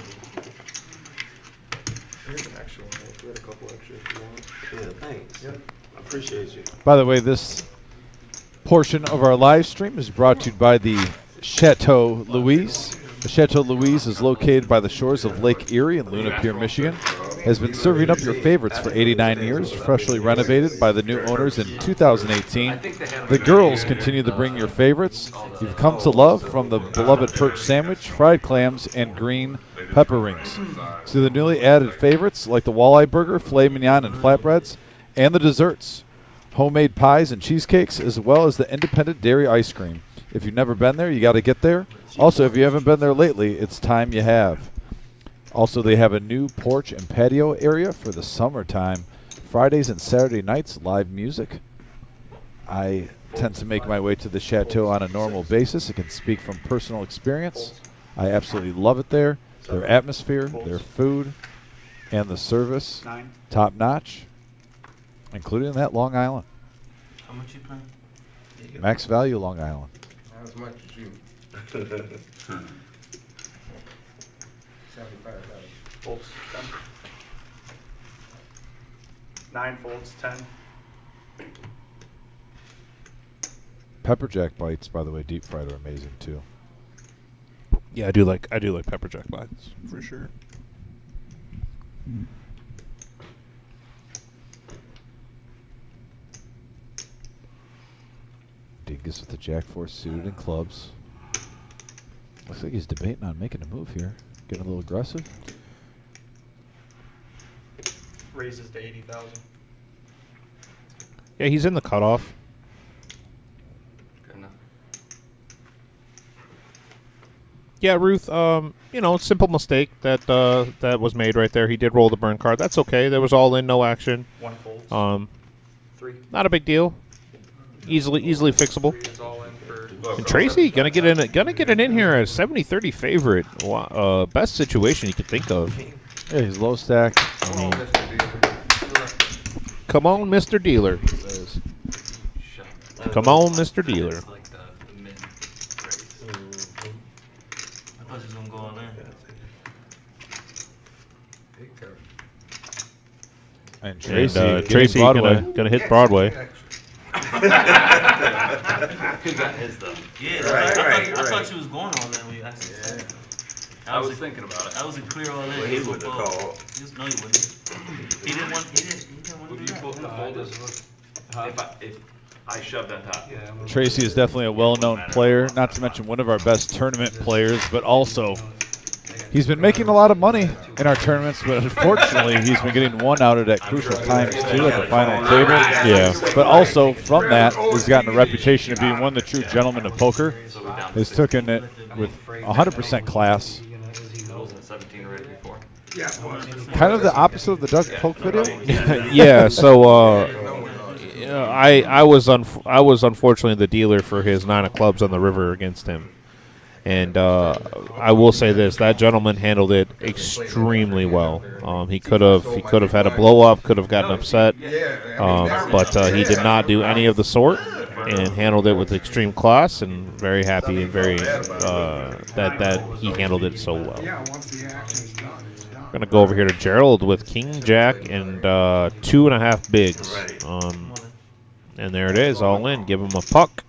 Speaker 11: Here's an extra one. We had a couple extra if you want.
Speaker 5: Yeah, thanks. Yep. I appreciate you.
Speaker 1: By the way, this portion of our live stream is brought to you by the Chateau Louise. The Chateau Louise is located by the shores of Lake Erie in Luna Pier, Michigan. Has been serving up your favorites for 89 years, freshly renovated by the new owners in 2018. The girls continue to bring your favorites you've come to love, from the beloved perch sandwich, fried clams, and green pepper rings, to the newly added favorites like the walleye burger, filet mignon, and flatbreads, and the desserts, homemade pies and cheesecakes, as well as the independent dairy ice cream. If you've never been there, you got to get there. Also, if you haven't been there lately, it's time you have. Also, they have a new porch and patio area for the summertime. Fridays and Saturday nights, live music. I tend to make my way to the chateau on a normal basis. I can speak from personal experience. I absolutely love it there. Their atmosphere, their food, and the service, top notch, including that Long Island.
Speaker 4: How much you paying?
Speaker 1: Max value Long Island.
Speaker 6: Not as much as you. 75,000.
Speaker 12: Folds, 10. 9 folds, 10.
Speaker 1: Pepper jack bites, by the way, deep fried, are amazing too.
Speaker 2: Yeah, I do like pepper jack bites for sure.
Speaker 1: Dingus with the Jack Force suited in clubs. Looks like he's debating on making a move here. Getting a little aggressive.
Speaker 12: Raises to 80,000.
Speaker 2: Yeah, he's in the cutoff.
Speaker 4: Good enough.
Speaker 2: Yeah, Ruth. Simple mistake that that was made right there. He did roll the burn card. That's okay. There was all in, no action.
Speaker 12: 1 folds. 3.
Speaker 2: Not a big deal. Easily fixable.
Speaker 6: 3 is all in for.
Speaker 2: And Tracy gonna get it in here as 70-30 favorite. Best situation you could think of.
Speaker 1: Yeah, he's low stack.
Speaker 2: Come on, Mr. Dealer. Come on, Mr. Dealer.
Speaker 4: Like the mid race. I thought you was gonna go all in.
Speaker 1: And
Speaker 2: Tracy gonna hit Broadway.
Speaker 4: Who got his though? Yeah,
Speaker 5: Right.
Speaker 4: I thought you was going all in when you asked me.
Speaker 3: I was thinking about it.
Speaker 4: I wasn't clear all in.
Speaker 5: Well, he wouldn't have called.
Speaker 4: No, he wouldn't. He didn't want to
Speaker 3: Would
Speaker 4: do
Speaker 3: you
Speaker 4: that.
Speaker 3: put the folders? If I shoved on top.
Speaker 1: Tracy is definitely a well-known player, not to mention one of our best tournament players, but also he's been making a lot of money in our tournaments, but unfortunately he's been getting one outed at crucial times too, at the final table.
Speaker 2: Yeah.
Speaker 1: But also from that, he's gotten a reputation of being one of the true gentlemen of poker. He's taken it with 100% class.
Speaker 3: I was at 17 already before.
Speaker 1: Kind of the opposite of the Doug Poke video.
Speaker 2: Yeah. So I was unfortunately the dealer for his 9 of clubs on the river against him. And I will say this: that gentleman handled it extremely well. He could have had a blow up, could have gotten upset, but he did not do any of the sort, and handled it with extreme class. And very happy and very that he handled it so well. I'm gonna go over here to Gerald with King Jack and 2.5 bigs, and there it is, all in. Give him a puck.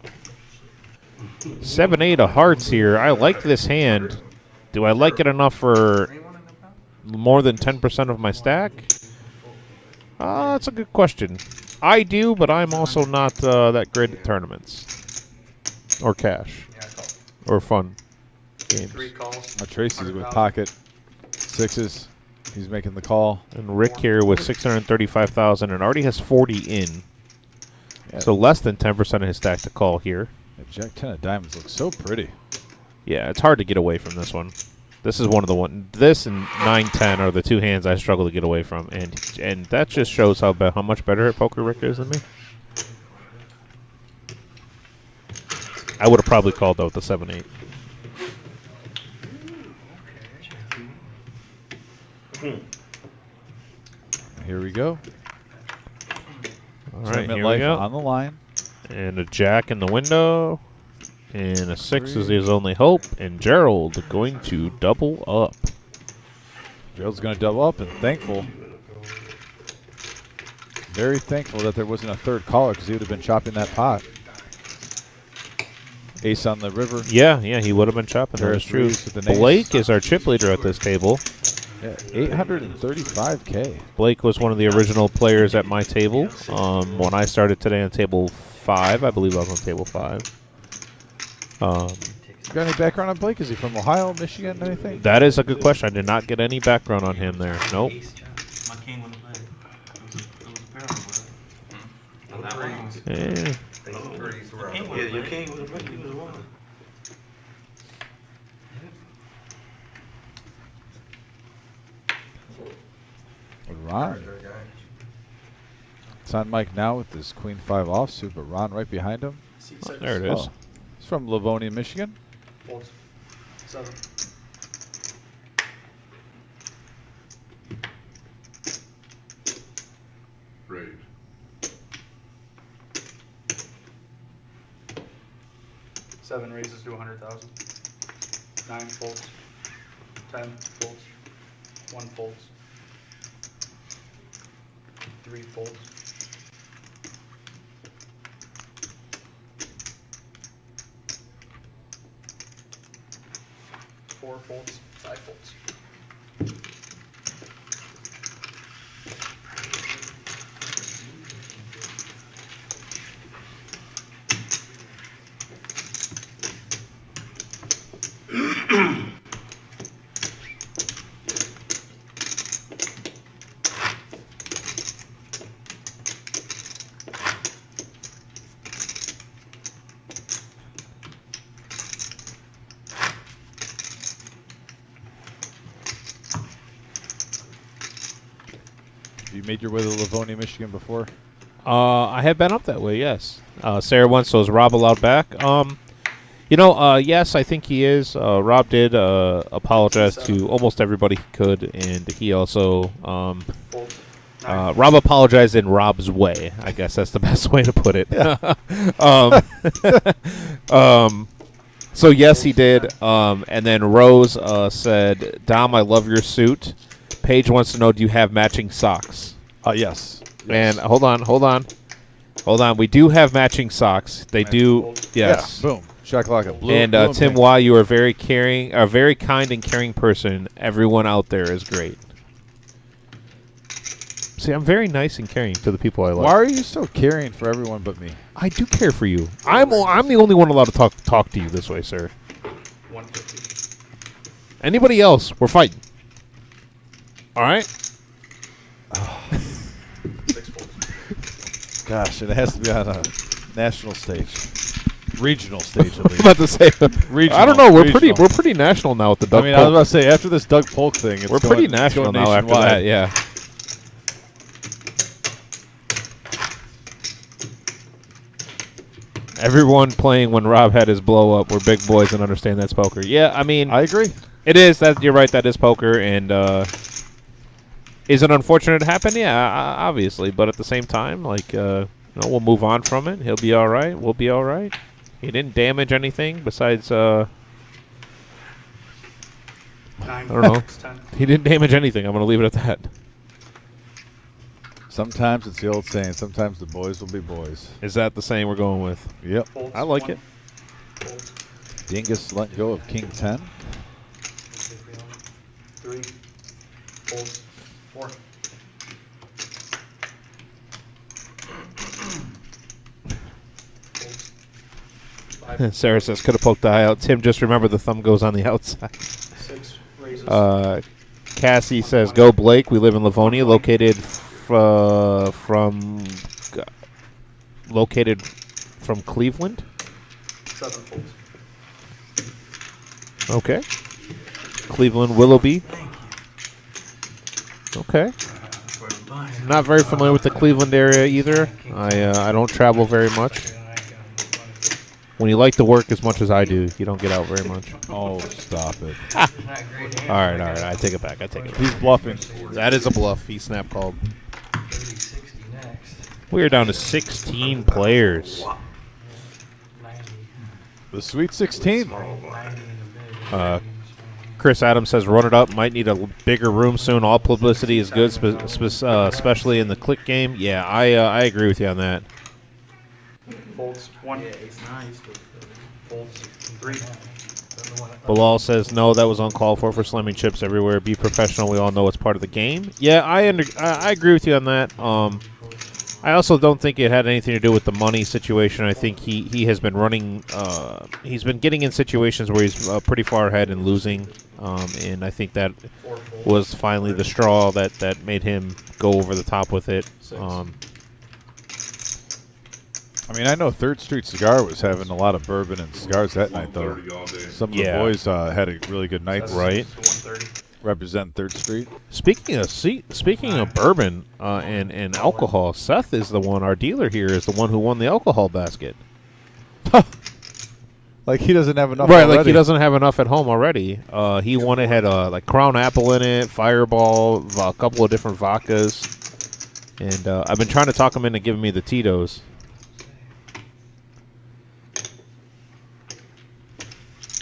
Speaker 2: 7-8 of hearts here. I like this hand. Do I like it enough for more than 10% of my stack? That's a good question. I do, but I'm also not that great at tournaments. Or cash. Or fun games.
Speaker 1: Tracy's with pocket 6s. He's making the call.
Speaker 2: And Rick here with 635,000 and already has 40 in. Yeah. So less than 10% of his stack to call here.
Speaker 1: Jack 10 of diamonds looks so pretty.
Speaker 2: Yeah, it's hard to get away from this one. This is one of the one. This and 9-10 are the 2 hands I struggle to get away from, and that just shows how much better at poker Rick is than me. I would have probably called out the 7-8.
Speaker 1: Here we go.
Speaker 2: All right,
Speaker 1: Tournament
Speaker 2: here
Speaker 1: life
Speaker 2: we go.
Speaker 1: on the line.
Speaker 2: And a jack in the window. And a 6 is his only hope. And Gerald going to double up.
Speaker 1: Gerald's going to double up and thankful. Very thankful that there wasn't a third caller because he would have been chopping that pot. Ace on the river.
Speaker 2: Yeah, he would have been chopping there. It's true.
Speaker 1: With the names.
Speaker 2: Blake is our chip leader at this table.
Speaker 1: Yeah, 835K.
Speaker 2: Blake was one of the original players at my table. When I started today on table 5, I believe I was on table 5.
Speaker 1: You got any background on Blake? Is he from Ohio, Michigan, anything?
Speaker 2: That is a good question. I did not get any background on him there. Nope.
Speaker 5: My king with the leg.
Speaker 2: Eh.
Speaker 5: Yeah, your king with the leg. You was one.
Speaker 1: Ron. It's on Mike now with his Queen 5 offsuit, but Ron right behind him.
Speaker 2: Oh, there it is.
Speaker 1: Oh. He's from Livonia, Michigan.
Speaker 11: Folds. 7.
Speaker 3: Raid.
Speaker 11: 7 raises to 100,000. 9 folds. 10 folds. 1 folds. 3 folds. 4 folds. 5 folds.
Speaker 1: Have you made your way to Livonia, Michigan before?
Speaker 2: I have been up that way, yes. Sarah went, so is Rob allowed back? Yes, I think he is. Rob did apologize to almost everybody he could, and he also Rob apologized in Rob's way. I guess that's the best way to put it. So yes, he did. And then Rose said, "Dom, I love your suit." Paige wants to know, do you have matching socks?
Speaker 1: Yes.
Speaker 2: And hold on. We do have matching socks. They do. Yes.
Speaker 1: Yeah, boom. Shakalaka. Blue,
Speaker 2: And
Speaker 1: blue and
Speaker 2: Tim
Speaker 1: pink.
Speaker 2: Y, you are very caring, a very kind and caring person. Everyone out there is great. See, I'm very nice and caring to the people I like.
Speaker 1: Why are you so caring for everyone but me?
Speaker 2: I do care for you. I'm the only one allowed to talk to you this way, sir.
Speaker 11: 150.
Speaker 2: Anybody else, we're fighting. All right?
Speaker 11: 6 folds.
Speaker 1: Gosh, it has to be on a national stage. Regional stage, at
Speaker 2: I'm
Speaker 1: least.
Speaker 2: about to say,
Speaker 1: Regional,
Speaker 2: I don't know. We're
Speaker 1: regional.
Speaker 2: pretty national now with the Doug
Speaker 1: I mean, I was
Speaker 2: Polk.
Speaker 1: about to say, after this Doug Polk thing, it's
Speaker 2: We're
Speaker 1: going,
Speaker 2: pretty
Speaker 1: it's
Speaker 2: national
Speaker 1: going
Speaker 2: now after
Speaker 1: nationwide.
Speaker 2: that. Yeah. Everyone playing when Rob had his blow up were big boys and understand that's poker. Yeah, I mean,
Speaker 1: I agree.
Speaker 2: it is. That you're right. That is poker, and is it unfortunate it happened? Yeah, obviously. But at the same time, we'll move on from it. He'll be all right. We'll be all right. He didn't damage anything besides. I
Speaker 11: 9
Speaker 2: don't know.
Speaker 11: folds. 10.
Speaker 2: He didn't damage anything. I'm going to leave it at that.
Speaker 1: Sometimes it's the old saying, sometimes the boys will be boys.
Speaker 2: Is that the saying we're going with?
Speaker 1: Yep.
Speaker 11: Folds.
Speaker 2: I like
Speaker 11: 1.
Speaker 2: it.
Speaker 11: Folds.
Speaker 1: Dingus let go of King 10.
Speaker 11: 3. Folds. 4. Folds. 5.
Speaker 2: Sarah says, could have poked the eye out. Tim, just remember the thumb goes on the outside.
Speaker 11: 6 raises.
Speaker 2: Cassie says, go Blake. We live in Livonia, located from Cleveland.
Speaker 11: 7 folds.
Speaker 2: Okay. Cleveland Willoughby. Okay. Not very familiar with the Cleveland area either. I don't travel very much. When you like to work as much as I do, you don't get out very much.
Speaker 1: Oh, stop it.
Speaker 2: All right. I take it back.
Speaker 1: He's bluffing.
Speaker 2: That is a bluff. He snap called. We are down to 16 players.
Speaker 1: The Sweet 16.
Speaker 2: Chris Adams says, run it up. Might need a bigger room soon. All publicity is good, especially in the click game. Yeah, I agree with you on that.
Speaker 11: Folds. 1.
Speaker 2: Bilal says, no, that was uncalled for slamming chips everywhere. Be professional. We all know it's part of the game. Yeah, I agree with you on that. I also don't think it had anything to do with the money situation. I think he has been running he's been getting in situations where he's pretty far ahead and losing. And I think that was finally the straw that made him go over the top with it.
Speaker 1: I mean, I know 3rd Street Cigar was having a lot of bourbon and cigars that night, though. Some of the boys had a really good night.
Speaker 2: Right.
Speaker 1: Represent 3rd Street.
Speaker 2: Speaking of bourbon and alcohol, Seth is the one. Our dealer here is the one who won the alcohol basket.
Speaker 1: Like he doesn't have enough.
Speaker 2: Right,
Speaker 1: already.
Speaker 2: like he doesn't have enough at home already. He won. It had like Crown Apple in it, Fireball, a couple of different vodkas, and I've been trying to talk him into giving me the Tito's.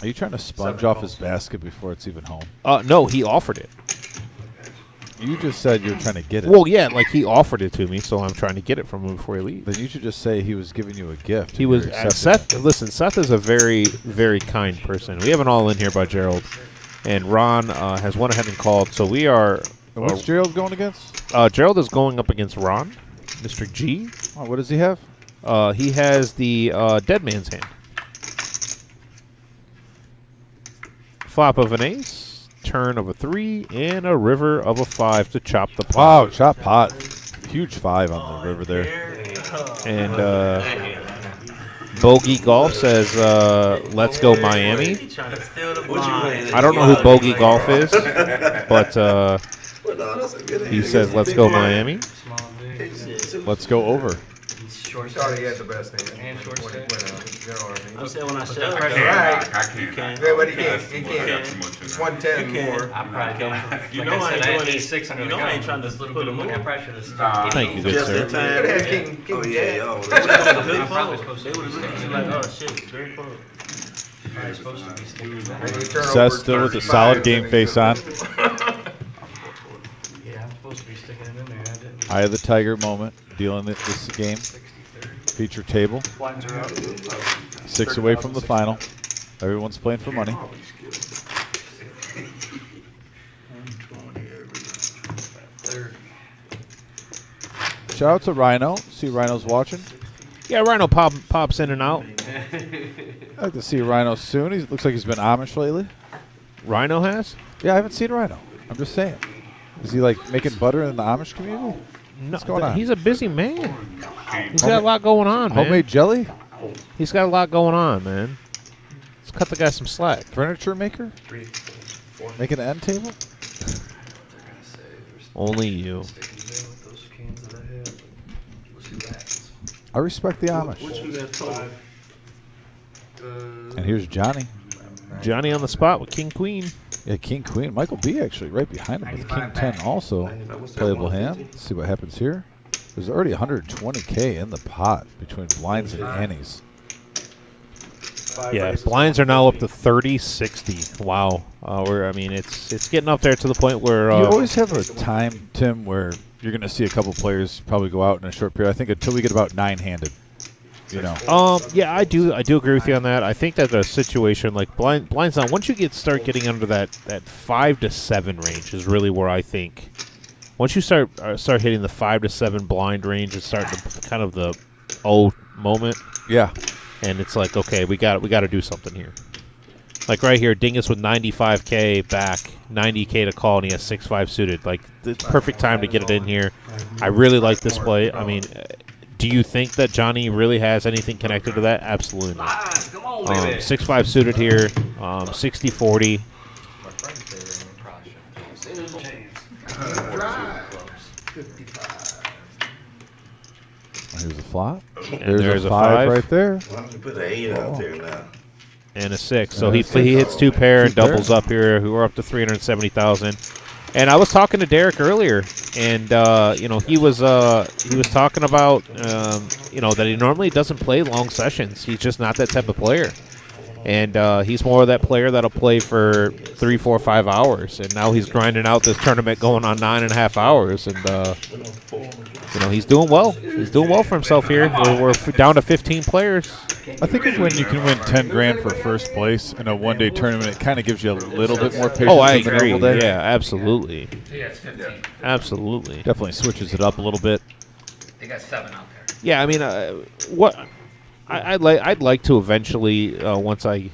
Speaker 1: Are you trying to sponge off his basket before it's even home?
Speaker 2: No, he offered it.
Speaker 1: You just said you were trying to get it.
Speaker 2: Well, yeah, like he offered it to me, so I'm trying to get it from him before he leaves.
Speaker 1: Then you should just say he was giving you a gift.
Speaker 2: He was Seth. Listen, Seth is a very, very kind person. We have an all in here by Gerald, and Ron has went ahead and called. So we are.
Speaker 1: And what's Gerald going against?
Speaker 2: Gerald is going up against Ron, Mr. G.
Speaker 1: Oh, what does he have?
Speaker 2: He has the Dead Man's Hand. Flop of an ace, turn of a 3, and a river of a 5 to chop the pot.
Speaker 1: Wow, chop pot. Huge 5 on the river there.
Speaker 2: And Bogey Golf says, let's go Miami. I don't know who Bogey Golf is, but he says, let's go Miami.
Speaker 1: Let's go over.
Speaker 11: Short already had the best thing.
Speaker 9: And short stack.
Speaker 10: I said when I said
Speaker 11: Right.
Speaker 3: I can't.
Speaker 11: Yeah, but he can't. It's 110 more.
Speaker 9: I probably don't.
Speaker 10: You
Speaker 9: Like
Speaker 10: know
Speaker 9: I
Speaker 10: I ain't
Speaker 9: said,
Speaker 10: doing
Speaker 9: had
Speaker 10: this.
Speaker 9: 6 under
Speaker 10: You
Speaker 9: the
Speaker 10: know I ain't
Speaker 9: gun.
Speaker 10: trying to
Speaker 9: Little
Speaker 10: put
Speaker 9: bit of
Speaker 10: him
Speaker 9: look
Speaker 10: on.
Speaker 9: at pressure to stop.
Speaker 2: Thank you, good
Speaker 5: Just
Speaker 2: sir.
Speaker 5: in time.
Speaker 11: Could have
Speaker 5: man.
Speaker 11: king
Speaker 5: Oh, yeah, yo.
Speaker 10: That's a good
Speaker 9: I'm probably
Speaker 10: fold.
Speaker 9: supposed
Speaker 10: They
Speaker 9: to
Speaker 10: would
Speaker 9: be
Speaker 10: have looked at you like, oh shit, very close.
Speaker 9: Probably supposed to be sticking back.
Speaker 1: Seth still with a solid game face on.
Speaker 9: Yeah, I'm supposed to be sticking it in there. I didn't.
Speaker 1: Eye of the Tiger moment. Dealing this game. Feature table. 6 away from the final. Everyone's playing for money. Shout out to Rhino. See Rhino's watching.
Speaker 2: Yeah, Rhino pops in and out.
Speaker 1: I'd like to see Rhino soon. He looks like he's been Amish lately.
Speaker 2: Rhino has?
Speaker 1: Yeah, I haven't seen Rhino. I'm just saying. Is he like making butter in the Amish community?
Speaker 2: No,
Speaker 1: What's going on?
Speaker 2: he's a busy man. He's got a lot going on, man.
Speaker 1: Homemade jelly?
Speaker 2: He's got a lot going on, man. Let's cut the guy some slack.
Speaker 1: Furniture maker? Making an end table?
Speaker 2: Only you.
Speaker 1: I respect the Amish. And here's Johnny.
Speaker 2: Johnny on the spot with King Queen.
Speaker 1: Yeah, King Queen. Michael B actually right behind him with King 10 also. Playable hand. Let's see what happens here. There's already 120K in the pot between blinds and annies.
Speaker 2: Yeah, blinds are now up to 30-60. Wow. I mean, it's getting up there to the point where
Speaker 1: You always have a time, Tim, where you're going to see a couple players probably go out in a short period. I think until we get about 9-handed. You know.
Speaker 2: Yeah, I do agree with you on that. I think that a situation like blinds down, once you start getting under that 5 to 7 range is really where I think. Once you start hitting the 5 to 7 blind range, it's starting to kind of the moment.
Speaker 1: Yeah.
Speaker 2: And it's like, okay, we got to do something here. Like right here, Dingus with 95K back, 90K to call, and he has 6-5 suited. Like the perfect time to get it in here. I really like this play. I mean, do you think that Johnny really has anything connected to that? Absolutely not. 6-5 suited here, 60-40.
Speaker 1: Here's a flop.
Speaker 2: And there's
Speaker 1: a
Speaker 2: a
Speaker 1: 5
Speaker 2: 5
Speaker 1: right there.
Speaker 5: Why don't you put an 8 out there now?
Speaker 2: And a 6. So he hits 2 pair and doubles up here. We're up to 370,000. And I was talking to Derek earlier, and he was talking about that he normally doesn't play long sessions. He's just not that type of player, and he's more of that player that'll play for 3, 4, 5 hours. And now he's grinding out this tournament going on 9.5 hours, and he's doing well. He's doing well for himself here. We're down to 15 players.
Speaker 1: I think when you can win 10 grand for first place in a one-day tournament, it kind of gives you a little bit more patience.
Speaker 2: Oh, I
Speaker 1: than a
Speaker 2: agree.
Speaker 1: normal day.
Speaker 2: Yeah, absolutely.
Speaker 8: Yeah, it's 15.
Speaker 2: Absolutely.
Speaker 1: Definitely switches it up a little bit.
Speaker 8: They got 7 out there.
Speaker 2: Yeah, I mean, I'd like to eventually once I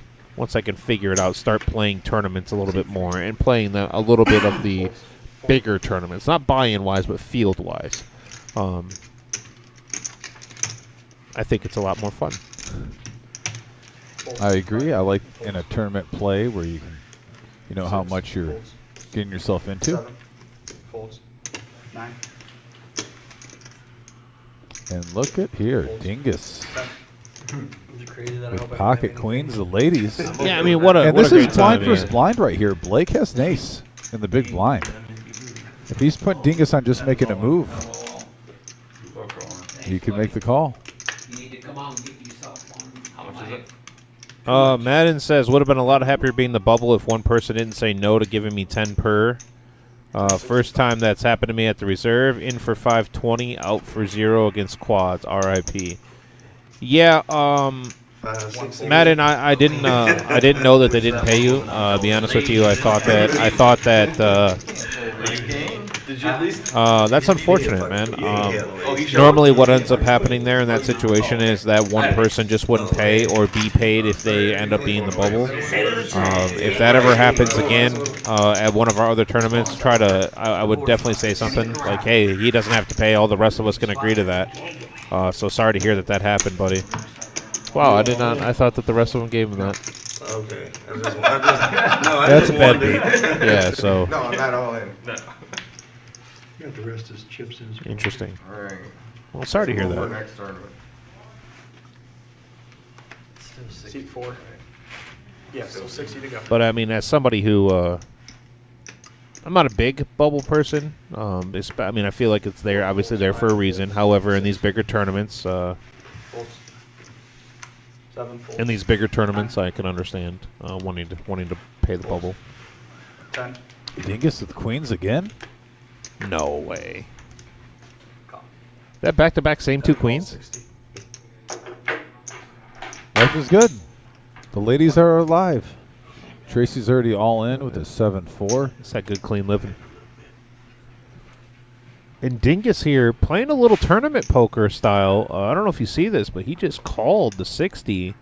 Speaker 2: can figure it out, start playing tournaments a little bit more and playing a little bit of the bigger tournaments, not buy-in wise, but field wise. I think it's a lot more fun.
Speaker 1: I agree. I like in a tournament play where you can, you know how much you're getting yourself into.
Speaker 11: 7. Folds. 9.
Speaker 1: And look at here, Dingus
Speaker 11: You created that, I
Speaker 1: with
Speaker 11: hope I don't
Speaker 1: pocket
Speaker 11: have
Speaker 1: queens, the ladies.
Speaker 2: Yeah, I mean, what a
Speaker 1: And
Speaker 2: what
Speaker 1: this
Speaker 2: a
Speaker 1: is
Speaker 2: great
Speaker 1: blind
Speaker 2: time,
Speaker 1: versus
Speaker 2: man.
Speaker 1: blind right here. Blake has an ace in the big blind. If he's putting Dingus on just making a move, he can make the call.
Speaker 8: You need to come on and get yourself one. How much is it?
Speaker 2: Madden says, would have been a lot happier being the bubble if one person didn't say no to giving me 10 per. First time that's happened to me at the reserve. In for 520, out for 0 against quads. RIP. Yeah, Madden, I didn't know that they didn't pay you. To be honest with you, I thought that that's unfortunate, man. Normally what ends up happening there in that situation is that one person just wouldn't pay or be paid if they end up being the bubble. If that ever happens again at one of our other tournaments, I would definitely say something like, hey, he doesn't have to pay, all the rest of us can agree to that. So sorry to hear that happened, buddy. Wow, I thought that the rest of them gave him that.
Speaker 5: Okay.
Speaker 1: That's a bad beat.
Speaker 2: Yeah, so.
Speaker 11: No, I'm not all in.
Speaker 5: Got the rest of his chips in his pocket.
Speaker 2: Interesting.
Speaker 11: All right.
Speaker 2: Well, sorry to hear
Speaker 11: For
Speaker 2: that.
Speaker 11: next tournament. Seat 4. Yeah, still 60 to go.
Speaker 2: But I mean, as somebody who, I'm not a big bubble person. I mean, I feel like it's there, obviously there for a reason. However, in these bigger tournaments,
Speaker 11: Folds. 7 folds.
Speaker 2: I can understand wanting to pay the bubble.
Speaker 11: 10.
Speaker 1: Dingus with queens again?
Speaker 2: No way.
Speaker 11: Call.
Speaker 2: That back-to-back same 2 queens?
Speaker 11: 60.
Speaker 1: Life is good. The ladies are alive. Tracy's already all in with a 7-4.
Speaker 2: It's that good, clean living. And Dingus here playing a little tournament poker style. I don't know if you see this, but he just called the 60.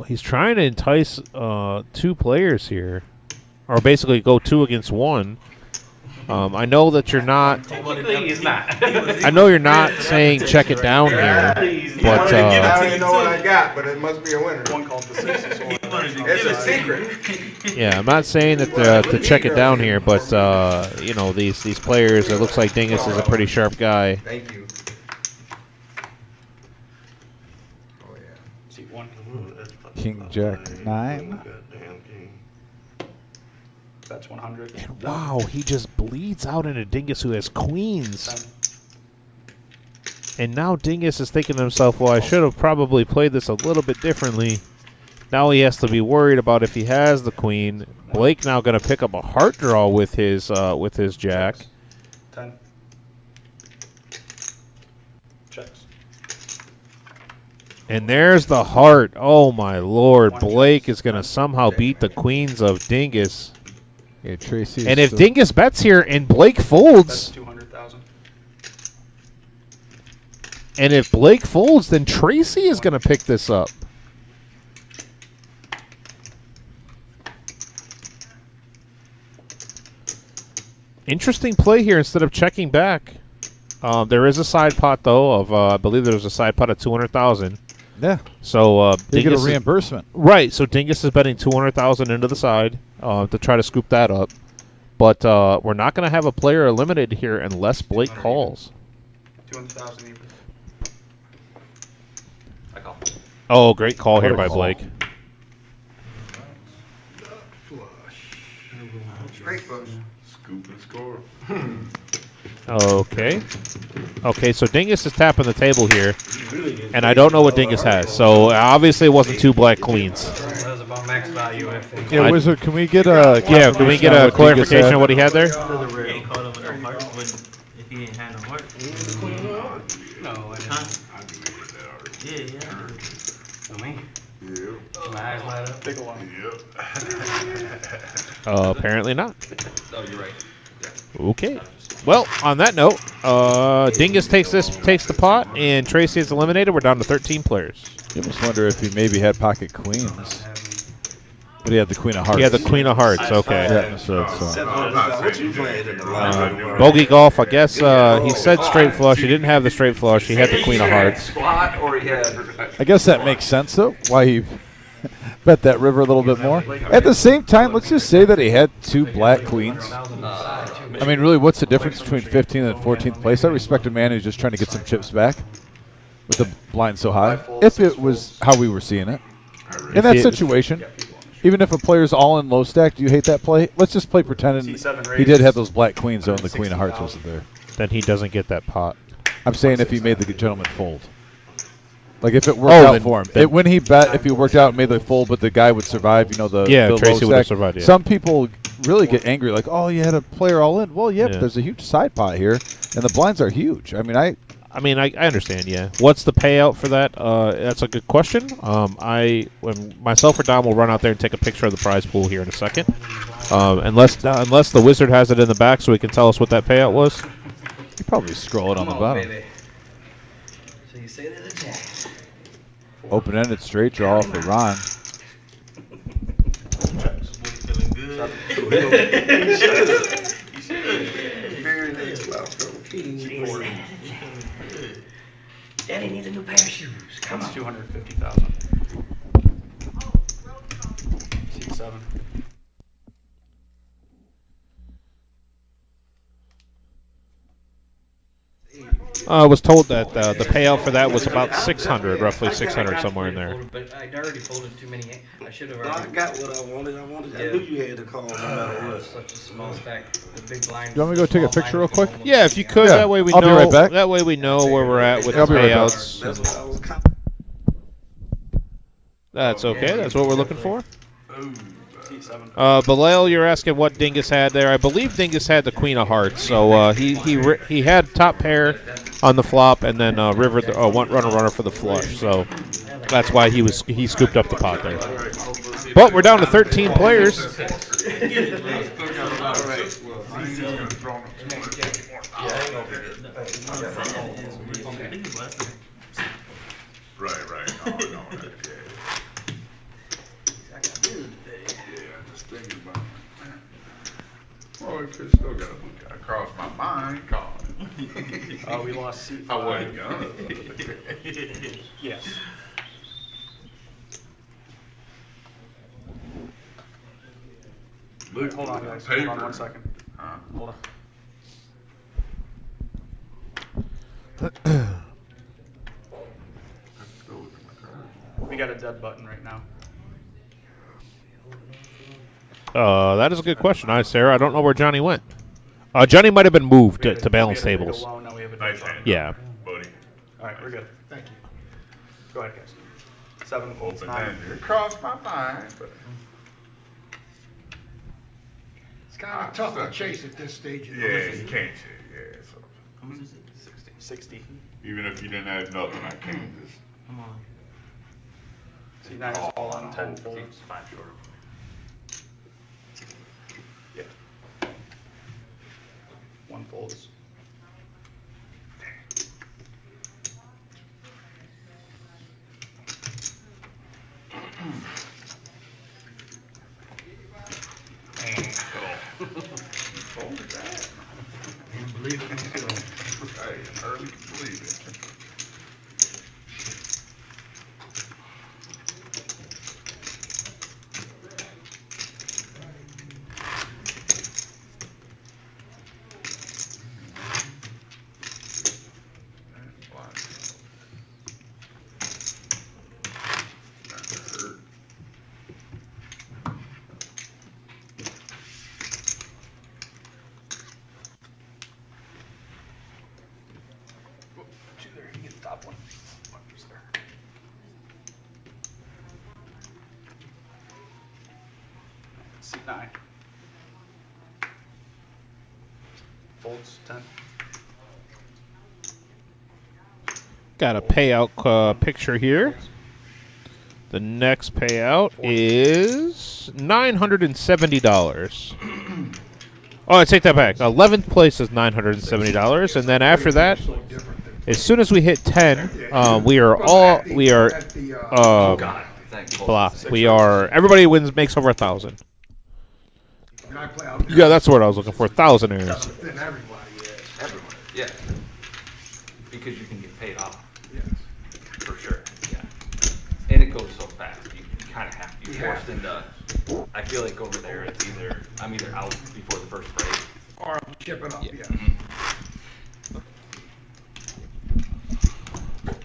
Speaker 2: He's trying to entice 2 players here. Or basically go 2 against 1. I know that you're not.
Speaker 10: Technically, he's not.
Speaker 2: I know you're not saying check it down here, but
Speaker 11: I don't even know what I got, but it must be a winner. One called the 60, so it's a secret.
Speaker 2: yeah, I'm not saying that to check it down here, but you know, these players. It looks like Dingus is a pretty sharp guy.
Speaker 11: Thank you. Oh, yeah.
Speaker 8: Seat 1.
Speaker 1: King, Jack, 9.
Speaker 5: Goddamn king.
Speaker 11: That's 100.
Speaker 2: And wow, he just bleeds out into Dingus, who has queens.
Speaker 11: 10.
Speaker 2: And now Dingus is thinking to himself, well, I should have probably played this a little bit differently. Now he has to be worried about if he has the queen. Blake now going to pick up a heart draw with his jack.
Speaker 11: 10. Checks.
Speaker 2: And there's the heart. Oh, my Lord. Blake is going to somehow beat the queens of Dingus.
Speaker 1: Yeah, Tracy.
Speaker 2: And if Dingus bets here and Blake folds,
Speaker 11: That's 200,000.
Speaker 2: and if Blake folds, then Tracy is going to pick this up. Interesting play here instead of checking back. There is a side pot, though, of I believe there's a side pot of 200,000.
Speaker 1: Yeah.
Speaker 2: So
Speaker 1: They get a
Speaker 2: Dingus is-
Speaker 1: reimbursement.
Speaker 2: Right, so Dingus is betting 200,000 into the side to try to scoop that up. But we're not going to have a player eliminated here unless Blake calls.
Speaker 11: 200,000 even.
Speaker 10: I call.
Speaker 2: Oh, great call here by
Speaker 1: call.
Speaker 2: Blake.
Speaker 11: Straight push.
Speaker 5: Scoop and score.
Speaker 2: Okay. Okay, so Dingus is tapping the table here. And I don't know what Dingus has. So obviously it wasn't 2 black queens.
Speaker 6: That was about max value, I think.
Speaker 1: Yeah, Wizard, can we get a
Speaker 2: Yeah, can we get a clarification of what he had there?
Speaker 9: You ain't called him with no heart if he didn't have no heart.
Speaker 11: No, I
Speaker 9: Huh?
Speaker 11: Yeah, yeah.
Speaker 8: For me,
Speaker 11: Yeah.
Speaker 8: my eyes light up.
Speaker 12: Big one.
Speaker 2: Apparently not.
Speaker 10: Oh, you're right.
Speaker 2: Okay. Well, on that note, Dingus takes the pot, and Tracy is eliminated. We're down to 13 players.
Speaker 1: You almost wonder if he maybe had pocket queens. But he had the queen of hearts.
Speaker 2: He had the queen of hearts. Okay.
Speaker 1: Yeah, so.
Speaker 5: What you playing in the line?
Speaker 2: Bogey golf. I guess he said straight flush. He didn't have the straight flush. He had the queen of hearts.
Speaker 3: Spot or he had.
Speaker 1: I guess that makes sense, though, why he bet that river a little bit more. At the same time, let's just say that he had 2 black queens. I mean, really, what's the difference between 15th and 14th place? I respect a man who's just trying to get some chips back with the blind so high. If it was how we were seeing it. In that situation, even if a player's all in low stack, do you hate that play? Let's just play pretending he did have those black queens, though, and the queen of hearts wasn't there.
Speaker 2: Then he doesn't get that pot.
Speaker 1: I'm saying if he made the gentleman fold. Like if it worked out for him. When he bet, if he worked out and made the fold, but the guy would survive, the
Speaker 2: Tracy
Speaker 1: low
Speaker 2: would have
Speaker 1: stack.
Speaker 2: survived. Yeah.
Speaker 1: Some people really get angry, like, oh, you had a player all in. Well, yeah, but there's a huge side pot here, and the blinds are huge. I mean,
Speaker 2: I understand. Yeah. What's the payout for that? That's a good question. When myself or Dom will run out there and take a picture of the prize pool here in a second. Unless the wizard has it in the back, so he can tell us what that payout was.
Speaker 1: You probably scroll it on the bottom.
Speaker 8: Baby. So you say there's a jack.
Speaker 1: Open-ended straight draw for Ron.
Speaker 8: Daddy needs a new pair of shoes. Come on.
Speaker 12: 250,000. Seat 7.
Speaker 2: I was told that the payout for that was about 600, roughly 600, somewhere in there.
Speaker 8: But I'd already folded too many. I should have
Speaker 5: No, I
Speaker 8: already.
Speaker 5: got what I wanted. I knew you had to call no matter what.
Speaker 8: Such a small stack. The big blind.
Speaker 1: You want me to go take a picture real quick?
Speaker 2: Yeah, if you could.
Speaker 1: Yeah,
Speaker 2: That way we
Speaker 1: I'll
Speaker 2: know.
Speaker 1: be right back.
Speaker 2: That way we know where we're at with
Speaker 1: I'll
Speaker 2: the
Speaker 1: be right back.
Speaker 2: payouts.
Speaker 5: That's what I was
Speaker 2: That's okay. That's what we're looking for.
Speaker 12: Seat 7.
Speaker 2: Bilal, you're asking what Dingus had there. I believe Dingus had the queen of hearts, so he had top pair on the flop, and then river one runner for the flush. So that's why he scooped up the pot there. But we're down to 13 players.
Speaker 3: Right. Oh, no, yeah. Just thinking about it. Well, it could still got to cross my mind calling.
Speaker 12: We lost seat 5.
Speaker 3: I wasn't gonna.
Speaker 12: Yes.
Speaker 3: Look,
Speaker 12: Hold on, guys.
Speaker 3: paper.
Speaker 12: Hold on 1 second.
Speaker 3: Huh?
Speaker 12: Hold on.
Speaker 3: Let's go look at my card.
Speaker 12: We got a dead button right now.
Speaker 2: That is a good question, Sarah. I don't know where Johnny went. Johnny might have been moved to balance tables.
Speaker 12: Now we have a dead
Speaker 3: Nice
Speaker 12: button.
Speaker 3: hand.
Speaker 2: Yeah.
Speaker 3: Buddy.
Speaker 12: All right, we're good. Thank you. Go ahead, guys. 7 folds.
Speaker 3: Open
Speaker 12: 9.
Speaker 3: ended. It crossed my mind, but
Speaker 13: It's kind of tough to chase at this stage. of the
Speaker 3: yeah,
Speaker 13: race.
Speaker 3: you can't chase. Yeah, so
Speaker 8: How much is it?
Speaker 12: 60.
Speaker 3: even if you didn't have nothing, I can't just.
Speaker 8: Come on.
Speaker 12: Seat 9 is all on 10 folds.
Speaker 10: 5 short.
Speaker 12: Yeah. 1 folds.
Speaker 3: Folded that.
Speaker 8: Can't believe it myself.
Speaker 3: Hey, I hardly can believe it.
Speaker 12: There, you get the top one. Just there. Seat 9. Folds 10.
Speaker 2: got a payout picture here. The next payout is $970. Oh, I take that back. 11th place is $970, and then after that, as soon as we hit 10, everybody wins, makes over 1,000. Yeah, that's what I was looking for. Thousandaires.
Speaker 13: Then everybody is.
Speaker 14: Everyone, yeah. Because you can get paid off.
Speaker 13: Yes.
Speaker 14: For sure, yeah. And it goes so fast. You kind of have to. You're forced into. I feel like over there, it's I'm either out before the first break.
Speaker 13: Or I'm chipping up, yeah.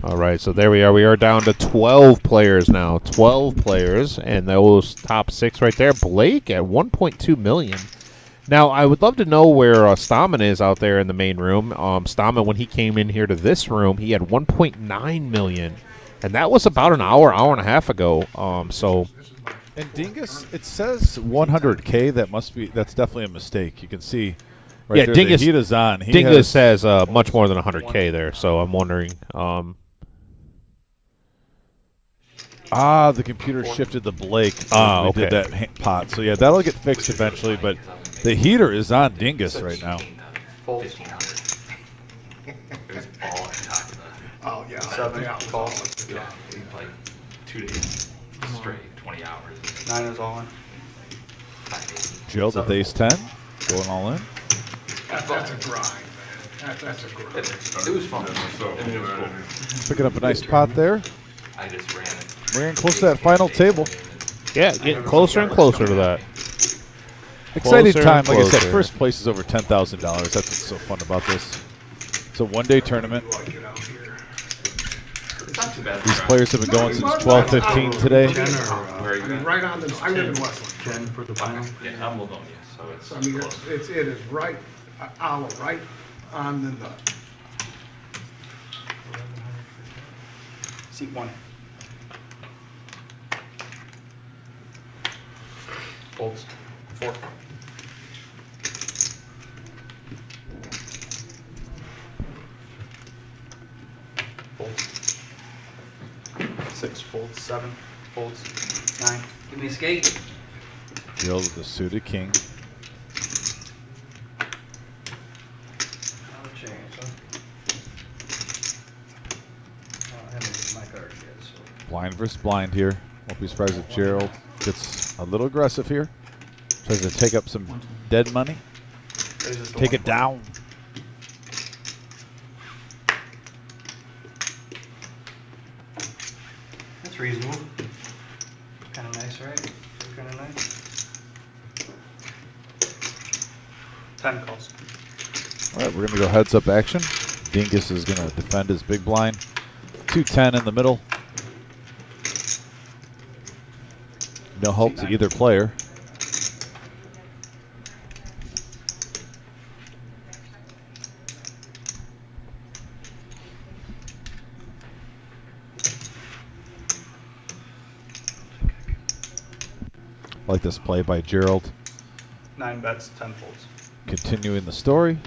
Speaker 2: All right, so there we are. We are down to 12 players now. 12 players, and those top 6 right there. Blake at 1.2 million. Now, I would love to know where Stamen is out there in the main room. Stamen, when he came in here to this room, he had 1.9 million, and that was about an hour and a half ago.
Speaker 1: And Dingus, it says 100K. That's definitely a mistake. You can see right there,
Speaker 2: Dingus,
Speaker 1: the heat is on.
Speaker 2: Dingus has much more than 100K there, so I'm wondering.
Speaker 1: The computer shifted the Blake. We did that pot. So, yeah, that'll get fixed eventually, but the heater is on Dingus right now.
Speaker 14: 1,500. There's a ball on top of the.
Speaker 11: Oh, yeah. 7 calls.
Speaker 14: Yeah, like 2 days straight, 20 hours.
Speaker 11: 9 is all in.
Speaker 1: Jill with ace 10, going all in.
Speaker 13: That's a grind, man. That's a grind.
Speaker 14: It was fun. It was cool.
Speaker 1: Picking up a nice pot there.
Speaker 14: I just ran it.
Speaker 1: We're getting close to that final table.
Speaker 2: Yeah, getting closer and closer to that.
Speaker 1: Exciting
Speaker 2: Closer
Speaker 1: time.
Speaker 2: and
Speaker 1: Like I said,
Speaker 2: closer.
Speaker 1: first place is over $10,000. That's what's so fun about this. It's a one-day tournament.
Speaker 14: It's not too bad.
Speaker 1: These players have been going since 12:15 today.
Speaker 13: I mean, right on the. I live in Westland.
Speaker 11: 10 for the final.
Speaker 14: Yeah, I'm Livonia, so it's.
Speaker 13: I mean, it is right, an hour right on the nut.
Speaker 11: Seat 1. Folds. 4. Folds. 6 folds. 7 folds. 9.
Speaker 8: Give me a skate.
Speaker 1: Jill with the suited king.
Speaker 11: Not a chance, huh? Oh, I haven't hit my cards yet, so.
Speaker 1: Blind versus blind here. Won't be surprised if Gerald gets a little aggressive here. Tries to take up some dead money. Take it down.
Speaker 11: That's reasonable. Kind of nice, right? Kind of nice. 10 calls.
Speaker 1: All right, we're going to go heads up action. Dingus is going to defend his big blind. 210 in the middle. No help to either player. Like this play by Gerald.
Speaker 11: 9 bets, 10 folds.
Speaker 1: Continuing the story.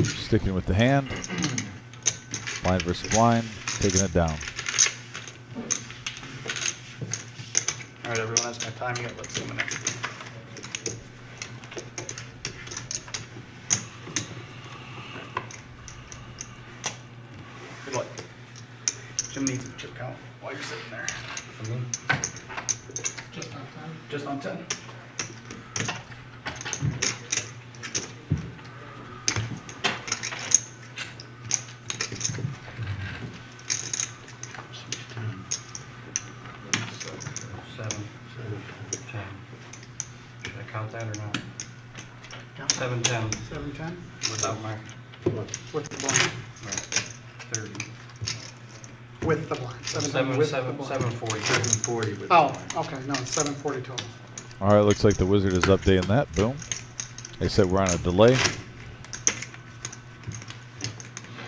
Speaker 1: Sticking with the hand. Blind versus blind. Taking it down.
Speaker 11: All right, everyone has my time yet. Let's zoom in. Good luck. Jim needs a chip count while you're sitting there. For me?
Speaker 13: Just on time.
Speaker 11: Just on 10. Count that or not? 7, 10.
Speaker 12: 7, 10?
Speaker 11: Without my.
Speaker 12: With the blind.
Speaker 11: 30.
Speaker 12: With the blind. 7,
Speaker 11: 7,
Speaker 12: with
Speaker 11: 7,
Speaker 12: the blind.
Speaker 11: 740. 740 with
Speaker 12: Oh, okay. No, it's 740 total.
Speaker 1: All right, looks like the wizard is updating that. Boom. They said we're on a delay.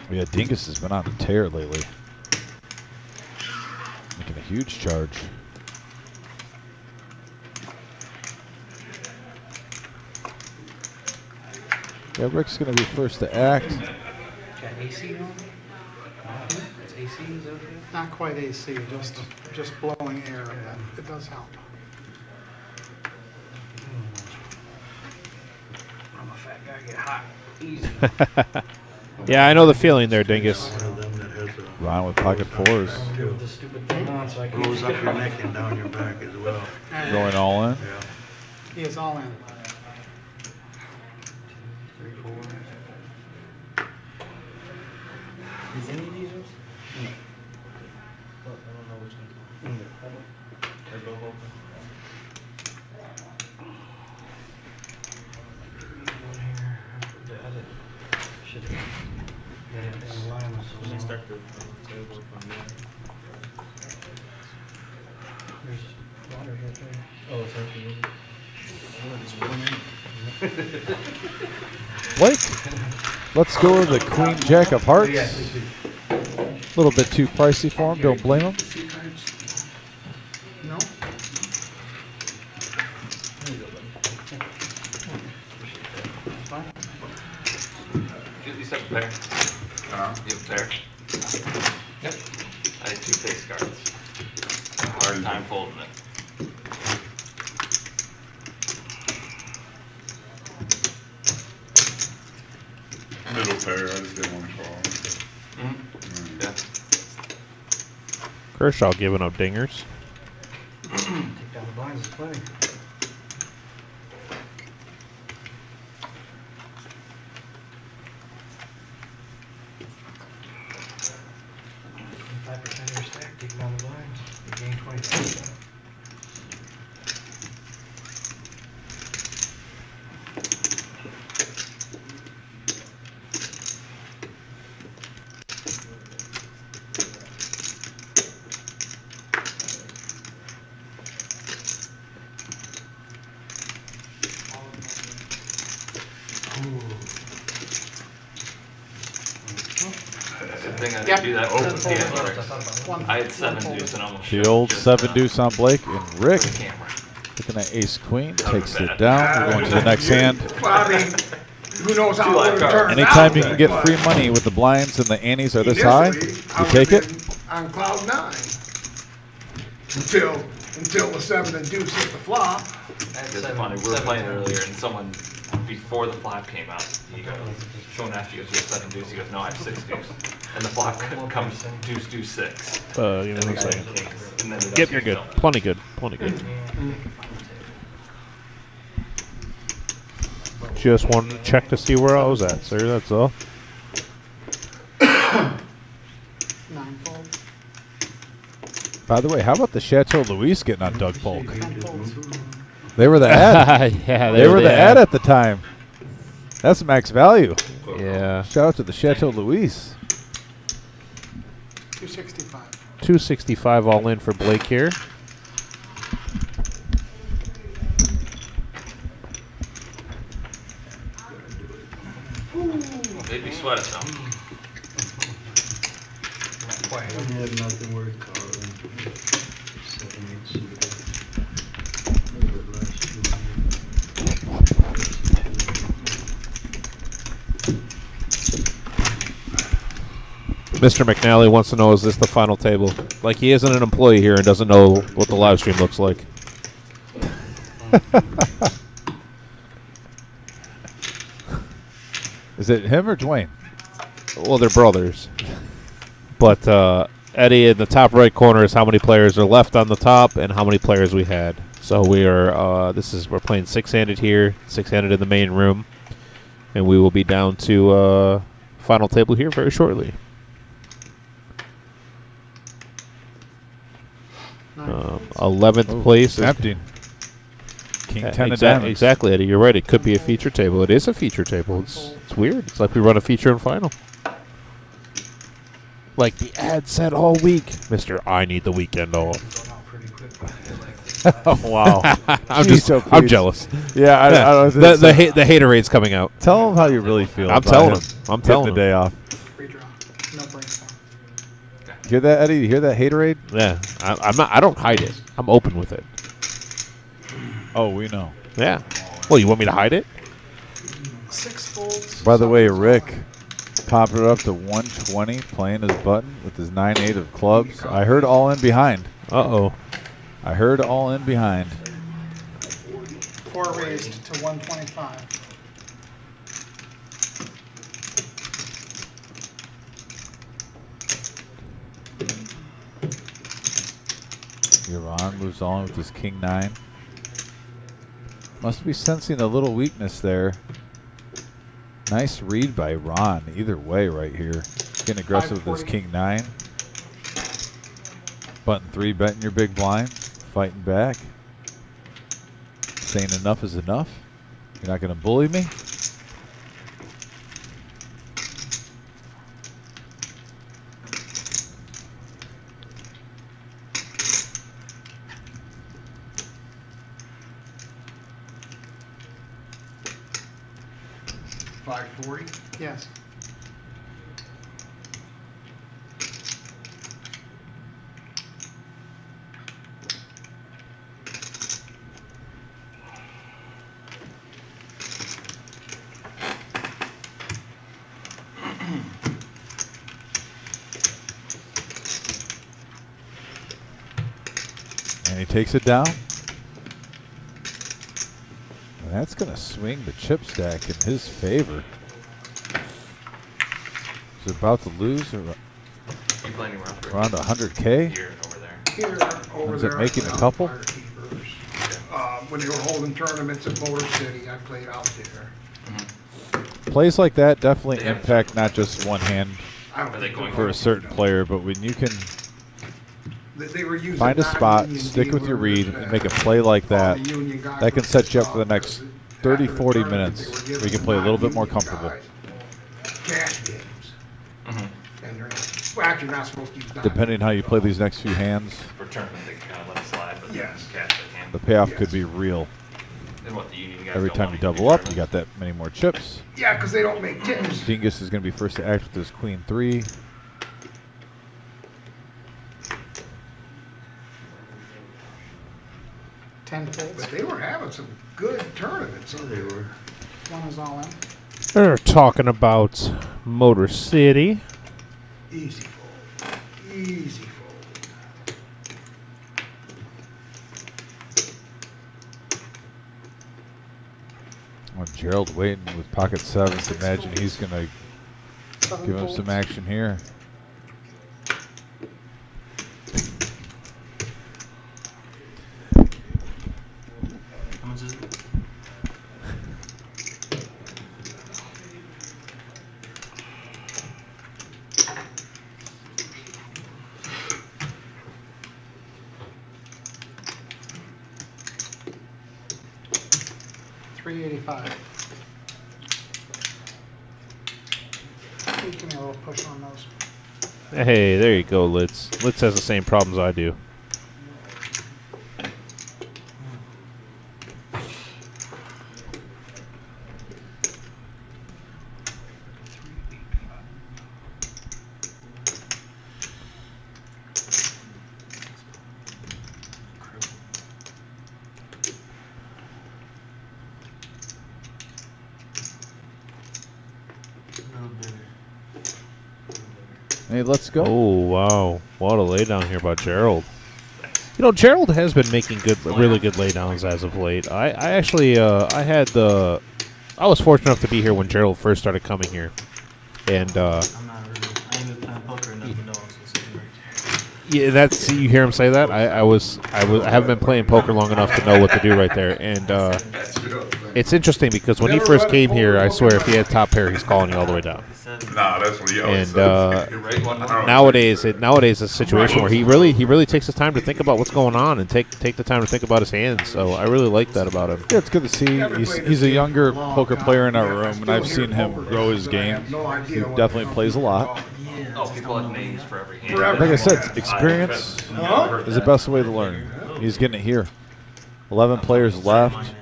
Speaker 1: Yeah, Dingus has been on a tear lately. Making a huge charge. Yeah, Rick's going to be first to act.
Speaker 11: Got AC on? It's
Speaker 8: AC, is that okay?
Speaker 12: Not quite AC, just blowing air. It does help.
Speaker 8: I'm a fat guy, I get hot easy.
Speaker 2: Yeah, I know the feeling there, Dingus.
Speaker 1: Ron with pocket fours.
Speaker 8: With the stupid thing on, so I can
Speaker 5: Goes up your neck and down your back as well.
Speaker 1: Going all in.
Speaker 5: Yeah.
Speaker 12: He is all in.
Speaker 8: 3, 4. Is any of these yours? No. I don't know which one. They're both open. Start the table from there. There's water right there. Oh, it's empty.
Speaker 1: Blake, let's go with the Queen Jack of Hearts. A little bit too pricey for him. Don't blame him.
Speaker 12: No?
Speaker 14: You said a pair. You have a pair? Yep. I had 2 face cards. Hard time folding it.
Speaker 3: Middle pair, I just didn't want to call.
Speaker 14: Yeah.
Speaker 2: Kershaw giving up dingers.
Speaker 8: Take down the blinds, it's plenty. % of your stack, taking down the blinds. You gain 20%.
Speaker 14: Good thing I didn't
Speaker 12: Yep.
Speaker 14: do that with the
Speaker 12: One-
Speaker 14: I had 7
Speaker 12: one
Speaker 14: deuce and almost
Speaker 1: The
Speaker 14: showed
Speaker 1: old
Speaker 14: just,
Speaker 1: 7 deuce on Blake and Rick.
Speaker 14: the camera.
Speaker 1: Looking at ace queen,
Speaker 14: That was
Speaker 1: takes it
Speaker 14: bad.
Speaker 1: down. We're going to the next hand.
Speaker 13: Well, I mean, who knows how
Speaker 14: Two
Speaker 13: it
Speaker 14: live
Speaker 13: would
Speaker 14: cards.
Speaker 13: turn out.
Speaker 1: Anytime you can get
Speaker 13: but
Speaker 1: free money with the blinds and the antes are this high,
Speaker 13: initially, I
Speaker 1: you
Speaker 13: would've
Speaker 1: take it.
Speaker 13: been on cloud 9 until the 7 and deuce hit the flop.
Speaker 14: It's funny, we were playing earlier and someone, before the flop came out, he goes, Sean asked you, goes, you have 7 deuce? He goes, no, I have 6 deuce. And the flop comes deuce, deuce, 6.
Speaker 2: Give me
Speaker 14: And
Speaker 2: one
Speaker 14: the
Speaker 2: second.
Speaker 14: guy kings, and then the
Speaker 2: Yep, you're
Speaker 14: kings
Speaker 2: good.
Speaker 14: don't.
Speaker 2: Plenty good. Plenty good. Just wanted to check to see where I was at, sir. That's all.
Speaker 12: 9 folds.
Speaker 1: By the way, how about the Chateau Louis getting on Doug Polk?
Speaker 12: 10 folds.
Speaker 1: They were the ad.
Speaker 2: Yeah,
Speaker 1: They were the ad at the time. That's max value.
Speaker 2: Yeah.
Speaker 1: Shout out to the Chateau Louis.
Speaker 12: 265.
Speaker 2: 265 all in for Blake here.
Speaker 14: Made me sweat it though.
Speaker 5: I had nothing worth calling. 7, 8 suited. A little bit less.
Speaker 2: Mr. McNally wants to know, is this the final table? Like he isn't an employee here and doesn't know what the live stream looks like.
Speaker 1: Is it him or Dwayne?
Speaker 2: Well, they're brothers. But Eddie in the top right corner is how many players are left on the top and how many players we had. So we are we're playing 6-handed here, 6-handed in the main room, and we will be down to final table here very shortly. 11th place is
Speaker 1: Empty. King 10 of
Speaker 2: Exactly,
Speaker 1: diamonds.
Speaker 2: exactly, Eddie. You're right. It could be a feature table. It is a feature table. It's weird. It's like we run a feature and final. Like the ad said all week, Mr. I need the weekend off.
Speaker 1: Oh, wow.
Speaker 2: I'm
Speaker 1: Jeez,
Speaker 2: just
Speaker 1: so
Speaker 2: I'm
Speaker 1: please.
Speaker 2: jealous.
Speaker 1: Yeah, I don't
Speaker 2: the haterade's coming out.
Speaker 1: Tell him how you really feel.
Speaker 2: I'm
Speaker 1: about
Speaker 2: telling
Speaker 1: him
Speaker 2: him. I'm
Speaker 1: getting
Speaker 2: telling
Speaker 1: the
Speaker 2: him.
Speaker 1: day off.
Speaker 12: Redraw. No brainstorm.
Speaker 1: Hear that, Eddie? You hear that haterade?
Speaker 2: Yeah, I'm not. I don't hide it. I'm open with it.
Speaker 1: Oh, we know.
Speaker 2: Yeah. Well, you want me to hide it?
Speaker 12: 6 folds.
Speaker 1: By the way, Rick, Popping it up to 120, playing his button with his 9-8 of clubs. I heard all in behind.
Speaker 2: Uh-oh.
Speaker 1: I heard all in behind.
Speaker 12: 4 raised to 125.
Speaker 1: Iran moves on with his king 9. Must be sensing a little weakness there. Nice read by Ron, either way right here. Getting aggressive with his king 9. Button 3 betting your big blind. Fighting back. Saying enough is enough. You're not going to bully me.
Speaker 13: $540.
Speaker 12: Yes.
Speaker 1: And he takes it down. And that's going to swing the chip stack in his favor. He's about to lose around 100K.
Speaker 14: Here and over there.
Speaker 13: Here, over
Speaker 1: Ends
Speaker 13: there.
Speaker 1: up making
Speaker 13: I
Speaker 1: a
Speaker 13: played
Speaker 1: couple.
Speaker 13: Fire Keepers. When they were holding tournaments at Motor City, I played out there.
Speaker 1: Plays like that definitely impact not just one hand
Speaker 13: I don't
Speaker 14: Are they
Speaker 13: think
Speaker 14: going
Speaker 1: for a certain player, but when you can
Speaker 13: they were using
Speaker 1: find a spot,
Speaker 13: non-union
Speaker 1: stick with your read,
Speaker 13: dealers,
Speaker 1: and make a play like
Speaker 13: all
Speaker 1: that,
Speaker 13: the union guys
Speaker 1: that can
Speaker 13: were
Speaker 1: set you up
Speaker 13: pissed
Speaker 1: for the
Speaker 13: off
Speaker 1: next
Speaker 13: because
Speaker 1: 30,
Speaker 13: after the
Speaker 1: 40
Speaker 13: tournament,
Speaker 1: minutes
Speaker 13: they were
Speaker 1: where you
Speaker 13: giving
Speaker 1: can play a little bit more
Speaker 13: non-union
Speaker 1: comfortable.
Speaker 13: guys cash games. And they're not, well, actually not supposed to use
Speaker 1: Depending how you play these next few hands,
Speaker 14: For tournament, they kind of let it slide, but
Speaker 13: Yes.
Speaker 14: then cash they can.
Speaker 1: the payoff could be real.
Speaker 14: And what the union guys
Speaker 1: Every
Speaker 14: don't
Speaker 1: time
Speaker 14: want
Speaker 1: you
Speaker 14: to do
Speaker 1: double up, you
Speaker 14: tournaments.
Speaker 1: got that many more chips.
Speaker 13: Yeah, because they don't make tips.
Speaker 1: Dingus is going to be first to act with his queen 3.
Speaker 12: Ten folds.
Speaker 13: But they were having some good tournaments. So they were.
Speaker 12: One is all in.
Speaker 2: They're talking about Motor City.
Speaker 13: Easy fold. Easy fold.
Speaker 1: Well, Gerald waiting with pocket 7s. Imagine he's going to give him some action here.
Speaker 8: How much is it?
Speaker 12: $385. Give me a little push on those.
Speaker 2: Hey, there you go, Litz. Litz has the same problems I do.
Speaker 1: Hey, let's go.
Speaker 2: Oh, wow. What a laydown here by Gerald. You know, Gerald has been making really good laydowns as of late. I actually, I was fortunate enough to be here when Gerald first started coming here. And,
Speaker 8: I'm not really. I ain't been playing poker or nothing, no. So it's sitting right there.
Speaker 2: yeah, that's, you hear him say that? I haven't been playing poker long enough to know what to do right there. And, it's interesting because when he first came here, I swear if he had top pair, he's calling you all the way down.
Speaker 3: Nah, that's what he always
Speaker 2: And
Speaker 3: says.
Speaker 2: nowadays, it's a situation where he really takes his time to think about what's going on and take the time to think about his hands. So I really like that about him.
Speaker 1: Yeah, it's good to see. He's a younger poker player in our room, and I've seen him grow his game. He definitely plays a lot.
Speaker 14: Oh, people have names for every hand.
Speaker 1: Like I said, experience is the best way to learn. He's getting it here. 11 players left.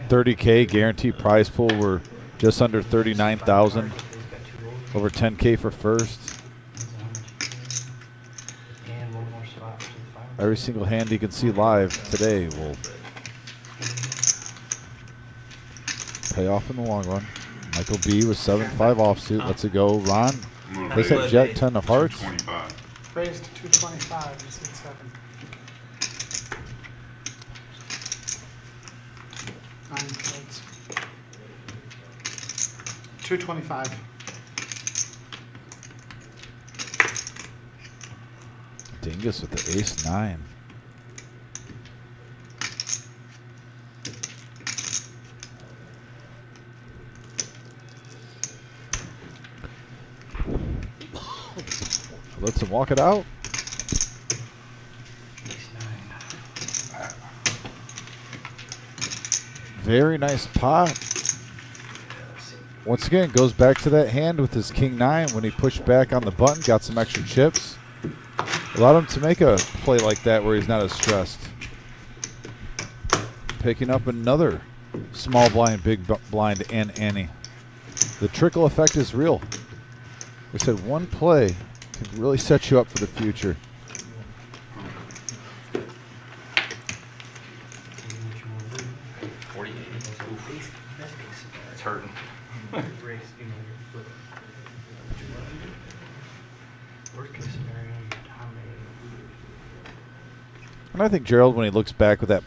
Speaker 1: 30K guaranteed prize pool. We're just under 39,000. Over 10K for first. Every single hand you can see live today will pay off in the long run. Michael B with 7-5 offsuit. Let's it go. Ron. They said Jet 10 of hearts.
Speaker 3: 25.
Speaker 12: Raised to 225. You said 7. 9 folds. 225.
Speaker 1: Dingus with the ace-9. Lets him walk it out. Very nice pot. Once again, goes back to that hand with his king-9 when he pushed back on the button, got some extra chips. Allowed him to make a play like that where he's not as stressed. Picking up another small blind, big blind, and ante. The trickle effect is real. We said one play can really set you up for the future.
Speaker 14: It's hurting.
Speaker 1: And I think Gerald, when he looks back with that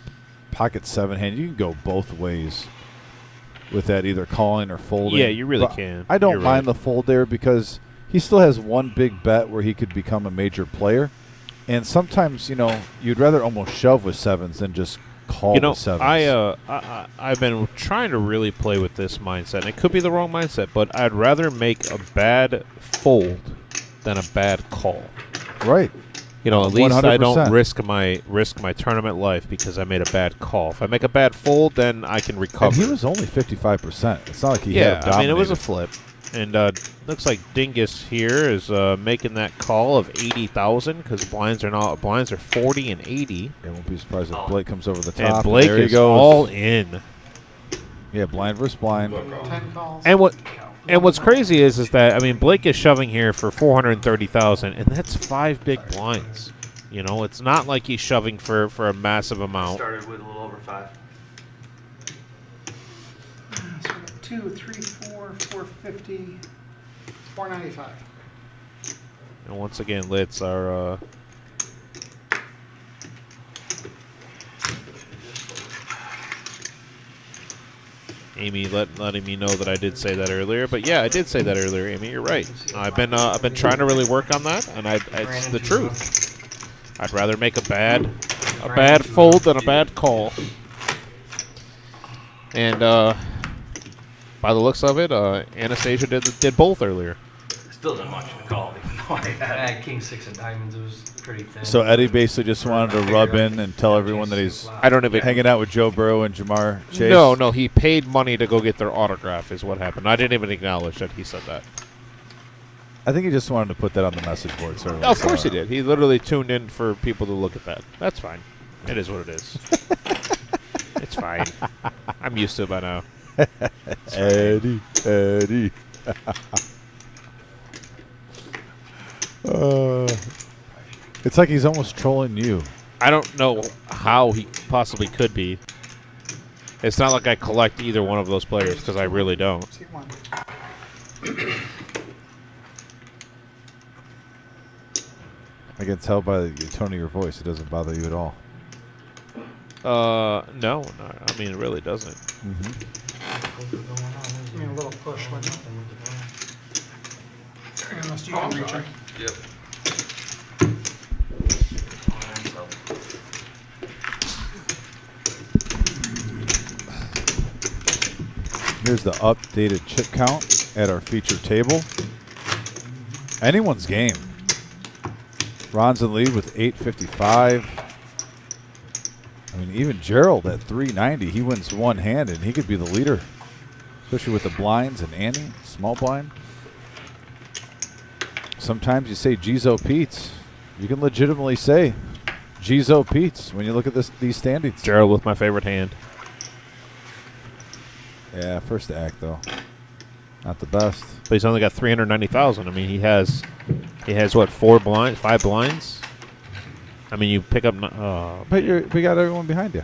Speaker 1: pocket 7 hand, you can go both ways with that, either calling or folding.
Speaker 2: Yeah, you really
Speaker 1: But
Speaker 2: can.
Speaker 1: I don't
Speaker 2: You're
Speaker 1: mind
Speaker 2: right.
Speaker 1: the fold there because he still has one big bet where he could become a major player. And sometimes, you'd rather almost shove with 7s than just call with 7s.
Speaker 2: I've been trying to really play with this mindset. And it could be the wrong mindset, but I'd rather make a bad fold than a bad call.
Speaker 1: Right.
Speaker 2: At least I
Speaker 1: 100%.
Speaker 2: don't risk my tournament life because I made a bad call. If I make a bad fold, then I can recover.
Speaker 1: And he was only 55%. It's not like he
Speaker 2: Yeah,
Speaker 1: had
Speaker 2: I mean, it was a
Speaker 1: dominated.
Speaker 2: flip. And looks like Dingus here is making that call of 80,000 because blinds are 40 and 80.
Speaker 1: I won't be surprised if Blake comes over the
Speaker 2: And
Speaker 1: top.
Speaker 2: Blake
Speaker 1: there he
Speaker 2: is
Speaker 1: goes.
Speaker 2: all in.
Speaker 1: Yeah, blind versus blind.
Speaker 12: 10 calls.
Speaker 2: And what's crazy is that Blake is shoving here for 430,000, and that's 5 big blinds. It's not like he's shoving for a massive amount.
Speaker 14: Started with a little over 5.
Speaker 12: So we got 2, 3, 4, 450. It's 495.
Speaker 2: And once again, Litz are Amy letting me know that I did say that earlier. But yeah, I did say that earlier, Amy. You're right. I've been trying to really work on that, and it's the truth. I'd rather make a bad fold than a bad call. And by the looks of it, Anastasia did both earlier.
Speaker 14: Still not much of a call, even though I
Speaker 8: had king 6 of diamonds. It was pretty thin.
Speaker 1: So Eddie basically just wanted to rub in and tell everyone that he's hanging out with Joe Burrow and Jamar Chase.
Speaker 2: No, he paid money to go get their autograph is what happened. I didn't even acknowledge that he said that.
Speaker 1: I think he just wanted to put that on the message board. So
Speaker 2: Of course he did. He literally tuned in for people to look at that. That's fine. It is what it is. It's fine. I'm used to it by now.
Speaker 1: Eddie. It's like he's almost trolling you.
Speaker 2: I don't know how he possibly could be. It's not like I collect either one of those players because I really don't.
Speaker 1: I can tell by the tone of your voice it doesn't bother you at all.
Speaker 2: No, I mean, it really doesn't.
Speaker 12: Give me a little push, wouldn't it? Unless you can reach her.
Speaker 14: Yep.
Speaker 1: Here's the updated chip count at our featured table. Anyone's game. Ron's in lead with 855. I mean, even Gerald at 390, he wins one hand, and he could be the leader, especially with the blinds and ante, small blind. Sometimes you say Gizo Pete's. You can legitimately say Gizo Pete's when you look at these standings.
Speaker 2: Gerald with my favorite hand.
Speaker 1: Yeah, first act though, not the best.
Speaker 2: But he's only got 390,000. I mean, he has what, 5 blinds? I mean, you pick up.
Speaker 1: But we got everyone behind you.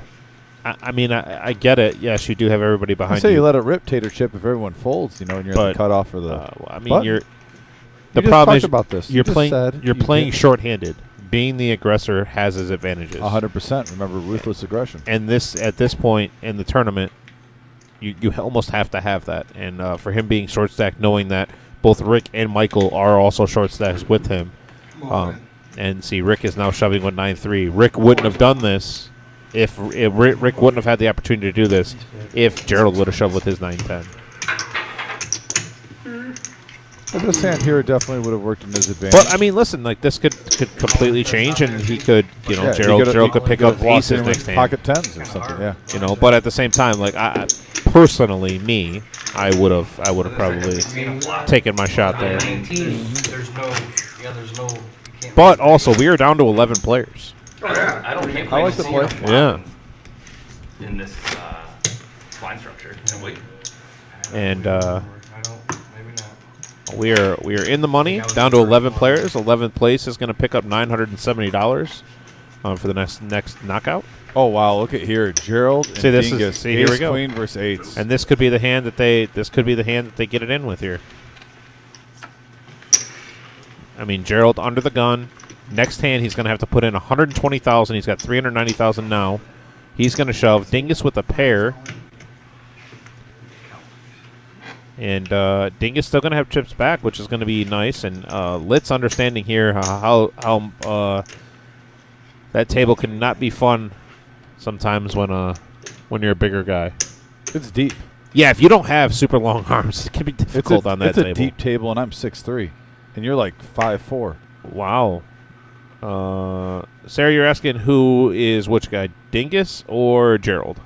Speaker 2: I mean, I get it. Yes, you do have everybody
Speaker 1: I
Speaker 2: behind
Speaker 1: say
Speaker 2: you.
Speaker 1: you let it rip, Tater Chip, if everyone folds, and you're in the cutoff for the.
Speaker 2: I mean,
Speaker 1: button.
Speaker 2: you're.
Speaker 1: You
Speaker 2: The
Speaker 1: just
Speaker 2: problem
Speaker 1: talked
Speaker 2: is
Speaker 1: about this.
Speaker 2: you're
Speaker 1: You just
Speaker 2: playing.
Speaker 1: said
Speaker 2: You're
Speaker 1: you
Speaker 2: playing
Speaker 1: can't-
Speaker 2: shorthanded. Being the aggressor has its advantages.
Speaker 1: 100%. Remember, ruthless aggression.
Speaker 2: And at this point in the tournament, you almost have to have that. And for him being short stacked, knowing that both Rick and Michael are also short stacks with him, and see, Rick is now shoving with 9-3. Rick wouldn't have done this if Rick wouldn't have had the opportunity to do this if Gerald would have shoved with his 9-10.
Speaker 1: I'm just saying here it definitely would have worked in his advantage.
Speaker 2: But I mean, listen, like this could completely change, and he could,
Speaker 1: Yeah,
Speaker 2: Gerald could pick up aces next hand,
Speaker 1: pocket tens or something. Yeah,
Speaker 2: But at the same time, like I personally, I would have probably taken my shot there.
Speaker 8: 19, there's no,
Speaker 2: But also, we are down to 11 players.
Speaker 14: I don't can't
Speaker 1: I like the play.
Speaker 2: Yeah.
Speaker 14: In this line structure. Wait.
Speaker 2: And we are in the money, down to 11 players. 11th place is going to pick up $970 for the next knockout.
Speaker 1: Oh wow! Look at here, Gerald and Dingus.
Speaker 2: Here we go.
Speaker 1: Queen versus eights.
Speaker 2: And this could be the hand that they get it in with here. I mean, Gerald under the gun. Next hand, he's going to have to put in 120,000. He's got 390,000 now. He's going to shove Dingus with a pair. And Dingus still going to have chips back, which is going to be nice. And Lit's understanding here how that table can not be fun sometimes when you're a bigger guy.
Speaker 1: It's deep.
Speaker 2: Yeah, if you don't have super long arms, it can be difficult on that table.
Speaker 1: It's a deep table, and I'm 6'3", and you're like 5'4".
Speaker 2: Wow. Sarah, you're asking who is which guy, Dingus or Gerald?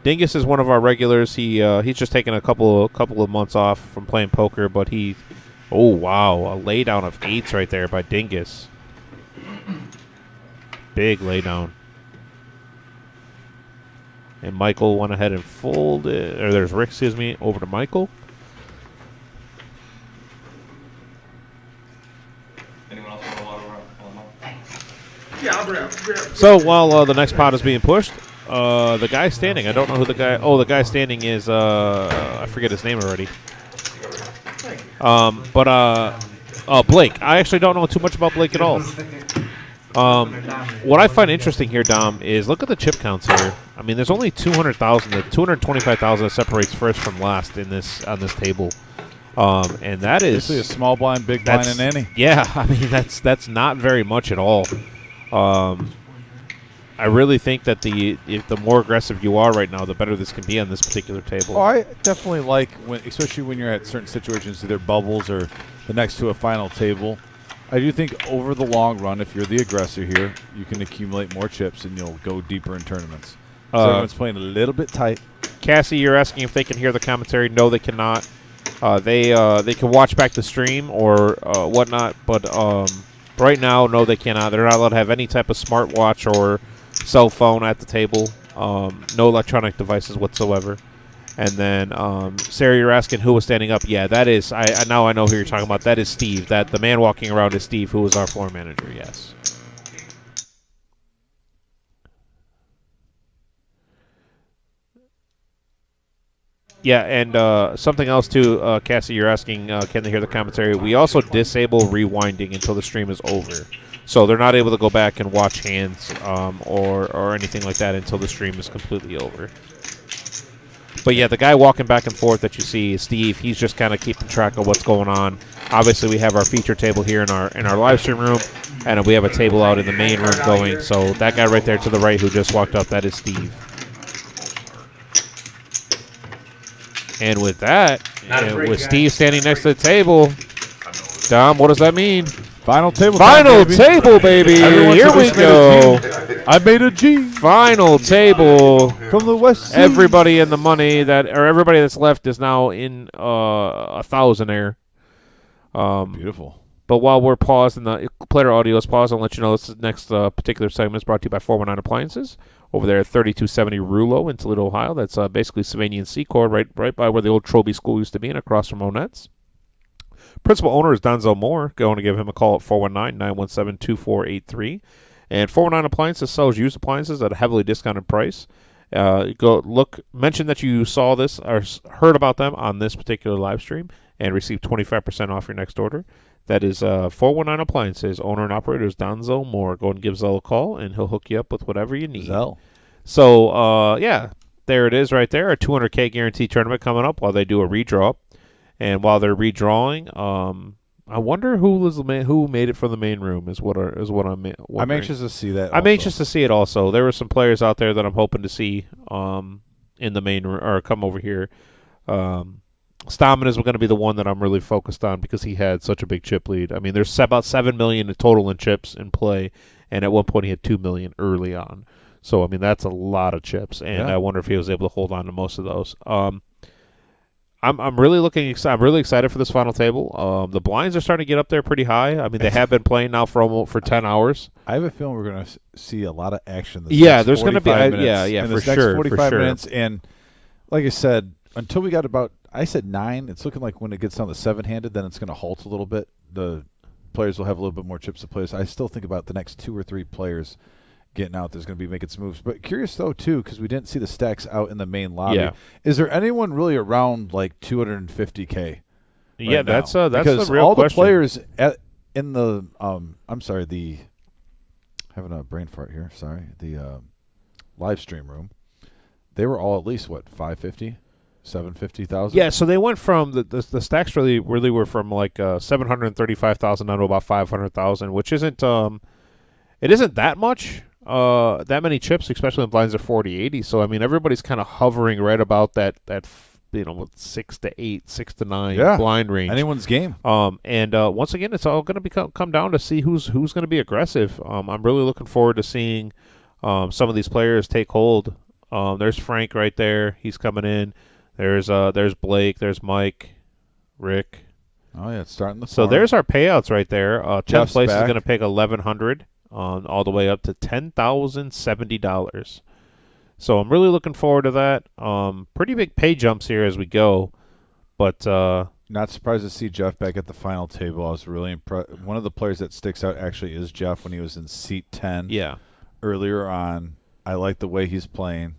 Speaker 2: Dingus is one of our regulars. He's just taken a couple of months off from playing poker, but oh wow, a laydown of eights right there by Dingus. Big laydown. And Michael went ahead and folded, or there's Rick, excuse me, over to Michael.
Speaker 14: Anyone else want to water?
Speaker 13: Yeah, I'll grab.
Speaker 2: So while the next pot is being pushed, the guy standing, I don't know who the guy. Oh, the guy standing is I forget his name already. Blake. I actually don't know too much about Blake at all. What I find interesting here, Dom, is look at the chip counts here. I mean, there's only 200,000, 225,000 that separates first from last on this table, and that is
Speaker 1: basically a small blind, big blind, and any.
Speaker 2: Yeah, I mean that's not very much at all. I really think that the more aggressive you are right now, the better this can be on this particular table.
Speaker 1: Oh, I definitely like especially when you're at certain situations, either bubbles or the next to a final table. I do think over the long run, if you're the aggressor here, you can accumulate more chips and you'll go deeper in tournaments. So everyone's playing a little bit tight.
Speaker 2: Cassie, you're asking if they can hear the commentary. No, they cannot. They can watch back the stream or whatnot, but right now, no, they cannot. They're not allowed to have any type of smartwatch or cell phone at the table. No electronic devices whatsoever. And then, Sarah, you're asking who was standing up. Yeah, that is. Now I know who you're talking about. That is Steve. That the man walking around is Steve, who was our floor manager. Yes. Yeah, and something else too, Cassie, you're asking, can they hear the commentary? We also disable rewinding until the stream is over, so they're not able to go back and watch hands or anything like that until the stream is completely over. But yeah, the guy walking back and forth that you see is Steve. He's just kind of keeping track of what's going on. Obviously, we have our feature table here in our live stream room, and we have a table out in the main room going. So that guy right there to the right who just walked up, that is Steve. And with that, with Steve standing next to the table, Dom, what does that mean?
Speaker 1: Final table.
Speaker 2: Final
Speaker 1: time,
Speaker 2: table, baby. Here we go.
Speaker 1: I made a G.
Speaker 2: Final table
Speaker 1: from the West Sea.
Speaker 2: Everybody in the money everybody that's left is now in a thousandaire.
Speaker 1: Beautiful.
Speaker 2: But while we're paused and the player audio is paused, I'll let you know this next particular segment is brought to you by 419 Appliances. Over there at 3270 Rulo in Toledo, Ohio. That's basically Savanian Secord, right by where the old Troby School used to be and across from Onette's. Principal owner is Donzo Moore. Go and give him a call at 419-917-2483. And 419 Appliances sells used appliances at a heavily discounted price. Mention that you saw this or heard about them on this particular live stream and receive 25% off your next order. That is 419 Appliances. Owner and operator is Donzo Moore. Go and give Zell a call, and he'll hook you up with whatever you need.
Speaker 1: Zell.
Speaker 2: So, there it is right there. A 200K guarantee tournament coming up while they do a redraw. And while they're redrawing, I wonder who made it for the main room is what I'm wondering.
Speaker 1: I'm anxious to see that.
Speaker 2: I'm anxious to see it also. There were some players out there that I'm hoping to see in the main room or come over here. Stammen is going to be the one that I'm really focused on because he had such a big chip lead. I mean, there's about 7 million in total in chips in play, and at one point he had 2 million early on. So I mean, that's a lot of chips, and I wonder if he was able to hold on to most of those. I'm really excited for this final table. The blinds are starting to get up there pretty high. I mean, they have been playing now for 10 hours.
Speaker 1: I have a feeling we're going to see a lot of action.
Speaker 2: There's going to be
Speaker 1: next 45 minutes. And like I said, until we got I said 9. It's looking like when it gets down to 7-handed, then it's going to halt a little bit. The players will have a little bit more chips to play. So I still think about the next 2 or 3 players getting out. There's going to be making some moves. But curious, though, too, because we didn't see the stacks out in the main lobby. Yeah. Is there anyone really around, like, 250K?
Speaker 2: Yeah, that's the real
Speaker 1: question. Because all the players in the having a brain fart here, sorry, the live stream room, they were all at least, 550? 750,000?
Speaker 2: Yeah, so they went from the stacks really were from like 735,000 down to about 500,000, which isn't it isn't that much, that many chips, especially in blinds of 40-80. So I mean, everybody's kind of hovering right about that 6 to 8, 6 to 9 blind range.
Speaker 1: Anyone's game.
Speaker 2: And once again, it's all going to come down to see who's going to be aggressive. I'm really looking forward to seeing some of these players take hold. There's Frank right there. He's coming in. There's Blake. There's Mike, Rick.
Speaker 1: Oh yeah, it's starting the.
Speaker 2: So there's our payouts right there. 10th place is going to pay $1,100, all the way up to $10,070. So I'm really looking forward to that. Pretty big pay jumps here as we go, but
Speaker 1: not surprised to see Jeff back at the final table. I was really impressed. One of the players that sticks out actually is Jeff when he was in seat 10.
Speaker 2: Yeah.
Speaker 1: Earlier on, I like the way he's playing.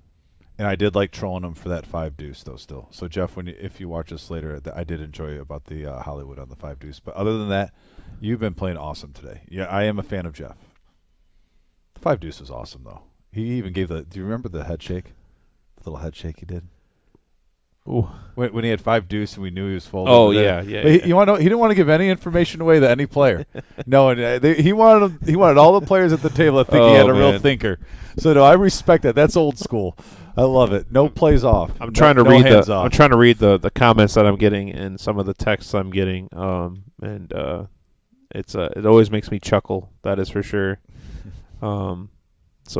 Speaker 1: And I did like trolling him for that 5 deuce though still. So Jeff, if you watch this later, I did enjoy about the Hollywood on the 5 deuce. But other than that, you've been playing awesome today. Yeah, I am a fan of Jeff. The 5 deuce was awesome though. He even gave do you remember the head shake? The little head shake he did?
Speaker 2: Ooh.
Speaker 1: When he had 5 deuce and we knew he was folded.
Speaker 2: Oh yeah.
Speaker 1: You want to know? He didn't want to give any information away to any player. No, and he wanted all the players at the table to think he had a real thinker. So no, I respect that. That's old school. I love it. No plays off.
Speaker 2: I'm trying to read the comments that I'm getting and some of the texts I'm getting. It always makes me chuckle. That is for sure. So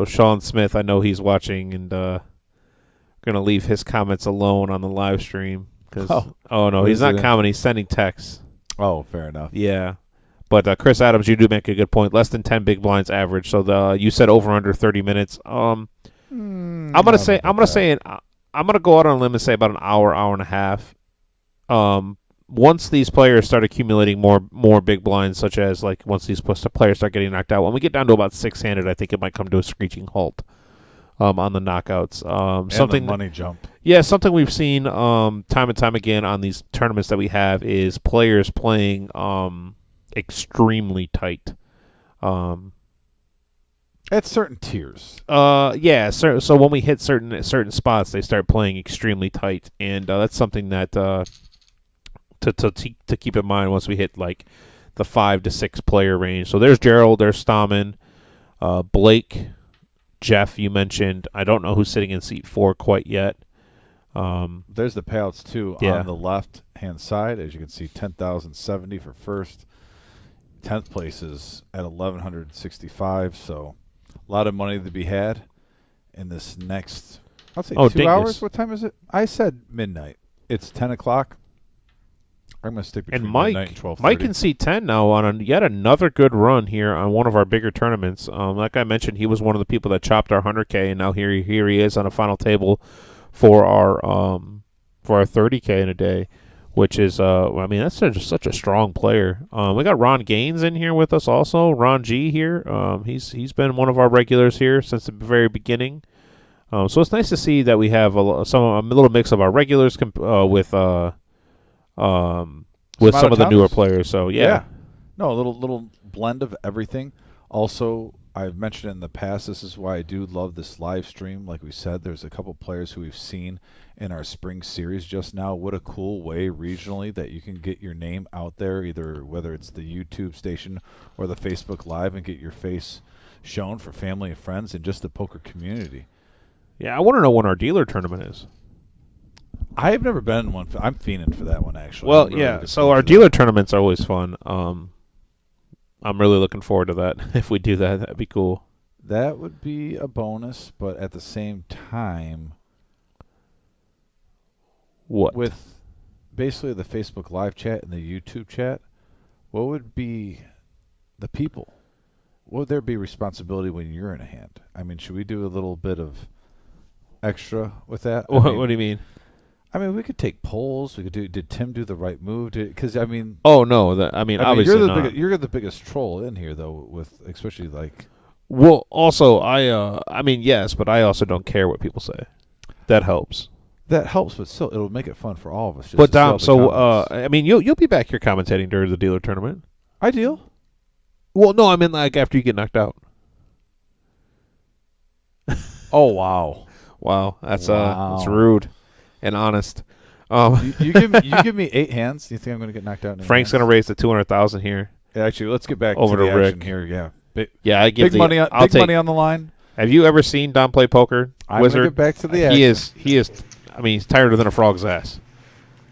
Speaker 2: Sean Smith, I know he's watching and gonna leave his comments alone on the live stream because he's not commenting. He's sending texts.
Speaker 1: Oh, fair enough.
Speaker 2: Yeah. But Chris Adams, you do make a good point. Less than 10 big blinds average. So you said over under 30 minutes. I'm gonna go out on a limb and say about an hour and a half. Once these players start accumulating more big blinds, such as like once these players start getting knocked out, when we get down to about 6-handed, I think it might come to a screeching halt on the knockouts.
Speaker 1: Something the money jump.
Speaker 2: Yeah, something we've seen time and time again on these tournaments that we have is players playing extremely tight.
Speaker 1: At certain tiers.
Speaker 2: So when we hit certain spots, they start playing extremely tight, and that's something that to keep in mind once we hit like the 5 to 6 player range. So there's Gerald, there's Stammen, Blake, Jeff. You mentioned. I don't know who's sitting in seat 4 quite yet.
Speaker 1: There's the payouts too on the left hand side, as you can see, 10,070 for first. 10th place is at 1,165. So a lot of money to be had in this next, I'll say 2 hours. What time is it? I said midnight. It's 10 o'clock. I'm going to stick between midnight and 12:30.
Speaker 2: Mike can see 10 now on yet another good run here on one of our bigger tournaments. Like I mentioned, he was one of the people that chopped our 100K, and now here he is on a final table for our 30K in a day. which is I mean that's such a strong player. We got Ron Gaines in here with us also. Ron G here. He's been one of our regulars here since the very beginning. So it's nice to see that we have a little mix of our regulars with some of the newer players. So yeah.
Speaker 1: No, a little blend of everything. Also, I've mentioned in the past, this is why I do love this live stream. Like we said, there's a couple players who we've seen in our spring series just now. What a cool way regionally that you can get your name out there, either whether it's the YouTube station or the Facebook Live, and get your face shown for family and friends and just the poker community.
Speaker 2: Yeah, I want to know when our dealer tournament is.
Speaker 1: I've never been in one. I'm fiending for that one, actually.
Speaker 2: Well, yeah, so our dealer tournaments are always fun. I'm really looking forward to that. If we do that, that'd be cool.
Speaker 1: That would be a bonus, but at the same time,
Speaker 2: what
Speaker 1: with basically the Facebook Live chat and the YouTube chat, what would be the people? What would there be responsibility when you're in a hand? I mean, should we do a little bit of extra with that?
Speaker 2: What do you mean?
Speaker 1: I mean, we could take polls. We could do. Did Tim do the right move? Because I mean.
Speaker 2: Oh no! Obviously not.
Speaker 1: You're the biggest troll in here, though. With especially like.
Speaker 2: Well, also I mean yes, but I also don't care what people say. That helps.
Speaker 1: That helps, but still, it'll make it fun for all of us. Just
Speaker 2: but Dom, so I mean, you'll be back here commentating during the dealer tournament.
Speaker 1: Ideal.
Speaker 2: Well, no, I mean like after you get knocked out.
Speaker 1: Oh wow!
Speaker 2: Wow, that's rude. And honest.
Speaker 1: You give me 8 hands. Do you think I'm going to get knocked out?
Speaker 2: Frank's going to raise the 200,000 here.
Speaker 1: Yeah, actually, let's get back
Speaker 2: over
Speaker 1: to the
Speaker 2: Rick
Speaker 1: action here. Yeah,
Speaker 2: I give
Speaker 1: big money. Money on the line.
Speaker 2: Have you ever seen Dom play poker?
Speaker 1: I'm
Speaker 2: Wizard.
Speaker 1: Gonna get back to the action.
Speaker 2: He is. I mean, he's tighter than a frog's ass.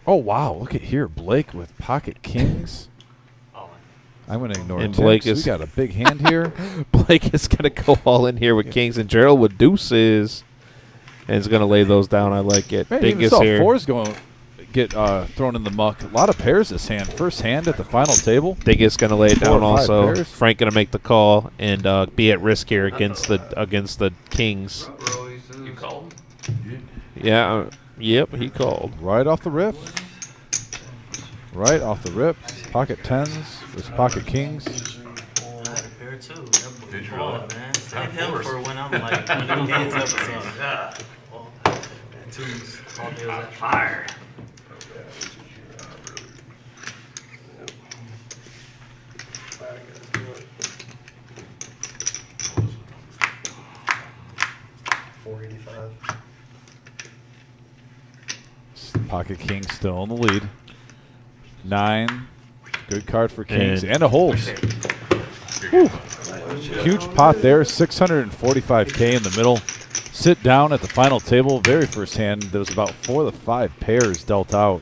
Speaker 1: Oh wow! Look at here, Blake with pocket kings. I'm going to ignore
Speaker 2: and
Speaker 1: Tim,
Speaker 2: Blake
Speaker 1: we got a big hand here.
Speaker 2: Blake is going to go all in here with kings, and Gerald with deuces. And it's going to lay those down. I like it.
Speaker 1: Man, even saw fours going get thrown in the muck. A lot of pairs this hand. First hand at the final table.
Speaker 2: Dingus going to lay it down also.
Speaker 1: Pairs.
Speaker 2: Frank going to make the call and be at risk here against the kings.
Speaker 14: You called?
Speaker 2: Yeah. Yep, he called.
Speaker 1: Right off the rip. Right off the rip. Pocket tens versus pocket kings.
Speaker 8: Pair two.
Speaker 14: Did you roll?
Speaker 8: Man. Save him for when I'm like when them games up or something. Yeah. Well, twos. All day was at fire.
Speaker 1: Pocket king still in the lead. 9. Good card for kings and a holds. Huge pot there. 645K in the middle. Sit down at the final table. Very first hand. There was about 4 of the 5 pairs dealt out.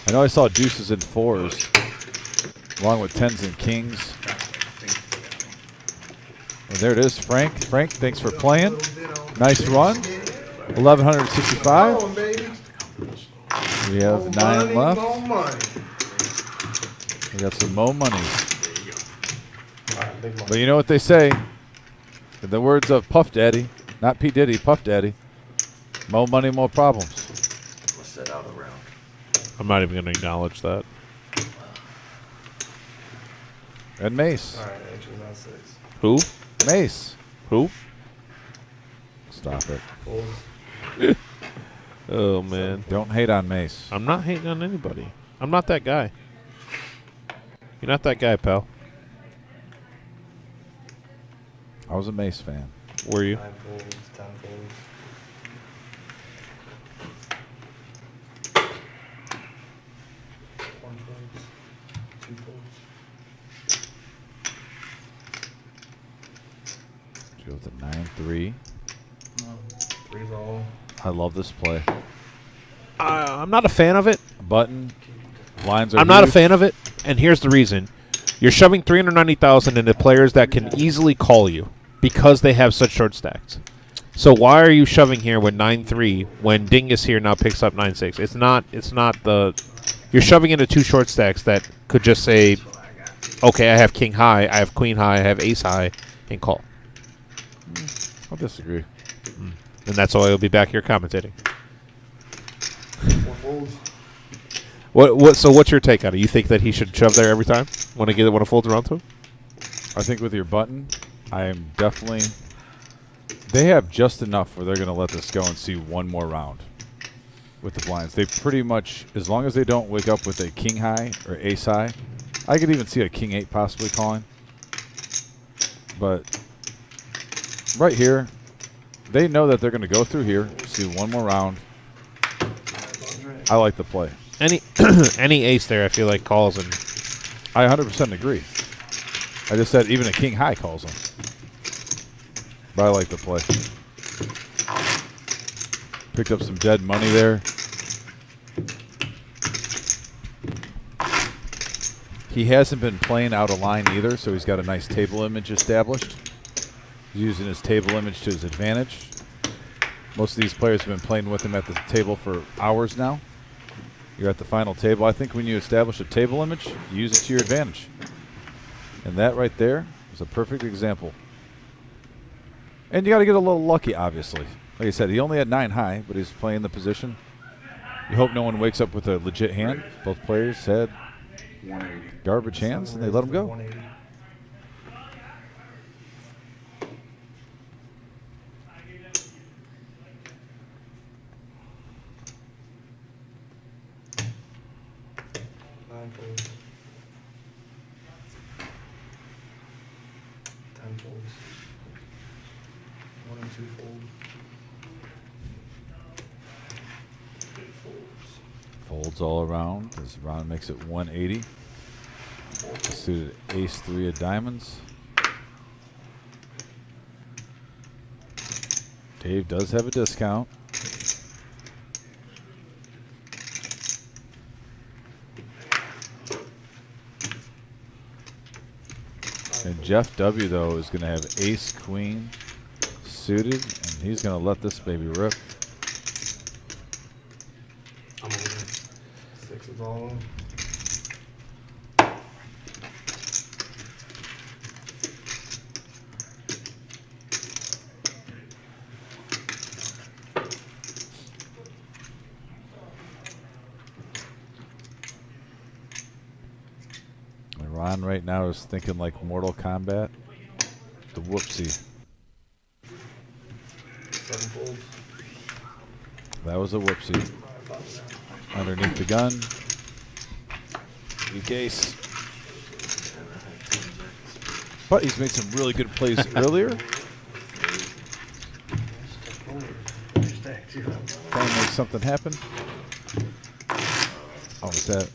Speaker 1: I know I saw deuces and 4s, along with 10s and kings. And there it is, Frank. Frank, thanks for playing. Nice run. 1,165. We have 9 left. We got some more money. But you know what they say? In the words of Puff Daddy, not P. Diddy, Puff Daddy, more money, more problems.
Speaker 8: Let's set out a round.
Speaker 2: I'm not even going to acknowledge that.
Speaker 1: And Mace.
Speaker 11: All right, actually, not 6.
Speaker 2: Who?
Speaker 1: Mace.
Speaker 2: Who?
Speaker 1: Stop it.
Speaker 11: Folds.
Speaker 2: Oh, man.
Speaker 1: Don't hate on Mace.
Speaker 2: I'm not hating on anybody. I'm not that guy. You're not that guy, pal.
Speaker 1: I was a Mace fan.
Speaker 2: Were you?
Speaker 11: 9 folds, 10 folds. One folds, 2 folds.
Speaker 1: Go with the 9-3.
Speaker 11: 3's all.
Speaker 1: I love this play.
Speaker 2: I'm not a fan of it.
Speaker 1: Button. Lines are
Speaker 2: I'm not a
Speaker 1: huge.
Speaker 2: fan of it, and here's the reason. You're shoving 390,000 into players that can easily call you because they have such short stacks. So why are you shoving here with 9-3 when Dingus here now picks up 9-6? It's not the you're shoving into 2 short stacks that could just say, okay, I have king high, I have queen high, I have ace high, and call.
Speaker 1: I'll disagree.
Speaker 2: And that's why I'll be back here commentating.
Speaker 11: 4 folds.
Speaker 2: So what's your take on it? You think that he should shove there every time when it folds around to him?
Speaker 1: I think with your button, I am definitely. They have just enough where they're going to let this go and see one more round with the blinds. They pretty much, as long as they don't wake up with a king high or ace high, I could even see a king 8 possibly calling. But right here, they know that they're going to go through here, see one more round. I like the play.
Speaker 2: Any ace there, I feel like calls, and
Speaker 1: I 100% agree. I just said even a king high calls them. But I like the play. Picked up some dead money there. He hasn't been playing out of line either, so he's got a nice table image established. He's using his table image to his advantage. Most of these players have been playing with him at the table for hours now. You're at the final table. I think when you establish a table image, you use it to your advantage. And that right there is a perfect example. And you got to get a little lucky, obviously. Like I said, he only had 9 high, but he's playing the position. You hope no one wakes up with a legit hand. Both players had
Speaker 3: 180.
Speaker 1: garbage hands, and they let him go.
Speaker 11: 180. Nine folds. 10 folds. 1 and 2 fold. 8 folds.
Speaker 1: Folds all around as Ron makes it 180. Suited ace 3 of diamonds. Dave does have a discount. And Jeff W, though, is going to have ace queen suited, and he's going to let this baby rip.
Speaker 11: I'm over. 6 is all in.
Speaker 1: And Ron right now is thinking like Mortal Kombat. The whoopsie.
Speaker 11: 7 folds.
Speaker 1: That was a whoopsie. Underneath the gun. Weak ace. But he's made some really good plays earlier. Trying to make something happen. Oh, what's that?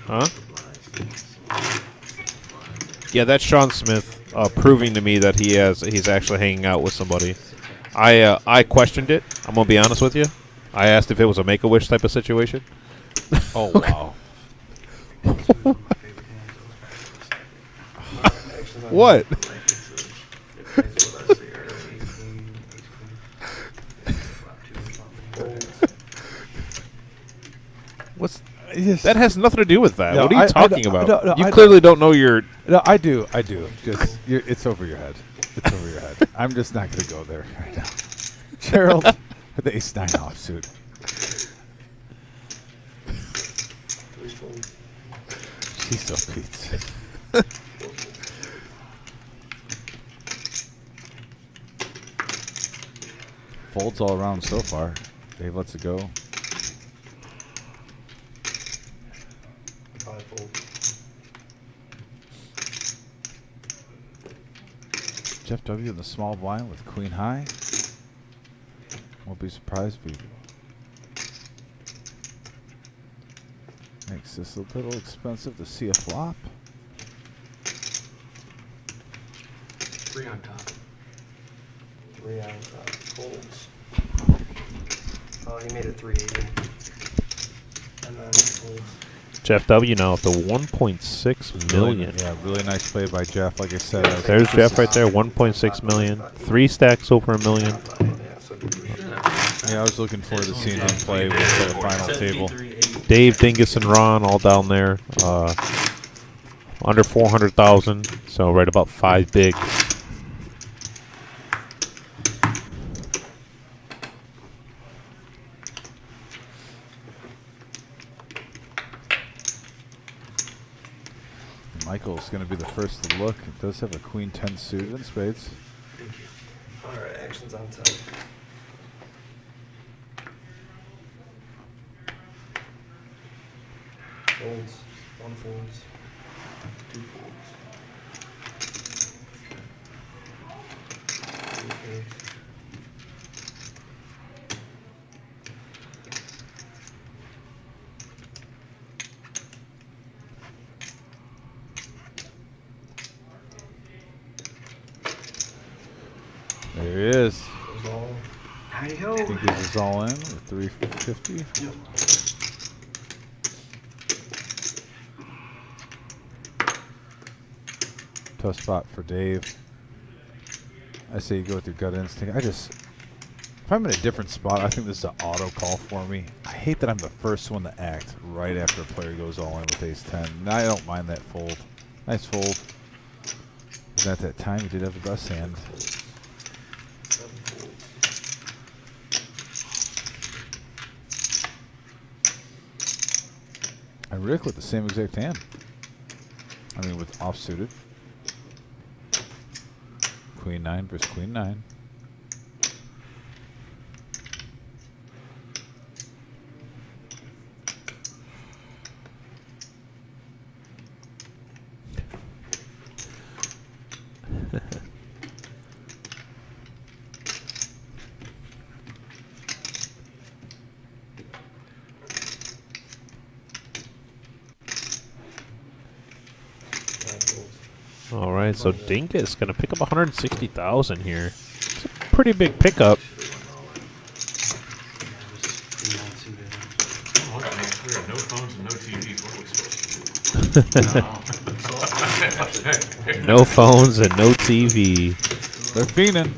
Speaker 2: huh? Yeah, that's Sean Smith proving to me that he's actually hanging out with somebody. I questioned it. I'm gonna be honest with you. I asked if it was a Make-A-Wish type of situation.
Speaker 1: Oh, wow.
Speaker 2: What? What's that has nothing to do with that.
Speaker 1: No,
Speaker 2: what are you talking about?
Speaker 1: no,
Speaker 2: you clearly don't know your.
Speaker 1: No, I do. Just it's over your head. It's over your head. I'm just not going to go there right now. Gerald with the ace 9 offsuit. She's so pizza. Folds all around so far. Dave lets it go.
Speaker 11: 5 folds.
Speaker 1: Jeff W in the small blind with queen high. Won't be surprised if he makes this a little expensive to see a flop.
Speaker 11: 3 on top. 3 on top. Folds. Oh, he made it 380. And then folds.
Speaker 2: Jeff W now up to 1.6 million.
Speaker 1: Yeah, really nice play by Jeff. Like I said,
Speaker 2: There's Jeff right there, 1.6 million. 3 stacks over $1 million.
Speaker 1: Yeah, I was looking forward to seeing him play with the final table.
Speaker 2: Dave, Dingus, and Ron all down there. Under 400,000, so right about 5 bigs.
Speaker 1: nickel is going to be the first to look. It does have a queen 10 suited in spades.
Speaker 11: Thank you. All right, action's on top. Folds, one folds, two folds. Three folds.
Speaker 1: There he is.
Speaker 11: Goes all.
Speaker 12: Hi-ho.
Speaker 1: I think this is all in with 350.
Speaker 11: Yep.
Speaker 1: Tough spot for Dave. I say you go with your gut instinct. If I'm in a different spot, I think this is an auto call for me. I hate that I'm the first one to act right after a player goes all in with ace 10. And I don't mind that fold. Nice fold. And at that time, he did have the best hand. And Rick with the same exact hand. I mean, with offsuited. Queen 9 versus Queen 9.
Speaker 2: All right, so Dinkus going to pick up 160,000 here. It's a pretty big pickup.
Speaker 14: Oh, okay, man, we have no phones and no TVs. What are we supposed to do?
Speaker 2: No phones and no TV.
Speaker 1: They're fiending.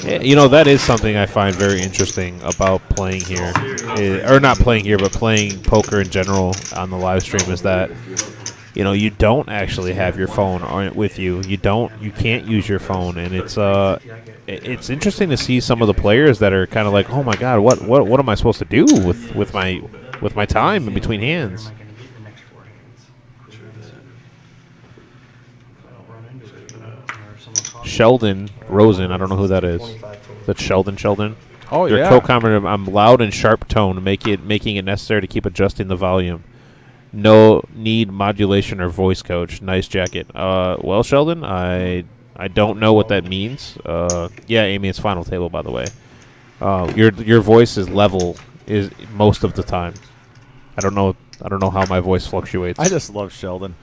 Speaker 2: Yeah, you know, that is something I find very interesting about playing here. Or not playing here, but playing poker in general on the live stream is that, you know, you don't actually have your phone with you. You can't use your phone, and it's interesting to see some of the players that are kind of like, oh my god, what am I supposed to do with my time in between hands? Sheldon Rosen, I don't know who that is. That's Sheldon.
Speaker 1: Oh
Speaker 2: Your
Speaker 1: yeah.
Speaker 2: co-commenter, I'm loud and sharp tone, making it necessary to keep adjusting the volume. No need modulation or voice coach. Nice jacket. Well, Sheldon, I don't know what that means. Yeah, Amy, it's final table, by the way. Your voice is level most of the time. I don't know how my voice fluctuates.
Speaker 1: I just love Sheldon.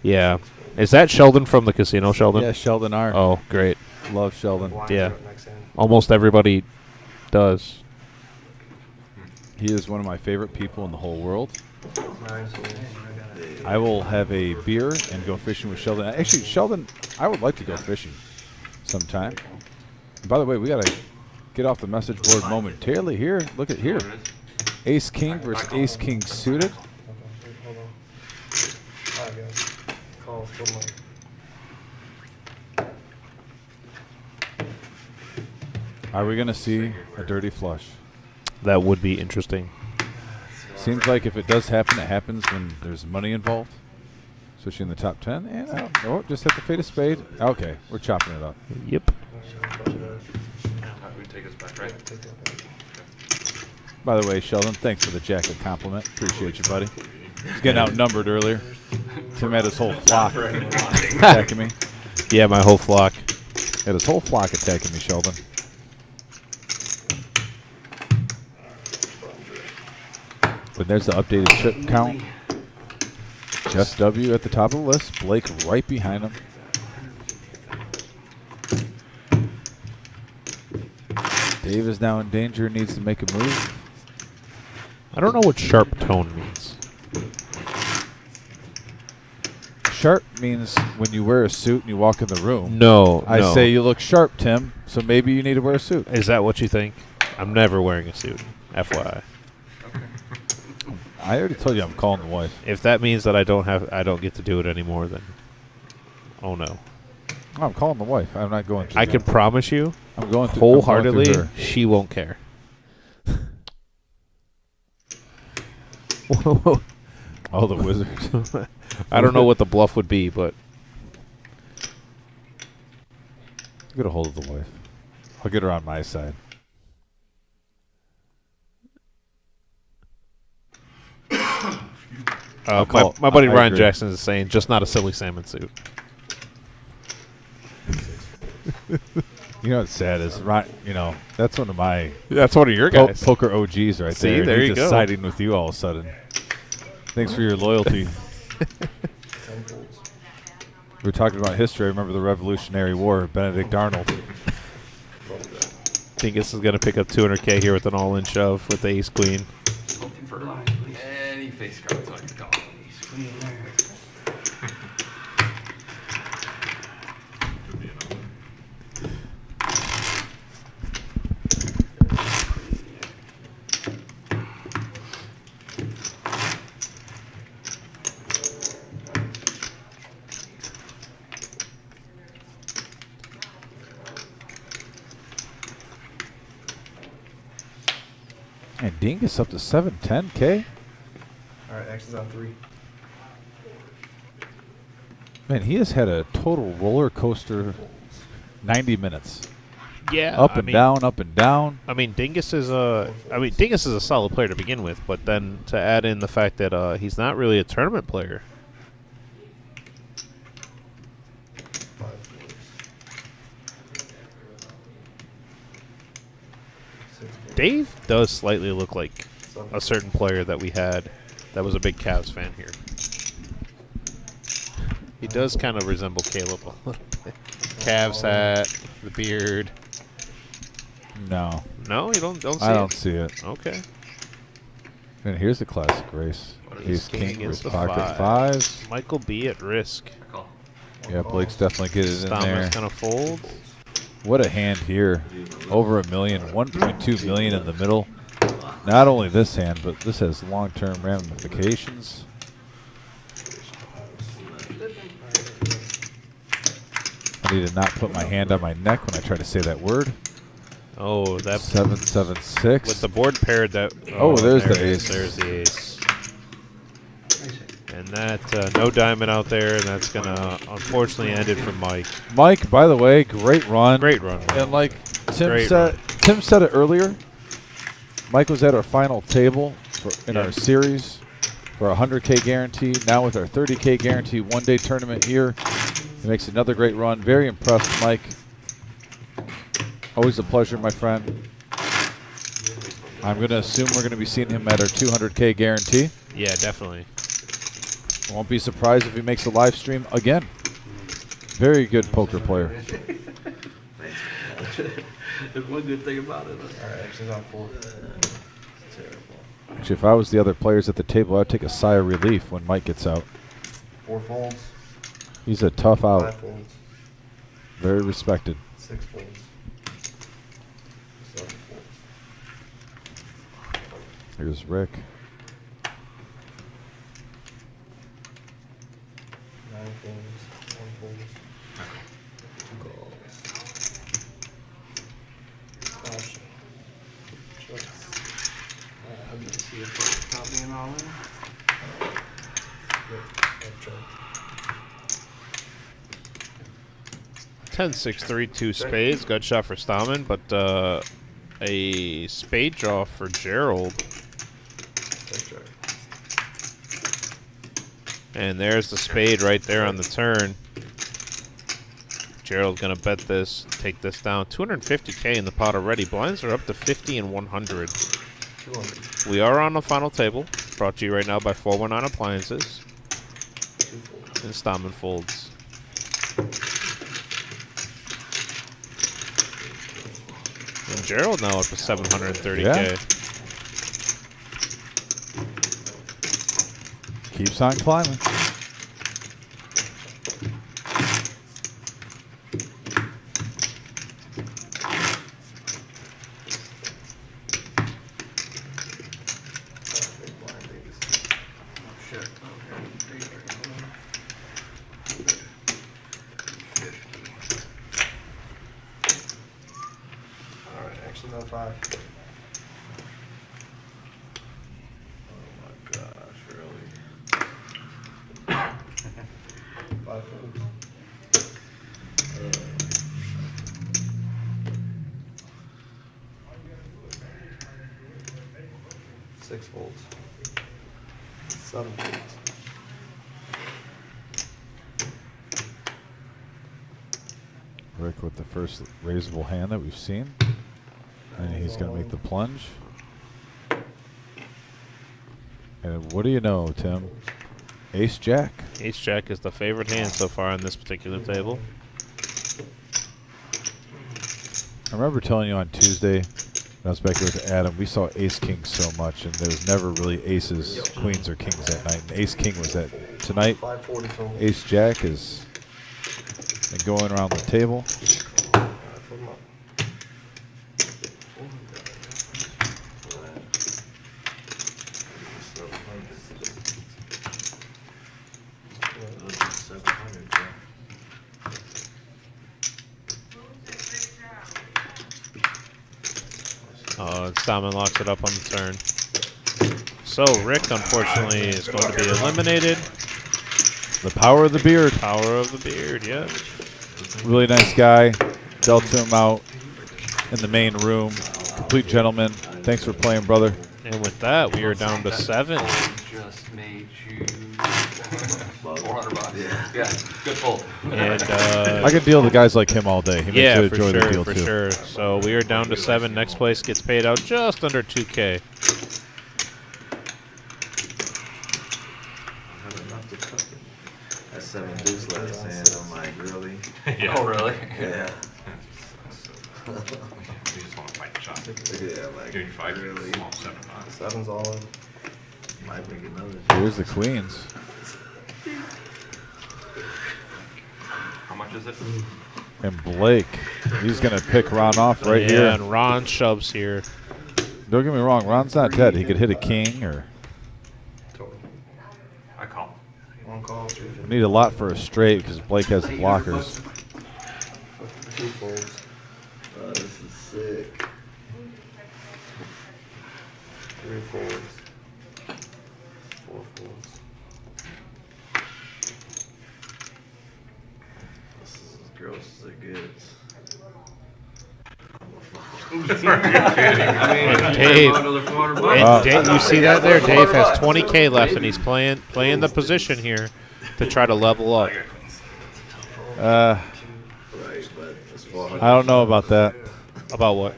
Speaker 2: Yeah. Is that Sheldon from the casino, Sheldon?
Speaker 1: Yeah, Sheldon R.
Speaker 2: Oh, great.
Speaker 1: Love Sheldon.
Speaker 2: Yeah. Almost everybody does.
Speaker 1: He is one of my favorite people in the whole world. I will have a beer and go fishing with Sheldon. Actually, Sheldon, I would like to go fishing sometime. And by the way, we got to get off the message board momentarily here. Look at here. Ace King versus Ace King suited.
Speaker 11: Hold on. All right, guys. Call still money.
Speaker 1: Are we going to see a dirty flush?
Speaker 2: That would be interesting.
Speaker 1: Seems like if it does happen, it happens when there's money involved. Especially in the top 10. And just hit the fade of spade. Okay, we're chopping it up.
Speaker 2: Yep.
Speaker 14: We take us back, right?
Speaker 1: By the way, Sheldon, thanks for the jacket compliment. Appreciate you, buddy. He's getting outnumbered earlier. Tim had his whole flock attacking me.
Speaker 2: Yeah, my whole flock.
Speaker 1: Had his whole flock attacking me, Sheldon. But there's the updated chip count. Just W at the top of the list. Blake right behind him. Dave is now in danger, needs to make a move.
Speaker 2: I don't know what sharp tone means.
Speaker 1: Sharp means when you wear a suit and you walk in the room.
Speaker 2: No,
Speaker 1: I say you look sharp, Tim, so maybe you need to wear a suit.
Speaker 2: Is that what you think? I'm never wearing a suit, FYI.
Speaker 1: I already told you I'm calling the wife.
Speaker 2: If that means that I don't get to do it anymore, then oh no.
Speaker 1: Oh, I'm calling the wife. I'm not going to.
Speaker 2: I can promise you,
Speaker 1: I'm going through
Speaker 2: wholeheartedly,
Speaker 1: her.
Speaker 2: she won't care.
Speaker 1: Oh, the wizards.
Speaker 2: I don't know what the bluff would be, but
Speaker 1: Get a hold of the wife. I'll get her on my side.
Speaker 2: my buddy
Speaker 1: I
Speaker 2: Ryan
Speaker 1: agree.
Speaker 2: Jackson is saying just not a silly salmon suit.
Speaker 1: You know what's sad is, that's one of my
Speaker 2: That's one of your guys.
Speaker 1: poker OGs right
Speaker 2: See,
Speaker 1: there.
Speaker 2: there
Speaker 1: He's
Speaker 2: you
Speaker 1: just
Speaker 2: go.
Speaker 1: siding with you all of a sudden. Thanks for your loyalty. We were talking about history. I remember the Revolutionary War, Benedict Arnold.
Speaker 2: Dingus is going to pick up 200K here with an all-in shove with the ace queen.
Speaker 14: Hoping for any face cards I can call.
Speaker 1: And Dingus up to 710K.
Speaker 11: All right, X is on 3.
Speaker 1: Man, he has had a total roller coaster 90 minutes.
Speaker 2: Yeah,
Speaker 1: Up and down, up and down.
Speaker 2: I mean, Dingus is a solid player to begin with, but then to add in the fact that he's not really a tournament player. Dave does slightly look like a certain player that we had that was a big Cavs fan here. He does kind of resemble Caleb a little bit. Cavs hat, the beard.
Speaker 1: No.
Speaker 2: No, you don't see it?
Speaker 1: I don't see it.
Speaker 2: Okay.
Speaker 1: And here's the classic race. Ace King
Speaker 2: against
Speaker 1: with
Speaker 2: the
Speaker 1: pocket fives.
Speaker 2: Michael B at risk.
Speaker 1: Yeah, Blake's definitely getting it in there.
Speaker 2: Stammer's gonna fold.
Speaker 1: What a hand here. Over $1 million, 1.2 million in the middle. Not only this hand, but this has long-term ramifications. I need to not put my hand on my neck when I try to say that word.
Speaker 2: Oh, that
Speaker 1: 776
Speaker 2: with the board paired. That
Speaker 1: there's
Speaker 2: there
Speaker 1: the
Speaker 2: it is.
Speaker 1: ace.
Speaker 2: There's the ace. And that no diamond out there, and that's gonna unfortunately end it for Mike.
Speaker 1: Mike, by the way, great run.
Speaker 2: Great run.
Speaker 1: And like Tim
Speaker 2: Great
Speaker 1: said, Tim said it earlier. Mike was at our final table in our series for a 100K guarantee. Now with our 30K guarantee, one-day tournament here, he makes another great run. Very impressed, Mike. Always a pleasure, my friend. I'm going to assume we're going to be seeing him at our 200K guarantee.
Speaker 2: Yeah, definitely.
Speaker 1: Won't be surprised if he makes a live stream again. Very good poker player.
Speaker 4: There's one good thing about it.
Speaker 11: All right, X is on 4.
Speaker 4: Terrible.
Speaker 1: Actually, if I was the other players at the table, I'd take a sigh of relief when Mike gets out.
Speaker 11: 4 folds.
Speaker 1: He's a tough
Speaker 11: 5
Speaker 1: out.
Speaker 11: folds.
Speaker 1: Very respected.
Speaker 11: 6 folds. 7 folds.
Speaker 1: Here's Rick.
Speaker 11: 9 folds. 1 fold. 2 calls. Gosh.
Speaker 8: How do you see if copying all in?
Speaker 11: Check.
Speaker 2: 10-6-3-2 spades. Good shot for Stallman, but a spade draw for Gerald.
Speaker 11: Check.
Speaker 2: And there's the spade right there on the turn. Gerald's gonna bet this, take this down. 250K in the pot already. Blinds are up to 50 and 100.
Speaker 11: 200.
Speaker 2: We are on the final table. Brought to you right now by 419 Appliances.
Speaker 11: 2 folds.
Speaker 2: And Stallman folds. And Gerald now up to 730K.
Speaker 1: Yeah. Keeps on climbing.
Speaker 11: Big blind ace.
Speaker 8: Shit.
Speaker 11: All right, X is on 5.
Speaker 8: Oh my gosh, really?
Speaker 11: 6 folds. 7 folds.
Speaker 1: Rick with the first raisable hand that we've seen. And he's going to make the plunge. And what do you know, Tim? Ace Jack.
Speaker 2: Ace Jack is the favorite hand so far on this particular table.
Speaker 1: I remember telling you on Tuesday, when I was back here with Adam, we saw Ace King so much, and there was never really aces, queens, or kings that night. And Ace King was that tonight.
Speaker 11: 540 total.
Speaker 1: Ace Jack is going around the table.
Speaker 2: Salmon locks it up on the turn. So Rick, unfortunately, is going to be eliminated.
Speaker 1: The power of the beard.
Speaker 2: Power of the beard, yeah.
Speaker 1: Really nice guy. Dealt him out in the main room. Complete gentleman. Thanks for playing, brother.
Speaker 2: And with that, we are down to 7.
Speaker 14: Just made you $400. Yeah, good pull.
Speaker 2: And
Speaker 1: I could deal with guys like him all day. He makes you
Speaker 2: for
Speaker 1: enjoy the
Speaker 2: sure,
Speaker 1: deal
Speaker 2: for
Speaker 1: too.
Speaker 2: sure. So we are down to 7. Next place gets paid out just under 2K.
Speaker 8: That 7 deuce left hand. I'm like, really?
Speaker 14: Yeah. Oh, really?
Speaker 8: Yeah.
Speaker 14: You just want to fight the shot.
Speaker 8: Yeah, like,
Speaker 14: Dude, fight
Speaker 8: really?
Speaker 14: Small 7-5.
Speaker 11: 7's all in.
Speaker 8: Might make another.
Speaker 1: Here's the queens.
Speaker 14: How much is it?
Speaker 1: And Blake, he's going to pick Ron off right here.
Speaker 2: And Ron shoves here.
Speaker 1: Don't get me wrong, Ron's not dead. He could hit a king or...
Speaker 11: Total.
Speaker 14: I call.
Speaker 11: 1 call, 3
Speaker 1: We need a lot for a straight because Blake has blockers.
Speaker 11: 2 folds.
Speaker 8: This is sick.
Speaker 11: 3 folds. 4 folds.
Speaker 8: This is as gross as it gets.
Speaker 2: And Dave, you see that there? Dave has 20K left, and he's playing the position here to try to level up.
Speaker 8: Right, but it's 400.
Speaker 1: I don't know about that.
Speaker 2: About what?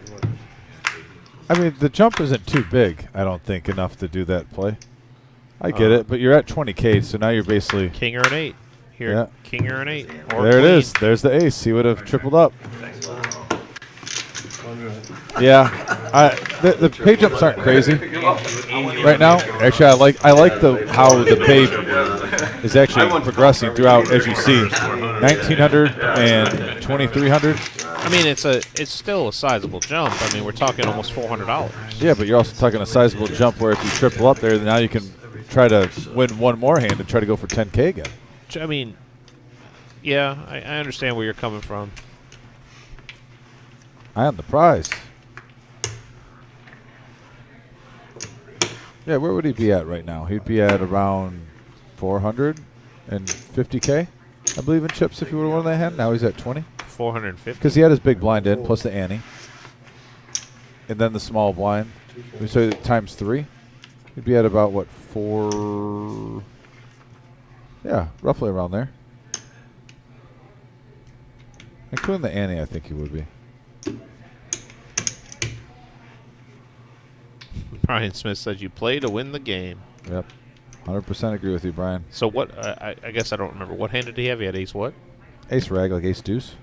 Speaker 1: I mean, the jump isn't too big, I don't think, enough to do that play. I get it, but you're at 20K, so now you're basically...
Speaker 2: King or an 8. Here,
Speaker 1: Yeah.
Speaker 2: king or an 8. Or
Speaker 1: There it
Speaker 2: queen.
Speaker 1: is. There's the ace. He would have tripled up. Yeah, the pay jumps aren't crazy right now. Actually, I like how the pay is actually progressing throughout, as you see, 1900 and 2300.
Speaker 2: I mean, it's still a sizable jump. I mean, we're talking almost $400.
Speaker 1: Yeah, but you're also talking a sizable jump where if you triple up there, then now you can try to win one more hand and try to go for 10K again.
Speaker 2: I mean, yeah, I understand where you're coming from.
Speaker 1: Eye on the prize. Yeah, where would he be at right now? He'd be at around 450K, I believe, in chips if he would have won that hand. Now he's at 20.
Speaker 2: 450.
Speaker 1: Because he had his big blind in, plus the ante. And then the small blind. So times 3. He'd be at about, what, 4... Yeah, roughly around there. Including the ante, I think he would be.
Speaker 2: Brian Smith says you play to win the game.
Speaker 1: Yep. 100% agree with you, Brian.
Speaker 2: So what, I guess I don't remember. What hand did he have? He had ace what?
Speaker 1: Ace rag, like ace deuce.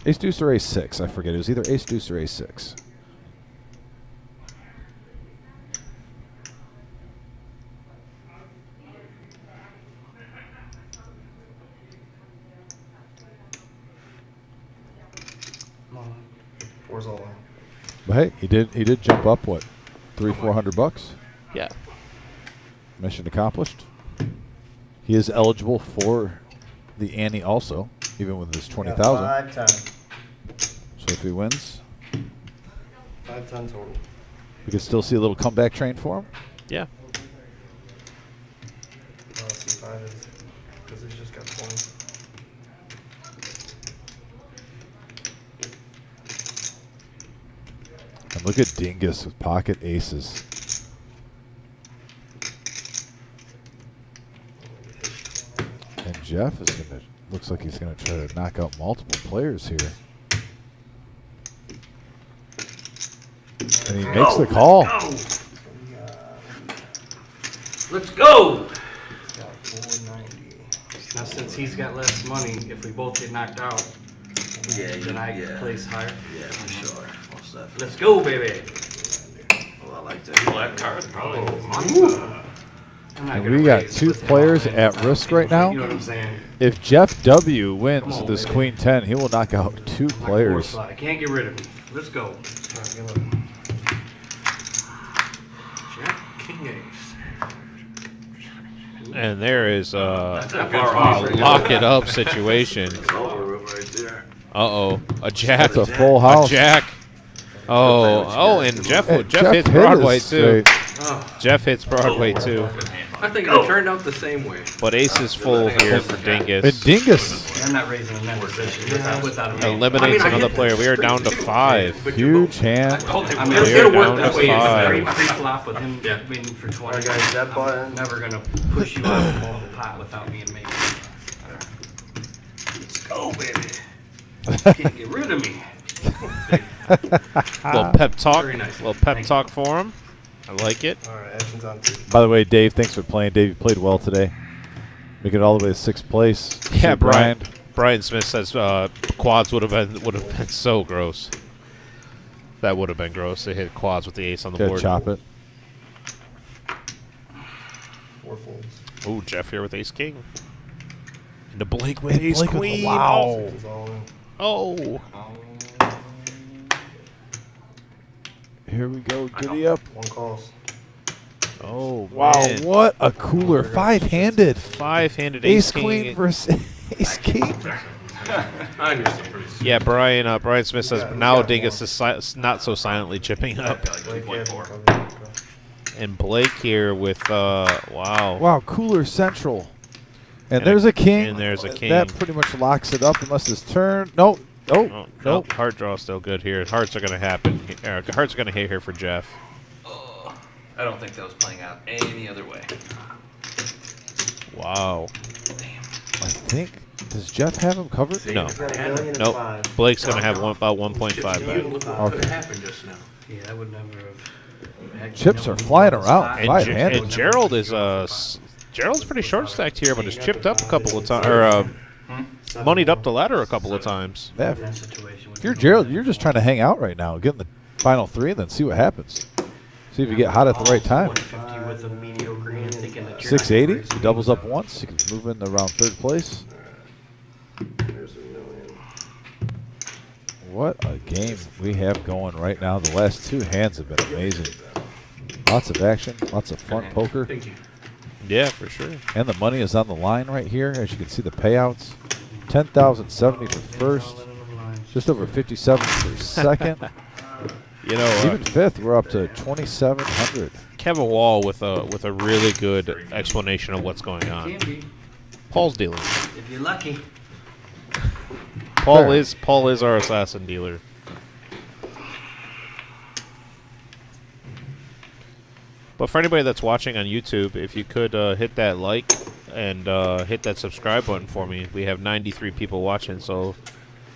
Speaker 1: Ace deuce or ace 6, I forget. It was either ace deuce or ace 6.
Speaker 11: Four's all in.
Speaker 1: But hey, he did jump up, what, $300-400?
Speaker 2: Yeah.
Speaker 1: Mission accomplished. He is eligible for the ante also, even with his 20,000.
Speaker 11: 510.
Speaker 1: So if he wins,
Speaker 11: 510 total.
Speaker 1: we could still see a little comeback train for him.
Speaker 2: Yeah.
Speaker 11: C5 is because he's just got 20.
Speaker 1: And look at Dingus with pocket aces. Jeff is going to, looks like he's going to try to knock out multiple players here. And he makes the call.
Speaker 4: Let's go!
Speaker 11: Got 490.
Speaker 8: Now, since he's got less money, if we both get knocked out, then I place higher.
Speaker 5: Yeah, for sure. Most definitely.
Speaker 8: Let's go, baby.
Speaker 5: Well, I like that.
Speaker 14: Black card, probably.
Speaker 8: I'm not
Speaker 1: And
Speaker 8: gonna
Speaker 1: we got
Speaker 8: raise
Speaker 1: 2
Speaker 8: with him.
Speaker 1: players at risk right now.
Speaker 8: You know what I'm saying?
Speaker 1: If Jeff W. wins
Speaker 8: Come on,
Speaker 1: this
Speaker 8: baby.
Speaker 1: Queen 10, he will knock out 2
Speaker 8: My core
Speaker 1: players.
Speaker 8: slot. I can't get rid of him. Let's go. Jack, king ace.
Speaker 2: And there is
Speaker 14: That's a
Speaker 2: a
Speaker 14: good spot.
Speaker 2: lock it up situation.
Speaker 5: It's over right there.
Speaker 2: Uh-oh. A jack.
Speaker 1: That's a full house.
Speaker 2: A jack. Oh, and Jeff
Speaker 1: Hey,
Speaker 2: Jeff hits
Speaker 1: hit
Speaker 2: Broadway,
Speaker 1: is
Speaker 2: too.
Speaker 1: straight.
Speaker 4: Oh,
Speaker 2: Jeff hits Broadway, too.
Speaker 4: I think it turned out the same way.
Speaker 2: But ace is full here for
Speaker 1: And
Speaker 2: Dingus.
Speaker 1: Dingus,
Speaker 8: I'm not raising him that position without him.
Speaker 2: Eliminates another player. We are down to 5.
Speaker 1: huge hand.
Speaker 8: I mean,
Speaker 2: We're
Speaker 8: it'll
Speaker 2: down
Speaker 8: work that
Speaker 2: to
Speaker 8: way.
Speaker 2: 5.
Speaker 8: It's free flop with him winning for 20.
Speaker 11: Alright, guys, that button.
Speaker 8: I'm never gonna push you out of the whole pot without me and me. Let's go, baby. Can't get rid of me.
Speaker 2: Little pep talk.
Speaker 8: Very nice.
Speaker 2: Little pep
Speaker 8: Thank you.
Speaker 2: talk for him. I like it.
Speaker 11: Alright, action's on 3.
Speaker 1: By the way, Dave, thanks for playing. Dave, you played well today. Make it all the way to 6th place.
Speaker 2: Yeah,
Speaker 1: So
Speaker 2: Brian Smith says quads would have been so gross. That would have been gross. They hit quads with the ace on the
Speaker 1: Gotta
Speaker 2: board.
Speaker 1: chop it.
Speaker 11: 4 folds.
Speaker 2: Ooh, Jeff here with ace king. Into Blake with
Speaker 1: And
Speaker 2: ace
Speaker 1: Blake with-
Speaker 2: queen.
Speaker 1: wow.
Speaker 11: It's all in.
Speaker 2: Oh.
Speaker 1: Here we go. Giddy up.
Speaker 11: 1 calls.
Speaker 2: Oh,
Speaker 1: Wow,
Speaker 2: man.
Speaker 1: what a cooler 5-handed.
Speaker 2: 5-handed
Speaker 1: Ace
Speaker 2: ace
Speaker 1: queen
Speaker 2: king.
Speaker 1: versus ace king.
Speaker 4: I understand.
Speaker 2: Yeah, Brian Smith says now Dingus is not so silently chipping up.
Speaker 11: Blake has one covered.
Speaker 2: And Blake here with wow.
Speaker 1: Wow, cooler central. And
Speaker 2: And
Speaker 1: there's a king.
Speaker 2: and there's a king.
Speaker 1: That pretty much locks it up unless it's turned. Nope. Nope.
Speaker 2: Oh,
Speaker 1: Nope.
Speaker 2: nope. Heart draw still good here. Hearts are going to happen. Hearts are going to hit here for Jeff.
Speaker 14: I don't think that was playing out any other way.
Speaker 2: Wow.
Speaker 1: I think. Does Jeff have him covered?
Speaker 2: No.
Speaker 11: He's got $1,000,005.
Speaker 2: Nope. Blake's going to have about 1.5
Speaker 4: Even
Speaker 2: back.
Speaker 4: with what
Speaker 1: Okay.
Speaker 4: could have happened just now.
Speaker 8: Yeah, I would never have. heck,
Speaker 1: Chips
Speaker 8: you
Speaker 1: are
Speaker 8: know,
Speaker 1: flying
Speaker 8: spot.
Speaker 1: around.
Speaker 2: And,
Speaker 1: Five-handed.
Speaker 2: and Gerald is Gerald's pretty short stacked here, but has chipped up a couple of times, or moneyed up the ladder a couple of times.
Speaker 1: Yeah,
Speaker 8: In that situation,
Speaker 1: if you're Gerald, you're just trying to hang out right now, get in the final 3, and then see what happens. See if you get hot at the right time.
Speaker 8: 150 with a mediocre green, thinking that you're
Speaker 1: 680.
Speaker 8: not
Speaker 1: He doubles up once. He can move in around 3rd place.
Speaker 11: There's $1,000,000.
Speaker 1: What a game we have going right now. The last 2 hands have been amazing. Lots of action, lots of fun poker.
Speaker 4: Thank you.
Speaker 2: Yeah, for sure.
Speaker 1: And the money is on the line right here. As you can see, the payouts. 10,070 for first. Just over 57 for second.
Speaker 2: You know,
Speaker 1: Even 5th, we're up to 2,700.
Speaker 2: Kevin Wall with a really good explanation of what's going on.
Speaker 8: Can be,
Speaker 2: Paul's dealing.
Speaker 8: if you're lucky.
Speaker 2: Paul
Speaker 1: Fair.
Speaker 2: is our assassin dealer. But for anybody that's watching on YouTube, if you could hit that like and hit that subscribe button for me. We have 93 people watching, so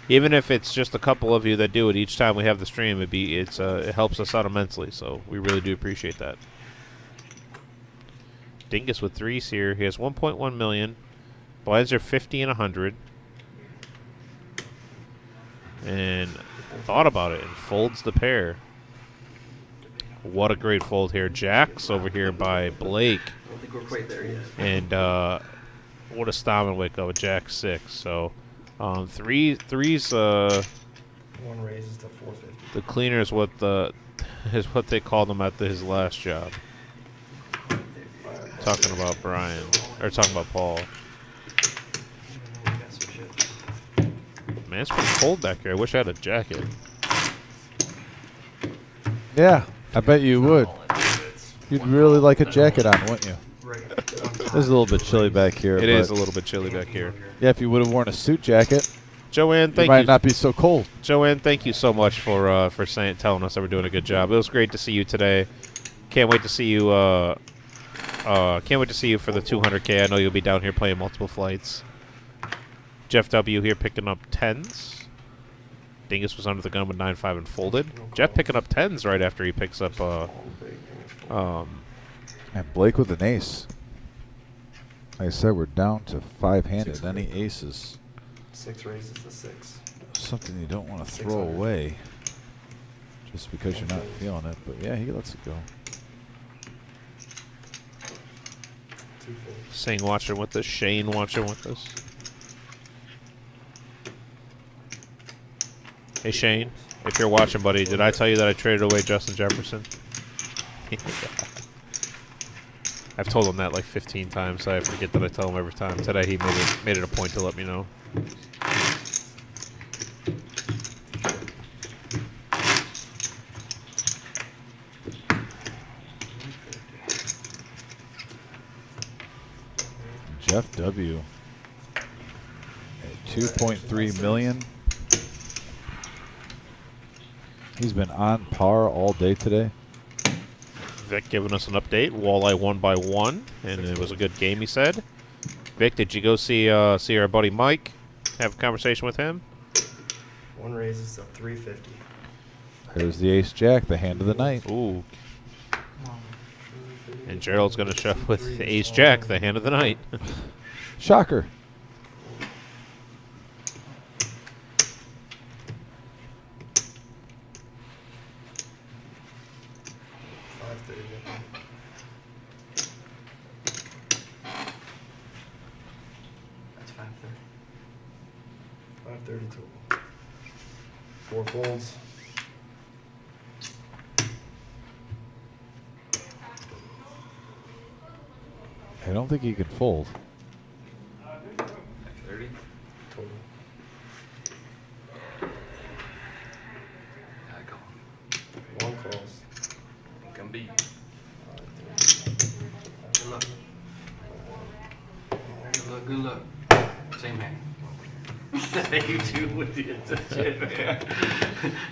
Speaker 2: even if it's just a couple of you that do it each time we have the stream, it helps us out immensely. So we really do appreciate that. Dingus with 3s here. He has 1.1 million. Blinds are 50 and 100. And thought about it and folds the pair. What a great fold here. Jacks over here by Blake.
Speaker 8: I don't think we're quite there yet.
Speaker 2: And what a Stammen wake up with Jack 6. So threes
Speaker 11: 1 raises to 450.
Speaker 2: the cleaner is what they called him at his last job. Talking about Brian. Or talking about Paul.
Speaker 8: We got some shit.
Speaker 2: Man, it's pretty cold back here. I wish I had a jacket.
Speaker 1: Yeah, I bet you would. You'd really like a jacket on, wouldn't you?
Speaker 8: Right.
Speaker 1: It's a little bit chilly back here.
Speaker 2: It
Speaker 1: but
Speaker 2: is a little bit chilly back here.
Speaker 1: Yeah, if you would have worn a suit jacket,
Speaker 2: Joanne,
Speaker 1: it
Speaker 2: thank
Speaker 1: might
Speaker 2: you.
Speaker 1: not be so cold.
Speaker 2: Joanne, thank you so much for telling us that we're doing a good job. It was great to see you today. Can't wait to see you. Can't wait to see you for the 200K. I know you'll be down here playing multiple flights. Jeff W. here picking up 10s. Dingus was under the gun with 9-5 and folded. Jeff picking up 10s right after he picks up
Speaker 1: And Blake with an ace. Like I said, we're down to 5-handed. Any aces.
Speaker 11: 6 raises to 6.
Speaker 1: Something you don't want to throw away just because you're not feeling it. But yeah, he lets it go.
Speaker 2: Sing watching with us. Shane watching with us. Hey Shane, if you're watching, buddy, did I tell you that I traded away Justin Jefferson? I've told him that like 15 times. So I forget that I tell him every time. Today he made it a point to let me know.
Speaker 1: Jeff W. At 2.3 million. He's been on par all day today.
Speaker 2: Vic giving us an update. Walleye won by 1, and it was a good game, he said. Vic, did you go see our buddy Mike? Have a conversation with him?
Speaker 11: 1 raises to 350.
Speaker 1: There's the ace jack, the hand of the night.
Speaker 2: Ooh. And Gerald's going to shove with the ace jack, the hand of the night.
Speaker 1: Shocker.
Speaker 8: That's 530.
Speaker 11: 530 total. 4 folds.
Speaker 1: I don't think he can fold.
Speaker 14: 30.
Speaker 11: Total.
Speaker 14: I go.
Speaker 11: 1 calls.
Speaker 14: Can be.
Speaker 8: Good luck. Good luck, good luck. Same hand. You too with the shit, man.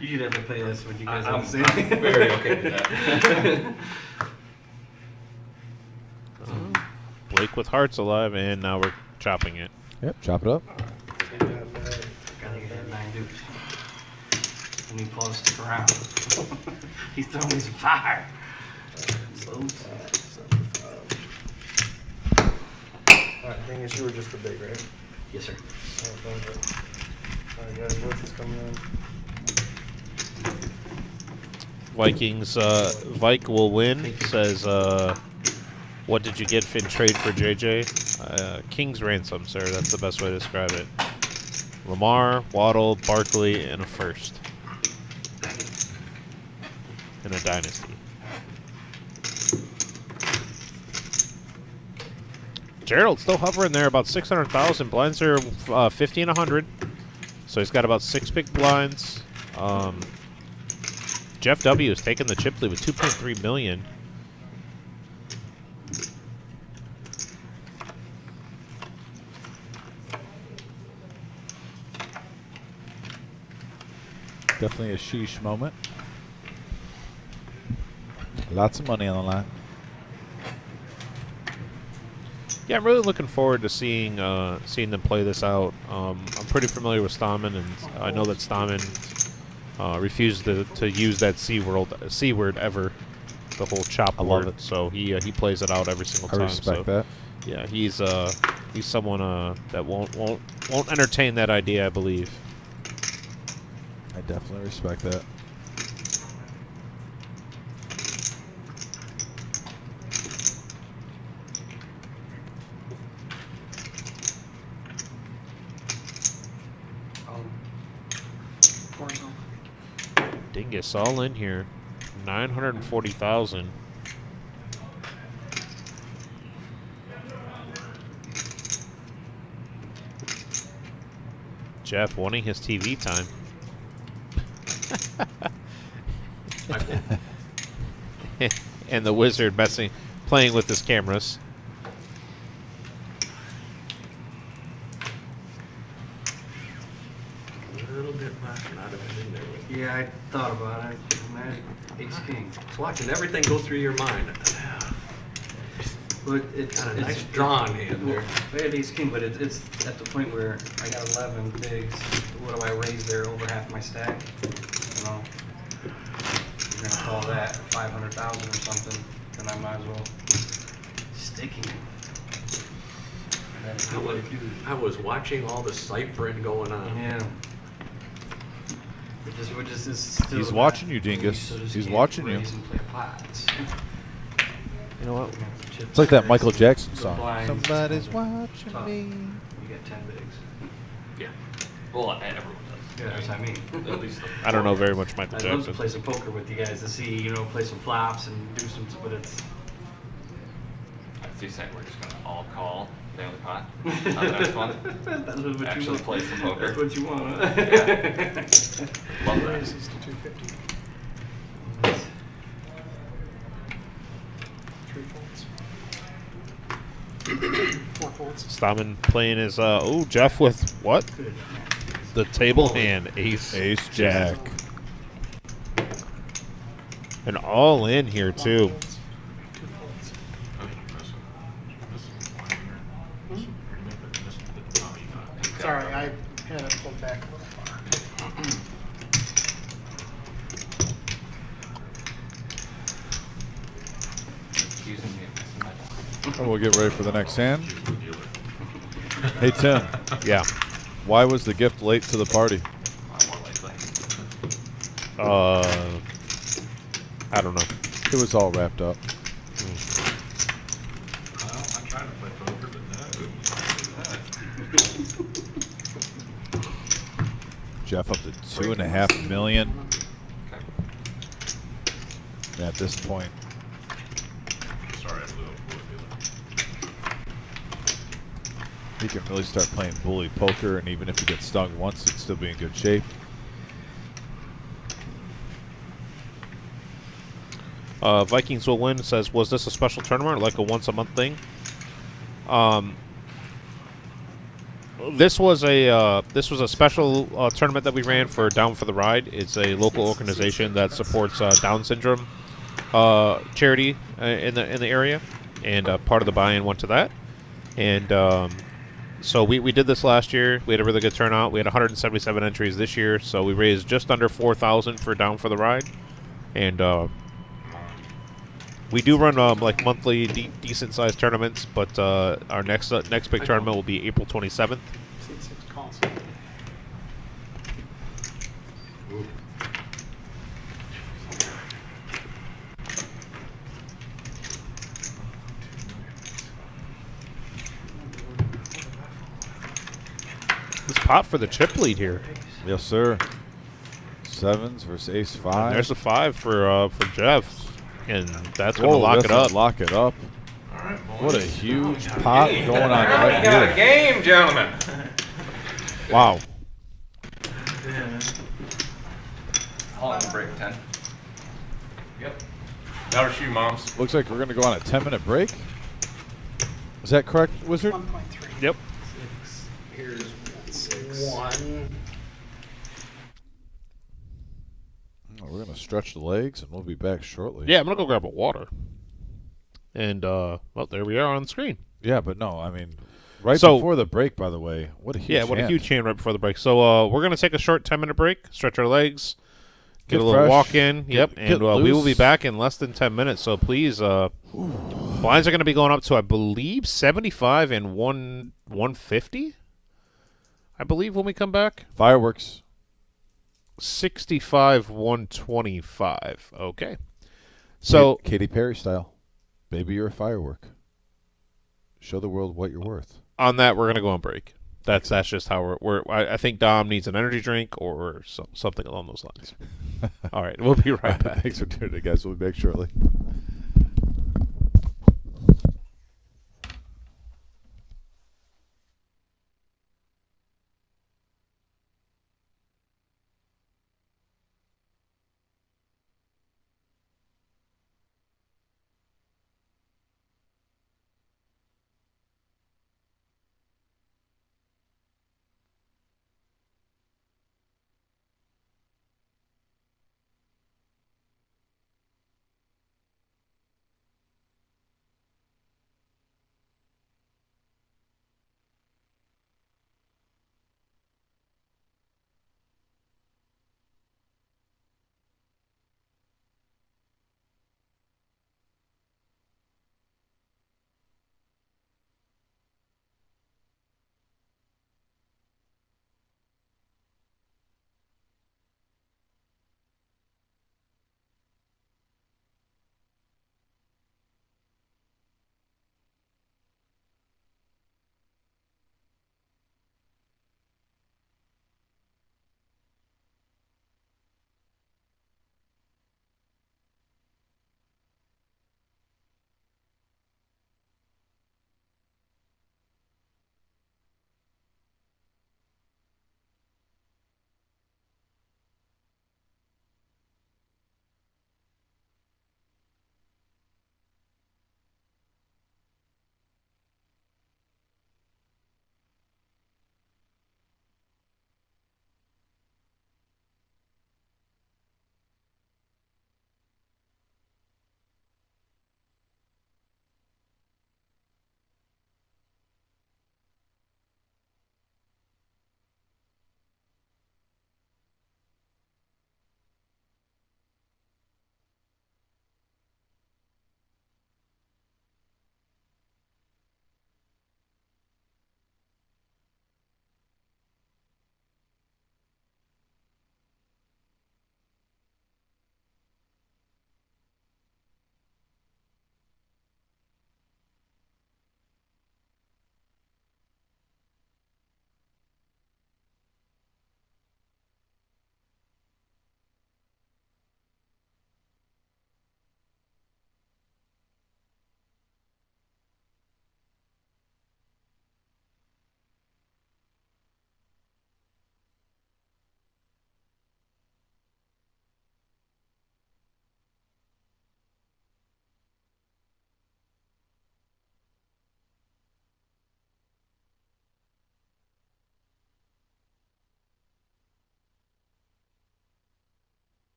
Speaker 8: You should have to play this when you guys have the same.
Speaker 14: I'm very okay with that.
Speaker 2: Blake with hearts alive, and now we're chopping it.
Speaker 1: Yep, chop it up.
Speaker 8: Gotta get that 9 deuce. And he Paul to stick around. He's throwing me some fire.
Speaker 11: Alright, thing is, you were just the big, right?
Speaker 8: Yes, sir.
Speaker 11: Alright, guys, what's coming in?
Speaker 2: Vikings, Vike will win, says, what did you get in trade for JJ? King's ransom, sir. That's the best way to describe it. Lamar, Waddle, Barkley, and a first. In a dynasty. Gerald still hovering there, about 600,000. Blinds are 50 and 100. So he's got about 6 big blinds. Jeff W. is taking the chip lead with 2.3 million.
Speaker 1: Definitely a sheesh moment. Lots of money on the line.
Speaker 2: Yeah, I'm really looking forward to seeing them play this out. I'm pretty familiar with Stammen, and I know that Stammen refused to use that C word ever, the whole chop word.
Speaker 1: love it.
Speaker 2: So he plays it out every single time.
Speaker 1: I respect that.
Speaker 2: Yeah, he's someone that won't entertain that idea, I believe.
Speaker 1: I definitely respect that.
Speaker 2: Dingus all in here. 940,000. Jeff wanting his TV time. And the wizard playing with his cameras.
Speaker 11: A little bit left, not have been in there with you.
Speaker 8: Yeah, I thought about it. Man, ace king.
Speaker 6: Watching everything go through your mind.
Speaker 8: But it's
Speaker 6: Got a nice drawn hand there.
Speaker 8: We had ace king, but it's at the point where I got 11 bigs. What do I raise there over half my stack? You know, you're gonna call that 500,000 or something, then I might as well sticking. And then do what it do.
Speaker 6: I was watching all the ciphering going on.
Speaker 8: Yeah. We're just is still
Speaker 1: He's
Speaker 8: not
Speaker 1: watching you,
Speaker 8: used
Speaker 1: Dingus.
Speaker 8: to this
Speaker 1: He's
Speaker 8: game,
Speaker 1: watching you.
Speaker 8: raise and play pots.
Speaker 2: You know what?
Speaker 1: It's like that Michael Jackson
Speaker 8: The
Speaker 1: song.
Speaker 8: blinds,
Speaker 1: Somebody's
Speaker 8: tough.
Speaker 1: watching me.
Speaker 8: You get 10 bigs.
Speaker 14: Yeah. Well, everyone does.
Speaker 8: Yeah, that's what I mean.
Speaker 14: At least the
Speaker 2: I don't know very much Michael
Speaker 8: I'd love to
Speaker 2: Jackson.
Speaker 8: play some poker with you guys to see, you know, play some flops and do some, but it's.
Speaker 14: So you're saying we're just gonna all call Daily Pot on the next one?
Speaker 8: That's what you
Speaker 14: Actually
Speaker 8: want.
Speaker 14: play some poker.
Speaker 8: That's what you want, huh?
Speaker 14: Yeah. Love that.
Speaker 12: Raises to 250. 3 folds. 4 folds.
Speaker 2: Stahman playing his, Jeff with what? The table hand, ace.
Speaker 1: Ace Jack.
Speaker 2: And all in here, too.
Speaker 12: 2 folds. Sorry, I had it pulled back a little far.
Speaker 14: Using me as
Speaker 1: And we'll get ready for the next hand. Hey, Tim.
Speaker 2: Yeah.
Speaker 1: Why was the gift late to the party?
Speaker 14: more likely.
Speaker 2: I don't know.
Speaker 1: It was all wrapped up.
Speaker 3: I'm trying to play poker, but
Speaker 1: Jeff up to $2.5 million. At this point.
Speaker 3: sorry, I blew up
Speaker 1: He can really start playing bully poker, and even if he gets stung once, he'd still be in good shape.
Speaker 2: Vikings will win. Says, was this a special tournament, or like a once-a-month thing? This was a special tournament that we ran for Down for the Ride. It's a local organization that supports Down syndrome charity in the area, and part of the buy-in went to that. And so we did this last year. We had a really good turnout. We had 177 entries this year, so we raised just under 4,000 for Down for the Ride, and we do run like monthly decent-sized tournaments. But our next big tournament will be April 27th.
Speaker 12: 6 calls.
Speaker 2: This pot for the chip lead here.
Speaker 1: Yes, sir. Sevens versus ace
Speaker 2: And
Speaker 1: five.
Speaker 2: there's a 5 for Jeff, and that's going
Speaker 1: Whoa,
Speaker 2: to lock
Speaker 1: that's
Speaker 2: it
Speaker 1: gonna
Speaker 2: up.
Speaker 1: Lock it up. What a huge pot going on right
Speaker 14: got a
Speaker 1: here.
Speaker 14: game, gentlemen.
Speaker 2: Wow.
Speaker 14: How long break? 10. Yep. Got our shoe, moms.
Speaker 1: Looks like we're going to go on a 10-minute break. Is that correct, Wizard?
Speaker 12: 1.3.
Speaker 2: Yep.
Speaker 11: Here's
Speaker 12: 6.
Speaker 11: 1.
Speaker 1: Oh, we're going to stretch the legs, and we'll be back shortly.
Speaker 2: Yeah, I'm going to go grab a water. And, well, there we are on the screen.
Speaker 1: Yeah, but no, I mean, right
Speaker 2: So-
Speaker 1: before the break, by the way, what a huge
Speaker 2: Yeah, what a
Speaker 1: hand.
Speaker 2: huge hand right before the break. So we're going to take a short 10-minute break, stretch our legs, get
Speaker 1: Get
Speaker 2: a little
Speaker 1: fresh,
Speaker 2: walk in. Yep,
Speaker 1: get
Speaker 2: and we will be
Speaker 1: loose.
Speaker 2: back in less than 10 minutes. So please, blinds are going to be going up to, I believe, 75 and 150, I believe, when we come back.
Speaker 1: Fireworks.
Speaker 2: 65, 125. Okay. So
Speaker 1: Katy Perry style. Baby, you're a firework. Show the world what you're worth.
Speaker 2: on that, we're going to go on break. That's just how I think Dom needs an energy drink or something along those lines. All right, we'll be right back.
Speaker 1: Thanks for tuning in, guys. We'll be back shortly.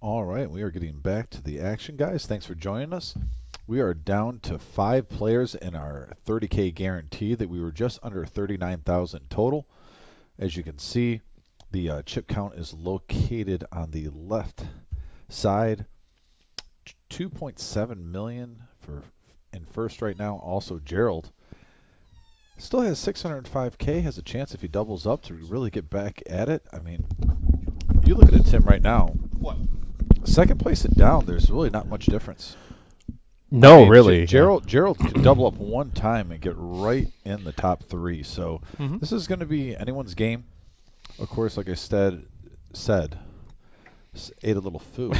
Speaker 1: All right, we are getting back to the action, guys. Thanks for joining us. We are down to 5 players in our 30K guarantee that we were just under 39,000 total. As you can see, the chip count is located on the left side. 2.7 million for in first right now. Also, Gerald still has 605K, has a chance if he doubles up to really get back at it. I mean, you look at it, Tim, right now.
Speaker 2: What?
Speaker 1: Second place and down, there's really not much difference.
Speaker 2: No,
Speaker 1: I mean,
Speaker 2: really.
Speaker 1: Gerald could double up one time and get right in the top 3. So this is going to be anyone's game. Of course, like I ate a little food.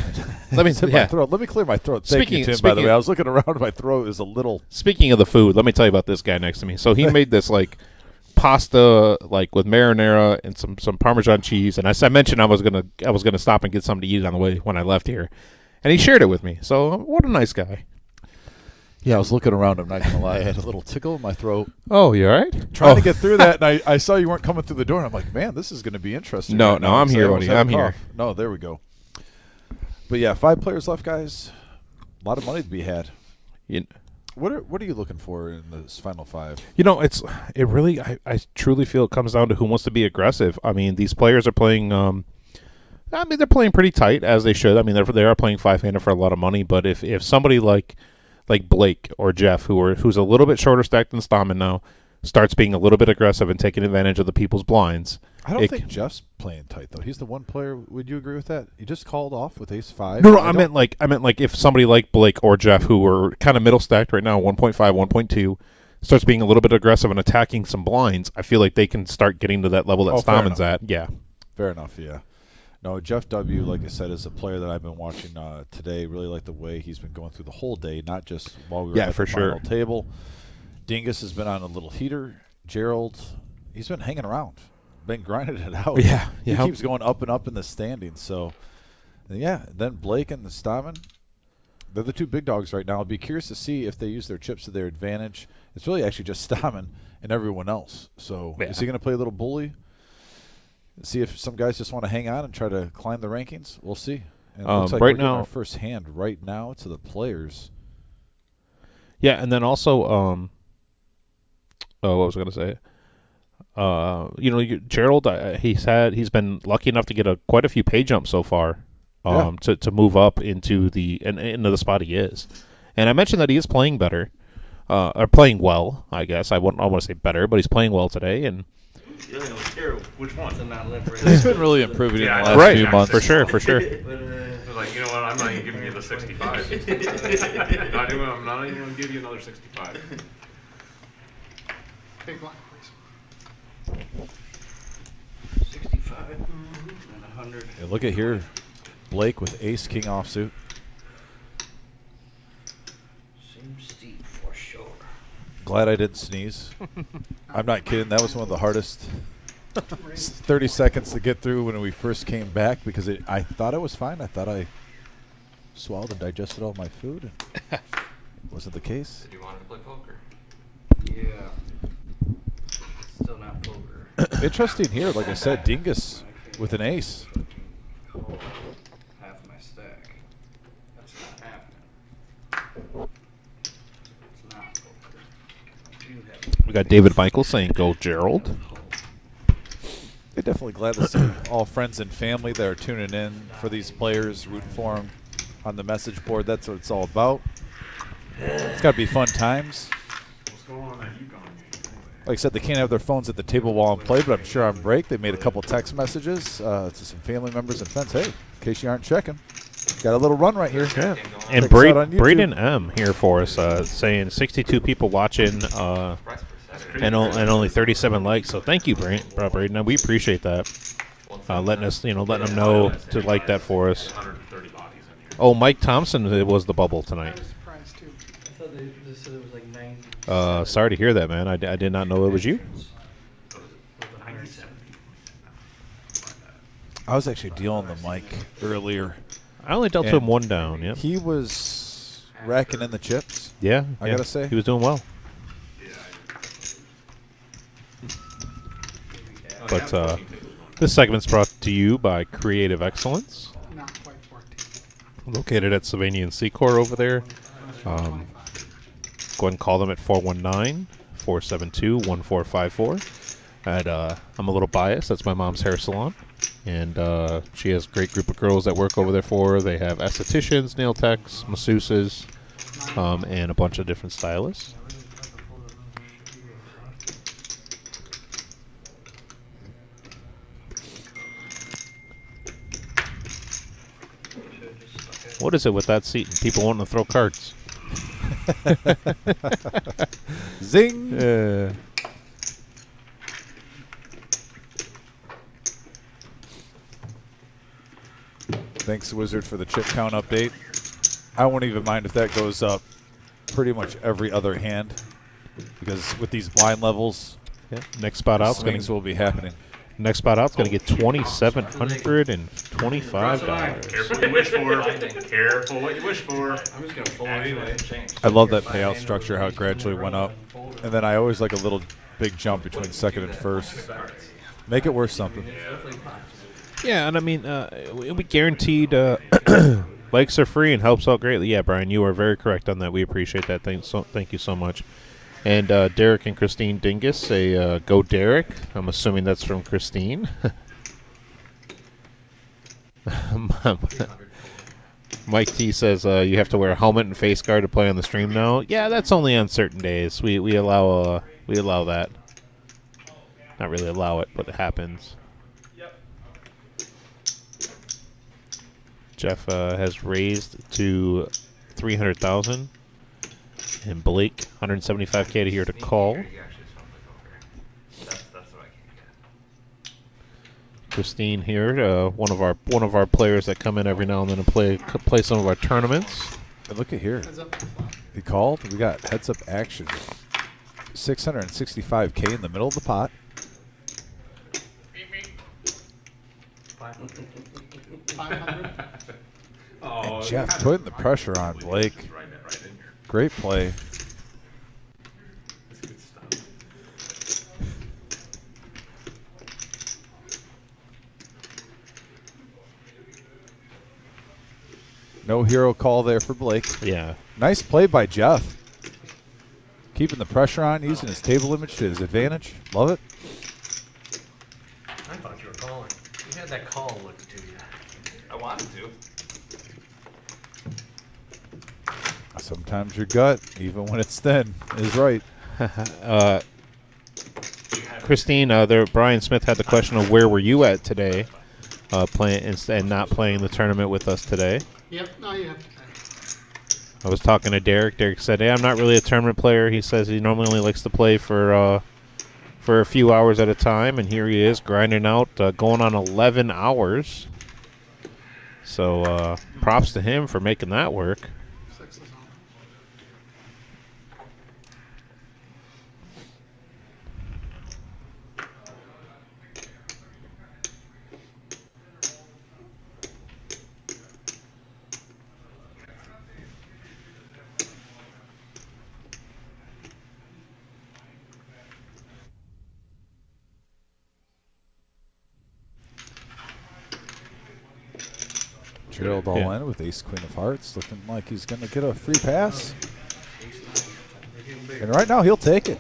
Speaker 2: Let me
Speaker 1: my throat. Let me clear my throat. Thank you, Tim, by the way. I was looking around. My throat is a little.
Speaker 2: Speaking of the food, let me tell you about this guy next to me. So he made this like pasta like with marinara and some Parmesan cheese, and I mentioned I was gonna stop and get something to eat on the way when I left here, and he shared it with me. So what a nice guy.
Speaker 1: Yeah, I was looking around. I'm not gonna lie. I had a little tickle in my throat.
Speaker 2: Oh, you all right?
Speaker 1: Trying to get through that, and I saw you weren't coming through the door. And I'm like, man, this is going to be interesting.
Speaker 2: No,
Speaker 1: right
Speaker 2: no,
Speaker 1: now.
Speaker 2: I'm
Speaker 1: So
Speaker 2: here,
Speaker 1: I almost
Speaker 2: buddy.
Speaker 1: had a
Speaker 2: I'm here.
Speaker 1: cough. No, there we go. But yeah, 5 players left, guys. A lot of money to be had. What are you looking for in this final 5?
Speaker 2: You know, it really I truly feel it comes down to who wants to be aggressive. I mean, these players are playing. They're playing pretty tight as they should. I mean, they are playing 5-handed for a lot of money. But if somebody like Blake or Jeff, who's a little bit shorter stacked than Stammen now, starts being a little bit aggressive and taking advantage of the people's blinds.
Speaker 1: I don't think Jeff's playing tight though. He's the one player. Would you agree with that? He just called off with ace-5.
Speaker 2: No, I meant like if somebody like Blake or Jeff, who are kind of middle stacked right now, 1.5, 1.2, starts being a little bit aggressive and attacking some blinds, I feel like they can start getting to that level that Stammen's at. Yeah.
Speaker 1: Fair enough, yeah. No, Jeff W., like I said, is a player that I've been watching today. Really like the way he's been going through the whole day, not just while we were at the final table. Dingus has been on a little heater. Gerald, he's been hanging around, been grinding it out.
Speaker 2: Yeah.
Speaker 1: He keeps going up and up in the standings. So, yeah, then Blake and the Stammen, they're the 2 big dogs right now. I'll be curious to see if they use their chips to their advantage. It's really actually just Stammen and everyone else. So, is he going to play a little bully? See if some guys just want to hang on and try to climb the rankings. We'll see. And it looks like we're getting our first hand right now to the players.
Speaker 2: Yeah, and then also, what was I going to say? Gerald, he's been lucky enough to get quite a few pay jumps so far, to move up into the spot he is. And I mentioned that he is playing better, or playing well. I guess I want to say better, but he's playing well today and.
Speaker 14: Which one?
Speaker 1: He's been really improving in the last few months.
Speaker 2: For sure.
Speaker 6: Like, you know what? I'm not even giving you the 65. I'm not even going to give you another 65.
Speaker 12: Big line, please.
Speaker 5: 65 and 100.
Speaker 1: Yeah, look at here, Blake with ace-king offsuit.
Speaker 5: Seems steep for sure.
Speaker 1: Glad I didn't sneeze. I'm not kidding. That was one of the hardest 30 seconds to get through when we first came back because I thought I was fine. I thought I swallowed and digested all my food. And wasn't the case.
Speaker 4: Did you want to play poker?
Speaker 5: Yeah. Still not poker.
Speaker 1: Interesting here. Like I said, Dingus with an ace.
Speaker 5: Oh, half my stack. That's not happening. It's not poker.
Speaker 2: We got David Michael saying, "Go Gerald."
Speaker 1: They're definitely glad to see all friends and family that are tuning in for these players, rooting for them on the message board. That's what it's all about. It's got to be fun times.
Speaker 6: What's going on at UConn?
Speaker 1: Like I said, they can't have their phones at the table while I'm playing, but I'm sure on break they made a couple text messages to some family members and friends. Hey, in case you aren't checking, got a little run right here.
Speaker 2: Yeah. And Braden M here for us saying 62 people watching and only 37 likes. So thank you, Braden. We appreciate that. Letting them know to like that for us. Oh, Mike Thompson was the bubble tonight.
Speaker 8: I thought they said it was like 90.
Speaker 2: Sorry to hear that, man. I did not know it was you.
Speaker 1: I was actually dealing the mic earlier.
Speaker 2: I only dealt to him one down. Yeah,
Speaker 1: he was racking in the chips.
Speaker 2: Yeah,
Speaker 1: I gotta say
Speaker 2: he was doing well. But this segment's brought to you by Creative Excellence.
Speaker 12: Not quite 14.
Speaker 2: located at Sylvania and Secor over there. Go ahead and call them at 419-472-1454. I'm a little biased. That's my mom's hair salon. And she has a great group of girls that work over there for her. They have estheticians, nail techs, masseuses, and a bunch of different stylists. What is it with that seat and people wanting to throw cards?
Speaker 1: Zing! Thanks, Wizard, for the chip count update. I won't even mind if that goes up pretty much every other hand, because with these blind levels,
Speaker 2: next spot out
Speaker 1: swings will be happening.
Speaker 2: Next spot out's going to get $2,725.
Speaker 14: Careful what you wish for. Careful what you wish for. I'm just gonna fold anyway.
Speaker 1: I love that payout structure, how it gradually went up. And then I always like a little big jump between second and first. Make it worth something.
Speaker 2: Yeah, and I mean, we guaranteed likes are free and helps out greatly. Yeah, Brian, you are very correct on that. We appreciate that. Thank you so much. And Derek and Christine Dingus say, go Derek. I'm assuming that's from Christine. Mike T says you have to wear a helmet and face guard to play on the stream now. Yeah, that's only on certain days. We allow that. Not really allow it, but it happens. Jeff has raised to 300,000. And Blake, 175K to here to call. Christine here, one of our players that come in every now and then and play some of our tournaments.
Speaker 1: And look at here. He called. We got heads up action. 665K in the middle of the pot. And Jeff putting the pressure on Blake. Great play. No hero call there for Blake.
Speaker 2: Yeah.
Speaker 1: Nice play by Jeff. Keeping the pressure on, using his table image to his advantage. Love it.
Speaker 4: I thought you were calling. You had that call look to you.
Speaker 14: I wanted to.
Speaker 1: Sometimes your gut, even when it's thin, is right.
Speaker 2: Christine, Brian Smith had the question of where were you at today, playing and not playing the tournament with us today.
Speaker 12: Yep, no, you have to pay.
Speaker 2: I was talking to Derek. Derek said, "Hey, I'm not really a tournament player." He says he normally only likes to play for a few hours at a time, and here he is grinding out, going on 11 hours. So props to him for making that work.
Speaker 1: Gerald all in with ace queen of hearts, looking like he's going to get a free pass. And right now he'll take it.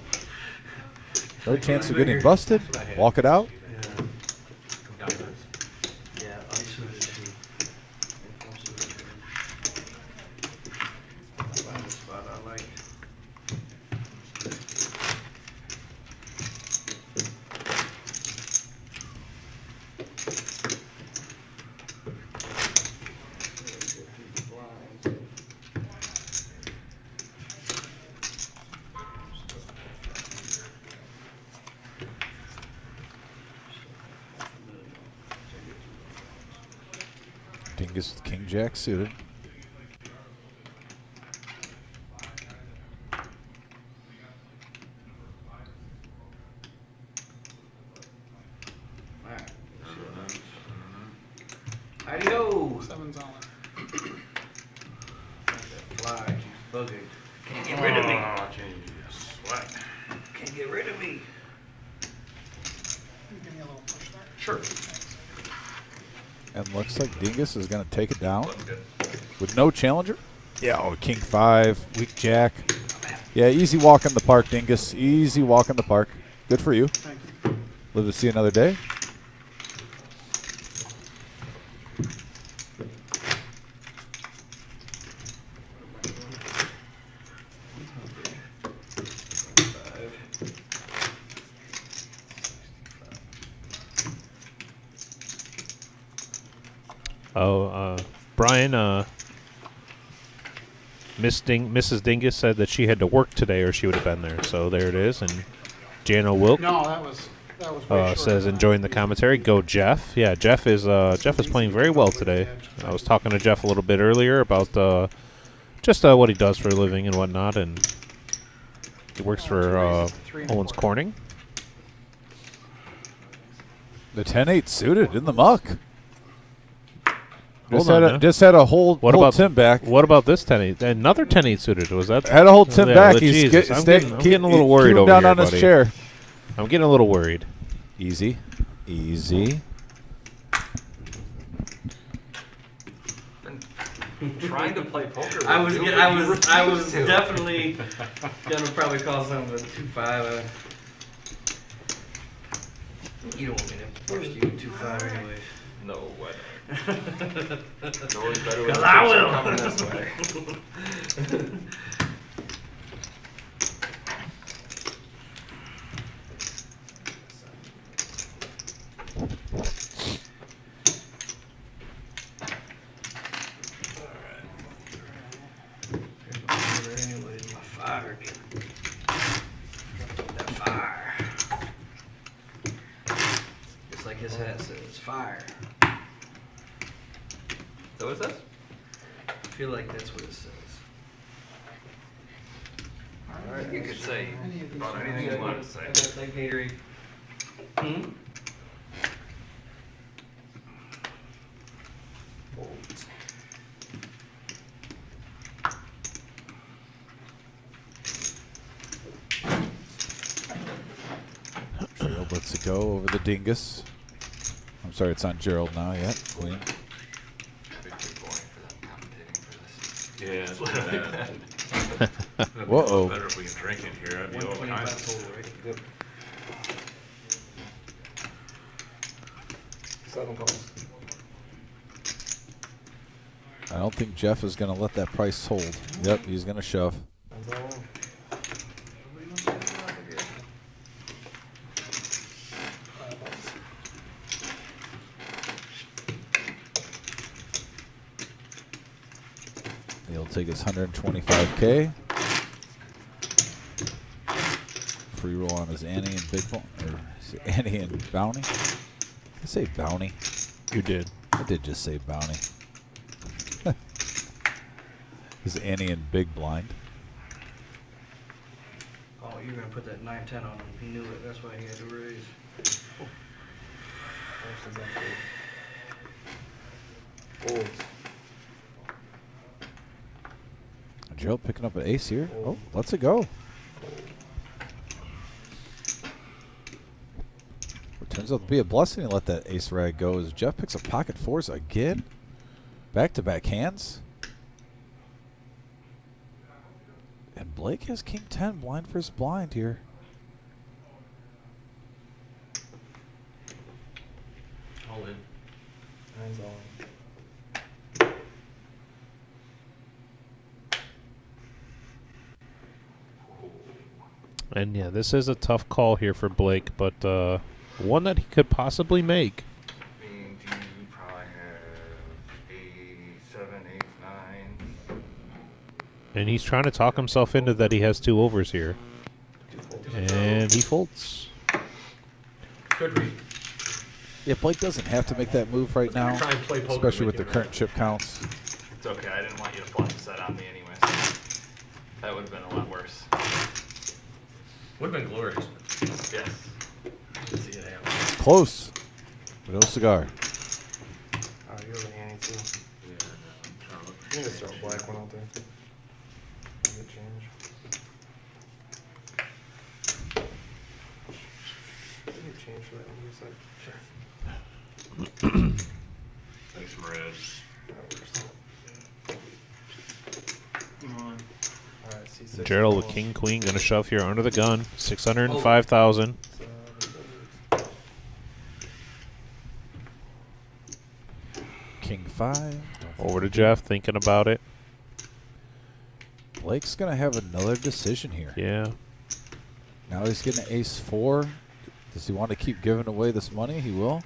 Speaker 1: No chance of getting busted. Walk it out. Dingus with king jack suited.
Speaker 8: Howdy ho!
Speaker 12: Seven's on.
Speaker 8: Fly, she's bugging.
Speaker 3: Can't get rid of me. Sweat.
Speaker 8: Can't get rid of me.
Speaker 12: Give me a little push there.
Speaker 3: Sure.
Speaker 1: And looks like Dingus is going to take it down.
Speaker 3: Looks good.
Speaker 1: with no challenger. Yeah, oh, king 5, weak jack. Yeah, easy walk in the park, Dingus. Easy walk in the park. Good for you.
Speaker 12: Thank you.
Speaker 1: Live to see another day.
Speaker 2: Oh, Brian, Mrs. Dingus said that she had to work today or she would have been there. So there it is. And Jano Wilk
Speaker 12: No, that was way short
Speaker 2: says
Speaker 12: of
Speaker 2: enjoying the commentary. Go Jeff. Yeah, Jeff is playing very well today. I was talking to Jeff a little bit earlier about just what he does for a living and whatnot, and he works for Owens Corning.
Speaker 1: The 10-8 suited in the muck.
Speaker 2: Hold on now.
Speaker 1: Just had a hold Tim back.
Speaker 2: What about this 10-8? Another 10-8 suited. Was that?
Speaker 1: Had a hold Tim back. He's
Speaker 2: Jesus, I'm getting a little worried
Speaker 1: keep him
Speaker 2: over
Speaker 1: down
Speaker 2: here,
Speaker 1: on his
Speaker 2: buddy.
Speaker 1: chair.
Speaker 2: I'm getting a little worried.
Speaker 1: Easy. Easy.
Speaker 14: Trying to play poker.
Speaker 8: I was
Speaker 14: with you,
Speaker 8: I
Speaker 14: but you
Speaker 8: was I was
Speaker 14: refuse to.
Speaker 8: definitely gonna probably call something a 2-5. You don't want me to push you 2-5 anyways.
Speaker 14: No way.
Speaker 8: It's
Speaker 14: always better when
Speaker 8: Cause
Speaker 14: the
Speaker 8: I
Speaker 14: chips are
Speaker 8: will.
Speaker 14: coming this way.
Speaker 8: Anyways, my fire again. That fire. Just like his hat says, fire.
Speaker 14: Is that what it says?
Speaker 8: I feel like that's what it says.
Speaker 14: Alright, you could say about anything you want to say.
Speaker 8: That Gatorade. Hmm?
Speaker 1: Gerald lets it go over the dingus. I'm sorry, it's on Gerald now. Yeah, queen.
Speaker 14: Yeah.
Speaker 1: Whoa.
Speaker 3: Better if we can drink in here. That'd be all kinds.
Speaker 11: Yep. 7 calls.
Speaker 1: I don't think Jeff is going to let that price hold. Yep, he's going to shove.
Speaker 11: That's all.
Speaker 1: He'll take his 125K. Free roll on his Annie and Big Bone, or is it Annie and Bounty. I say Bounty.
Speaker 2: You did.
Speaker 1: I did just say Bounty. His Annie and Big Blind.
Speaker 8: Oh, you're gonna put that 9-10 on him. He knew it. That's why he had to raise.
Speaker 11: Folds.
Speaker 1: Gerald picking up an ace here. Oh, let's it go. It turns out to be a blessing to let that ace rag go as Jeff picks up pocket fours again. Back-to-back hands. And Blake has king 10 blind versus blind here.
Speaker 4: All in.
Speaker 11: 9's all in.
Speaker 2: And yeah, this is a tough call here for Blake, but one that he could possibly make.
Speaker 3: Means you probably have 8, 7, 8, 9.
Speaker 2: And he's trying to talk himself into that he has 2 overs here. And he folds.
Speaker 14: Good read.
Speaker 1: Yeah, Blake doesn't have to make that move right now,
Speaker 14: Try and play poker
Speaker 1: especially with the
Speaker 14: with you,
Speaker 1: current
Speaker 14: right?
Speaker 1: chip counts.
Speaker 14: It's okay. I didn't want you to flop a set on me anyways. That would have been a lot worse.
Speaker 4: Would have been glorious.
Speaker 14: Yes.
Speaker 4: Didn't see it happen.
Speaker 1: Close, but no cigar.
Speaker 11: Oh, you have an Annie too.
Speaker 4: Yeah, no, I'm
Speaker 11: I'm gonna throw a black one out there. Good change. Good change for that one. Sure.
Speaker 3: Thanks, Marez.
Speaker 11: That works.
Speaker 9: Come on.
Speaker 11: Alright, C6.
Speaker 2: Gerald with king queen gonna shove here under the gun. 605,000.
Speaker 1: King 5.
Speaker 2: Over to Jeff, thinking about it.
Speaker 1: Blake's going to have another decision here.
Speaker 2: Yeah.
Speaker 1: Now he's getting an ace 4. Does he want to keep giving away this money? He will.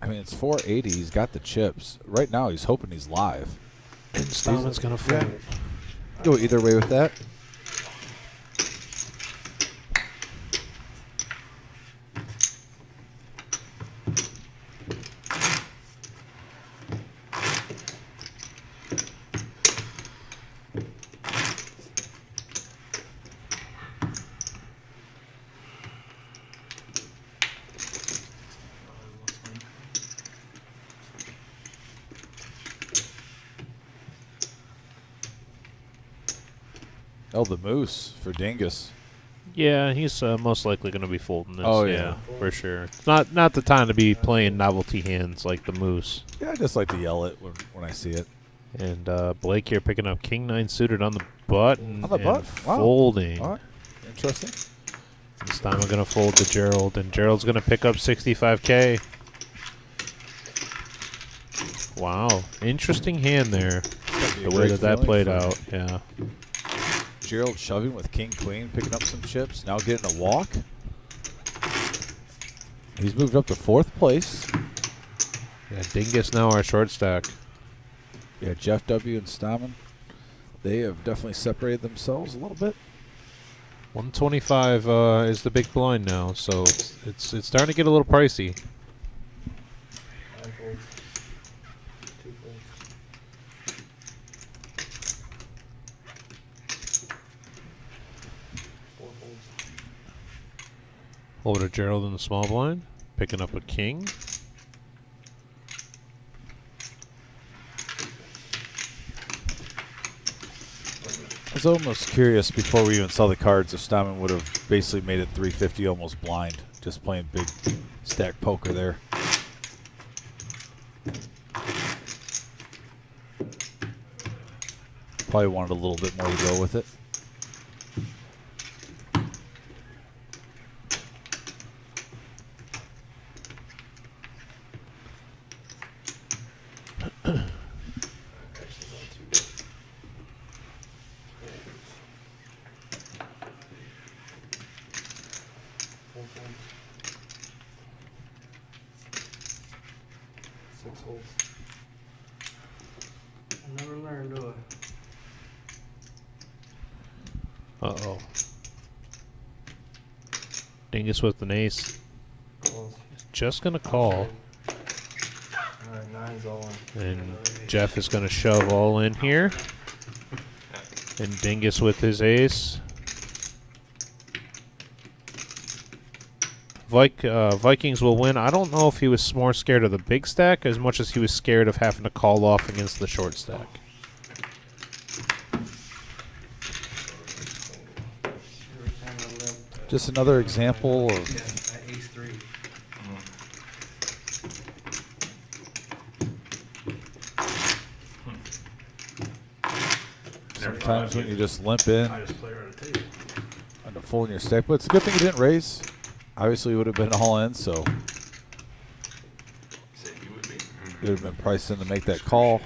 Speaker 1: I mean, it's 480. He's got the chips. Right now, he's hoping he's live.
Speaker 2: And Stallman's going to fold.
Speaker 1: Yeah. Go either way with that. Oh, the moose for Dingus.
Speaker 2: Yeah, he's most likely going to be folding this.
Speaker 1: Oh,
Speaker 2: yeah,
Speaker 1: yeah.
Speaker 2: for sure. It's not the time to be playing novelty hands like the moose.
Speaker 1: Yeah, I just like to yell it when I see it.
Speaker 2: And Blake here picking up king 9 suited on the button.
Speaker 1: On the button? Wow.
Speaker 2: Folding.
Speaker 1: All right. Interesting.
Speaker 2: This time I'm going to fold to Gerald, and Gerald's going to pick up 65K. Wow. Interesting hand there. The way that played out. Yeah.
Speaker 1: Gerald shoving with king queen, picking up some chips. Now getting a walk. He's moved up to 4th place.
Speaker 2: Yeah, Dingus now our short stack.
Speaker 1: Yeah, Jeff W. and Stammen, they have definitely separated themselves a little bit.
Speaker 2: 125 is the big blind now, so it's starting to get a little pricey.
Speaker 11: 9 folds. 2 folds.
Speaker 2: Over to Gerald in the small blind, picking up a king.
Speaker 1: I was almost curious before we even saw the cards if Stammen would have basically made it 350 almost blind, just playing big stack poker there. Probably wanted a little bit more to go with it.
Speaker 8: I never learned, do I?
Speaker 2: Uh-oh. Dingus with an ace. Just going to call.
Speaker 11: Alright, 9's all in.
Speaker 2: And Jeff is going to shove all in here. And Dingus with his ace. Vikings will win. I don't know if he was more scared of the big stack as much as he was scared of having to call off against the short stack.
Speaker 1: Just another example of
Speaker 8: Ace 3.
Speaker 1: sometimes when you just limp in
Speaker 13: I just play right at the table.
Speaker 1: and a full in your stack. But it's a good thing you didn't raise. Obviously, it would have been all in, so it would have been priced in to make that call.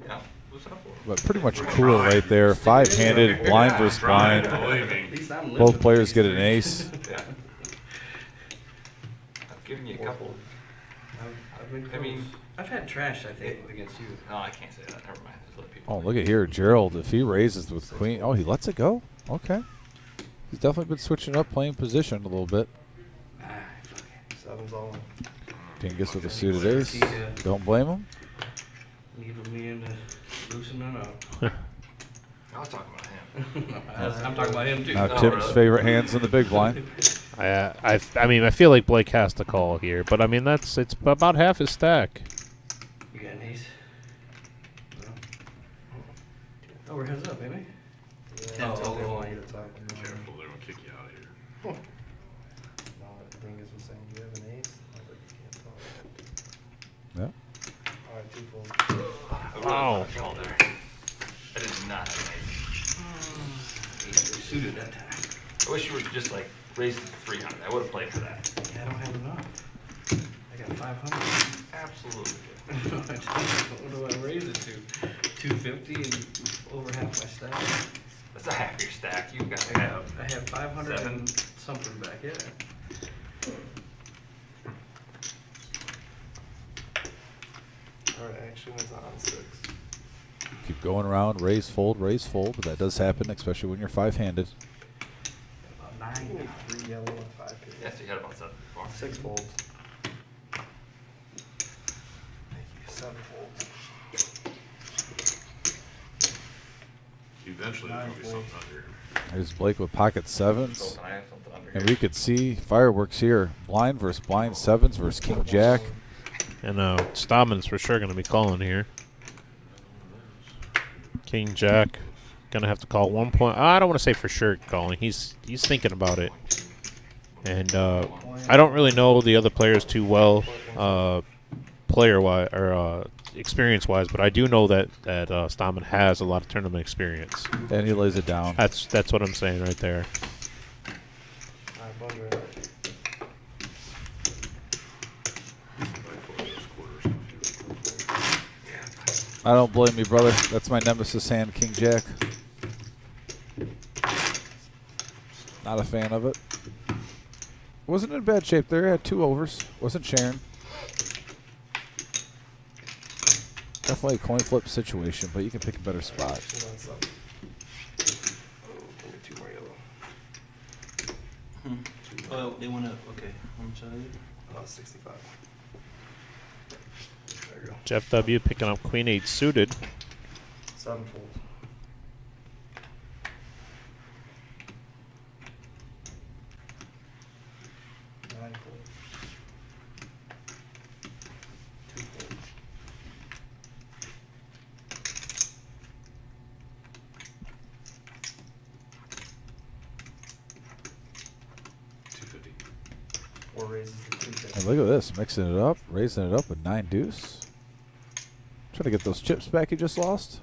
Speaker 14: Yeah. What's up?
Speaker 1: But pretty much cool right there. 5-handed, blind versus blind. Both players get an ace.
Speaker 14: Yeah. I've given you a couple.
Speaker 8: I've been
Speaker 14: I mean,
Speaker 8: I've had trash, I think, against you.
Speaker 14: No, I can't say that. Never mind. There's other people.
Speaker 1: Oh, look at here, Gerald. If he raises with queen, oh, he lets it go. Okay, he's definitely been switching up, playing position a little bit.
Speaker 11: 7's all in.
Speaker 1: Dingus with a suited ace. Don't blame him.
Speaker 8: Needed me into loosening up.
Speaker 14: I was talking about him.
Speaker 8: I'm talking about him too.
Speaker 1: Now
Speaker 14: Oh,
Speaker 1: Tim's
Speaker 14: really?
Speaker 1: favorite hands in the big blind.
Speaker 2: I mean, I feel like Blake has to call here, but I mean, it's about half his stack.
Speaker 8: You got an ace? No. Oh, we're heads up, baby.
Speaker 11: Yeah,
Speaker 8: Oh,
Speaker 11: they
Speaker 8: okay.
Speaker 11: want you to talk.
Speaker 3: Careful, they don't kick you out of here.
Speaker 11: 2 folds.
Speaker 14: I really
Speaker 2: Wow.
Speaker 14: want to call there. I did not have an ace.
Speaker 8: Suited that time.
Speaker 14: I wish you would just like raise it to 300. I would have played for that.
Speaker 8: Yeah, I don't have enough. I got 500.
Speaker 14: Absolutely.
Speaker 8: What do I raise it to? 250 and over half my stack.
Speaker 14: That's a half your stack. You got
Speaker 8: I
Speaker 14: to have.
Speaker 8: have 500
Speaker 14: Seven.
Speaker 8: and something back. Yeah.
Speaker 11: Alright, action is on 6.
Speaker 1: Keep going around, raise, fold, but that does happen, especially when you're five-handed.
Speaker 8: About 9.
Speaker 11: 3 yellow and 5 pink.
Speaker 14: Yes, you had about 7 before.
Speaker 11: 6 folds. Thank you. 7 folds.
Speaker 3: Eventually, there's gonna be something under.
Speaker 1: There's Blake with pocket sevens.
Speaker 14: So can I have something under
Speaker 1: And
Speaker 14: here?
Speaker 1: we could see fireworks here. Blind versus blind, sevens versus king jack.
Speaker 2: And Stallman's for sure going to be calling here. King Jack going to have to call 1 point. I don't want to say for sure calling. He's thinking about it. And I don't really know the other players too well, player-wise or experience-wise, but I do know that Stallman has a lot of tournament experience.
Speaker 1: And he lays it down.
Speaker 2: That's what I'm saying right there.
Speaker 11: Alright, blunder.
Speaker 1: I don't blame you, brother. That's my nemesis hand, king jack. Not a fan of it. Wasn't in bad shape there. Had 2 overs. Wasn't sharing. Definitely a coin flip situation, but you can pick a better spot.
Speaker 11: Action on 7. Oh, give me 2 more yellow.
Speaker 5: Oh, they went up. Okay. How much are they?
Speaker 11: 65. There you go.
Speaker 2: Jeff W. picking up Queen 8 suited.
Speaker 11: 7 folds. Nine folds. 2 folds. Four raises to 250.
Speaker 1: And look at this, mixing it up, raising it up with 9 deuce. Trying to get those chips back he just lost.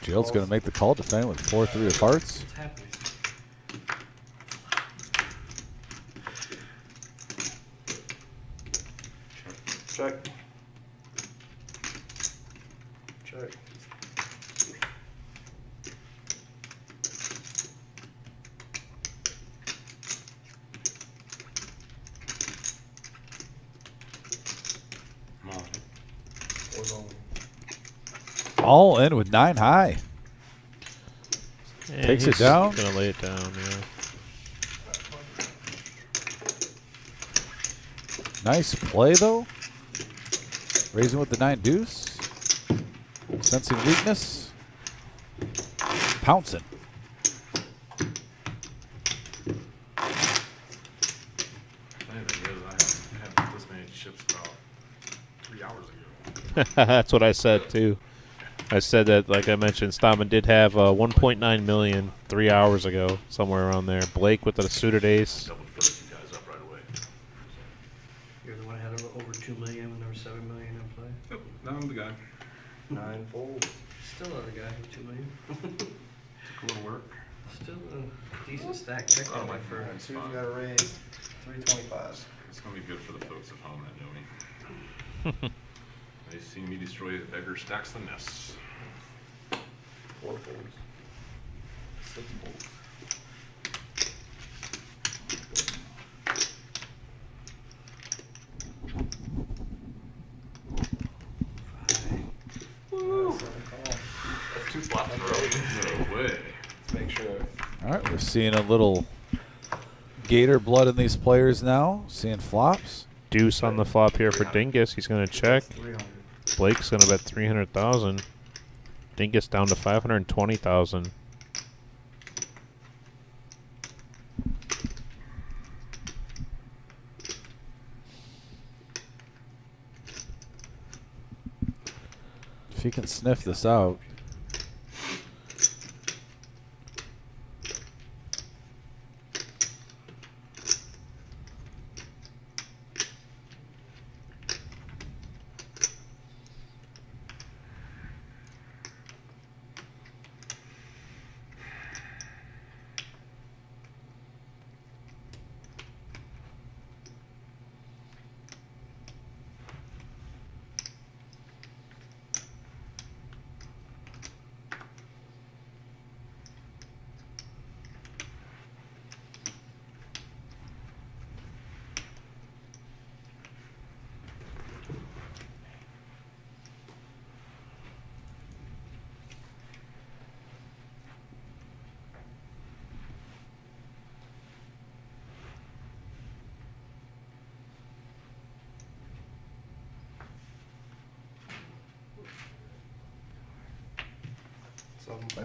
Speaker 1: Jail's going to make the call, defending with 4-3 of hearts.
Speaker 8: What's happening?
Speaker 11: Check. Check. Four's only.
Speaker 1: All in with 9 high.
Speaker 2: Yeah,
Speaker 1: Takes it
Speaker 2: he's
Speaker 1: down.
Speaker 2: Gonna lay it down, yeah.
Speaker 1: Nice play though. Raising with the 9 deuce. Sensing weakness. Pouncing.
Speaker 3: Funny thing is, I had this many chips about 3 hours ago.
Speaker 2: That's what I said too. I said that, like I mentioned, Stallman did have 1.9 million 3 hours ago, somewhere around there. Blake with the suited ace.
Speaker 3: Double fills you guys up right away.
Speaker 8: You're the one that had over 2 million when there was 7 million in play.
Speaker 3: Yep, now I'm the guy.
Speaker 11: 9 folds.
Speaker 8: Still not a guy with 2 million.
Speaker 3: Took a little work.
Speaker 8: Still a decent stack technically for.
Speaker 11: Alright, so you gotta raise 325.
Speaker 3: It's gonna be good for the folks at home that know me. They see me destroy a bigger stacks than this.
Speaker 11: 4 folds. 6 folds.
Speaker 14: Woo!
Speaker 11: Seven call.
Speaker 14: That's 2 flops in a row.
Speaker 3: No way.
Speaker 11: Let's make sure.
Speaker 1: All right, we're seeing a little gator blood in these players now. Seeing flops.
Speaker 2: Deuce on the flop here for Dingus. He's gonna check.
Speaker 11: 300.
Speaker 2: Blake's gonna bet 300,000. Dingus down to 520,000.
Speaker 1: he can sniff this out.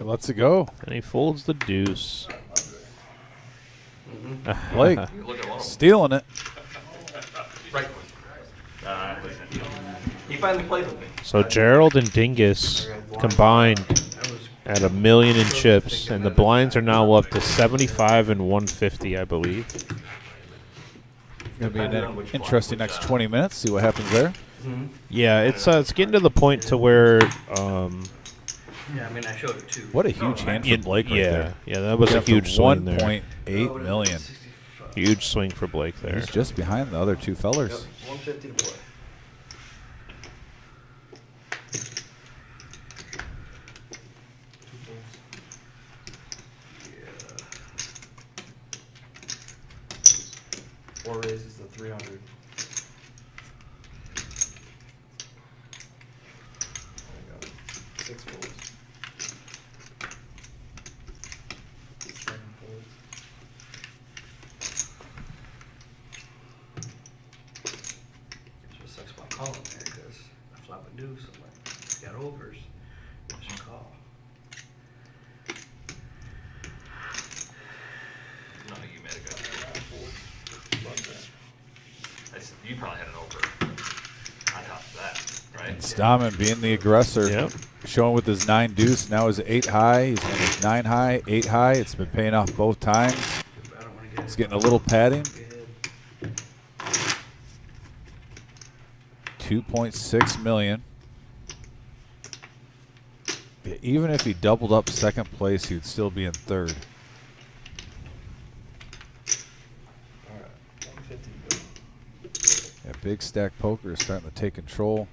Speaker 1: Let's it go.
Speaker 2: And he folds the deuce.
Speaker 1: Blake stealing it.
Speaker 14: Right. He finally played with me.
Speaker 2: So Gerald and Dingus combined at $1 million in chips, and the blinds are now up to 75 and 150, I believe.
Speaker 1: Going to be an interesting next 20 minutes. See what happens there.
Speaker 2: Yeah, it's getting to the point to where.
Speaker 8: Yeah, I mean, I showed it too.
Speaker 1: What a huge hand for Blake right there.
Speaker 2: Yeah, that was a huge swing there.
Speaker 1: 1.8 million.
Speaker 2: Huge swing for Blake there.
Speaker 1: He's just behind the other two fellers.
Speaker 11: Yep, 150 to play. Four raises to 300. There we go. 6 folds. 7 folds.
Speaker 8: Just sucks about calling there because I flop a deuce. I'm like, it's got overs. Just call.
Speaker 14: No, you made a good You probably had an over on top of that, right?
Speaker 1: And Stammen being the aggressor, showing with his 9 deuce. Now his 8 high. He's won his 9 high, 8 high. It's been paying off both times. He's getting a little padding. 2.6 million. Yeah, even if he doubled up second place, he'd still be in third. Yeah, big stack poker is starting to take control.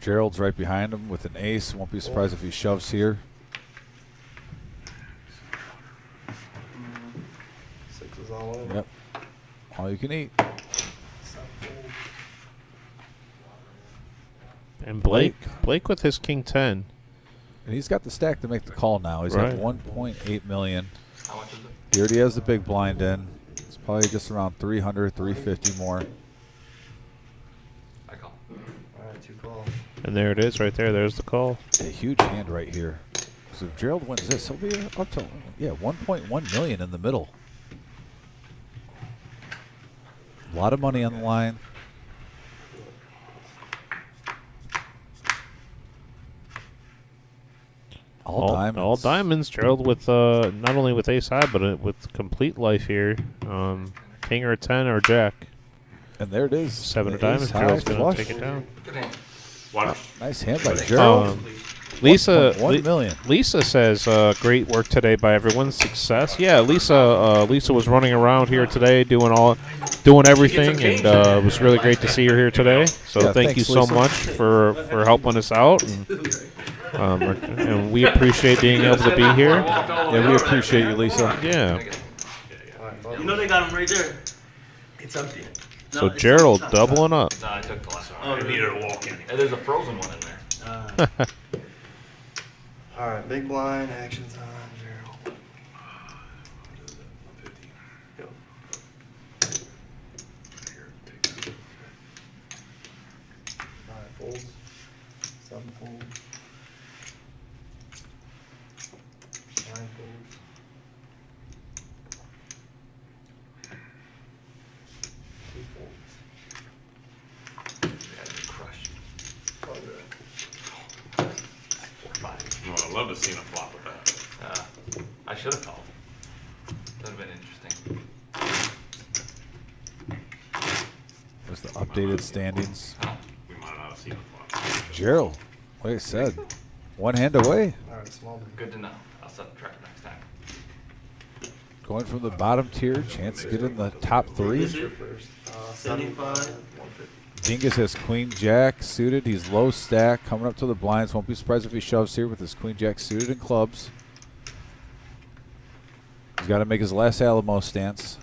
Speaker 1: Gerald's right behind him with an ace. Won't be surprised if he shoves here.
Speaker 11: 6 is all in.
Speaker 1: Yep. All you can eat.
Speaker 2: And Blake with his king 10.
Speaker 1: And he's got the stack to make the call now. He's
Speaker 2: Right.
Speaker 1: at 1.8 million.
Speaker 14: How much is it?
Speaker 1: He already has the big blind in. It's probably just around 300, 350 more.
Speaker 14: I call.
Speaker 11: Alright, 2 calls.
Speaker 2: And there it is right there. There's the call.
Speaker 1: A huge hand right here. So if Gerald wins this, he'll be up to 1.1 million in the middle. A lot of money on the line. All diamonds.
Speaker 2: All diamonds. Gerald with not only with ace high, but with complete life here. King or 10 or jack.
Speaker 1: And there it is.
Speaker 2: 7 of
Speaker 1: The
Speaker 2: diamonds.
Speaker 1: ace high
Speaker 2: Gerald's going
Speaker 1: flush.
Speaker 2: to take it down.
Speaker 1: Nice hand by Gerald.
Speaker 2: Lisa,
Speaker 1: 1 million.
Speaker 2: Lisa says, "Great work today by everyone. Success." Yeah, Lisa. Lisa was running around here today, doing everything, and it was really great to see her here today. So
Speaker 1: Yeah,
Speaker 2: thank you
Speaker 1: thanks,
Speaker 2: so
Speaker 1: Lisa.
Speaker 2: much for helping us out, and we appreciate being able to be here.
Speaker 1: Yeah, we appreciate you, Lisa.
Speaker 2: Yeah.
Speaker 4: You know they got him right there. It's empty.
Speaker 2: So Gerald doubling up.
Speaker 14: No, I took the last one.
Speaker 4: Oh,
Speaker 14: I needed a walk in. And there's a frozen one in there.
Speaker 11: Alright, big blind, actions on Gerald. Go. 5 folds. 7 folds. 9 folds. 2 folds.
Speaker 14: It had to be crushed.
Speaker 11: Oh, good.
Speaker 14: love to see a flop with that. I should have called. That would have been interesting.
Speaker 1: There's the updated standings.
Speaker 14: Oh, we might not have seen a flop.
Speaker 1: Gerald, like I said, one hand away.
Speaker 11: All right, small blind.
Speaker 14: Good to know. I'll set the trap next time.
Speaker 1: Going from the bottom tier, chance to get in the top three.
Speaker 11: First.
Speaker 4: 75.
Speaker 11: 150.
Speaker 1: Dingus has queen jack suited. He's low stack, coming up to the blinds. Won't be surprised if he shoves here with his queen jack suited in clubs. He's got to make his last Alamo stance.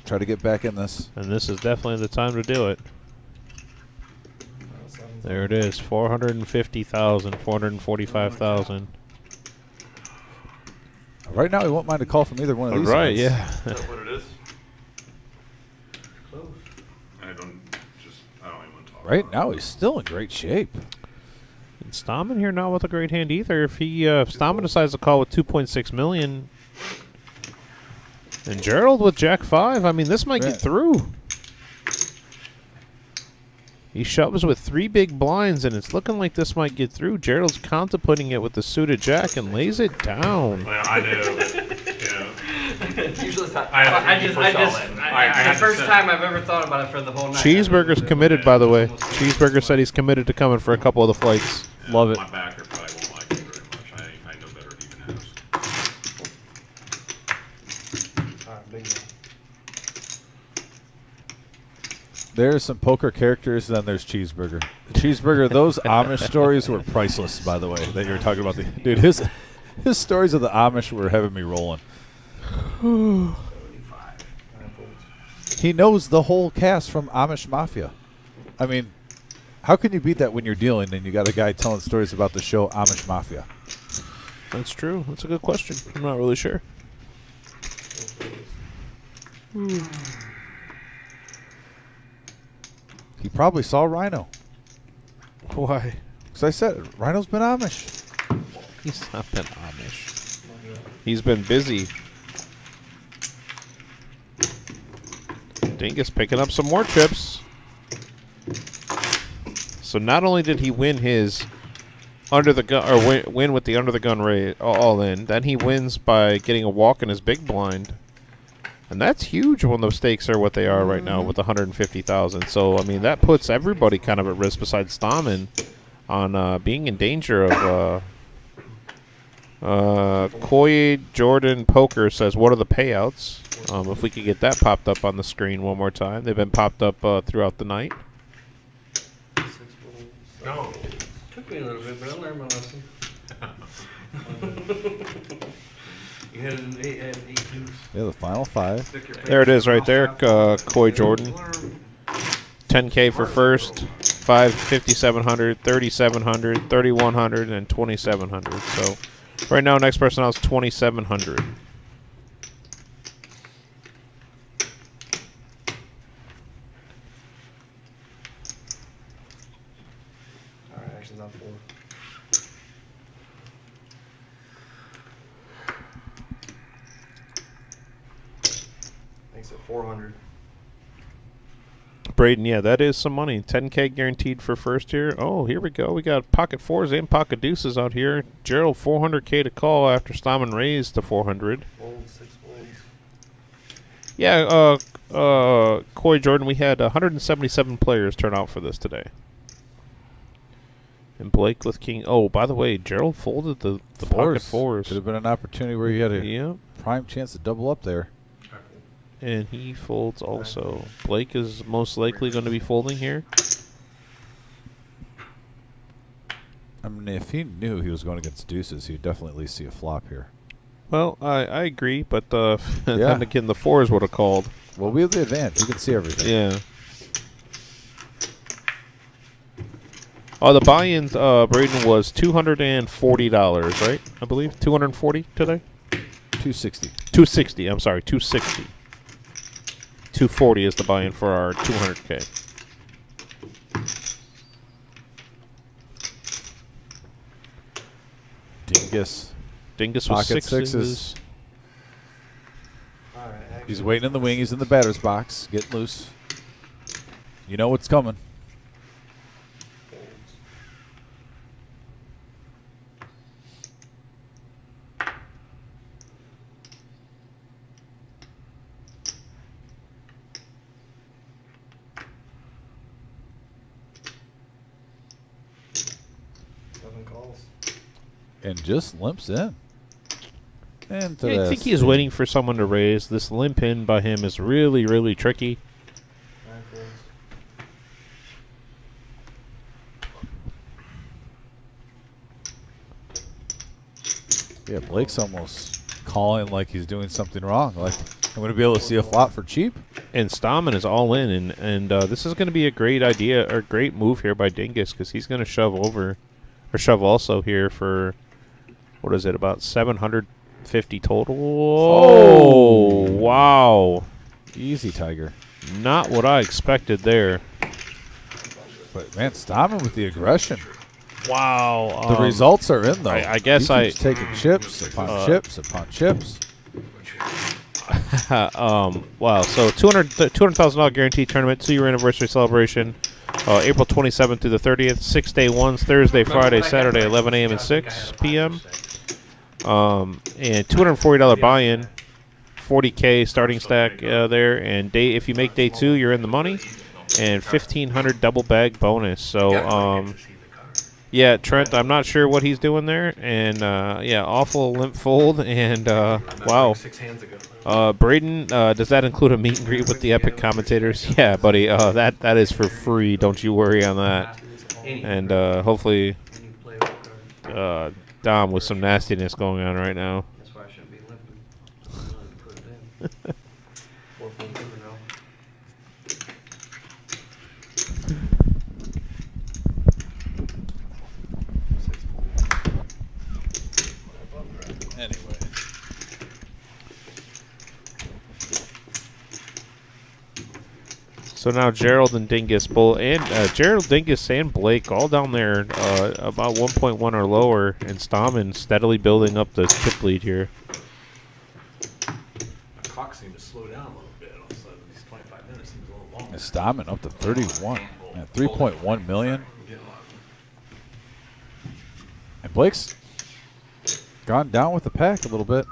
Speaker 1: Try to get back in this.
Speaker 2: And this is definitely the time to do it. There it is, 450,000, 445,000.
Speaker 1: Right now, he won't mind a call from either one of these.
Speaker 2: Right,
Speaker 1: guys.
Speaker 2: yeah.
Speaker 14: Is that what it is?
Speaker 3: I don't even want to talk
Speaker 1: Right
Speaker 3: about
Speaker 1: now, he's still in great shape.
Speaker 2: And Stammen here not with a great hand either. If Stammen decides to call with 2.6 million, and Gerald with Jack 5, I mean, this might get through. He shoves with 3 big blinds, and it's looking like this might get through. Gerald's contemplating it with the suited jack and lays it down.
Speaker 14: Well, I do. Yeah.
Speaker 8: Usually,
Speaker 14: I
Speaker 8: the first time I've ever thought about it for the whole night.
Speaker 2: Cheeseburger's committed, by the way. Cheeseburger said he's committed to coming for a couple of the flights. Love it.
Speaker 3: My backer probably won't like it very much. I know better than even house.
Speaker 11: All right, big one.
Speaker 1: There's some poker characters, then there's Cheeseburger. Cheeseburger, those Amish stories were priceless, by the way, that you were talking about. Dude, his stories of the Amish were having me rolling. He knows the whole cast from Amish Mafia. I mean, how can you beat that when you're dealing and you got a guy telling stories about the show Amish Mafia?
Speaker 2: That's true. That's a good question. I'm not really sure.
Speaker 1: He probably saw Rhino.
Speaker 2: Why?
Speaker 1: Because I said, Rhino's been Amish.
Speaker 2: He's not been Amish. He's been busy. Dingus picking up some more chips. So not only did he win his under the gun, or win with the under the gun rate all in, then he wins by getting a walk in his big blind. And that's huge when the stakes are what they are right now with 150,000. So I mean that puts everybody kind of at risk besides Stammen on being in danger of. Coy Jordan Poker says, "What are the payouts?" If we could get that popped up on the screen one more time, they've been popped up throughout the night.
Speaker 4: No. Took me a little bit, but I learned my lesson. You had an 8 deuce.
Speaker 1: Yeah, the final 5.
Speaker 2: There it is, right there. Coy Jordan, 10K for first, 5,700, 3,700, 3,100, and 2,700. So. Right now, next person out is 2,700.
Speaker 11: All right, action's on 4. Thanks at 400.
Speaker 2: Braden, yeah, that is some money. 10K guaranteed for first here. Oh, here we go. We got pocket 4s and pocket deuces out here. Gerald, 400K to call after Stammen raised to 400.
Speaker 11: Fold, 6 folds.
Speaker 2: Yeah, Coy Jordan, we had 177 players turn out for this today. And Blake with King. Oh, by the way, Gerald folded the pocket 4s.
Speaker 1: Could have been an opportunity where you had a
Speaker 2: Yeah.
Speaker 1: prime chance to double up there.
Speaker 2: And he folds also. Blake is most likely going to be folding here.
Speaker 1: I mean, if he knew he was going against deuces, he'd definitely at least see a flop here.
Speaker 2: Well, I agree, but
Speaker 1: Yeah.
Speaker 2: then again, the 4s would have called.
Speaker 1: Well, we have the advantage. We can see everything.
Speaker 2: Yeah. Oh, the buy-in, Braden, was $240, right? I believe 240 today.
Speaker 1: 260.
Speaker 2: 260. I'm sorry, 260. 240 is the buy-in for our 200K.
Speaker 1: Dingus.
Speaker 2: Dingus with
Speaker 1: Pocket
Speaker 2: sixes.
Speaker 11: All right, action.
Speaker 1: He's waiting in the wing. He's in the batter's box. Getting loose. You know what's coming.
Speaker 11: Folds.
Speaker 1: and just limps in. And
Speaker 2: Yeah, I think he's waiting for someone to raise. This limp in by him is really, really tricky.
Speaker 11: 9 folds.
Speaker 1: Yeah, Blake's almost calling like he's doing something wrong. Like, I'm going to be able to see a flop for cheap.
Speaker 2: And Stammen is all in, and this is going to be a great idea or great move here by Dingus because he's going to shove over, or shove also here for, what is it, about 750 total. Oh, wow.
Speaker 1: Easy, Tiger.
Speaker 2: Not what I expected there.
Speaker 1: But, man, Stammen with the aggression.
Speaker 2: Wow.
Speaker 1: The results are in, though.
Speaker 2: I guess
Speaker 1: he keeps taking chips upon chips upon chips.
Speaker 2: Wow. So $200,000 guaranteed tournament, 2-year anniversary celebration, April 27th through the 30th, 6-day ones, Thursday, Friday, Saturday, 11 a.m. and 6 p.m. And $240 buy-in, 40K starting stack there, and if you make day 2, you're in the money, and 1,500 double bag bonus. So yeah, Trent, I'm not sure what he's doing there, and yeah, awful limp fold, and wow.
Speaker 6: 6 hands ago.
Speaker 2: Braden, does that include a meet and greet with the Epic commentators? Yeah, buddy, that is for free. Don't you worry on that. And hopefully, Dom with some nastiness going on right now.
Speaker 8: That's why I shouldn't be limping. Put it in. 4 folds over now.
Speaker 1: Anyway.
Speaker 2: So now Gerald and Dingus Gerald, Dingus, and Blake all down there about 1.1 or lower, and Stammen steadily building up the chip lead here.
Speaker 6: The clock seemed to slow down a little bit. All of a sudden, these 25 minutes seems a little long.
Speaker 1: And Stammen up to 31. And 3.1 million. And Blake's gone down with the pack a little bit.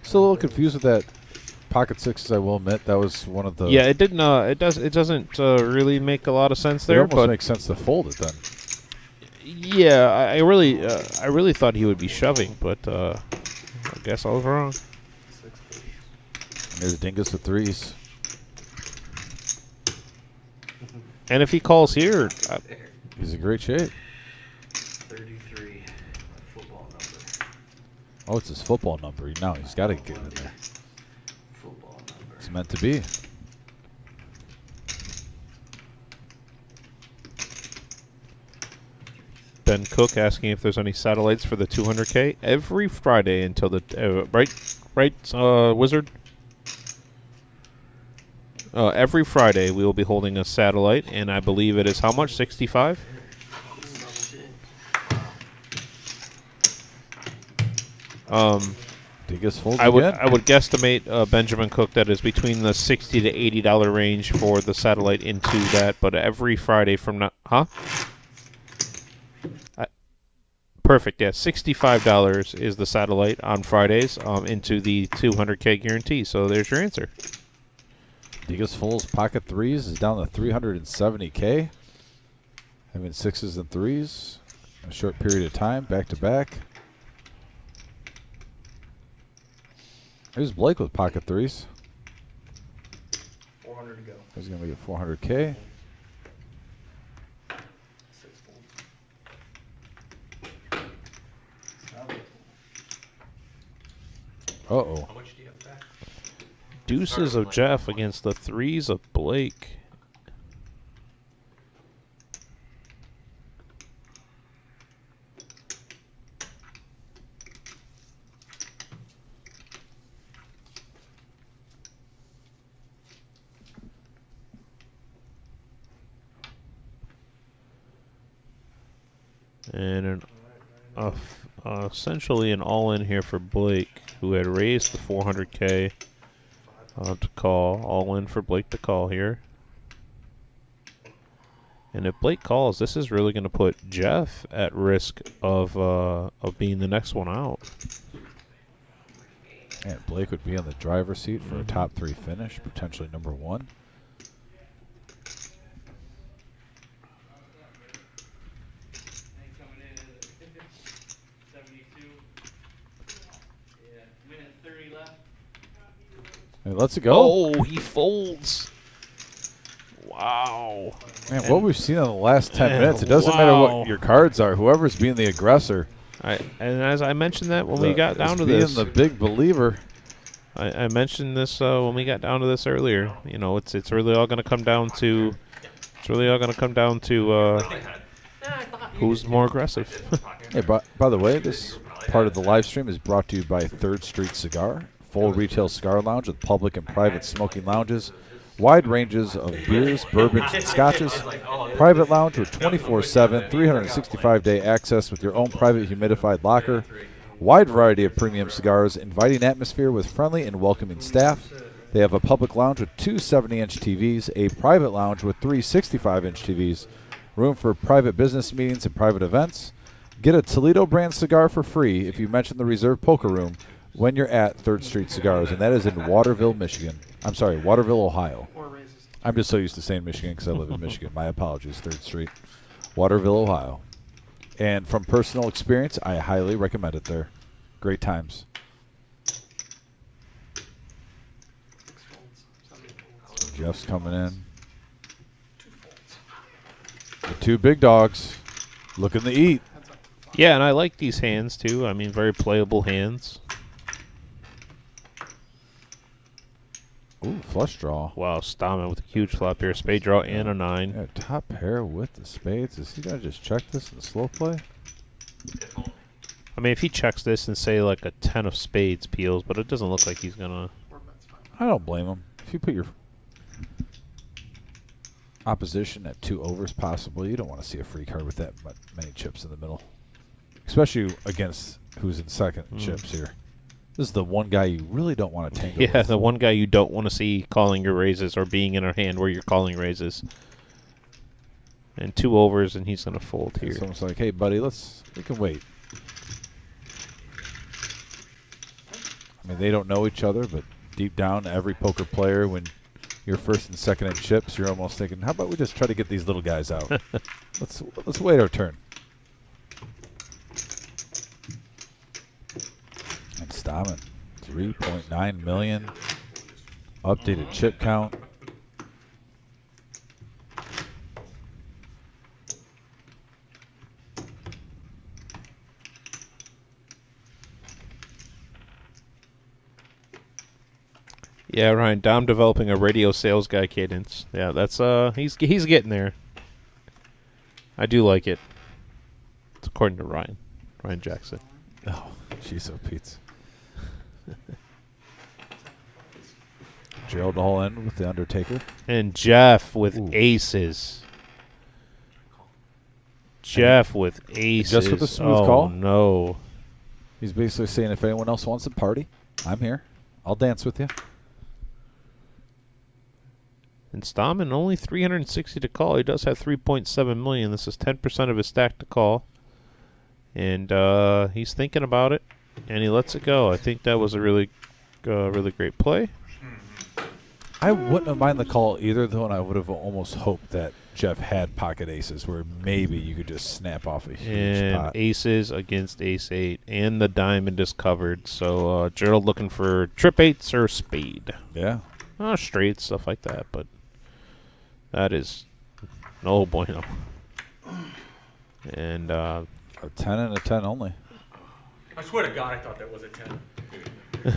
Speaker 1: Still a little confused with that pocket sixes, I will admit. That was one of the...
Speaker 2: Yeah, it didn't. It doesn't really make a lot of sense there.
Speaker 1: It almost
Speaker 2: but
Speaker 1: makes sense to fold it then.
Speaker 2: Yeah, I really thought he would be shoving, but I guess I was wrong.
Speaker 1: And there's Dingus with threes.
Speaker 2: And if he calls here,
Speaker 1: he's in great shape.
Speaker 8: 33 football number.
Speaker 1: Oh, it's his football number. Now he's got to get in there.
Speaker 8: Football number.
Speaker 1: It's meant to be.
Speaker 2: Ben Cook asking if there's any satellites for the 200K every Friday until the right, Wizard. Every Friday we will be holding a satellite, and I believe it is how much? 65. I would guesstimate Benjamin Cook that is between the $60 to $80 range for the satellite into that, but every Friday from now, huh? Perfect. Yeah, $65 is the satellite on Fridays into the 200K guarantee. So there's your answer.
Speaker 1: Dingus Foles pocket threes is down to 370K. Having sixes and threes in a short period of time, back to back. Here's Blake with pocket threes.
Speaker 11: 400 to go.
Speaker 1: He's going to get 400K.
Speaker 11: 6 folds.
Speaker 1: Uh-oh.
Speaker 6: How much do you have back?
Speaker 2: Deuces of Jeff against the threes of Blake. And essentially an all-in here for Blake, who had raised the 400K to call. All-in for Blake to call here. And if Blake calls, this is really going to put Jeff at risk of being the next one out.
Speaker 1: And Blake would be on the driver's seat for a top 3 finish, potentially number 1. Hey, let's go.
Speaker 2: Oh, he folds. Wow.
Speaker 1: Man, what we've seen in the last 10 minutes, it doesn't matter
Speaker 2: Wow.
Speaker 1: what your cards are. Whoever's being the aggressor.
Speaker 2: And as I mentioned that when we got down to
Speaker 1: being
Speaker 2: this.
Speaker 1: the big believer.
Speaker 2: I mentioned this when we got down to this earlier. You know, it's really all going to come down to who's more aggressive.
Speaker 1: Hey, by the way, this part of the live stream is brought to you by 3rd Street Cigar, full retail cigar lounge with public and private smoking lounges, wide ranges of beers, bourbons, and scotches, private lounge with 24/7, 365-day access with your own private humidified locker, wide variety of premium cigars, inviting atmosphere with friendly and welcoming staff. They have a public lounge with 2 70-inch TVs, a private lounge with 3 65-inch TVs, room for private business meetings and private events. Get a Toledo brand cigar for free if you mention the Reserve Poker Room when you're at 3rd Street Cigars, and that is in Waterville, Michigan. I'm sorry, Waterville, Ohio. I'm just so used to saying Michigan because I live in Michigan. My apologies, 3rd Street. Waterville, Ohio. And from personal experience, I highly recommend it there. Great times. Jeff's coming in. The 2 big dogs looking to eat.
Speaker 2: Yeah, and I like these hands too. I mean, very playable hands.
Speaker 1: Ooh, flush draw.
Speaker 2: Wow, Stammen with a huge flop here. Spade draw and a 9.
Speaker 1: Yeah, top pair with the spades. Is he going to just check this in slow play?
Speaker 2: I mean, if he checks this and say like a 10 of spades peels, but it doesn't look like he's going to.
Speaker 1: I don't blame him. If you put your opposition at 2 overs possible, you don't want to see a free card with that many chips in the middle. Especially against who's in second chips here. This is the one guy you really don't want to tangle with.
Speaker 2: Yeah, the one guy you don't want to see calling your raises or being in a hand where you're calling raises. And 2 overs, and he's going to fold here.
Speaker 1: It's almost like, hey, buddy, we can wait. I mean, they don't know each other, but deep down, every poker player, when you're first and second in chips, you're almost thinking, how about we just try to get these little guys out? Let's wait our turn. And Stammen, 3.9 million. Updated chip count.
Speaker 2: Yeah, Ryan, Dom developing a radio sales guy cadence. Yeah, that's he's getting there. I do like it. It's according to Ryan Jackson.
Speaker 1: Oh, jeez, oh Pete's. Gerald all in with the Undertaker.
Speaker 2: And Jeff with aces. Jeff with aces.
Speaker 1: Just with a smooth
Speaker 2: Oh,
Speaker 1: call?
Speaker 2: no.
Speaker 1: He's basically saying if anyone else wants to party, I'm here. I'll dance with you.
Speaker 2: And Stammen only 360 to call. He does have 3.7 million. This is 10% of his stack to call. And he's thinking about it, and he lets it go. I think that was a really great play.
Speaker 1: I wouldn't have minded the call either, though, and I would have almost hoped that Jeff had pocket aces where maybe you could just snap off a huge
Speaker 2: And
Speaker 1: pot.
Speaker 2: aces against ace-8, and the diamond is covered. So Gerald looking for trip eights or spade.
Speaker 1: Yeah.
Speaker 2: Straight, stuff like that, but that is no bueno. And
Speaker 1: a 10 and a 10 only.
Speaker 9: I swear to God, I thought that was a 10.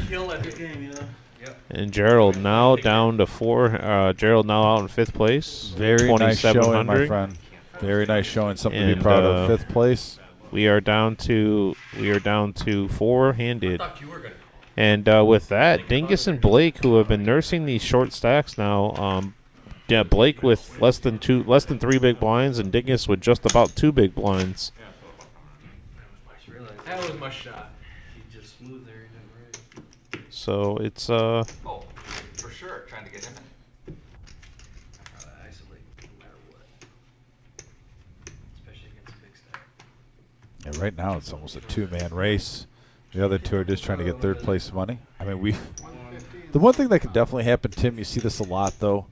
Speaker 9: Kill every game, you know? Yep.
Speaker 2: And Gerald now down to 4. Gerald now out in 5th place.
Speaker 1: Very nice showing, my
Speaker 2: 2,700.
Speaker 1: friend. Very nice showing. Something to be proud of. 5th place.
Speaker 2: We are down to 4-handed. And with that, Dingus and Blake, who have been nursing these short stacks now, Blake with less than 3 big blinds, and Dingus with just about 2 big blinds.
Speaker 9: That was my shot.
Speaker 8: He just smoothed there. He didn't raise.
Speaker 2: So it's
Speaker 14: Oh, for sure, trying to get him in.
Speaker 8: Isolate no matter what. Especially against a big stack.
Speaker 1: Yeah, right now it's almost a 2-man race. The other 2 are just trying to get 3rd place money. I mean, the one thing that could definitely happen, Tim, you see this a lot, though.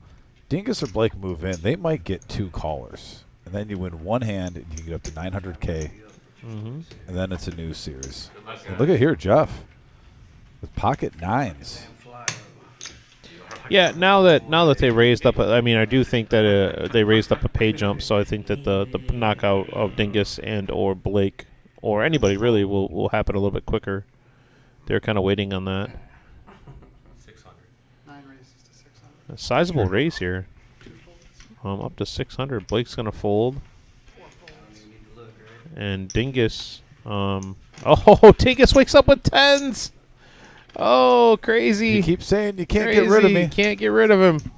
Speaker 1: Dingus or Blake move in. They might get 2 callers. And then you win 1 hand, and you get up to 900K.
Speaker 2: Mm-hmm.
Speaker 1: And then it's a new series. And look at here, Jeff. With pocket 9s.
Speaker 2: Yeah, now that they raised up, I mean, I do think that they raised up a pay jump, so I think that the knockout of Dingus and or Blake or anybody really will happen a little bit quicker. They're kind of waiting on that.
Speaker 9: 600.
Speaker 12: 9 raises to 600.
Speaker 2: A sizable raise here. Up to 600. Blake's gonna fold, and Dingus. Oh, Dingus wakes up with tens. Oh, crazy!
Speaker 1: You keep saying you can't get rid of me.
Speaker 2: Can't get rid of him.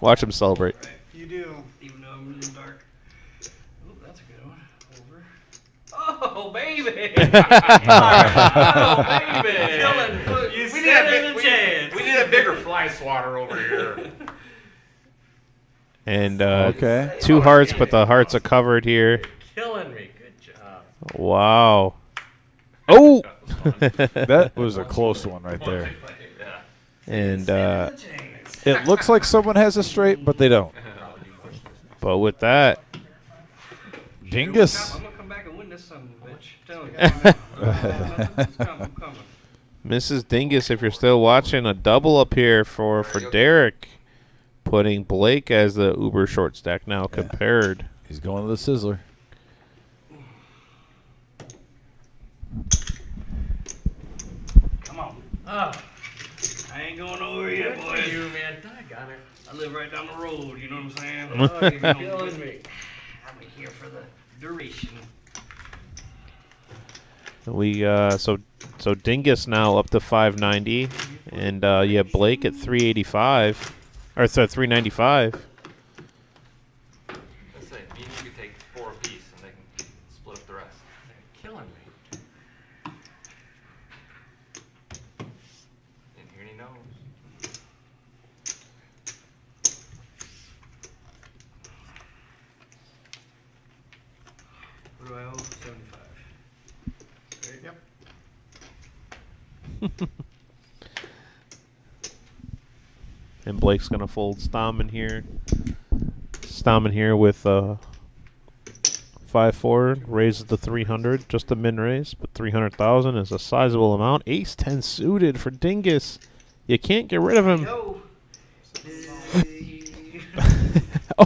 Speaker 2: Watch him celebrate.
Speaker 12: You do.
Speaker 8: Even though I'm in the dark. Oh, that's a good one. Over. Oh, baby!
Speaker 9: Oh, baby!
Speaker 8: Killing. You
Speaker 9: We
Speaker 8: said a chance.
Speaker 9: We need a bigger fly swatter over here.
Speaker 2: And
Speaker 1: Okay.
Speaker 2: 2 hearts, but the hearts are covered here.
Speaker 9: Killing me. Good job.
Speaker 2: Wow. Oh!
Speaker 1: That was a close one right there.
Speaker 2: And
Speaker 1: It looks like someone has a straight, but they don't.
Speaker 2: but with that,
Speaker 1: Dingus.
Speaker 8: I'm gonna come back and win this son of a bitch. Tell you. It's coming.
Speaker 2: Mrs. Dingus, if you're still watching, a double up here for Derek, putting Blake as the uber short stack now compared.
Speaker 1: He's going to the sizzler.
Speaker 8: Come on. I ain't going over yet,
Speaker 9: Good
Speaker 8: boys.
Speaker 9: for you, man. I got it.
Speaker 8: I live right down the road, you know what I'm saying?
Speaker 9: Oh, you're killing me.
Speaker 8: I'm here for the duration.
Speaker 2: We so Dingus now up to 590, and you have Blake at 385, or 395.
Speaker 14: Let's say, me and you could take 4 apiece and they can split up the rest.
Speaker 9: They're killing me.
Speaker 14: Didn't hear any no's.
Speaker 8: What do I owe? 75.
Speaker 12: Yep.
Speaker 2: And Blake's gonna fold Stammen here. Stammen here with 5-4 raises to 300, just a min raise, but 300,000 is a sizable amount. Ace 10 suited for Dingus. You can't get rid of him.
Speaker 8: Yo.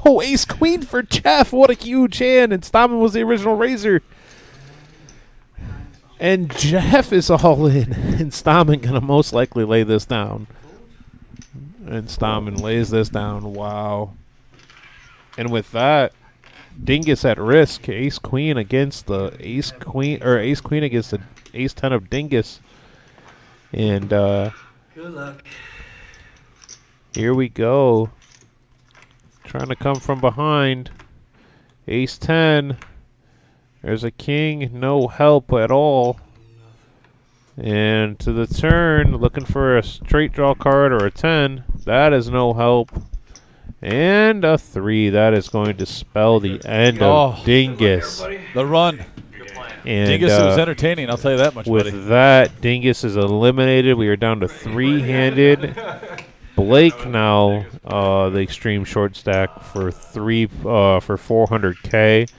Speaker 2: Oh, Ace Queen for Jeff. What a huge hand. And Stammen was the original raiser. And Jeff is all in. And Stammen going to most likely lay this down. And Stammen lays this down. Wow. And with that, Dingus at risk. Ace Queen against the Ace Queen, or Ace Queen against the Ace 10 of Dingus. And
Speaker 8: Good luck.
Speaker 2: here we go. Trying to come from behind. Ace 10. There's a king. No help at all. And to the turn, looking for a straight draw card or a 10. That is no help. And a 3. That is going to spell the end of Dingus.
Speaker 1: The run.
Speaker 2: And
Speaker 1: Dingus was entertaining, I'll tell you that much,
Speaker 2: with
Speaker 1: buddy.
Speaker 2: that, Dingus is eliminated. We are down to 3-handed. Blake now the extreme short stack for 400K.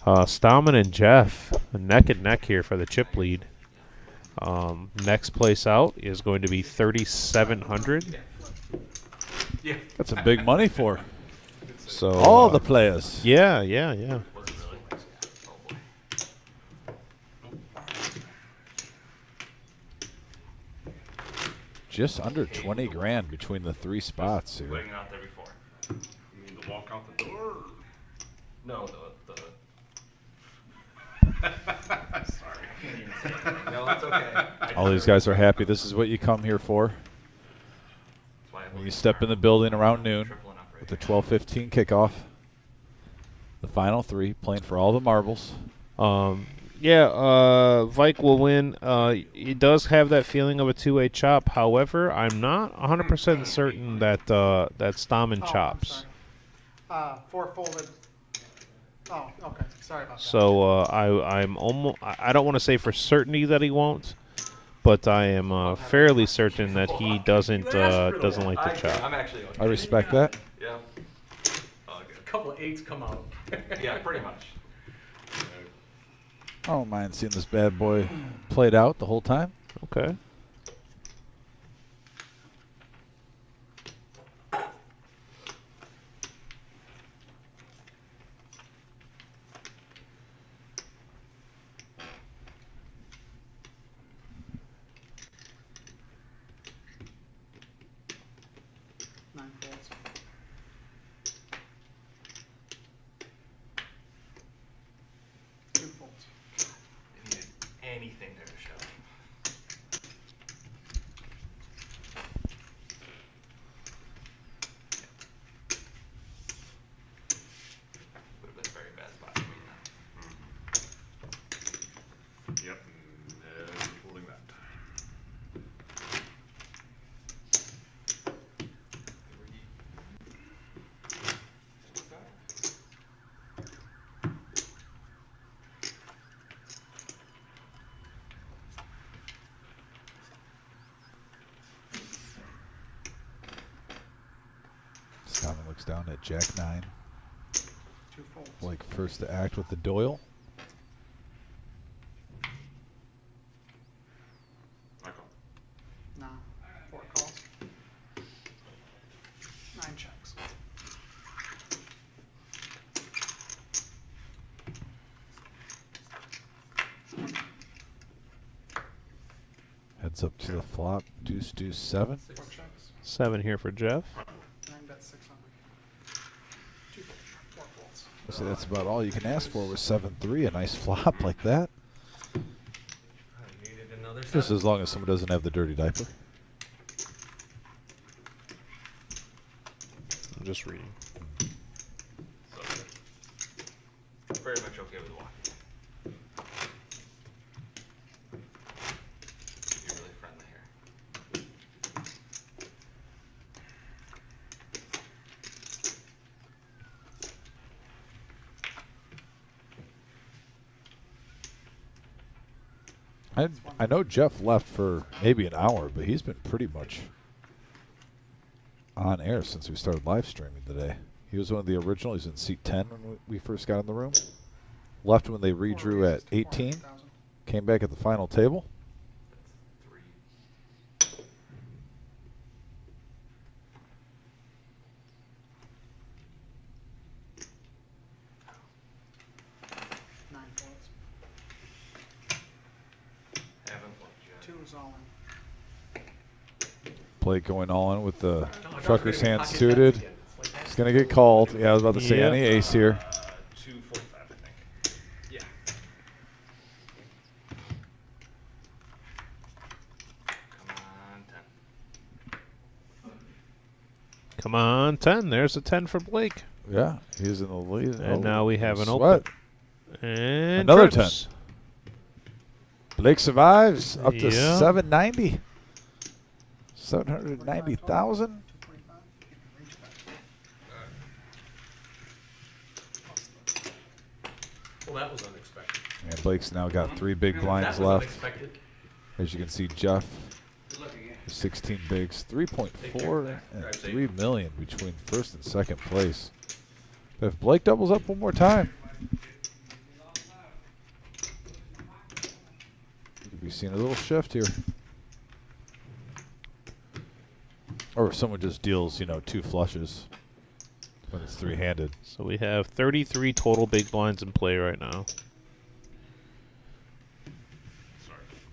Speaker 2: Stammen and Jeff neck and neck here for the chip lead. Next place out is going to be 3,700.
Speaker 9: Yeah.
Speaker 1: That's a big money for
Speaker 2: So
Speaker 1: all the players.
Speaker 2: Yeah.
Speaker 1: Just under 20 grand between the 3 spots here.
Speaker 14: Waiting out there before.
Speaker 3: You mean to walk out the door?
Speaker 14: No, the
Speaker 3: Sorry.
Speaker 8: No, it's okay.
Speaker 1: All these guys are happy. This is what you come here for. When you step in the building around noon with the 12:15 kickoff. The final 3 playing for all the marbles.
Speaker 2: Vike will win. He does have that feeling of a two-way chop. However, I'm not 100% certain that that Stammen chops.
Speaker 12: 4 folded. Oh, okay. Sorry about that.
Speaker 2: So I'm almost. I don't want to say for certainty that he won't, but I am fairly certain that he doesn't like to chop.
Speaker 14: I'm actually okay.
Speaker 1: I respect that.
Speaker 14: Yeah.
Speaker 9: A couple of 8s come out.
Speaker 14: Yeah, pretty much.
Speaker 1: I don't mind seeing this bad boy played out the whole time.
Speaker 2: Okay.
Speaker 1: looks down at Jack 9.
Speaker 12: 2 folds.
Speaker 1: Blake first to act with the Doyle.
Speaker 12: Nah, 4 calls. 9 checks.
Speaker 1: Heads up to the flop. Deuce, deuce, 7.
Speaker 12: 4 checks.
Speaker 2: 7 here for Jeff.
Speaker 12: 9 bets 600. 4 folds.
Speaker 1: So that's about all you can ask for with 7-3. A nice flop like that.
Speaker 8: I needed another
Speaker 1: Just
Speaker 8: 7.
Speaker 1: as long as someone doesn't have the dirty diaper.
Speaker 2: I'm just reading.
Speaker 14: So, very much okay with walking. You're really friendly here.
Speaker 1: I know Jeff left for maybe an hour, but he's been pretty much on air since we started live streaming today. He was one of the originals. He's in seat 10 when we first got in the room. Left when they redrew at 18. Came back at the final table.
Speaker 12: Nine folds.
Speaker 14: Haven't looked yet.
Speaker 12: 2 is all in.
Speaker 1: Blake going all in with the trucker's hand suited. It's going to get called. Yeah, I was about to say any ace here.
Speaker 14: 245, I think. Yeah. Come on, 10.
Speaker 2: Come on, 10. There's a 10 for Blake.
Speaker 1: Yeah, he's in the lead.
Speaker 2: And now we have an
Speaker 1: Sweat.
Speaker 2: open. And
Speaker 1: Another
Speaker 2: trips.
Speaker 1: 10. Blake survives up to
Speaker 2: Yeah.
Speaker 1: 790. 790,000.
Speaker 12: 225. You can reach back.
Speaker 9: Well, that was unexpected.
Speaker 1: And Blake's now got 3 big blinds
Speaker 9: That was
Speaker 1: left.
Speaker 9: unexpected.
Speaker 1: As you can see, Jeff,
Speaker 9: Good luck again.
Speaker 1: 16 bigs, 3.4 and 3 million between first and second place. But if Blake doubles up one more time, you could be seeing a little shift here. Or if someone just deals, 2 flushes when it's 3-handed.
Speaker 2: So we have 33 total big blinds in play right now.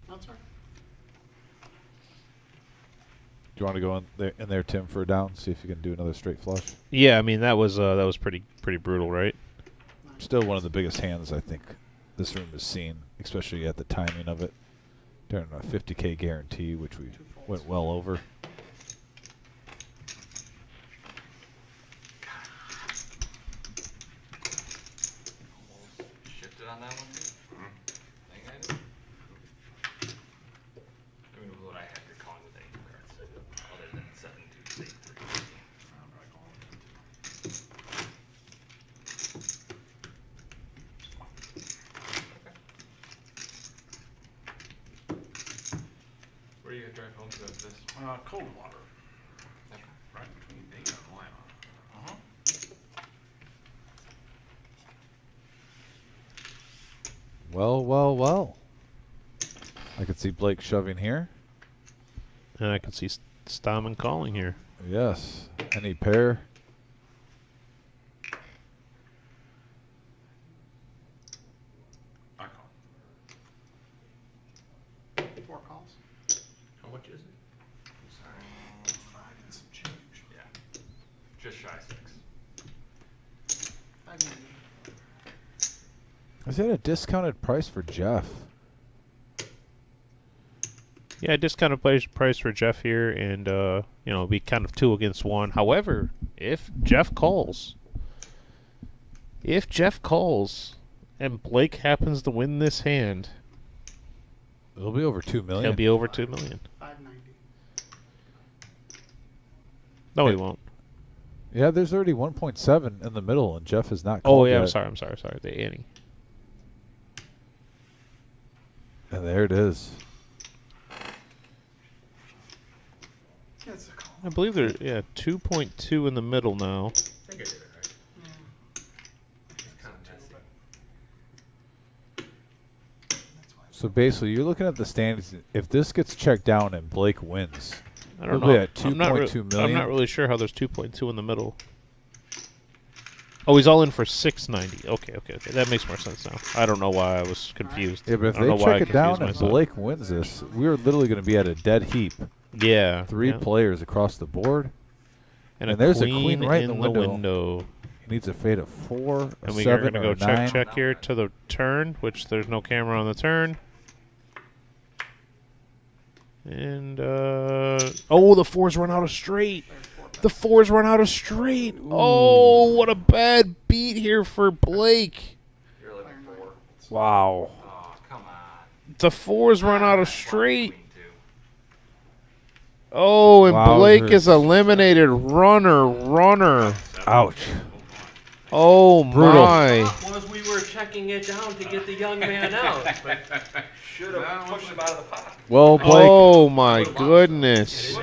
Speaker 12: That's right.
Speaker 1: Do you want to go in there, Tim, for a down? See if you can do another straight flush.
Speaker 2: Yeah, I mean that was pretty brutal, right?
Speaker 1: Still one of the biggest hands I think this room has seen, especially at the timing of it. During a 50K guarantee, which we went well over.
Speaker 14: Shifted on that one too? Think I did? I mean, what I had, you're calling with 8 cards. Other than 7, 2, 8, 3. I'm probably calling with them too. Where are you gonna drive home to after this?
Speaker 3: Coldwater,
Speaker 14: Okay.
Speaker 3: right between Dayton and Atlanta. Uh-huh.
Speaker 1: Well, well, well. I could see Blake shoving here.
Speaker 2: And I can see Stammen calling here.
Speaker 1: Yes. Any pair.
Speaker 3: I call.
Speaker 12: 4 calls.
Speaker 14: How much is it? Sorry.
Speaker 3: 5 and some change.
Speaker 14: Yeah. Just shy 6.
Speaker 12: 590.
Speaker 1: Is that a discounted price for Jeff?
Speaker 2: Yeah, discounted price for Jeff here, and be kind of 2 against 1. However, if Jeff calls, and Blake happens to win this hand,
Speaker 1: It'll be over 2 million.
Speaker 2: he'll be over 2 million.
Speaker 12: 590.
Speaker 2: No, he
Speaker 1: Hey.
Speaker 2: won't.
Speaker 1: Yeah, there's already 1.7 in the middle, and Jeff has not
Speaker 2: Oh
Speaker 1: called
Speaker 2: yeah,
Speaker 1: yet.
Speaker 2: I'm sorry. The ante.
Speaker 1: And there it is.
Speaker 12: It's a call.
Speaker 2: I believe there's 2.2 in the middle now.
Speaker 9: I think I did it right. It's kind of messy.
Speaker 1: So basically, you're looking at the standings. If this gets checked down and Blake wins,
Speaker 2: I don't
Speaker 1: we'll be
Speaker 2: know.
Speaker 1: at 2.2 million.
Speaker 2: I'm not really sure how there's 2.2 in the middle. Oh, he's all in for 690. Okay. That makes more sense now. I don't know why I was confused.
Speaker 1: Yeah, but if
Speaker 2: I don't know
Speaker 1: they
Speaker 2: why I
Speaker 1: check it down
Speaker 2: confused
Speaker 1: and
Speaker 2: myself.
Speaker 1: Blake wins this, we're literally going to be at a dead heap.
Speaker 2: Yeah.
Speaker 1: 3 players across the board.
Speaker 2: And
Speaker 1: there's
Speaker 2: queen
Speaker 1: a queen right in the window.
Speaker 2: window.
Speaker 1: He needs a fade of 4, a
Speaker 2: And we
Speaker 1: 7,
Speaker 2: are going to
Speaker 1: or
Speaker 2: go
Speaker 1: a 9.
Speaker 2: check here to the turn, which there's no camera on the turn. And, oh, the 4's run out of straight. The 4's run out of straight. Ooh. Oh, what a bad beat here for Blake.
Speaker 14: You're 11-4.
Speaker 1: Wow.
Speaker 14: Oh, come on.
Speaker 2: The 4's run out of straight. Oh, and Blake is eliminated. Runner.
Speaker 1: Ouch.
Speaker 2: Oh,
Speaker 1: Brutal.
Speaker 2: my.
Speaker 4: Was we were checking it down to get the young man out, but should have pushed him out of the pot.
Speaker 1: Well, Blake.
Speaker 2: Oh, my goodness.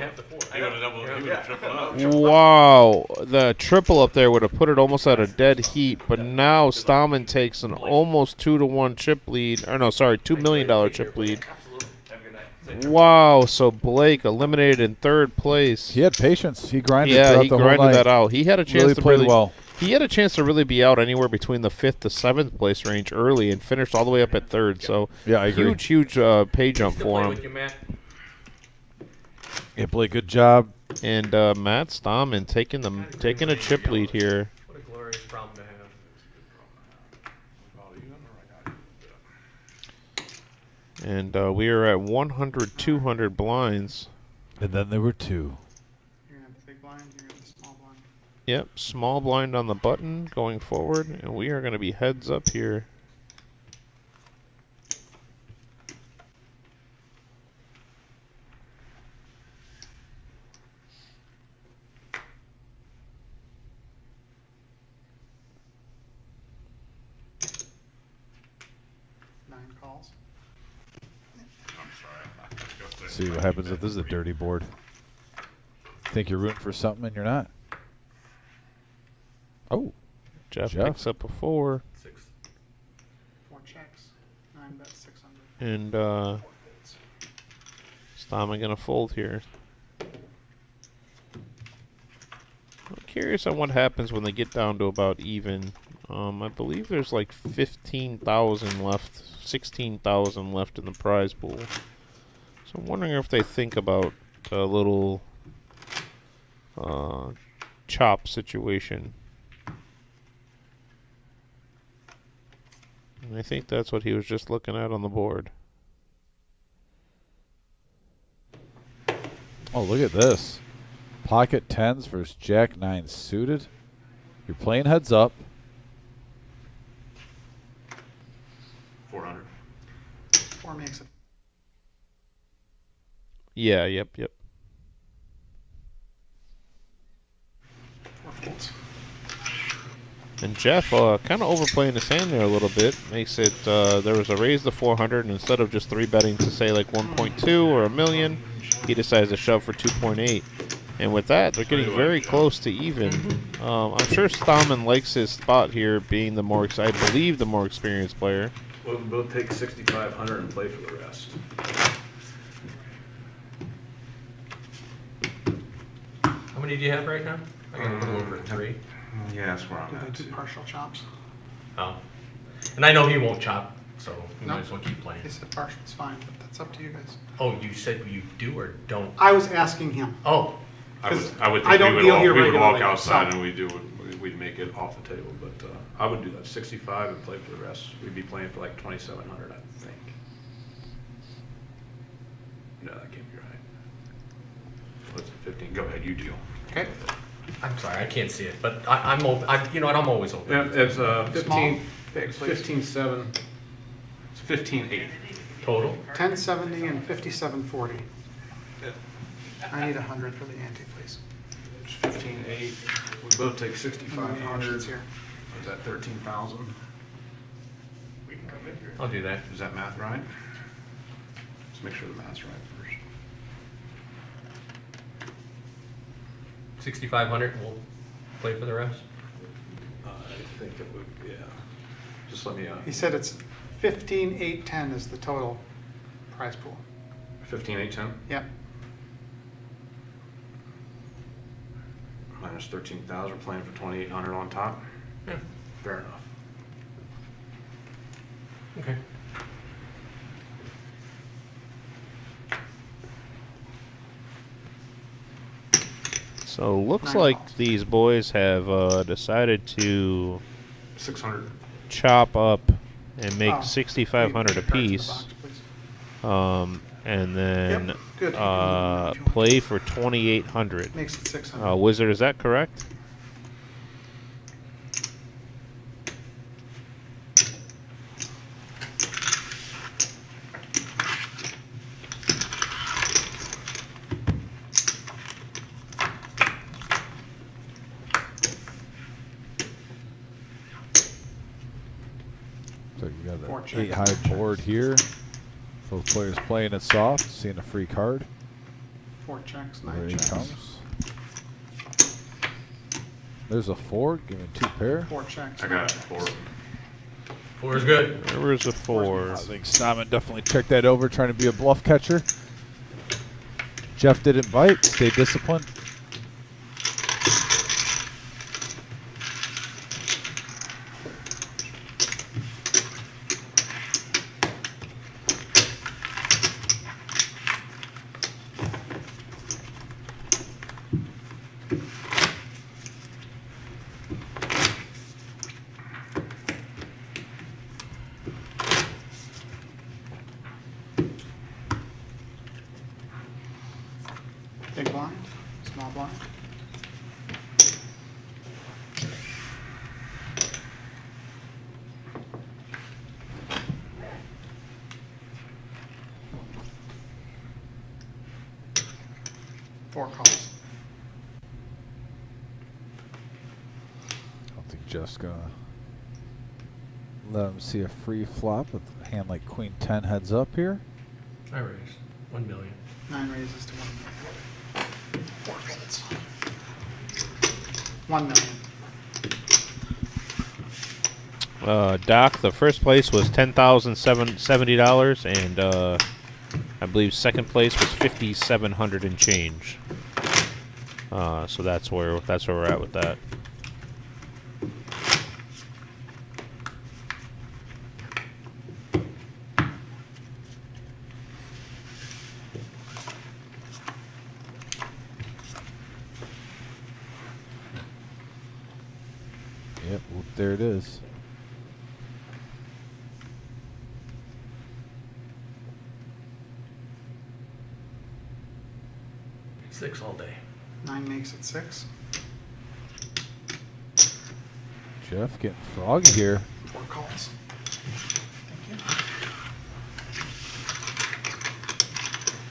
Speaker 2: Wow. The triple up there would have put it almost at a dead heat, but now Stallman takes an almost 2-1 chip lead. Or no, sorry, $2 million chip lead. Wow, so Blake eliminated in 3rd place.
Speaker 1: He had patience. He grinded
Speaker 2: Yeah,
Speaker 1: throughout
Speaker 2: he
Speaker 1: the whole
Speaker 2: grinded
Speaker 1: night.
Speaker 2: that out. He had a chance to
Speaker 1: played well.
Speaker 2: He had a chance to really be out anywhere between the 5th to 7th place range early and finished all the way up at 3rd. So
Speaker 1: yeah, I agree.
Speaker 2: huge pay jump for him.
Speaker 1: Yeah, Blake, good job.
Speaker 2: And Matt Stallman taking a chip lead here.
Speaker 4: What a glorious problem to have.
Speaker 2: And we are at 100, 200 blinds.
Speaker 1: And then there were 2.
Speaker 12: You're going to have the big blind, you're going to have the small blind.
Speaker 2: Yep, small blind on the button going forward, and we are going to be heads up here.
Speaker 12: Calls.
Speaker 1: See what happens if this is a dirty board. Think you're rooting for something and you're not. Oh,
Speaker 2: Jeff picks up a 4.
Speaker 12: 4 checks, 9 bets, 600.
Speaker 2: And Stallman going to fold here. I'm curious on what happens when they get down to about even. I believe there's like 15,000 left, 16,000 left in the prize pool. So I'm wondering if they think about a little chop situation. And I think that's what he was just looking at on the board.
Speaker 1: Oh, look at this. Pocket 10s versus Jack 9 suited. You're playing heads up.
Speaker 3: 400.
Speaker 12: 4 makes it.
Speaker 2: Yeah, yep.
Speaker 12: 4 folds.
Speaker 2: And Jeff kind of overplaying his hand there a little bit. Makes it, there was a raise to 400, and instead of just 3 betting to say like 1.2 or a million, he decides to shove for 2.8. And with that, they're getting very close to even. I'm sure Stallman likes his spot here, being the more, I believe, the more experienced player.
Speaker 6: We'll both take 6,500 and play for the rest.
Speaker 4: How many do you have right now? I got a little over 3.
Speaker 3: Yeah, that's where I'm
Speaker 12: Do
Speaker 3: at.
Speaker 12: they do partial chops?
Speaker 4: Oh. And I know he won't chop, so we
Speaker 12: No.
Speaker 4: might as well keep playing.
Speaker 12: They said partial, it's fine, but that's up to you guys.
Speaker 4: Oh, you said you do or don't?
Speaker 12: I was asking him.
Speaker 4: Oh.
Speaker 3: I would
Speaker 12: I
Speaker 3: think
Speaker 12: don't
Speaker 3: we would,
Speaker 12: deal
Speaker 3: all,
Speaker 12: here
Speaker 3: we would walk
Speaker 12: regularly,
Speaker 3: outside
Speaker 12: so-
Speaker 3: and we'd make it off the table, but I would do that 65 and play for the rest. We'd be playing for like 2,700, I think. No, that can't be right. What's it, 15? Go ahead, you deal.
Speaker 12: Okay.
Speaker 4: I'm sorry, I can't see it, but I'm open. You know what? I'm always open.
Speaker 3: Yeah, it's 15.
Speaker 12: Small, big,
Speaker 3: It's
Speaker 12: please.
Speaker 3: 15.7. It's 15.8.
Speaker 4: Total?
Speaker 12: 1070 and 5740. I need 100 for the ante, please.
Speaker 3: It's 15.8. We both take 6,500.
Speaker 12: Options here.
Speaker 3: Is that 13,000? We can come in here.
Speaker 4: I'll do that.
Speaker 3: Is that math right? Let's make sure the math's right first.
Speaker 4: 6,500, and we'll play for the rest.
Speaker 6: I think it would, yeah. Just let me,
Speaker 12: He said it's 15,810 is the total prize pool.
Speaker 6: 15,810
Speaker 12: Yep.
Speaker 6: minus 13,000, we're playing for 2,800 on top.
Speaker 4: Yeah.
Speaker 6: Fair enough.
Speaker 4: Okay.
Speaker 2: So looks
Speaker 12: 9
Speaker 2: like
Speaker 12: balls.
Speaker 2: these boys have decided to
Speaker 6: 600.
Speaker 2: chop up and make
Speaker 12: Oh,
Speaker 2: 6,500
Speaker 12: leave the cards in the
Speaker 2: apiece.
Speaker 12: box, please.
Speaker 2: And then
Speaker 12: Yep, good. You can move them if you want.
Speaker 2: play for 2,800.
Speaker 12: Makes it 600.
Speaker 2: Wizard, is that correct?
Speaker 1: So you got
Speaker 12: Four
Speaker 1: an
Speaker 12: checks.
Speaker 1: 8 high board here. So the player's playing it soft, seeing a free card.
Speaker 12: 4 checks,
Speaker 1: There
Speaker 12: 9
Speaker 1: he
Speaker 12: checks.
Speaker 1: comes. There's a 4, giving 2 pair.
Speaker 12: 4 checks.
Speaker 6: I got it. 4.
Speaker 4: 4 is good.
Speaker 2: There was a 4.
Speaker 1: I think Simon definitely checked that over, trying to be a bluff catcher. Jeff didn't bite, stay disciplined.
Speaker 12: Big blind, small blind. Four calls.
Speaker 1: I don't think Jeff's gonna let him see a free flop with a hand like Queen 10 heads up here.
Speaker 4: I raised 1 million.
Speaker 12: 9 raises to 1 million. 4 folds. 1 million.
Speaker 2: Doc, the first place was $10,070, and I believe second place was 5,700 and change. So that's where we're at with that.
Speaker 1: Yep, well, there it is.
Speaker 4: Six all day.
Speaker 12: 9 makes it 6.
Speaker 1: Jeff getting froggy here.
Speaker 12: 4 calls.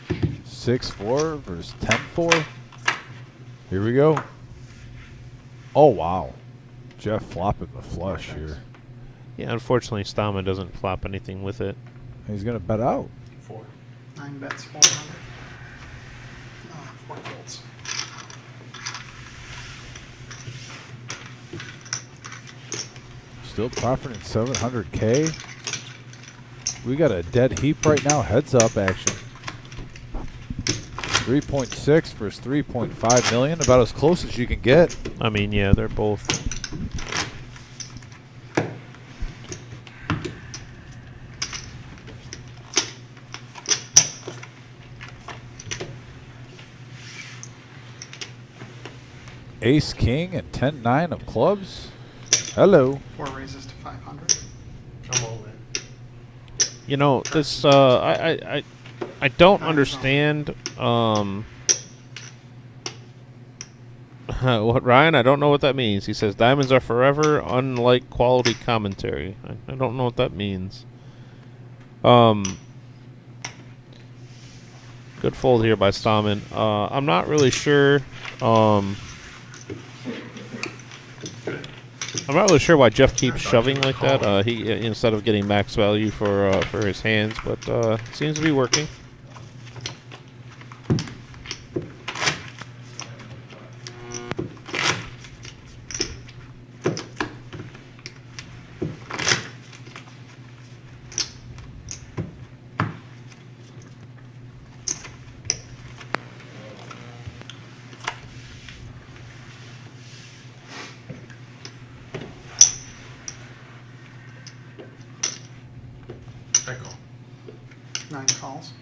Speaker 12: Thank
Speaker 1: 6-4 versus 10-4. Here we go. Oh, wow. Jeff flopping the flush here.
Speaker 2: Yeah, unfortunately, Stama doesn't flop anything with it.
Speaker 1: He's going to bet out.
Speaker 4: 4.
Speaker 12: 9 bets 400. 4 folds.
Speaker 1: Still profiting 700K. We got a dead heap right now. Heads up action. 3.6 versus 3.5 million. About as close as you can get.
Speaker 2: I mean, yeah, they're both.
Speaker 1: Ace King and 10-9 of clubs. Hello.
Speaker 12: 4 raises to 500.
Speaker 4: I'm all in.
Speaker 2: You know, this I don't understand what Ryan, I don't know what that means. He says diamonds are forever, unlike quality commentary. I don't know what that means. Good fold here by Stallman. I'm not really sure. I'm not really sure why Jeff keeps shoving like that. He instead of getting max value for his hands, but seems to be working.
Speaker 12: 9 calls.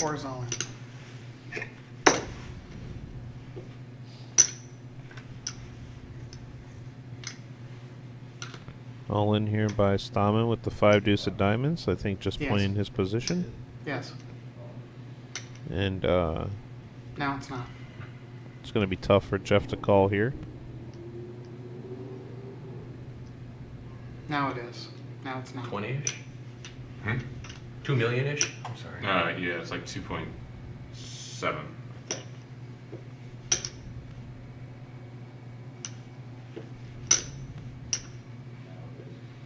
Speaker 12: Four is all in.
Speaker 2: All in here by Stamen with the 5 deuce of diamonds. I think just
Speaker 12: Yes.
Speaker 2: playing his position.
Speaker 12: Yes.
Speaker 2: And
Speaker 12: Now it's not.
Speaker 2: it's going to be tough for Jeff to call here.
Speaker 12: Now it is. Now it's not.
Speaker 4: 20-ish?
Speaker 3: Hmm?
Speaker 4: 2 million-ish? I'm sorry.
Speaker 3: Yeah, it's like 2.7.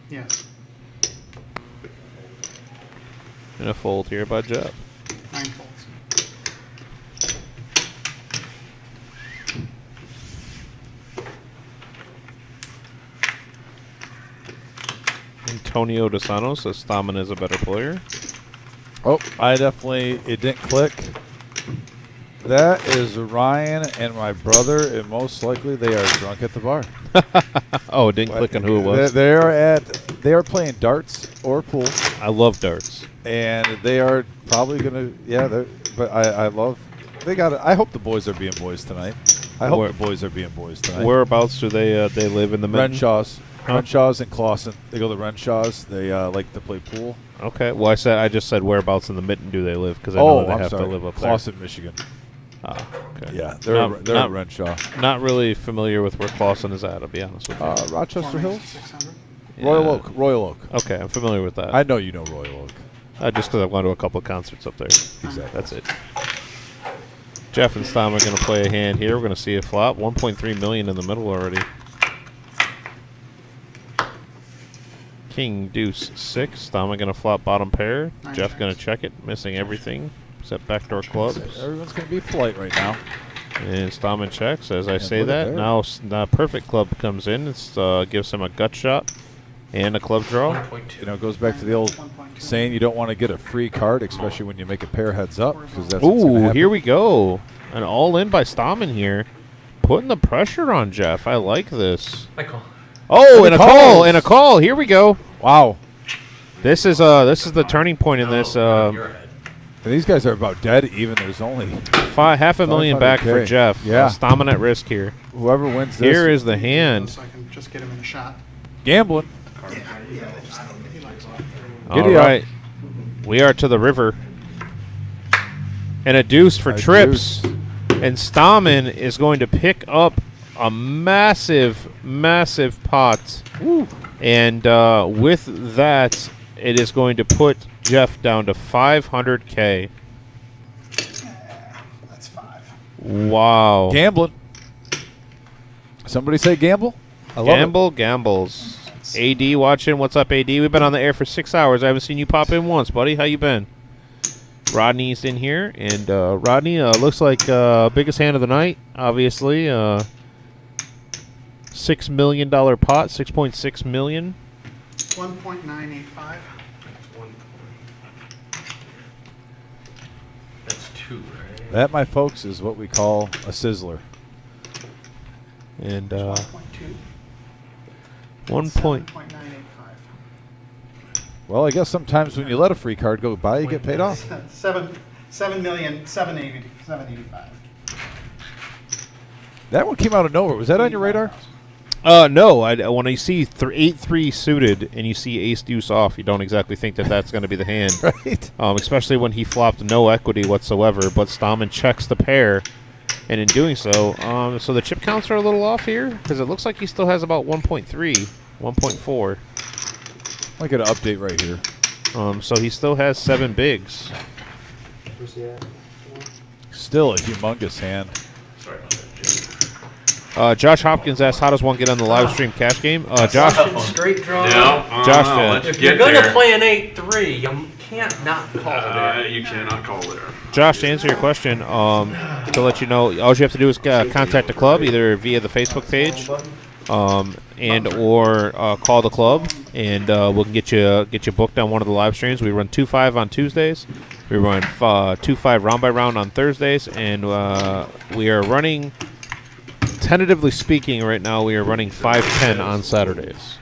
Speaker 12: Yes.
Speaker 2: And a fold here by Jeff.
Speaker 12: 9 folds.
Speaker 2: Antonio DeSano says Stamen is a better player.
Speaker 1: Oh, it didn't click. That is Ryan and my brother, and most likely they are drunk at the bar.
Speaker 2: Oh, it didn't click on who it was.
Speaker 1: They are playing darts or pool,
Speaker 2: I love darts.
Speaker 1: and they are probably gonna. Yeah, but I love. They got. I hope the boys are being boys tonight. I hope
Speaker 2: Where-
Speaker 1: the boys are being boys tonight.
Speaker 2: Whereabouts do they live in the mitten?
Speaker 1: Renshaw's.
Speaker 2: Huh?
Speaker 1: Renshaw's and Clawson. They go to Renshaw's. They like to play pool.
Speaker 2: Okay. Well, I just said whereabouts in the mitten do they live because I know they
Speaker 1: I'm
Speaker 2: have
Speaker 1: sorry.
Speaker 2: to live up
Speaker 1: Clawson, Michigan.
Speaker 2: there. Ah, okay.
Speaker 1: Yeah, they're
Speaker 2: Not-
Speaker 1: they're
Speaker 2: not-
Speaker 1: at Renshaw.
Speaker 2: Not really familiar with where Clawson is at. I'll be honest with you.
Speaker 1: Rochester Hills,
Speaker 12: 600.
Speaker 1: Royal Oak, Royal Oak.
Speaker 2: Okay, I'm familiar with that.
Speaker 1: I know you know Royal Oak.
Speaker 2: Just because I've gone to a couple of concerts up there.
Speaker 1: Exactly.
Speaker 2: That's it. Jeff and Stom are going to play a hand here. We're going to see a flop. 1.3 million in the middle already. King, deuce, 6. Stom going to flop bottom pair.
Speaker 12: Nine
Speaker 2: Jeff
Speaker 12: checks.
Speaker 2: going to check it, missing everything except backdoor clubs.
Speaker 1: Everyone's going to be polite right now.
Speaker 2: And Stomman checks as I
Speaker 1: Yeah,
Speaker 2: say
Speaker 1: look at
Speaker 2: that.
Speaker 1: there.
Speaker 2: Now the perfect club comes in. It's gives him a gut shot and a club draw.
Speaker 4: 1.2.
Speaker 1: You know, it goes back to the old
Speaker 12: 1.2.
Speaker 1: saying you don't want to get a free card, especially when you make a pair heads up, because that's what's gonna
Speaker 2: Ooh,
Speaker 1: happen.
Speaker 2: here we go. An all in by Stomman here. Putting the pressure on Jeff. I like this.
Speaker 4: I call.
Speaker 2: Oh,
Speaker 1: And
Speaker 2: and a
Speaker 1: it
Speaker 2: call,
Speaker 1: calls.
Speaker 2: and a call. Here we go.
Speaker 1: Wow.
Speaker 2: This is the turning point in this.
Speaker 4: No, your head.
Speaker 1: And these guys are about dead even. There's only
Speaker 2: Half a million back for
Speaker 1: 500K.
Speaker 2: Jeff.
Speaker 1: Yeah.
Speaker 2: Stomman at risk here.
Speaker 1: whoever wins this.
Speaker 2: Here is the hand.
Speaker 12: So I can just get him in a shot.
Speaker 1: gambling.
Speaker 12: He likes it.
Speaker 2: All
Speaker 1: Giddy up.
Speaker 2: right. We are to the river. And a deuce for
Speaker 1: A
Speaker 2: trips.
Speaker 1: deuce.
Speaker 2: And Stomman is going to pick up a massive, massive pot.
Speaker 1: Woo.
Speaker 2: And with that, it is going to put Jeff down to 500K.
Speaker 12: That's 5.
Speaker 2: Wow.
Speaker 1: Gambling. Somebody say gamble? I love it.
Speaker 2: Gamble gambles. AD watching. What's up, AD? We've been on the air for 6 hours. I haven't seen you pop in once, buddy. How you been? Rodney's in here, and Rodney looks like biggest hand of the night. Obviously, $6 million pot, 6.6 million.
Speaker 12: 1.985.
Speaker 4: That's 2, right?
Speaker 1: That, my folks, is what we call a sizzler.
Speaker 2: And
Speaker 12: 1.2.
Speaker 2: 1.
Speaker 12: 7.985.
Speaker 1: Well, I guess sometimes when you let a free card go by, you get paid off.
Speaker 12: 7,785,785.
Speaker 1: That one came out of nowhere. Was that on your radar?
Speaker 2: No. When you see 8-3 suited and you see ace deuce off, you don't exactly think that that's going to be the hand.
Speaker 1: Right.
Speaker 2: Especially when he flopped no equity whatsoever, but Stomman checks the pair, and in doing so, so the chip counts are a little off here because it looks like he still has about 1.3, 1.4.
Speaker 1: I get an update right here.
Speaker 2: So he still has 7 bigs.
Speaker 11: Where's he at?
Speaker 1: Still a humongous hand.
Speaker 4: Sorry about that, Jim.
Speaker 2: Josh Hopkins asked, "How does one get on the live stream cash game?" Josh,
Speaker 4: Straight draw.
Speaker 3: Yeah,
Speaker 2: Josh,
Speaker 3: let's
Speaker 4: If
Speaker 3: get
Speaker 4: you're gonna
Speaker 3: there.
Speaker 4: play an 8-3, you can't not call there.
Speaker 3: You cannot call there.
Speaker 2: Josh, to answer your question, to let you know, all you have to do is contact the club either via the Facebook page, and or call the club, and we'll get you booked on one of the live streams. We run 2-5 on Tuesdays. We run 2-5 round by round on Thursdays, and we are running. Tentatively speaking, right now we are running 5-10 on Saturdays.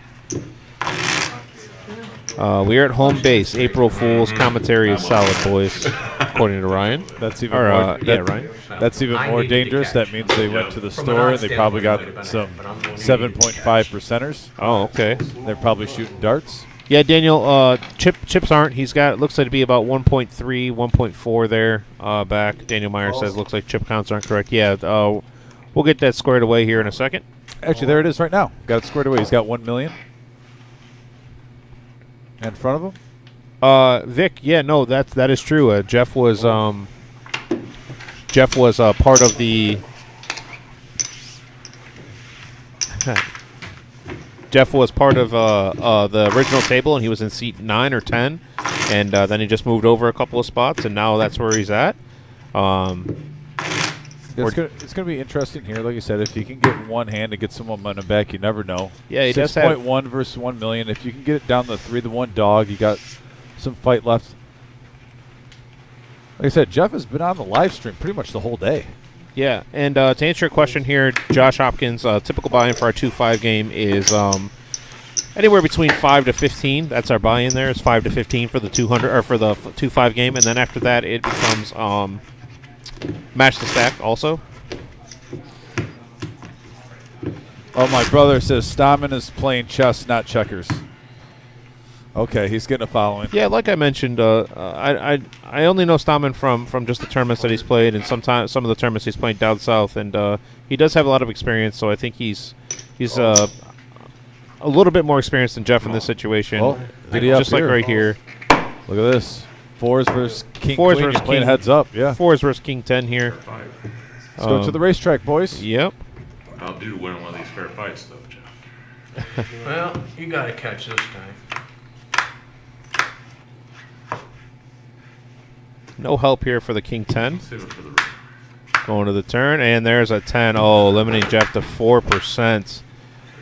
Speaker 2: We are at home base. April Fool's commentary is solid, boys, according to Ryan.
Speaker 1: That's even
Speaker 2: Or,
Speaker 1: more.
Speaker 2: yeah, Ryan.
Speaker 1: That's even more dangerous. That means they went to the store and they probably got some 7.5 percenters.
Speaker 2: Oh, okay.
Speaker 1: They're probably shooting darts.
Speaker 2: Yeah, Daniel. Chips aren't. He's got. Looks like to be about 1.3, 1.4 there back. Daniel Meyer says looks like chip counts aren't correct. Yeah. We'll get that squared away here in a second.
Speaker 1: Actually, there it is right now. Got it squared away. He's got 1 million in front of him.
Speaker 2: Vic. Yeah, no, that is true. Jeff was part of the. Jeff was part of the original table, and he was in seat 9 or 10, and then he just moved over a couple of spots, and now that's where he's at.
Speaker 1: It's gonna be interesting here, like you said. If you can get one hand to get some momentum back, you never know.
Speaker 2: Yeah, he does have
Speaker 1: 6.1 versus 1 million. If you can get it down the 3-1 dog, you got some fight left. Like I said, Jeff has been on the live stream pretty much the whole day.
Speaker 2: Yeah, and to answer your question here, Josh Hopkins, typical buy-in for our 2-5 game is anywhere between 5 to 15. That's our buy-in there. It's 5 to 15 for the 200 or for the 2-5 game, and then after that it becomes match the stack also.
Speaker 1: Oh, my brother says Stamen is playing chess, not checkers. Okay, he's getting a following.
Speaker 2: Yeah, like I mentioned, I only know Stamen from just the tournaments that he's played, and sometimes some of the tournaments he's played down south, and he does have a lot of experience. So I think he's a little bit more experienced than Jeff in this situation.
Speaker 1: Oh,
Speaker 2: just like right here.
Speaker 1: Look at this. 4s versus King.
Speaker 2: Fours
Speaker 1: Queen.
Speaker 2: versus
Speaker 1: You're playing
Speaker 2: King.
Speaker 1: heads up. Yeah.
Speaker 2: 4s versus King 10 here.
Speaker 1: Let's go to the racetrack, boys.
Speaker 2: Yep.
Speaker 14: I'll do win one of these fair fights, though, Jeff.
Speaker 4: Well, you gotta catch this guy.
Speaker 2: No help here for the King 10. Going to the turn, and there's a 10. Oh, eliminating Jeff to 4%.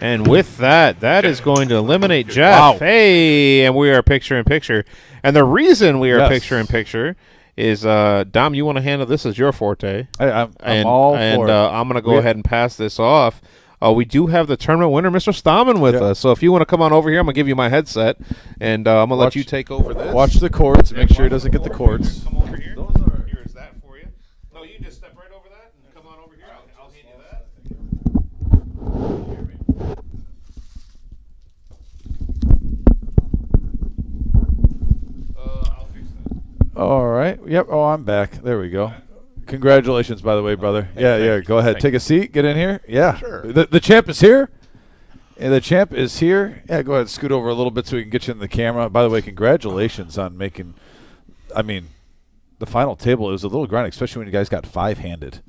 Speaker 2: And with that, that is going to eliminate Jeff.
Speaker 1: Wow.
Speaker 2: Hey, and we are picture-in-picture. And the reason we are picture-in-picture is, Dom, you want to handle this as your forte.
Speaker 1: I'm all for it.
Speaker 2: And I'm going to go ahead and pass this off. We do have the tournament winner, Mr. Stamen, with us. So if you want to come on over here, I'm going to give you my headset, and I'm going to let you take over this.
Speaker 1: Watch the cords. Make sure he doesn't get the cords.
Speaker 2: Come over here. Here is that for you. No, you can just step right over that and come on over here. I'll hand you that. I'll fix that.
Speaker 1: All right. Yep. Oh, I'm back. There we go. Congratulations, by the way, brother. Yeah. Go ahead. Take a seat. Get in here. Yeah.
Speaker 14: Sure.
Speaker 1: The champ is here. And the champ is here. Yeah, go ahead. Scoot over a little bit so we can get you in the camera. By the way, congratulations on making, the final table. It was a little grinding, especially when you guys got 5-handed.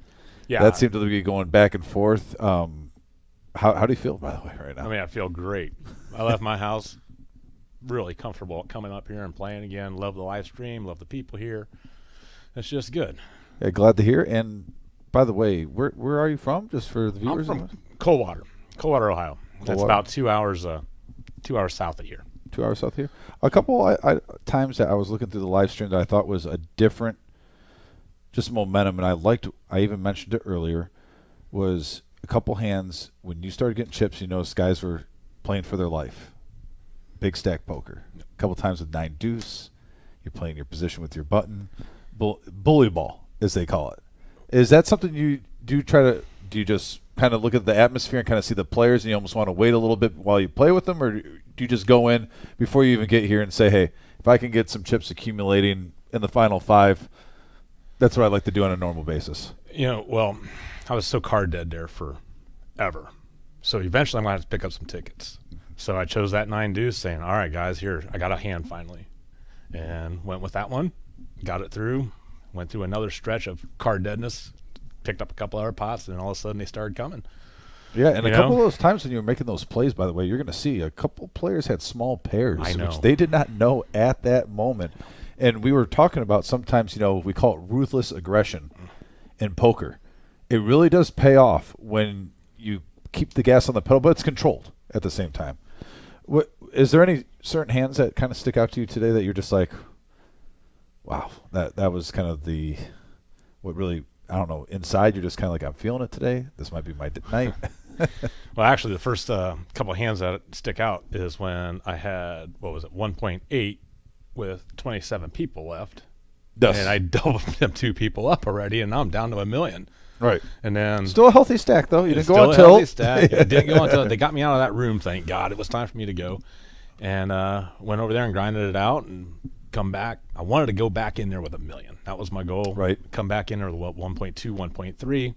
Speaker 15: Yeah.
Speaker 1: That seemed to be going back and forth. How do you feel, by the way, right now?
Speaker 15: I feel great. I left my house really comfortable coming up here and playing again. Love the live stream. Love the people here. It's just good.
Speaker 1: Yeah, glad to hear. And by the way, where are you from? Just for the viewers.
Speaker 15: I'm from Coldwater, Ohio. That's
Speaker 1: Coldwater.
Speaker 15: about 2 hours, 2 hours south of here.
Speaker 1: 2 hours south here. A couple times that I was looking through the live stream that I thought was a different, just momentum, and I even mentioned it earlier, was a couple hands when you started getting chips. You noticed guys were playing for their life. Big stack poker. A couple times with 9 deuce. You're playing your position with your button. Bully ball, as they call it. Is that something you do do you just kind of look at the atmosphere and kind of see the players and you almost want to wait a little bit while you play with them, or do you just go in before you even get here and say, hey, if I can get some chips accumulating in the final 5, that's what I like to do on a normal basis?
Speaker 15: Well, I was so card dead there forever. So eventually I'm going to have to pick up some tickets. So I chose that 9 deuce, saying, all right, guys, here, I got a hand finally. And went with that one, got it through, went through another stretch of card deadness, picked up a couple other pots, and all of a sudden they started coming.
Speaker 1: Yeah, and a couple of those times when you were making those plays, by the way, you're going to see a couple players had small pairs, which they did not know at that moment. And we were talking about sometimes, we call it ruthless aggression in poker. It really does pay off when you keep the gas on the pedal, but it's controlled at the same time. Is there any certain hands that kind of stick out to you today that you're just like, wow, that was kind of what really, I don't know, inside you're just kind of like, I'm feeling it today. This might be my night.
Speaker 15: Well, actually, the first couple of hands that stick out is when I had, 1.8 with 27 people left.
Speaker 1: Yes.
Speaker 15: And I doubled them 2 people up already, and now I'm down to $1 million.
Speaker 1: Right.
Speaker 15: And then
Speaker 1: Still a healthy stack, though. You didn't go
Speaker 15: still
Speaker 1: on
Speaker 15: a
Speaker 1: tilt.
Speaker 15: healthy stack. It didn't go on tilt. They got me out of that room, thank God. It was time for me to go. And went over there and grinded it out and come back. I wanted to go back in there with $1 million. That was my goal.
Speaker 1: Right.
Speaker 15: Come back in there with 1.2, 1.3.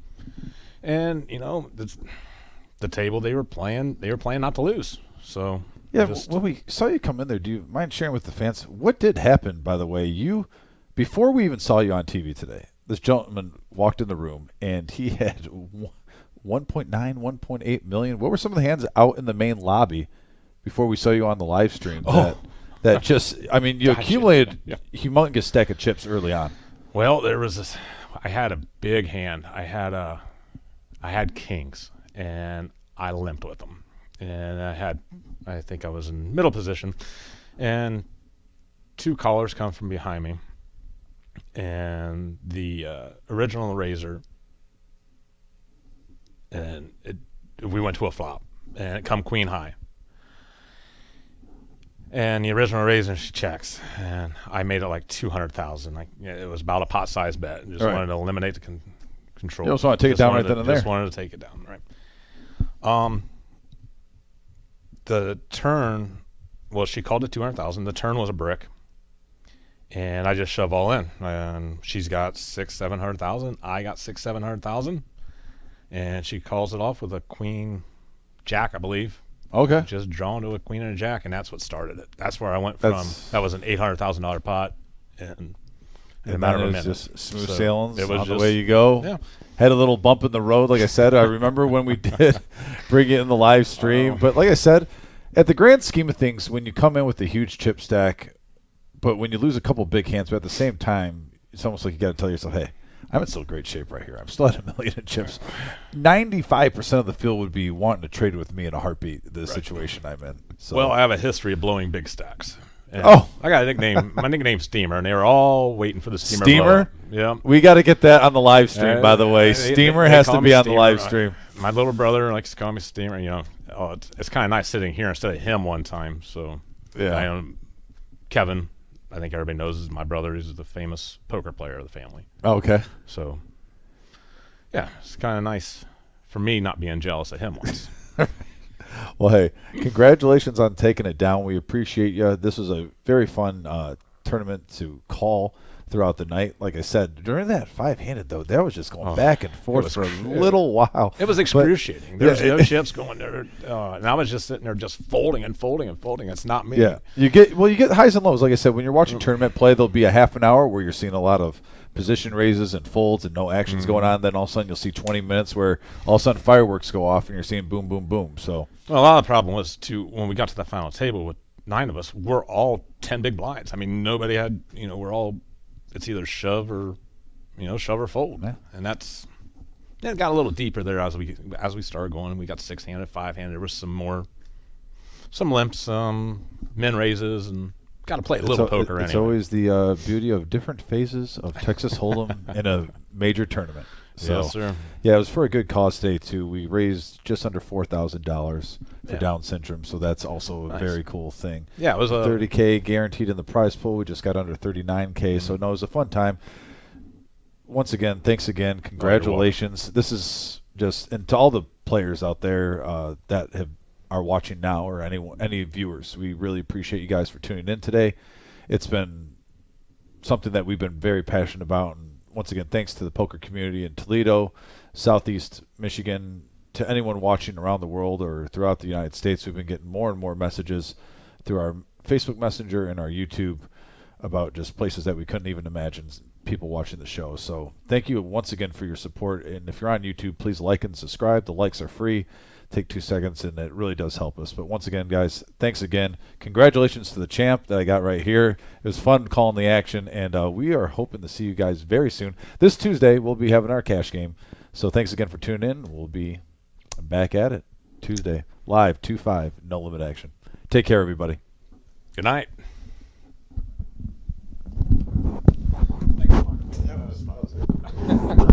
Speaker 15: And, you know, the table they were playing not to lose. So
Speaker 1: Yeah, when we saw you come in there, do you mind sharing with the fans what did happen, by the way? Before we even saw you on TV today, this gentleman walked in the room, and he had 1.9, 1.8 million. What were some of the hands out in the main lobby before we saw you on the live stream? That just, I mean, you accumulated humongous stack of chips early on.
Speaker 15: Well, there was this. I had a big hand. I had kings, and I limped with them. And I think I was in middle position, and 2 callers come from behind me, and the original razor, and we went to a flop, and it come queen high. And the original razor, she checks, and I made it like 200,000. It was about a pot-sized bet, and just wanted to eliminate the control.
Speaker 1: You just want to take it down right then and there.
Speaker 15: Just wanted to take it down, right? The turn, well, she called it 200,000. The turn was a brick, and I just shove all in. And she's got 600,000-700,000. I got 600,000-700,000, and she calls it off with a queen jack, I believe.
Speaker 1: Okay.
Speaker 15: Just drawn to a queen and a jack, and that's what started it. That's where I went from. That was an $800,000 pot, and in a matter of a minute.
Speaker 1: Just smooth sailings
Speaker 15: it was
Speaker 1: on
Speaker 15: just,
Speaker 1: the way you go.
Speaker 15: Yeah.
Speaker 1: Had a little bump in the road, like I said. I remember when we did bring it in the live stream. But like I said, at the grand scheme of things, when you come in with a huge chip stack, but when you lose a couple big hands, but at the same time, it's almost like you got to tell yourself, hey, I'm in still great shape right here. I'm still at $1 million in chips. 95% of the field would be wanting to trade with me in a heartbeat, the situation I'm in. So.
Speaker 15: Well, I have a history of blowing big stacks. And
Speaker 1: I
Speaker 15: got a nickname. My nickname's Steamer, and they were all waiting for the Steamer.
Speaker 1: Steamer?
Speaker 15: Yeah.
Speaker 1: We got to get that on the live stream, by the way. Steamer has to be on the live stream.
Speaker 15: My little brother likes to call me Steamer. You know, it's kind of nice sitting here instead of him one time. So,
Speaker 1: yeah.
Speaker 15: Kevin, I think everybody knows, is my brother. He's the famous poker player of the family.
Speaker 1: Okay.
Speaker 15: So, yeah, it's kind of nice for me not being jealous of him once.
Speaker 1: Well, hey, congratulations on taking it down. We appreciate you. This was a very fun tournament to call throughout the night. Like I said, during that 5-handed, though, that was just going back and forth for a little while.
Speaker 15: It was excruciating. There was no chips going there. And I was just sitting there just folding and folding and folding. It's not me.
Speaker 1: Yeah. You get highs and lows. Like I said, when you're watching tournament play, there'll be a half an hour where you're seeing a lot of position raises and folds and no actions going on. Then all of a sudden you'll see 20 minutes where all of a sudden fireworks go off and you're seeing boom, boom, boom. So
Speaker 15: well, a lot of the problem was when we got to the final table with 9 of us, we're all 10 big blinds. I mean, nobody had, we're all, it's either shove or fold.
Speaker 1: Yeah.
Speaker 15: And it got a little deeper there as we started going. We got 6-handed, 5-handed. There was some limps, some min raises, and got to play a little poker anyway.
Speaker 1: It's always the beauty of different phases of Texas Hold'em in a major tournament. So,
Speaker 15: yes, sir.
Speaker 1: Yeah, it was for a good cause today, too. We raised just under $4,000 for Down syndrome, so that's also a very cool thing.
Speaker 15: Yeah, it was
Speaker 1: $30K guaranteed in the prize pool. We just got under $39K, so no, it was a fun time. Once again, thanks again. Congratulations. This is just, and to all the players out there that are watching now, or any viewers, we really appreciate you guys for tuning in today. It's been something that we've been very passionate about, and once again, thanks to the poker community in Toledo, Southeast Michigan, to anyone watching around the world or throughout the United States. We've been getting more and more messages through our Facebook Messenger and our YouTube about just places that we couldn't even imagine people watching the show. So thank you once again for your support. And if you're on YouTube, please like and subscribe. The likes are free. Take 2 seconds, and it really does help us. But once again, guys, thanks again. Congratulations to the champ that I got right here. It was fun calling the action, and we are hoping to see you guys very soon. This Tuesday, we'll be having our cash game. So thanks again for tuning in. We'll be back at it Tuesday, live, 2-5, no limit action. Take care, everybody.
Speaker 15: Good night.
Speaker 1: That was